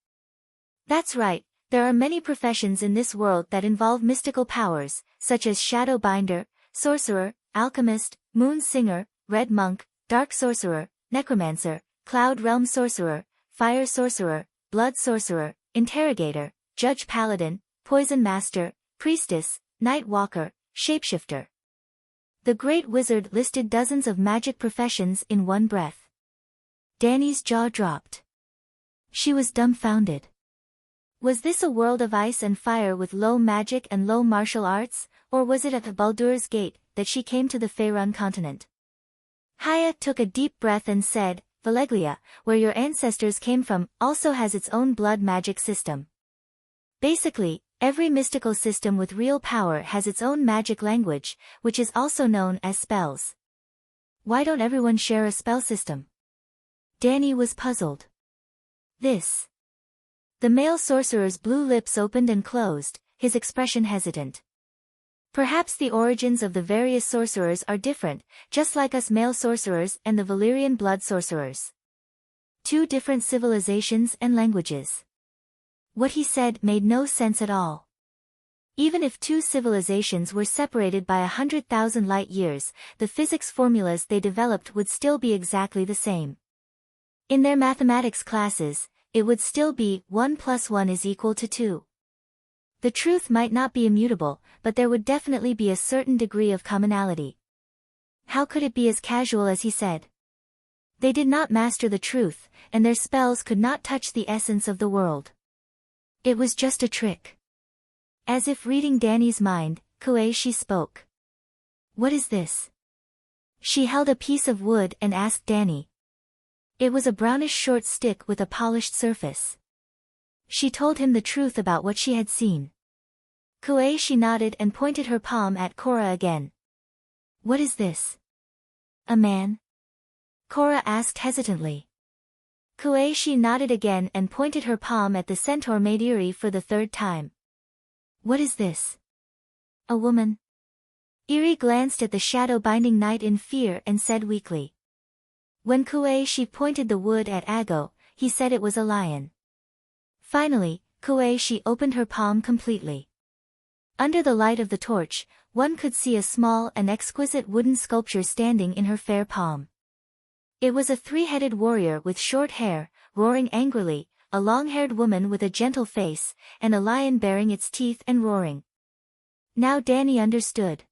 That's right, there are many professions in this world that involve mystical powers, such as shadow binder, sorcerer, alchemist, moon singer, red monk, dark sorcerer, necromancer, cloud realm sorcerer, fire sorcerer, blood sorcerer, interrogator, judge paladin, poison master, priestess, night walker, shapeshifter. The Great Wizard listed dozens of magic professions in one breath. Danny's jaw dropped. She was dumbfounded. Was this a world of ice and fire with low magic and low martial arts, or was it at the Baldur's Gate that she came to the Faerun continent? Haya took a deep breath and said, Valeglia, where your ancestors came from, also has its own blood magic system. Basically, every mystical system with real power has its own magic language, which is also known as spells. Why don't everyone share a spell system? Danny was puzzled. This. The male sorcerer's blue lips opened and closed, his expression hesitant. Perhaps the origins of the various sorcerers are different, just like us male sorcerers and the Valyrian blood sorcerers. Two different civilizations and languages. What he said made no sense at all. Even if two civilizations were separated by 100,000 light years, the physics formulas they developed would still be exactly the same. In their mathematics classes, it would still be 1 + 1 = 2. The truth might not be immutable, but there would definitely be a certain degree of commonality. How could it be as casual as he said? They did not master the truth, and their spells could not touch the essence of the world. It was just a trick. As if reading Danny's mind, Kuei-shi spoke. What is this? She held a piece of wood and asked Danny. It was a brownish short stick with a polished surface. She told him the truth about what she had seen. Kuei-shi nodded and pointed her palm at Korra again. What is this? A man? Korra asked hesitantly. Kuei-shi nodded again and pointed her palm at the centaur Maidiri for the third time. What is this? A woman? Eri glanced at the shadow-binding night in fear and said weakly. When Kuei-shi pointed the wood at Ago, he said it was a lion. Finally, Kuei-shi opened her palm completely. Under the light of the torch, one could see a small and exquisite wooden sculpture standing in her fair palm. It was a three-headed warrior with short hair, roaring angrily, a long-haired woman with a gentle face, and a lion baring its teeth and roaring. Now Danny understood.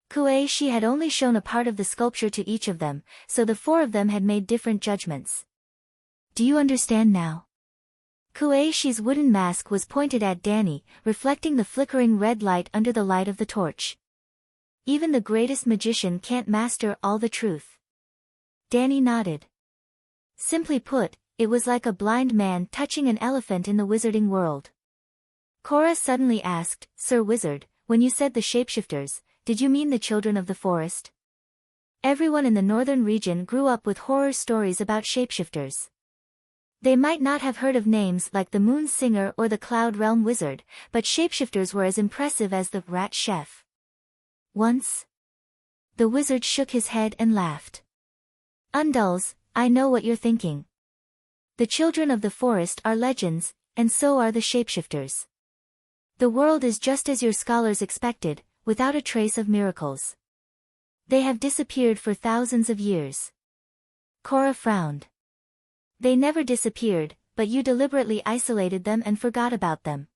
Kuei-shi had only shown a part of the sculpture to each of them, so the four of them had made different judgments. Do you understand now? Kuei-shi's wooden mask was pointed at Danny, reflecting the flickering red light under the light of the torch. Even the greatest magician can't master all the truth. Danny nodded. Simply put, it was like a blind man touching an elephant in the wizarding world. Korra suddenly asked, Sir Wizard, when you said the shapeshifters, did you mean the children of the forest? Everyone in the northern region grew up with horror stories about shapeshifters. They might not have heard of names like the Moon Singer or the Cloud Realm Wizard, but shapeshifters were as impressive as the Rat Chef. Once? The wizard shook his head and laughed. Undulls, I know what you're thinking. The children of the forest are legends, and so are the shapeshifters. The world is just as your scholars expected, without a trace of miracles. They have disappeared for thousands of years. Korra frowned. They never disappeared, but you deliberately isolated them and forgot about them.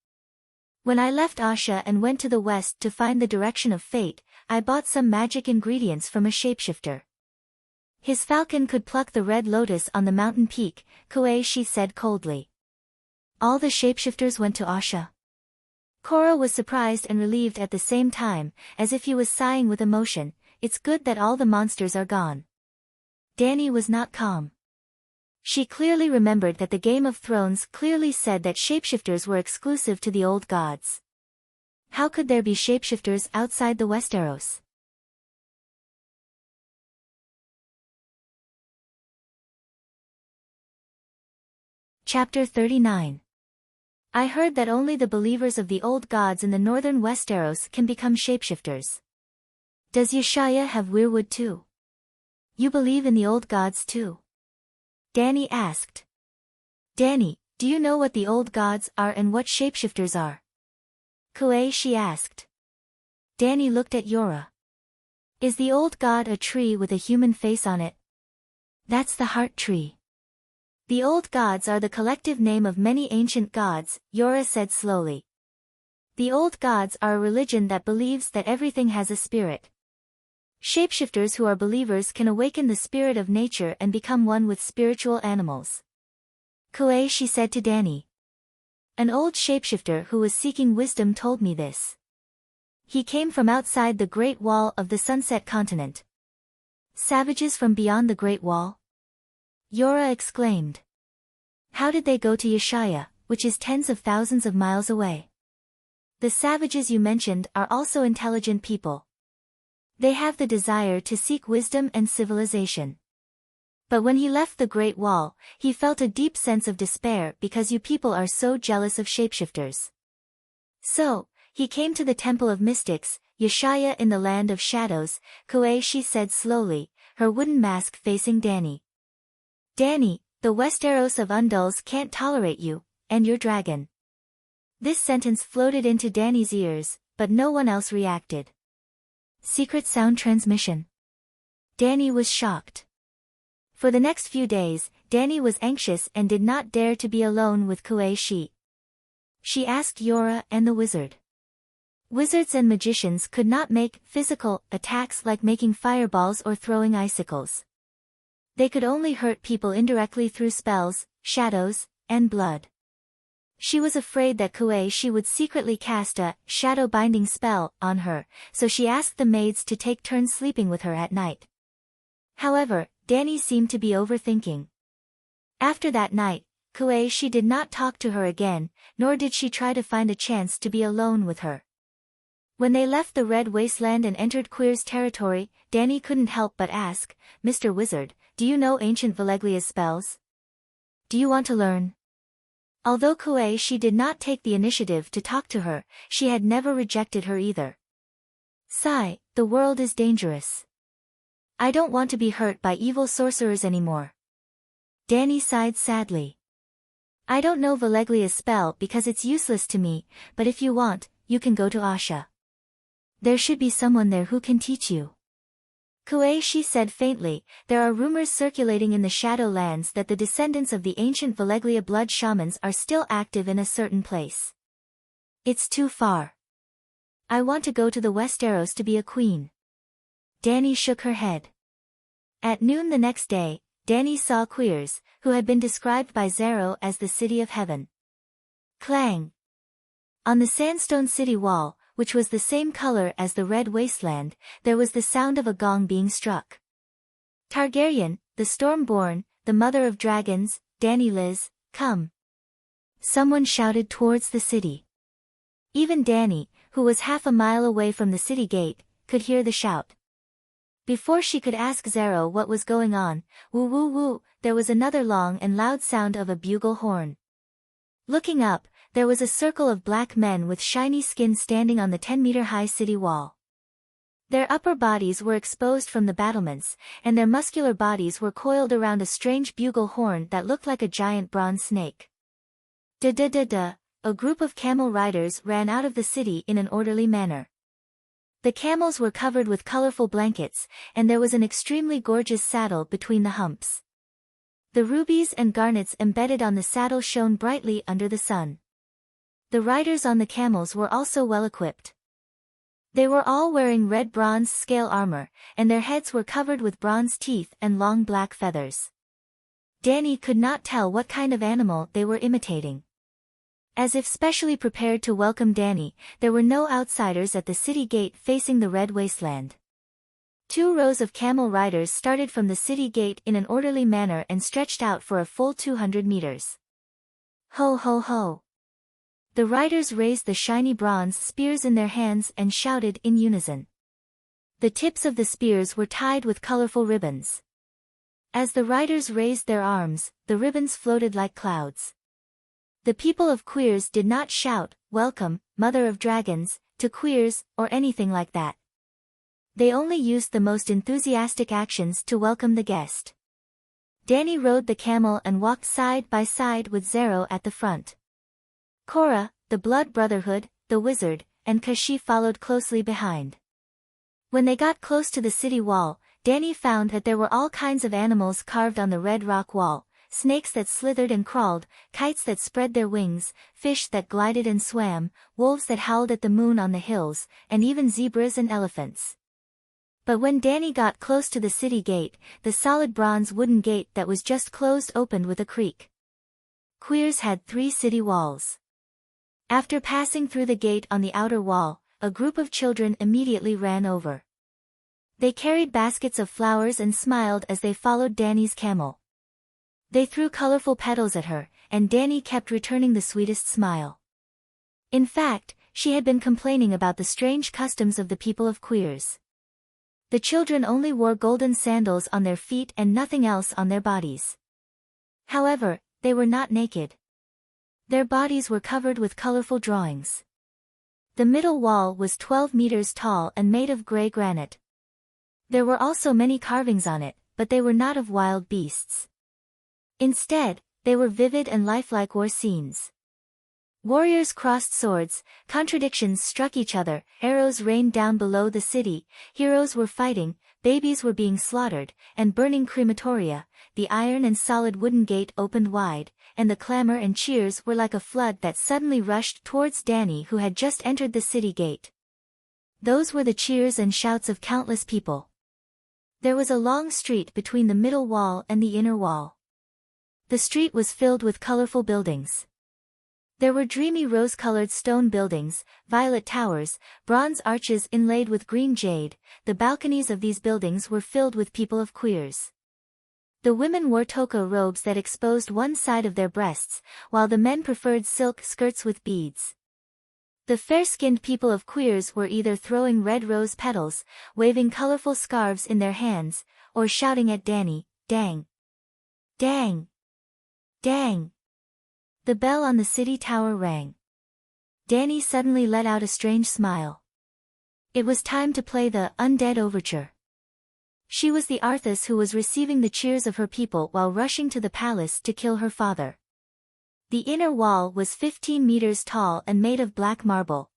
When I left Asha and went to the west to find the direction of fate, I bought some magic ingredients from a shapeshifter. His falcon could pluck the red lotus on the mountain peak, Kuei-shi said coldly. All the shapeshifters went to Asha. Korra was surprised and relieved at the same time, as if he was sighing with emotion. It's good that all the monsters are gone. Danny was not calm. She clearly remembered that the Game of Thrones clearly said that shapeshifters were exclusive to the old gods. How could there be shapeshifters outside the Westeros? Chapter 39. I heard that only the believers of the old gods in the northern Westeros can become shapeshifters. Does Yeshaya have weirwood too? You believe in the old gods too? Danny asked. Danny, do you know what the old gods are and what shapeshifters are? Kuei-shi asked. Danny looked at Yora. Is the old god a tree with a human face on it? That's the heart tree. The old gods are the collective name of many ancient gods, Yora said slowly. The old gods are a religion that believes that everything has a spirit. Shapeshifters who are believers can awaken the spirit of nature and become one with spiritual animals. Kuei-shi said to Danny. An old shapeshifter who was seeking wisdom told me this. He came from outside the Great Wall of the Sunset Continent. Savages from beyond the Great Wall? Yora exclaimed. How did they go to Yeshaya, which is tens of thousands of miles away? The savages you mentioned are also intelligent people. They have the desire to seek wisdom and civilization. But when he left the Great Wall, he felt a deep sense of despair because you people are so jealous of shapeshifters. So, he came to the Temple of Mystics, Yeshaya in the Land of Shadows, Kuei-shi said slowly, her wooden mask facing Danny. Danny, the Westeros of Undulls can't tolerate you, and your dragon. This sentence floated into Danny's ears, but no one else reacted. Secret sound transmission. Danny was shocked. For the next few days, Danny was anxious and did not dare to be alone with Kuei. She asked Yora and the wizard. Wizards and magicians could not make physical attacks like making fireballs or throwing icicles. They could only hurt people indirectly through spells, shadows, and blood. She was afraid that Kuei would secretly cast a shadow-binding spell on her, so she asked the maids to take turns sleeping with her at night. However, Danny seemed to be overthinking. After that night, Kuei did not talk to her again, nor did she try to find a chance to be alone with her. When they left the Red Wasteland and entered Queer's territory, Danny couldn't help but ask, "Mr. Wizard, do you know ancient Valeglia's spells? Do you want to learn?" Although Kuei did not take the initiative to talk to her, she had never rejected her either. "Sigh, the world is dangerous. I don't want to be hurt by evil sorcerers anymore." Danny sighed sadly. "I don't know Valeglia's spell because it's useless to me, but if you want, you can go to Asha. There should be someone there who can teach you." Kuei said faintly, "There are rumors circulating in the Shadowlands that the descendants of the ancient Valeglia blood shamans are still active in a certain place. It's too far. I want to go to the Westeros to be a queen." Danny shook her head. At noon the next day, Danny saw Queers, who had been described by Zero as the City of Heaven. Clang! On the sandstone city wall, which was the same color as the Red Wasteland, there was the sound of a gong being struck. "Targaryen, the Stormborn, the mother of dragons, Danny Liz, come!" Someone shouted towards the city. Even Danny, who was half a mile away from the city gate, could hear the shout. Before she could ask Zero what was going on, woo woo woo, there was another long and loud sound of a bugle horn. Looking up, there was a circle of black men with shiny skin standing on the 10-meter-high city wall. Their upper bodies were exposed from the battlements, and their muscular bodies were coiled around a strange bugle horn that looked like a giant bronze snake. Da-da-da-da, a group of camel riders ran out of the city in an orderly manner. The camels were covered with colorful blankets, and there was an extremely gorgeous saddle between the humps. The rubies and garnets embedded on the saddle shone brightly under the sun. The riders on the camels were also well equipped. They were all wearing red bronze scale armor, and their heads were covered with bronze teeth and long black feathers. Danny could not tell what kind of animal they were imitating. As if specially prepared to welcome Danny, there were no outsiders at the city gate facing the Red Wasteland. 2 rows of camel riders started from the city gate in an orderly manner and stretched out for a full 200 meters. Ho ho ho! The riders raised the shiny bronze spears in their hands and shouted in unison. The tips of the spears were tied with colorful ribbons. As the riders raised their arms, the ribbons floated like clouds. The people of Queers did not shout, "Welcome, Mother of Dragons," to Queers, or anything like that. They only used the most enthusiastic actions to welcome the guest. Danny rode the camel and walked side by side with Zero at the front. Korra, the Blood Brotherhood, the wizard, and Kashi followed closely behind. When they got close to the city wall, Danny found that there were all kinds of animals carved on the red rock wall. Snakes that slithered and crawled, kites that spread their wings, fish that glided and swam, wolves that howled at the moon on the hills, and even zebras and elephants. But when Danny got close to the city gate, the solid bronze wooden gate that was just closed opened with a creak. Queers had 3 city walls. After passing through the gate on the outer wall, a group of children immediately ran over. They carried baskets of flowers and smiled as they followed Danny's camel. They threw colorful petals at her, and Danny kept returning the sweetest smile. In fact, she had been complaining about the strange customs of the people of Queers. The children only wore golden sandals on their feet and nothing else on their bodies. However, they were not naked. Their bodies were covered with colorful drawings. The middle wall was 12 meters tall and made of gray granite. There were also many carvings on it, but they were not of wild beasts. Instead, they were vivid and lifelike war scenes. Warriors crossed swords, contradictions struck each other, arrows rained down below the city, heroes were fighting, babies were being slaughtered, and burning crematoria, the iron and solid wooden gate opened wide, and the clamor and cheers were like a flood that suddenly rushed towards Danny, who had just entered the city gate. Those were the cheers and shouts of countless people. There was a long street between the middle wall and the inner wall. The street was filled with colorful buildings. There were dreamy rose-colored stone buildings, violet towers, bronze arches inlaid with green jade. The balconies of these buildings were filled with people of queers. The women wore toka robes that exposed one side of their breasts, while the men preferred silk skirts with beads. The fair-skinned people of queers were either throwing red rose petals, waving colorful scarves in their hands, or shouting at Danny, "Dang! Dang! Dang!" The bell on the city tower rang. Danny suddenly let out a strange smile. It was time to play the Undead Overture. She was the Arthas who was receiving the cheers of her people while rushing to the palace to kill her father. The inner wall was 15 meters tall and made of black marble.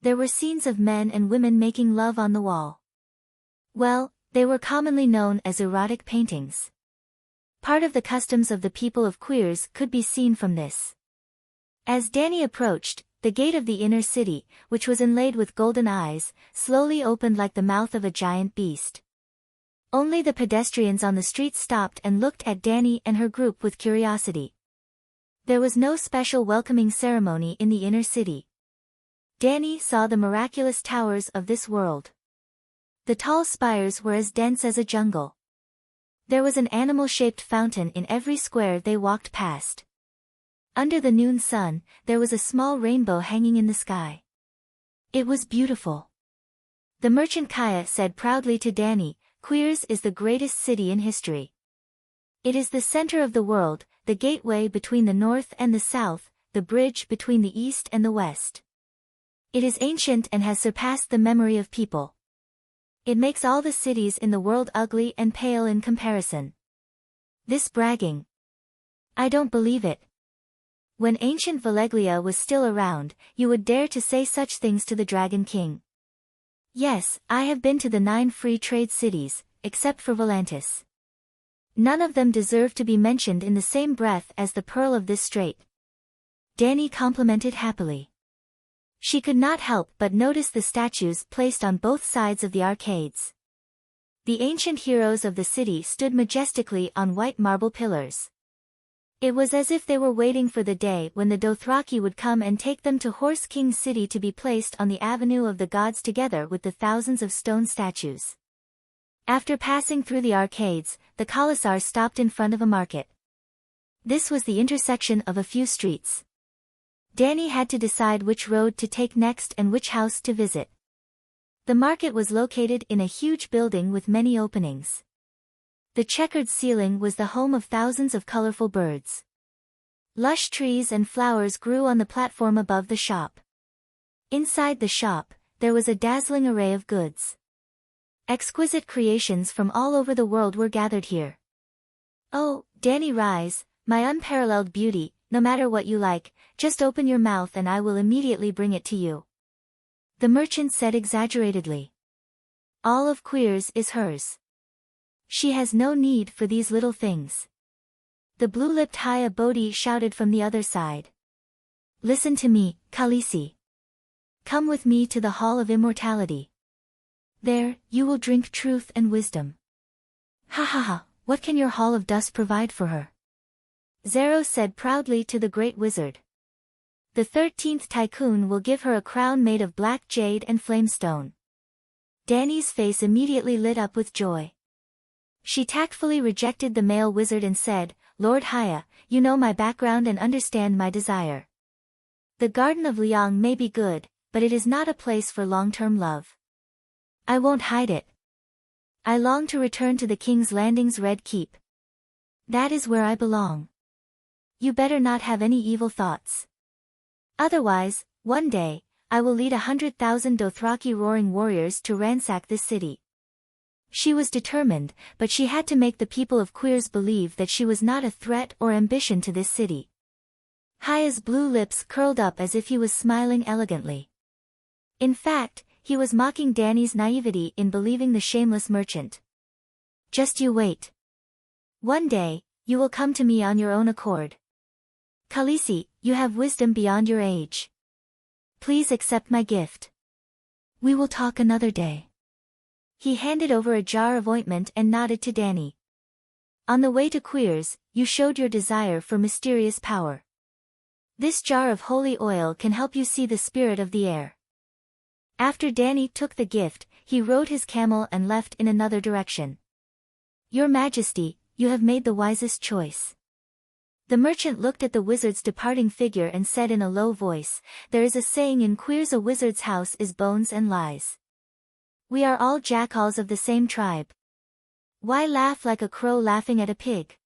There were scenes of men and women making love on the wall. Well, they were commonly known as erotic paintings. Part of the customs of the people of queers could be seen from this. As Danny approached, the gate of the inner city, which was inlaid with golden eyes, slowly opened like the mouth of a giant beast. Only the pedestrians on the street stopped and looked at Danny and her group with curiosity. There was no special welcoming ceremony in the inner city. Danny saw the miraculous towers of this world. The tall spires were as dense as a jungle. There was an animal-shaped fountain in every square they walked past. Under the noon sun, there was a small rainbow hanging in the sky. It was beautiful. The merchant Kaya said proudly to Danny, "Queers is the greatest city in history. It is the center of the world, the gateway between the north and the south, the bridge between the east and the west. It is ancient and has surpassed the memory of people. It makes all the cities in the world ugly and pale in comparison." This bragging. I don't believe it. When ancient Valeglia was still around, you would dare to say such things to the Dragon King. Yes, I have been to the 9 free trade cities, except for Volantis. None of them deserve to be mentioned in the same breath as the pearl of this strait. Danny complimented happily. She could not help but notice the statues placed on both sides of the arcades. The ancient heroes of the city stood majestically on white marble pillars. It was as if they were waiting for the day when the Dothraki would come and take them to Horse King's city to be placed on the Avenue of the Gods together with the thousands of stone statues. After passing through the arcades, the Khalasar stopped in front of a market. This was the intersection of a few streets. Danny had to decide which road to take next and which house to visit. The market was located in a huge building with many openings. The checkered ceiling was the home of thousands of colorful birds. Lush trees and flowers grew on the platform above the shop. Inside the shop, there was a dazzling array of goods. Exquisite creations from all over the world were gathered here. "Oh, Danny Rise, my unparalleled beauty, no matter what you like, just open your mouth and I will immediately bring it to you," the merchant said exaggeratedly. "All of Queers is hers. She has no need for these little things." The blue-lipped Haya Bodhi shouted from the other side. "Listen to me, Khaleesi. Come with me to the Hall of Immortality. There, you will drink truth and wisdom." "Ha ha ha, what can your Hall of Dust provide for her?" Zero said proudly to the Great Wizard. "The 13th Tycoon will give her a crown made of black jade and flamestone." Danny's face immediately lit up with joy. She tactfully rejected the male wizard and said, "Lord Haya, you know my background and understand my desire. The Garden of Liang may be good, but it is not a place for long-term love. I won't hide it. I long to return to the King's Landing's Red Keep. That is where I belong. You better not have any evil thoughts. Otherwise, one day, I will lead 100,000 Dothraki roaring warriors to ransack this city." She was determined, but she had to make the people of Queers believe that she was not a threat or ambition to this city. Haya's blue lips curled up as if he was smiling elegantly. In fact, he was mocking Danny's naivety in believing the shameless merchant. Just you wait. One day, you will come to me on your own accord. Khaleesi, you have wisdom beyond your age. Please accept my gift. We will talk another day. He handed over a jar of ointment and nodded to Danny. On the way to Queers, you showed your desire for mysterious power. This jar of holy oil can help you see the spirit of the air. After Danny took the gift, he rode his camel and left in another direction. Your Majesty, you have made the wisest choice. The merchant looked at the wizard's departing figure and said in a low voice, there is a saying in Queers, a wizard's house is bones and lies. We are all jackals of the same tribe. Why laugh like a crow laughing at a pig?